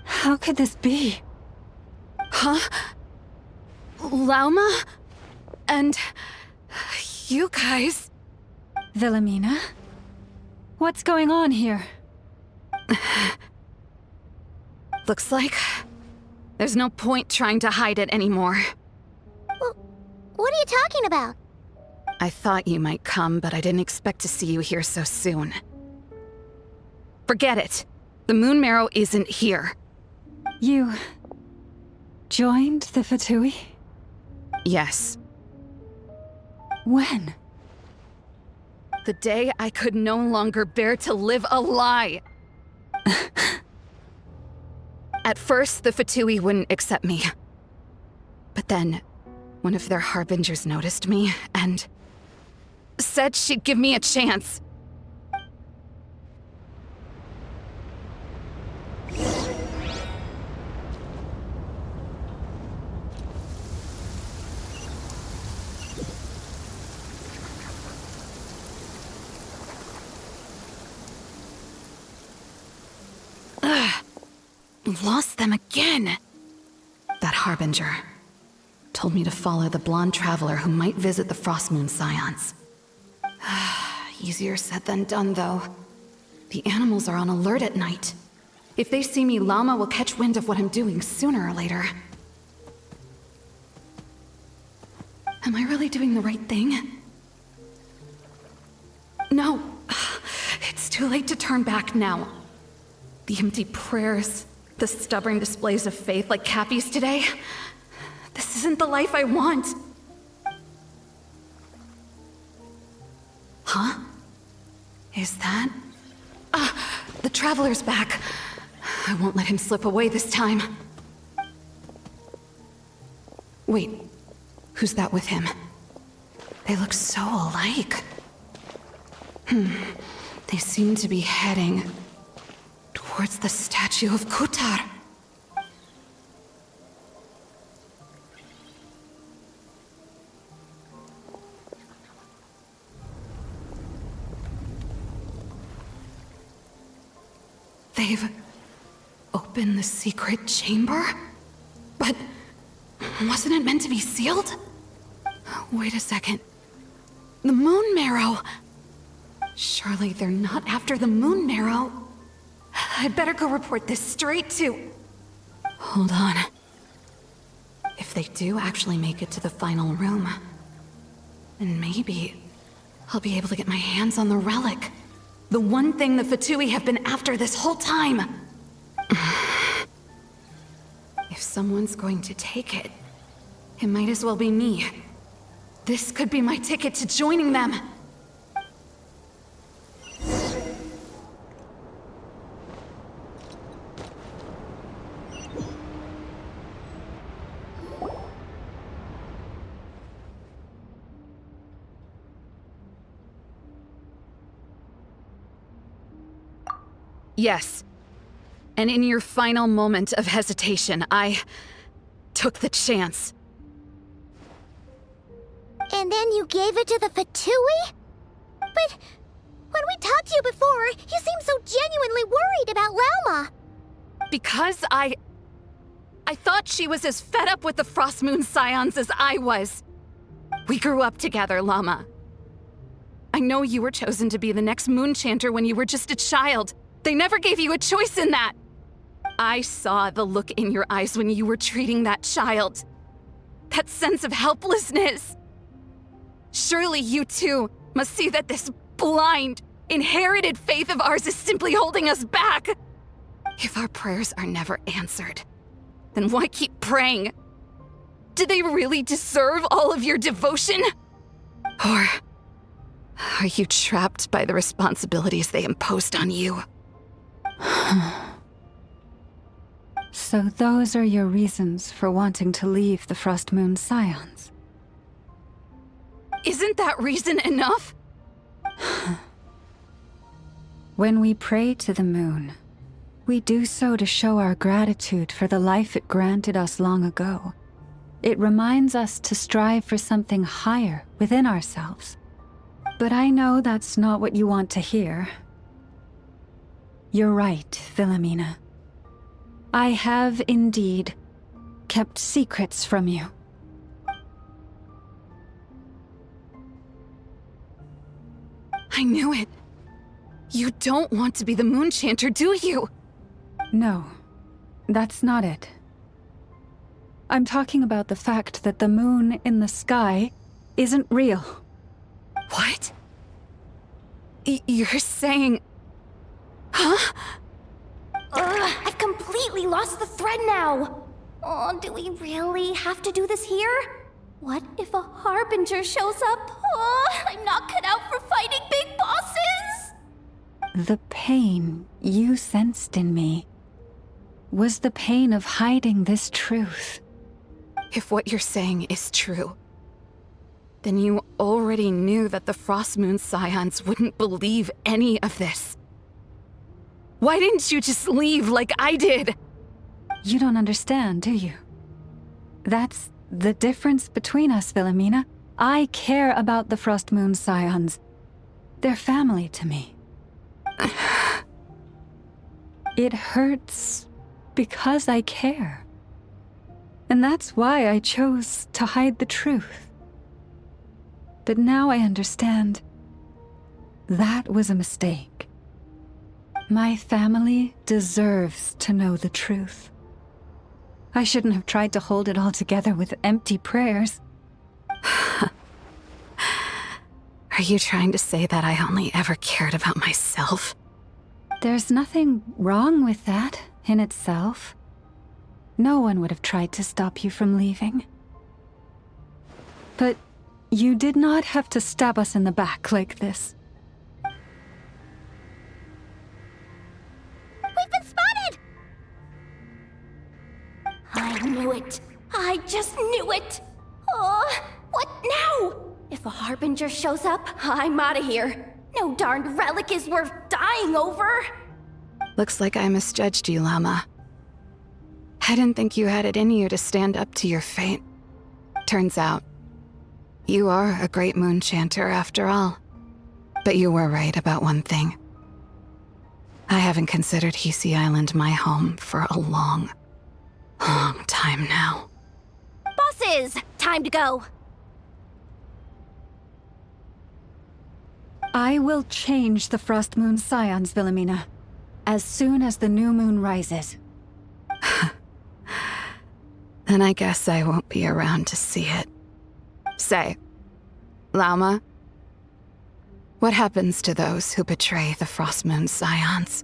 How could this be?
Huh? Lauma? And you guys?
Wilhelmina? What's going on here?
Looks like there's no point trying to hide it anymore.
What are you talking about?
I thought you might come, but I didn't expect to see you here so soon. Forget it. The Moon Marrow isn't here.
You joined the Fatui?
Yes.
When?
The day I could no longer bear to live a lie. At first, the Fatui wouldn't accept me. But then, one of their harbingers noticed me and said she'd give me a chance. Lost them again. That harbinger told me to follow the blonde traveler who might visit the Frostmoon Scions. Easier said than done, though. The animals are on alert at night. If they see me, Lauma will catch wind of what I'm doing sooner or later. Am I really doing the right thing? No. It's too late to turn back now. The empty prayers, the stubborn displays of faith like Cappy's today. This isn't the life I want. Huh? Is that? The Traveler's back. I won't let him slip away this time. Wait, who's that with him? They look so alike. They seem to be heading towards the statue of Kutar. They've opened the secret chamber? But wasn't it meant to be sealed? Wait a second. The Moon Marrow! Surely they're not after the Moon Marrow. I'd better go report this straight to... Hold on. If they do actually make it to the final room, then maybe I'll be able to get my hands on the relic. The one thing the Fatui have been after this whole time. If someone's going to take it, it might as well be me. This could be my ticket to joining them. Yes. And in your final moment of hesitation, I took the chance.
And then you gave it to the Fatui? But when we talked to you before, you seemed so genuinely worried about Lauma.
Because I thought she was as fed up with the Frostmoon Scions as I was. We grew up together, Lauma. I know you were chosen to be the next Moon Chanter when you were just a child. They never gave you a choice in that. I saw the look in your eyes when you were treating that child. That sense of helplessness. Surely you too must see that this blind, inherited faith of ours is simply holding us back. If our prayers are never answered, then why keep praying? Do they really deserve all of your devotion? Or are you trapped by the responsibilities they imposed on you?
So those are your reasons for wanting to leave the Frostmoon Scions?
Isn't that reason enough?
When we pray to the moon, we do so to show our gratitude for the life it granted us long ago. It reminds us to strive for something higher within ourselves. But I know that's not what you want to hear. You're right, Philomena. I have indeed kept secrets from you.
I knew it. You don't want to be the Moon Chanter, do you?
No, that's not it. I'm talking about the fact that the moon in the sky isn't real.
What? You're saying... Huh?
I've completely lost the thread now. Oh, do we really have to do this here? What if a harbinger shows up? Oh, I'm not cut out for fighting big bosses!
The pain you sensed in me was the pain of hiding this truth.
If what you're saying is true, then you already knew that the Frost Moon Scions wouldn't believe any of this. Why didn't you just leave like I did?
You don't understand, do you? That's the difference between us, Wilhelmina. I care about the Frost Moon Scions. They're family to me. It hurts because I care. And that's why I chose to hide the truth. But now I understand that was a mistake. My family deserves to know the truth. I shouldn't have tried to hold it all together with empty prayers.
Are you trying to say that I only ever cared about myself?
There's nothing wrong with that in itself. No one would have tried to stop you from leaving. But you did not have to stab us in the back like this.
We've been spotted! I knew it. I just knew it. Oh, what now? If a harbinger shows up, I'm out of here. No darned relic is worth dying over.
Looks like I misjudged you, Lauma. I didn't think you had it in you to stand up to your fate. Turns out, you are a great moon chanter after all. But you were right about one thing. I haven't considered Hisi Island my home for a long time now.
Bosses, time to go.
I will change the Frost Moon Scions, Wilhelmina, as soon as the new moon rises.
Then I guess I won't be around to see it. Say, Lauma, what happens to those who betray the Frost Moon Scions?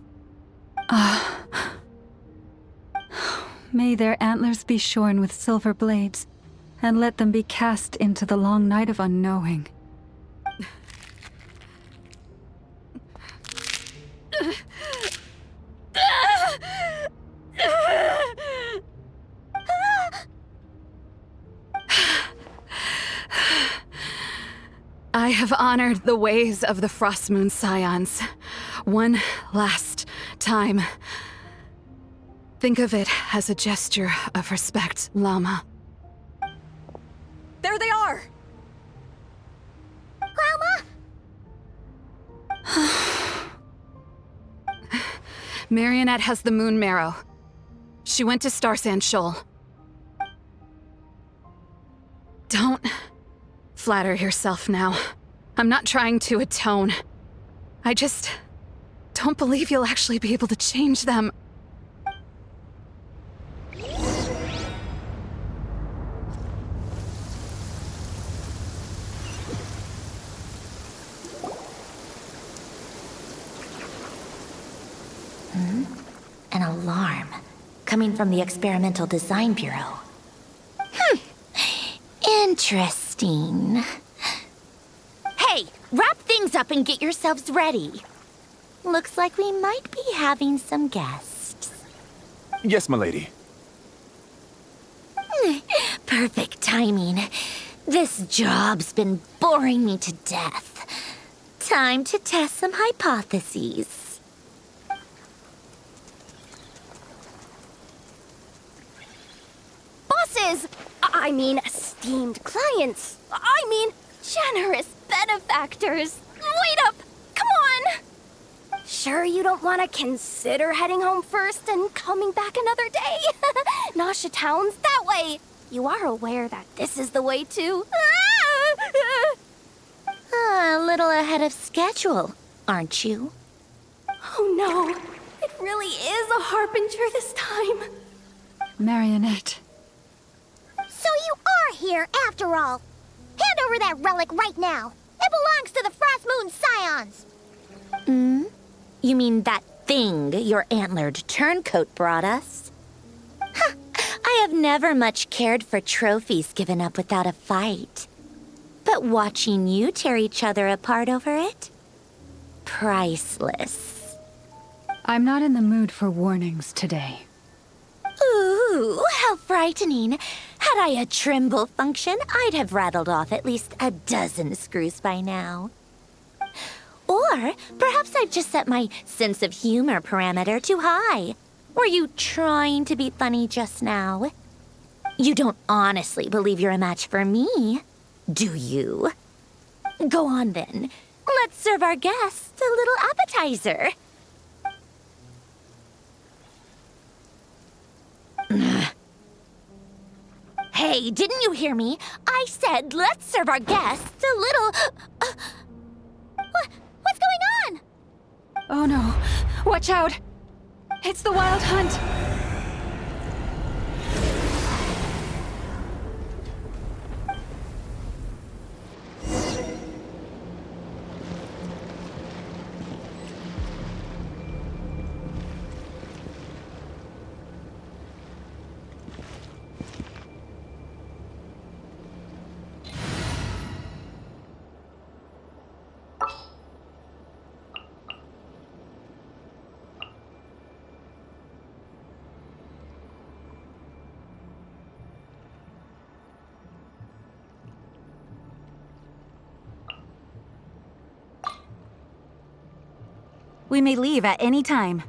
May their antlers be shorn with silver blades, and let them be cast into the long night of unknowing.
I have honored the ways of the Frost Moon Scions one last time. Think of it as a gesture of respect, Lauma.
There they are!
Lauma!
Marionette has the moon marrow. She went to Starsand Shoal. Don't flatter yourself now. I'm not trying to atone. I just don't believe you'll actually be able to change them.
An alarm coming from the Experimental Design Bureau. Interesting. Hey, wrap things up and get yourselves ready. Looks like we might be having some guests.
Yes, milady.
Perfect timing. This job's been boring me to death. Time to test some hypotheses.
Bosses! I mean, esteemed clients. I mean, generous benefactors. Wait up! Come on! Sure you don't want to consider heading home first and coming back another day? Nasha Town's that way. You are aware that this is the way too.
A little ahead of schedule, aren't you?
Oh no, it really is a harbinger this time.
Marionette,
So you are here, after all. Hand over that relic right now. It belongs to the Frost Moon Scions.
You mean that thing your antlered turncoat brought us? Huh. I have never much cared for trophies given up without a fight. But watching you tear each other apart over it? Priceless.
I'm not in the mood for warnings today.
Ooh, how frightening. Had I a Trimble function, I'd have rattled off at least a dozen screws by now. Or perhaps I've just set my sense of humor parameter too high. Were you trying to be funny just now? You don't honestly believe you're a match for me, do you? Go on then. Let's serve our guests a little appetizer. Hey, didn't you hear me? I said let's serve our guests a little... What's going on?
Oh no. Watch out. It's the Wild Hunt.
We may leave at any time.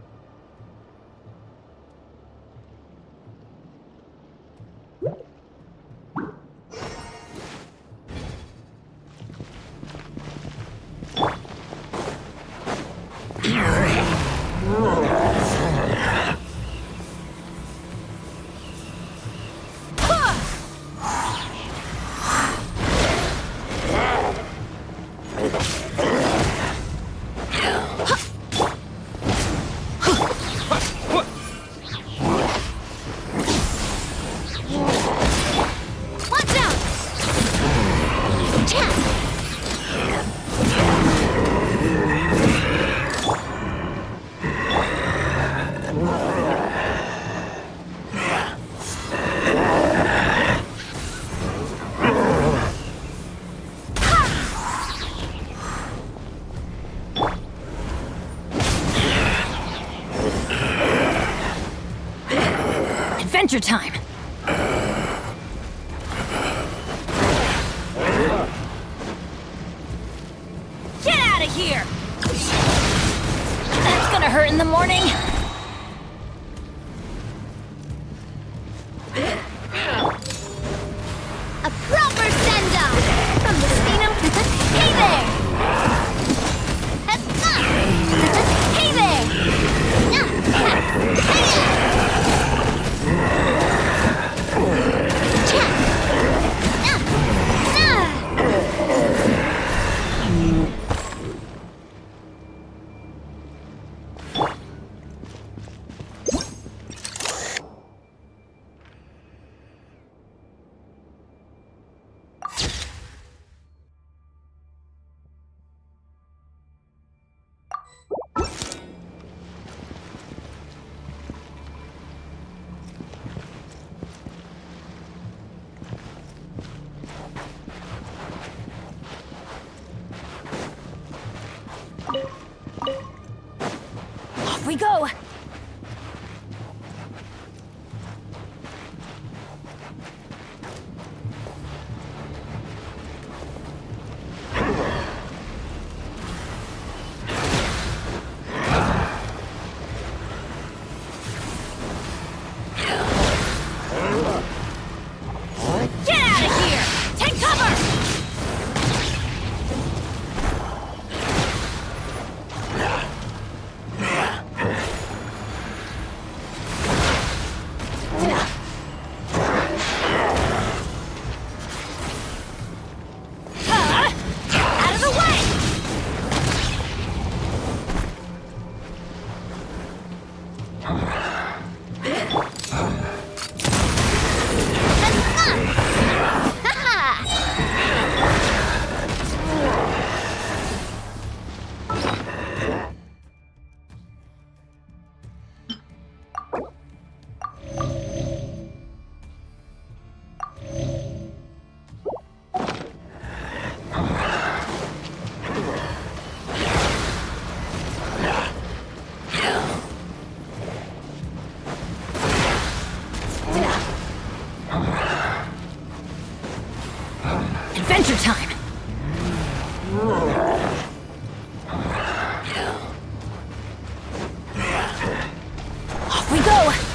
Adventure time! Get out of here! That's gonna hurt in the morning!
A proper send-off from the Spino. Hey there! Hey there!
Off we go! adventure time! Off we go!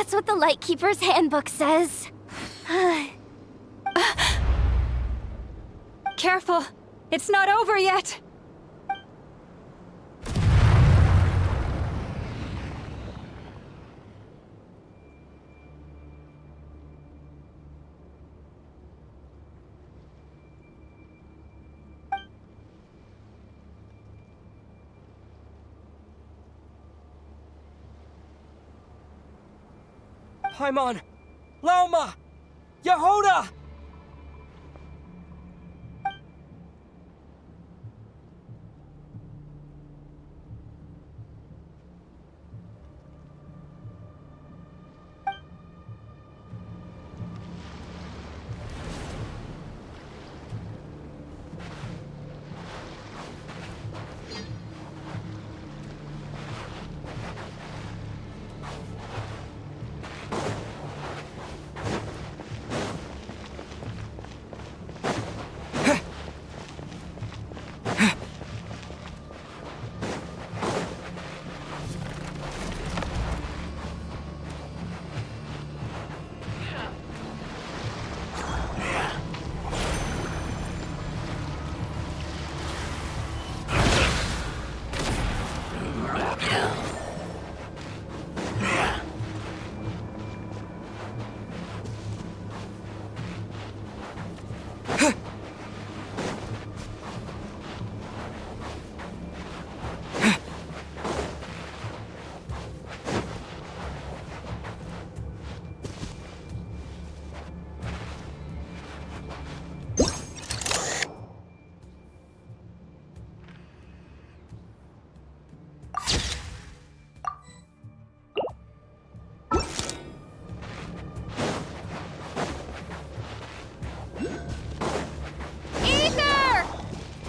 That's what the Lightkeeper's handbook says.
Careful! It's not over yet!
Paimon! Lauma! Yehuda!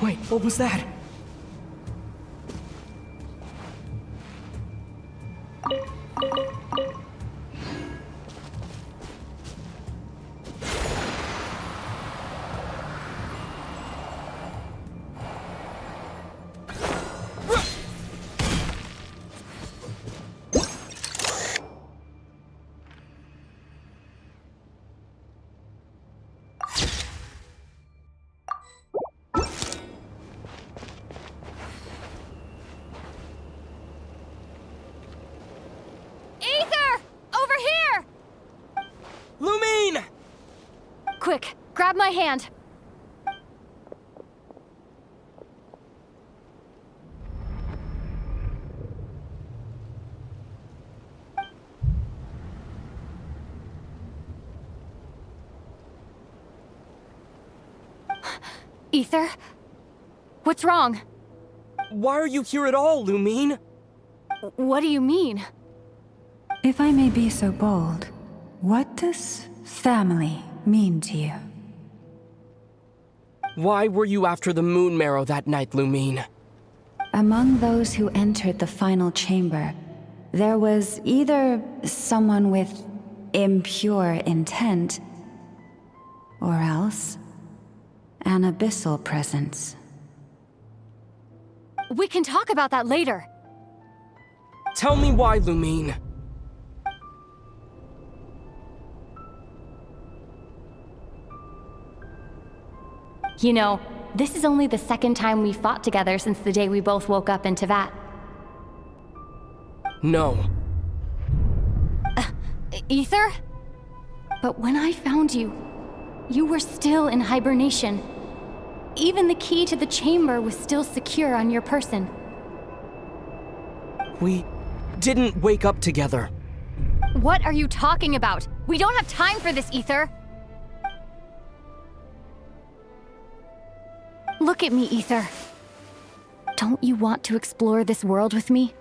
Wait, what was that?
Quick, grab my hand. Ether? What's wrong?
Why are you here at all, Lumine?
What do you mean?
If I may be so bold, what does family mean to you?
Why were you after the Moon Marrow that night, Lumine?
Among those who entered the final chamber, there was either someone with impure intent, or else an abyssal presence.
We can talk about that later.
Tell me why, Lumine.
You know, this is only the second time we fought together since the day we both woke up in Teyvat.
No.
Ether? But when I found you, you were still in hibernation. Even the key to the chamber was still secure on your person.
We didn't wake up together.
What are you talking about? We don't have time for this, Ether! Look at me, Ether. Don't you want to explore this world with me?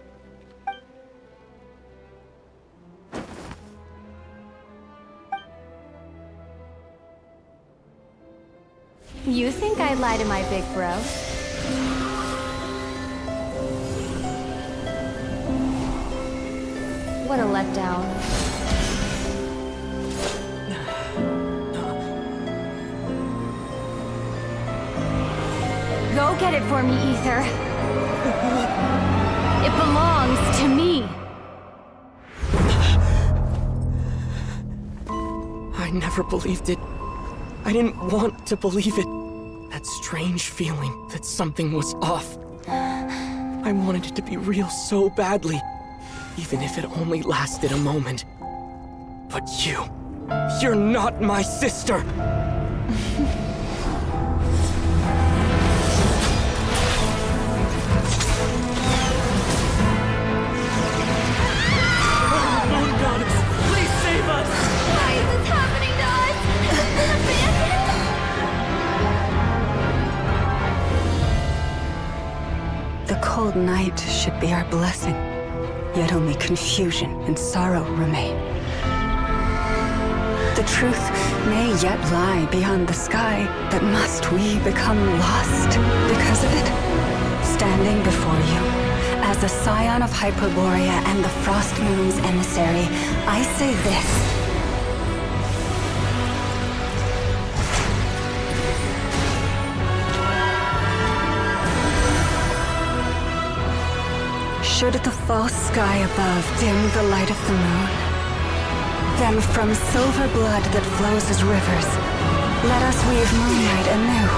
You think I'd lie to my big bro? What a letdown. Go get it for me, Ether. It belongs to me.
never believed it. I didn't want to believe it. That strange feeling that something was off. I wanted it to be real so badly, even if it only lasted a moment. But you're not my sister!
Moon goddess, please save us!
Why is this happening to us? Has it been abandoned?
The cold night should be our blessing, yet only confusion and sorrow remain. The truth may yet lie beyond the sky, but must we become lost because of it? Standing before you, as a scion of Hyperborea and the Frost Moon's emissary, I say this. Should the false sky above dim the light of the moon, then from silver blood that flows as rivers, let us weave moonlight anew.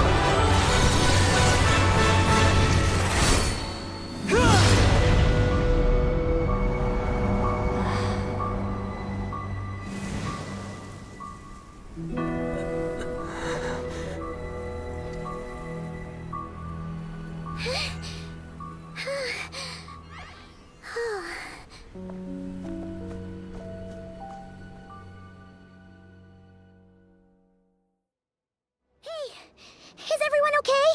Is everyone okay?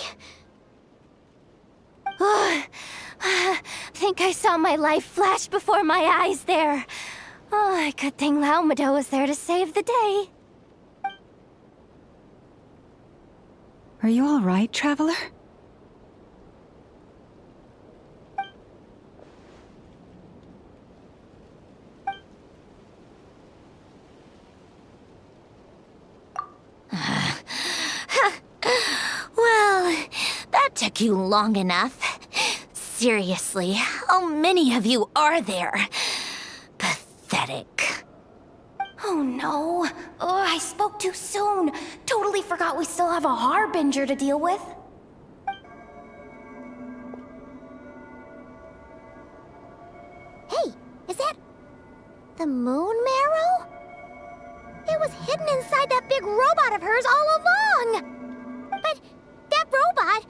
Think I saw my life flash before my eyes there. Oh, good thing Lauma was there to save the day.
Are you all right, traveler?
Well, that took you long enough. Seriously, how many of you are there? Pathetic.
Oh no. Oh, I spoke too soon. Totally forgot we still have a Harbinger to deal with.
Hey, is that the moon marrow? It was hidden inside that big robot of hers all along! But that robot...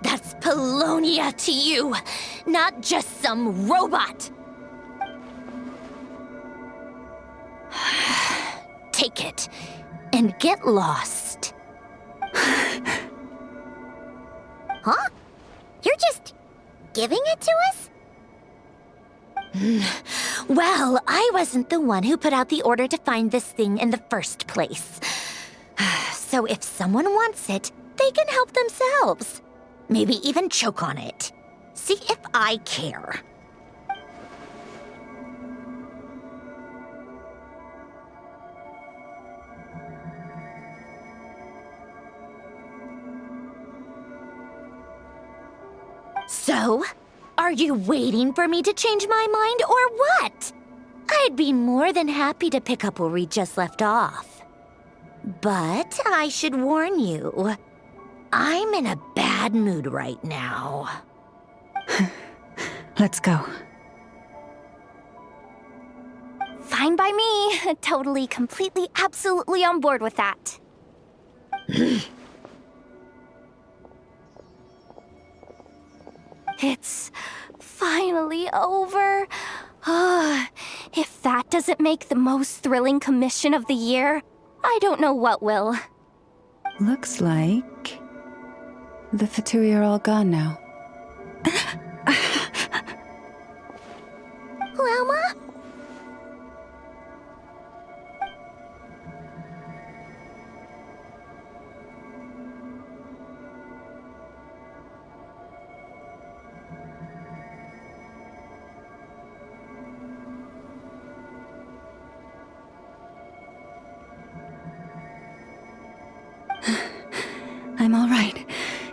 That's Polonia to you, not just some robot. Take it and get lost.
Huh? You're just giving it to us?
Well, I wasn't the one who put out the order to find this thing in the first place. So if someone wants it, they can help themselves. Maybe even choke on it. See if I care. So, are you waiting for me to change my mind or what? I'd be more than happy to pick up where we just left off. But I should warn you, I'm in a bad mood right now.
Let's go.
Fine by me. Totally, completely, absolutely on board with that. It's finally over. If that doesn't make the most thrilling commission of the year, I don't know what will.
Looks like the Fatui are all gone now.
Lauma?
I'm all right.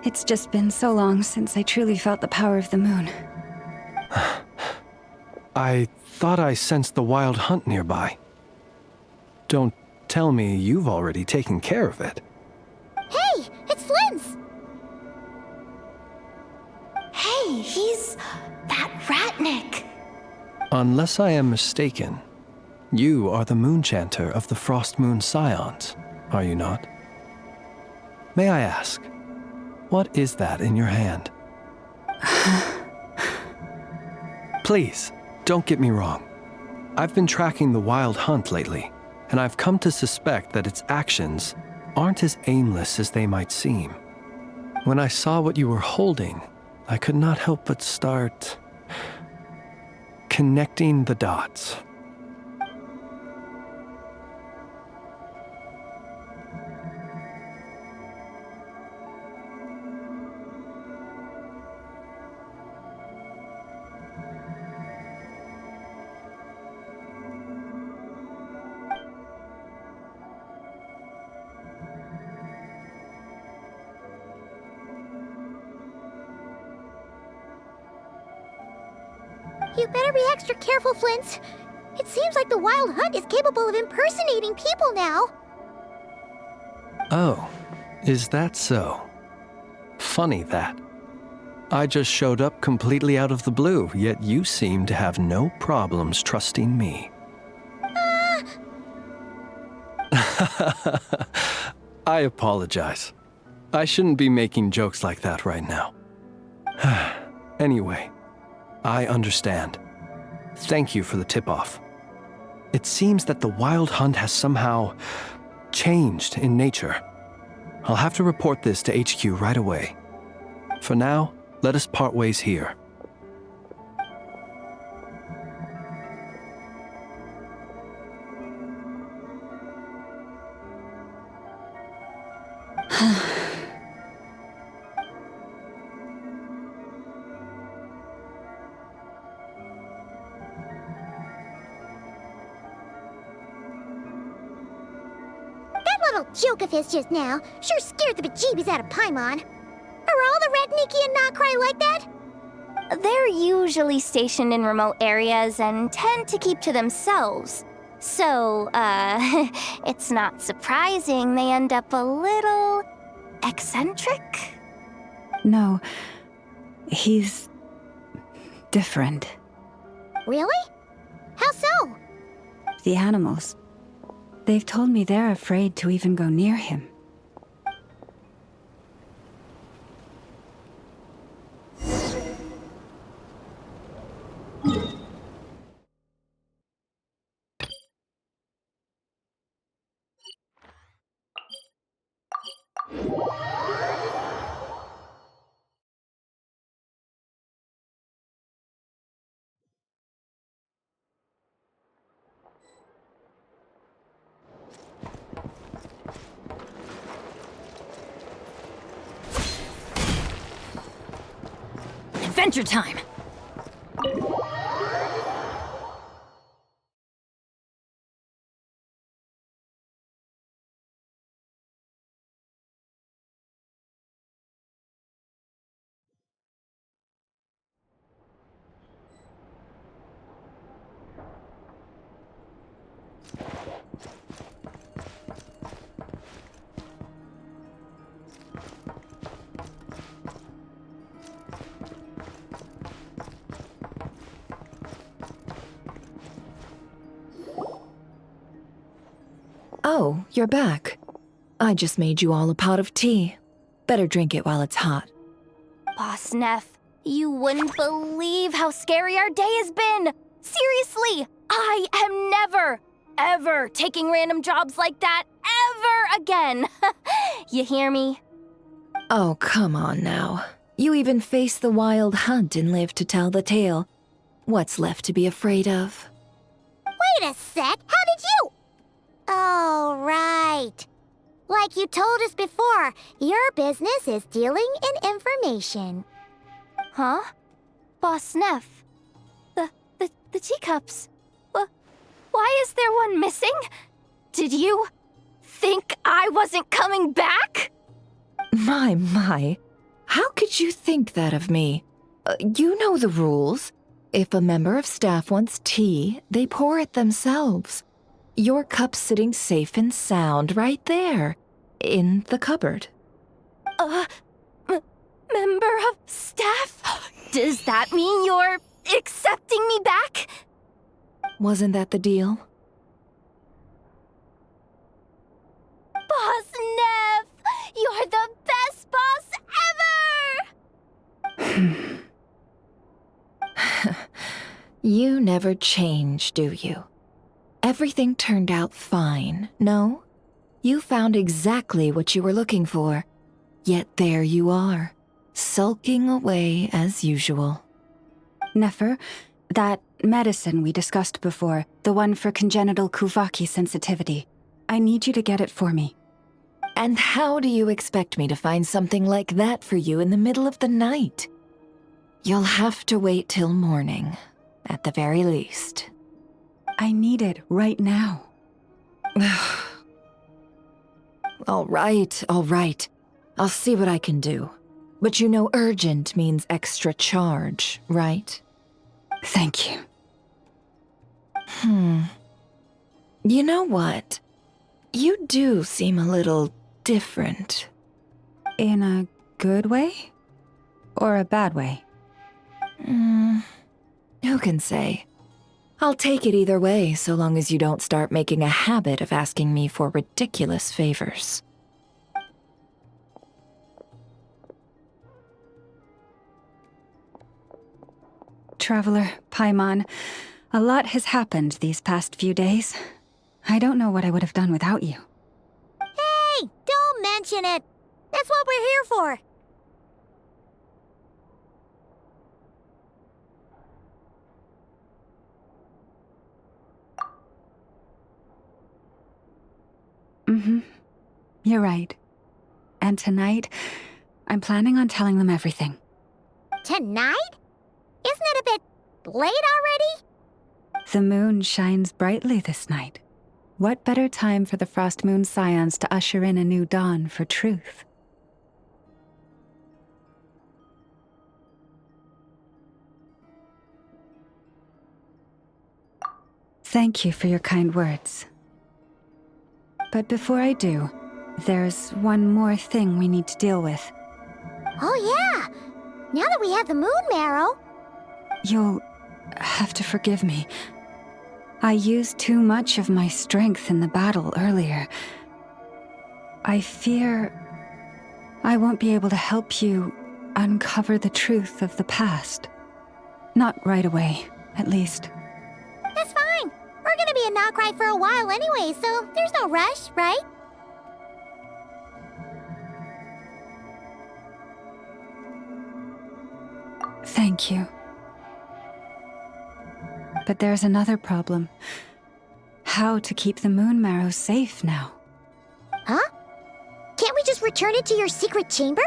It's just been so long since I truly felt the power of the moon.
I thought I sensed the wild hunt nearby. Don't tell me you've already taken care of it.
Hey, it's Flynn's!
Hey, he's that Ratnik.
Unless I am mistaken, you are the Moonchanter of the Frost Moon Scions, are you not? May I ask, what is that in your hand? Please, don't get me wrong. I've been tracking the Wild Hunt lately, and I've come to suspect that its actions aren't as aimless as they might seem. When I saw what you were holding, I could not help but start connecting the dots.
You better be extra careful, Flint. It seems like the Wild Hunt is capable of impersonating people now.
Oh, is that so? Funny that. I just showed up completely out of the blue, yet you seem to have no problems trusting me. I apologize. I shouldn't be making jokes like that right now. Anyway, I understand. Thank you for the tip-off. It seems that the Wild Hunt has somehow changed in nature. I'll have to report this to HQ right away. For now, let us part ways here.
Joke of his just now sure scared the bejeebies out of Paimon. Are all the Ratniki and Nod Krai like that?
They're usually stationed in remote areas and tend to keep to themselves. So, it's not surprising they end up a little eccentric?
No, he's different.
Really? How so?
The animals. They've told me they're afraid to even go near him.
Adventure time!
Oh, you're back. I just made you all a pot of tea. Better drink it while it's hot.
Boss Neff, you wouldn't believe how scary our day has been! Seriously, I am never, ever taking random jobs like that ever again! You hear me?
Oh, come on now. You even faced the Wild Hunt and lived to tell the tale. What's left to be afraid of?
Wait a sec, how did you? Oh, right. Like you told us before, your business is dealing in information.
Huh? Boss Neff? The teacups. Why is there one missing? Did you think I wasn't coming back?
My. How could you think that of me? You know the rules. If a member of staff wants tea, they pour it themselves. Your cup's sitting safe and sound right there, in the cupboard.
Member of staff? Does that mean you're accepting me back?
Wasn't that the deal?
Boss Neff! You're the best boss ever!
You never change, do you? Everything turned out fine, no? You found exactly what you were looking for. Yet there you are, sulking away as usual.
Nefer, that medicine we discussed before, the one for congenital Kuvaki sensitivity, I need you to get it for me.
And how do you expect me to find something like that for you in the middle of the night? You'll have to wait till morning, at the very least.
I need it right now.
All right. I'll see what I can do. But you know urgent means extra charge, right?
Thank you.
You know what? You do seem a little different.
In a good way? Or a bad way?
Who can say? I'll take it either way, so long as you don't start making a habit of asking me for ridiculous favors.
Traveler, Paimon, a lot has happened these past few days. I don't know what I would have done without you.
Hey, don't mention it. That's what we're here for.
You're right. And tonight, I'm planning on telling them everything.
Tonight? Isn't it a bit late already?
The moon shines brightly this night. What better time for the Frost Moon Scions to usher in a new dawn for truth? Thank you for your kind words. But before I do, there's one more thing we need to deal with.
Oh yeah! Now that we have the moon marrow...
You'll have to forgive me. I used too much of my strength in the battle earlier. I fear I won't be able to help you uncover the truth of the past. Not right away, at least.
That's fine. We're gonna be in Nod Krai for a while anyway, so there's no rush, right?
Thank you. But there's another problem. How to keep the moon marrow safe now?
Huh? Can't we just return it to your secret chamber?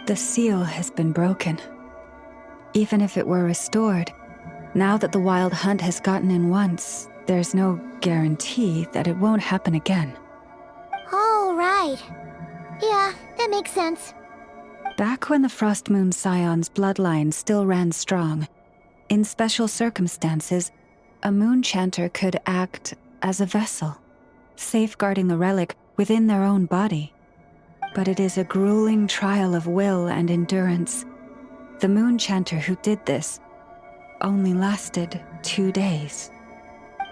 The seal has been broken. Even if it were restored, now that the wild hunt has gotten in once, there's no guarantee that it won't happen again.
Oh, right. Yeah, that makes sense.
Back when the Frost Moon Scion's bloodline still ran strong, in special circumstances, a moon chanter could act as a vessel, safeguarding the relic within their own body. But it is a grueling trial of will and endurance. The moon chanter who did this only lasted 2 days.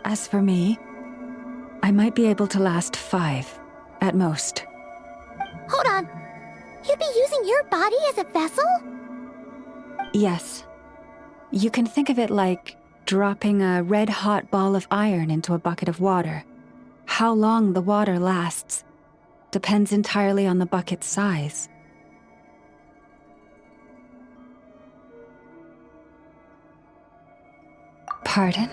As for me, I might be able to last 5, at most.
Hold on. You'd be using your body as a vessel?
Yes. You can think of it like dropping a red-hot ball of iron into a bucket of water. How long the water lasts depends entirely on the bucket's size. Pardon?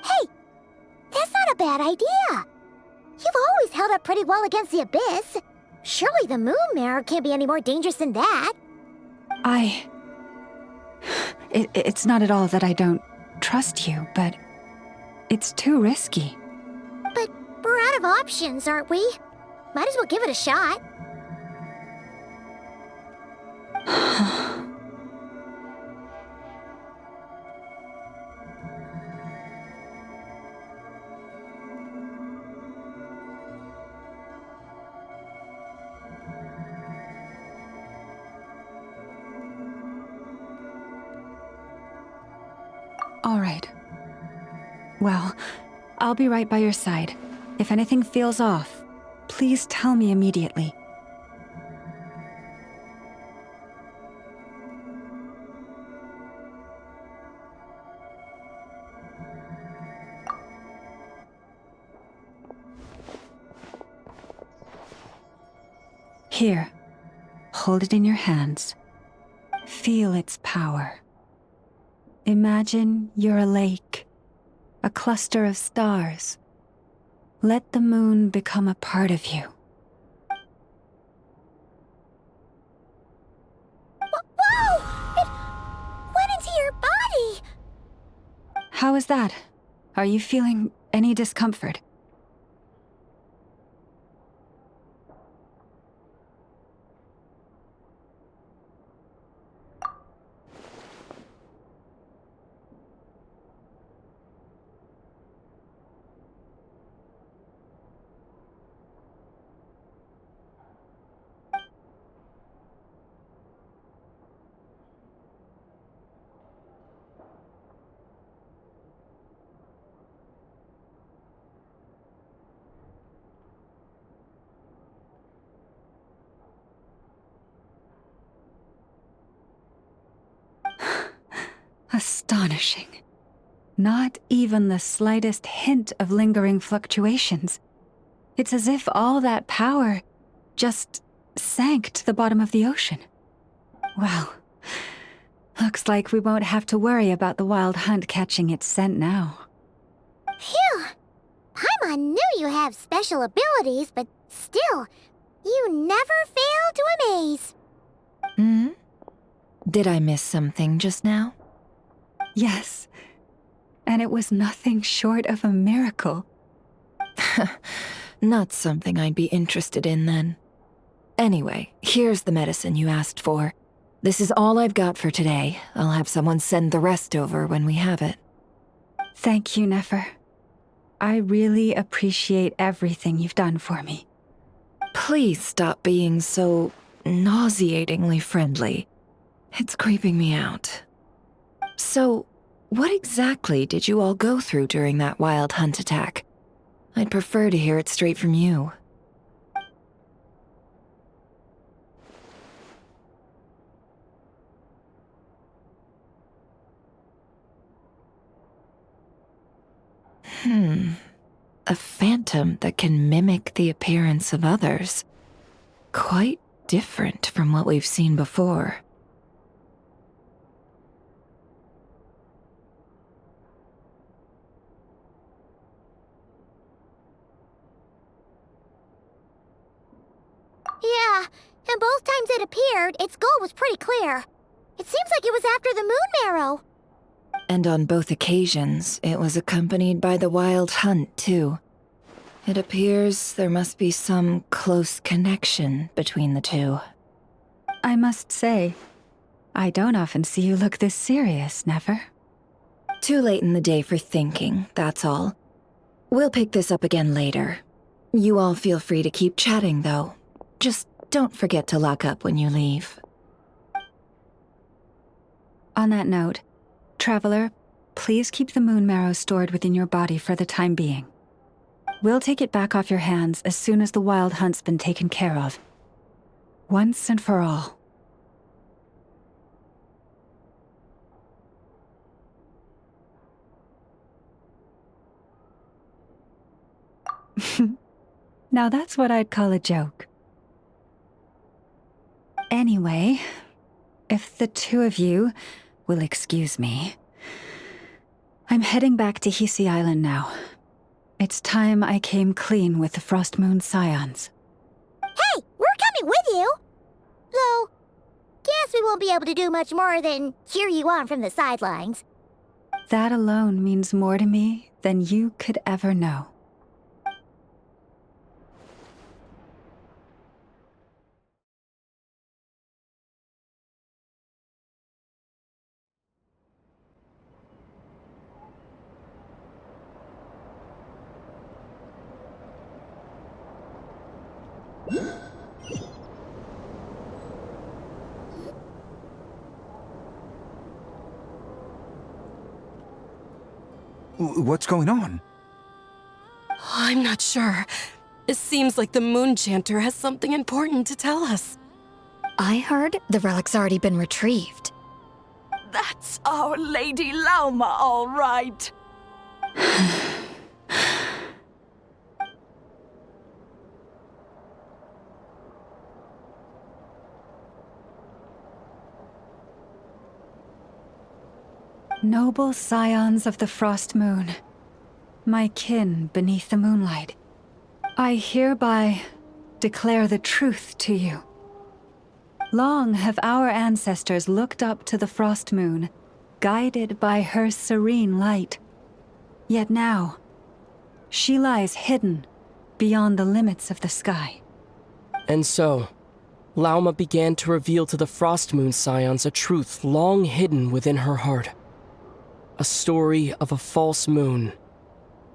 Hey! That's not a bad idea! You've always held up pretty well against the Abyss. Surely the moon mirror can't be any more dangerous than that.
It's not at all that I don't trust you, but it's too risky.
But we're out of options, aren't we? Might as well give it a shot.
All right. Well, I'll be right by your side. If anything feels off, please tell me immediately. Here, hold it in your hands. Feel its power. Imagine you're a lake, a cluster of stars. Let the moon become a part of you.
Whoa! It went into your body!
How is that? Are you feeling any discomfort? Astonishing. Not even the slightest hint of lingering fluctuations. It's as if all that power just sank to the bottom of the ocean. Well, looks like we won't have to worry about the wild hunt catching its scent now.
Phew! Paimon knew you have special abilities, but still, you never fail to amaze.
Hmm? Did I miss something just now?
Yes, and it was nothing short of a miracle.
Not something I'd be interested in then. Anyway, here's the medicine you asked for. This is all I've got for today. I'll have someone send the rest over when we have it.
Thank you, Nefer. I really appreciate everything you've done for me.
Please stop being so nauseatingly friendly. It's creeping me out. So, what exactly did you all go through during that wild hunt attack? I'd prefer to hear it straight from you. A phantom that can mimic the appearance of others. Quite different from what we've seen before.
Yeah, and both times it appeared, its goal was pretty clear. It seems like it was after the moon marrow.
And on both occasions, it was accompanied by the wild hunt, too. It appears there must be some close connection between the two.
I must say, I don't often see you look this serious, Nefer.
Too late in the day for thinking, that's all. We'll pick this up again later. You all feel free to keep chatting, though. Just don't forget to lock up when you leave.
On that note, Traveler, please keep the moon marrow stored within your body for the time being. We'll take it back off your hands as soon as the wild hunt's been taken care of. Once and for all. Now that's what I'd call a joke. Anyway, if the two of you will excuse me, I'm heading back to Hisi Island now. It's time I came clean with the Frost Moon Scions.
Hey, we're coming with you! Though, guess we won't be able to do much more than cheer you on from the sidelines.
That alone means more to me than you could ever know.
What's going on?
I'm not sure. It seems like the Moon Chanter has something important to tell us.
I heard the relic's already been retrieved.
That's our Lady Lauma, all right.
Noble scions of the Frost Moon, my kin beneath the moonlight, I hereby declare the truth to you. Long have our ancestors looked up to the Frost Moon, guided by her serene light. Yet now, she lies hidden beyond the limits of the sky.
And so, Lauma began to reveal to the Frost Moon Scions a truth long hidden within her heart. A story of a false moon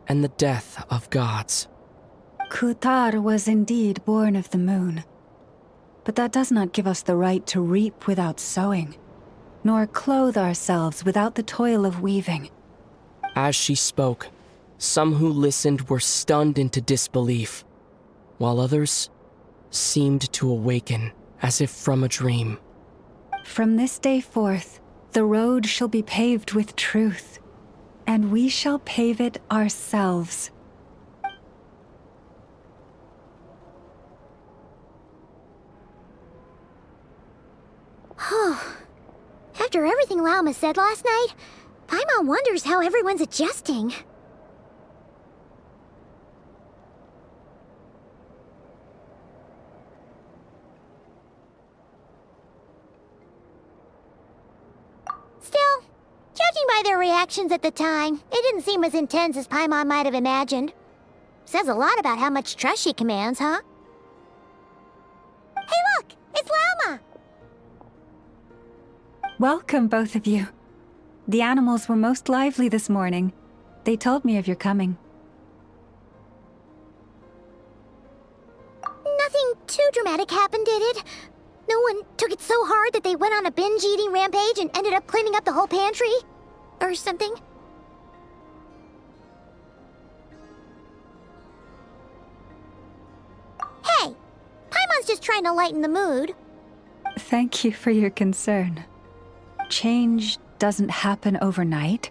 and the death of gods.
Kutar was indeed born of the moon. But that does not give us the right to reap without sowing, nor clothe ourselves without the toil of weaving.
As she spoke, some who listened were stunned into disbelief, while others seemed to awaken as if from a dream.
From this day forth, the road shall be paved with truth, and we shall pave it ourselves.
After everything Lauma said last night, Paimon wonders how everyone's adjusting. Still, judging by their reactions at the time, it didn't seem as intense as Paimon might have imagined. Says a lot about how much trust she commands, huh? Hey look! It's Lauma!
Welcome, both of you. The animals were most lively this morning. They told me of your coming.
Nothing too dramatic happened, did it? No one took it so hard that they went on a binge-eating rampage and ended up cleaning up the whole pantry? Or something? Hey! Paimon's just trying to lighten the mood.
Thank you for your concern. Change doesn't happen overnight,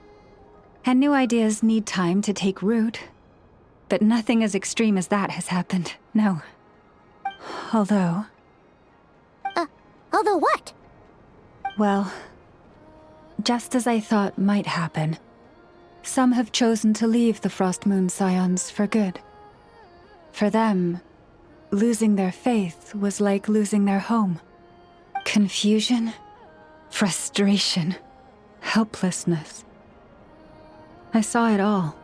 and new ideas need time to take root. But nothing as extreme as that has happened, no. Although
what?
Well, just as I thought might happen, some have chosen to leave the Frost Moon Scions for good. For them, losing their faith was like losing their home. Confusion, frustration, helplessness. I saw it all,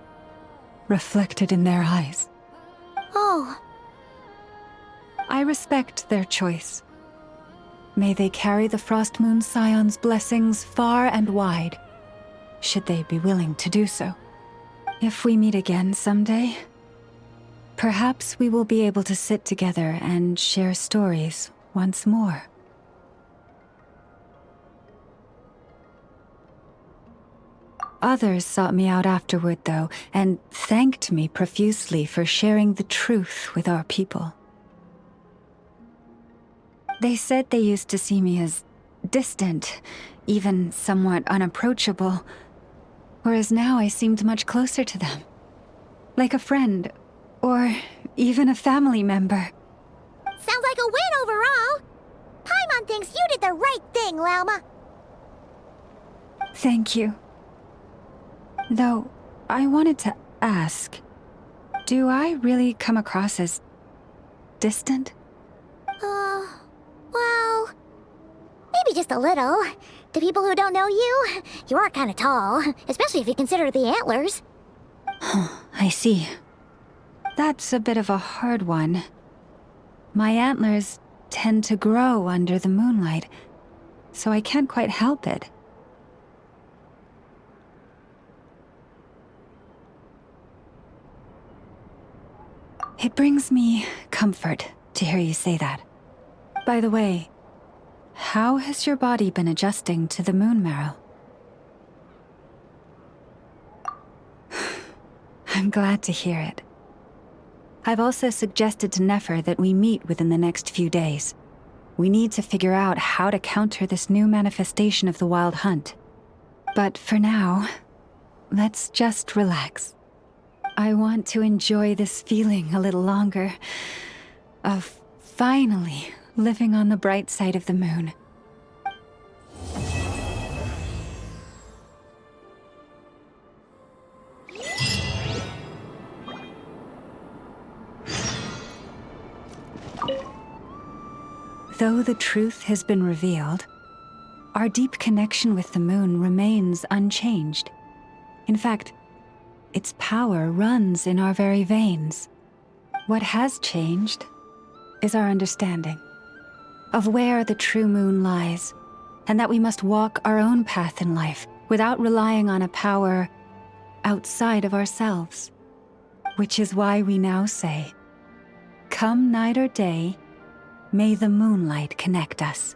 reflected in their eyes.
Oh.
I respect their choice. May they carry the Frost Moon Scions' blessings far and wide, should they be willing to do so. If we meet again someday, perhaps we will be able to sit together and share stories once more. Others sought me out afterward, though, and thanked me profusely for sharing the truth with our people. They said they used to see me as distant, even somewhat unapproachable, whereas now I seemed much closer to them. Like a friend, or even a family member.
Sounds like a win overall! Paimon thinks you did the right thing, Lauma.
Thank you. Though, I wanted to ask, do I really come across as distant?
Well, maybe just a little. To people who don't know you, you are kind of tall, especially if you consider the antlers.
I see. That's a bit of a hard one. My antlers tend to grow under the moonlight, so I can't quite help it. It brings me comfort to hear you say that. By the way, how has your body been adjusting to the moon marrow? I'm glad to hear it. I've also suggested to Nefer that we meet within the next few days. We need to figure out how to counter this new manifestation of the Wild Hunt. But for now, let's just relax. I want to enjoy this feeling a little longer of finally living on the bright side of the moon. Though the truth has been revealed, our deep connection with the moon remains unchanged. In fact, its power runs in our very veins. What has changed is our understanding of where the true moon lies, and that we must walk our own path in life without relying on a power outside of ourselves. Which is why we now say, come night or day, may the moonlight connect us.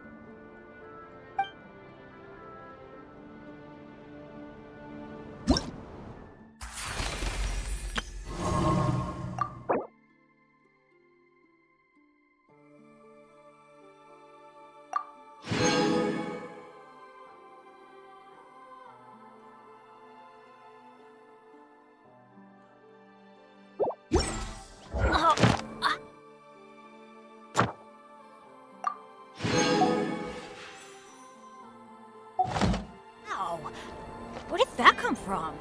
Where did that come from?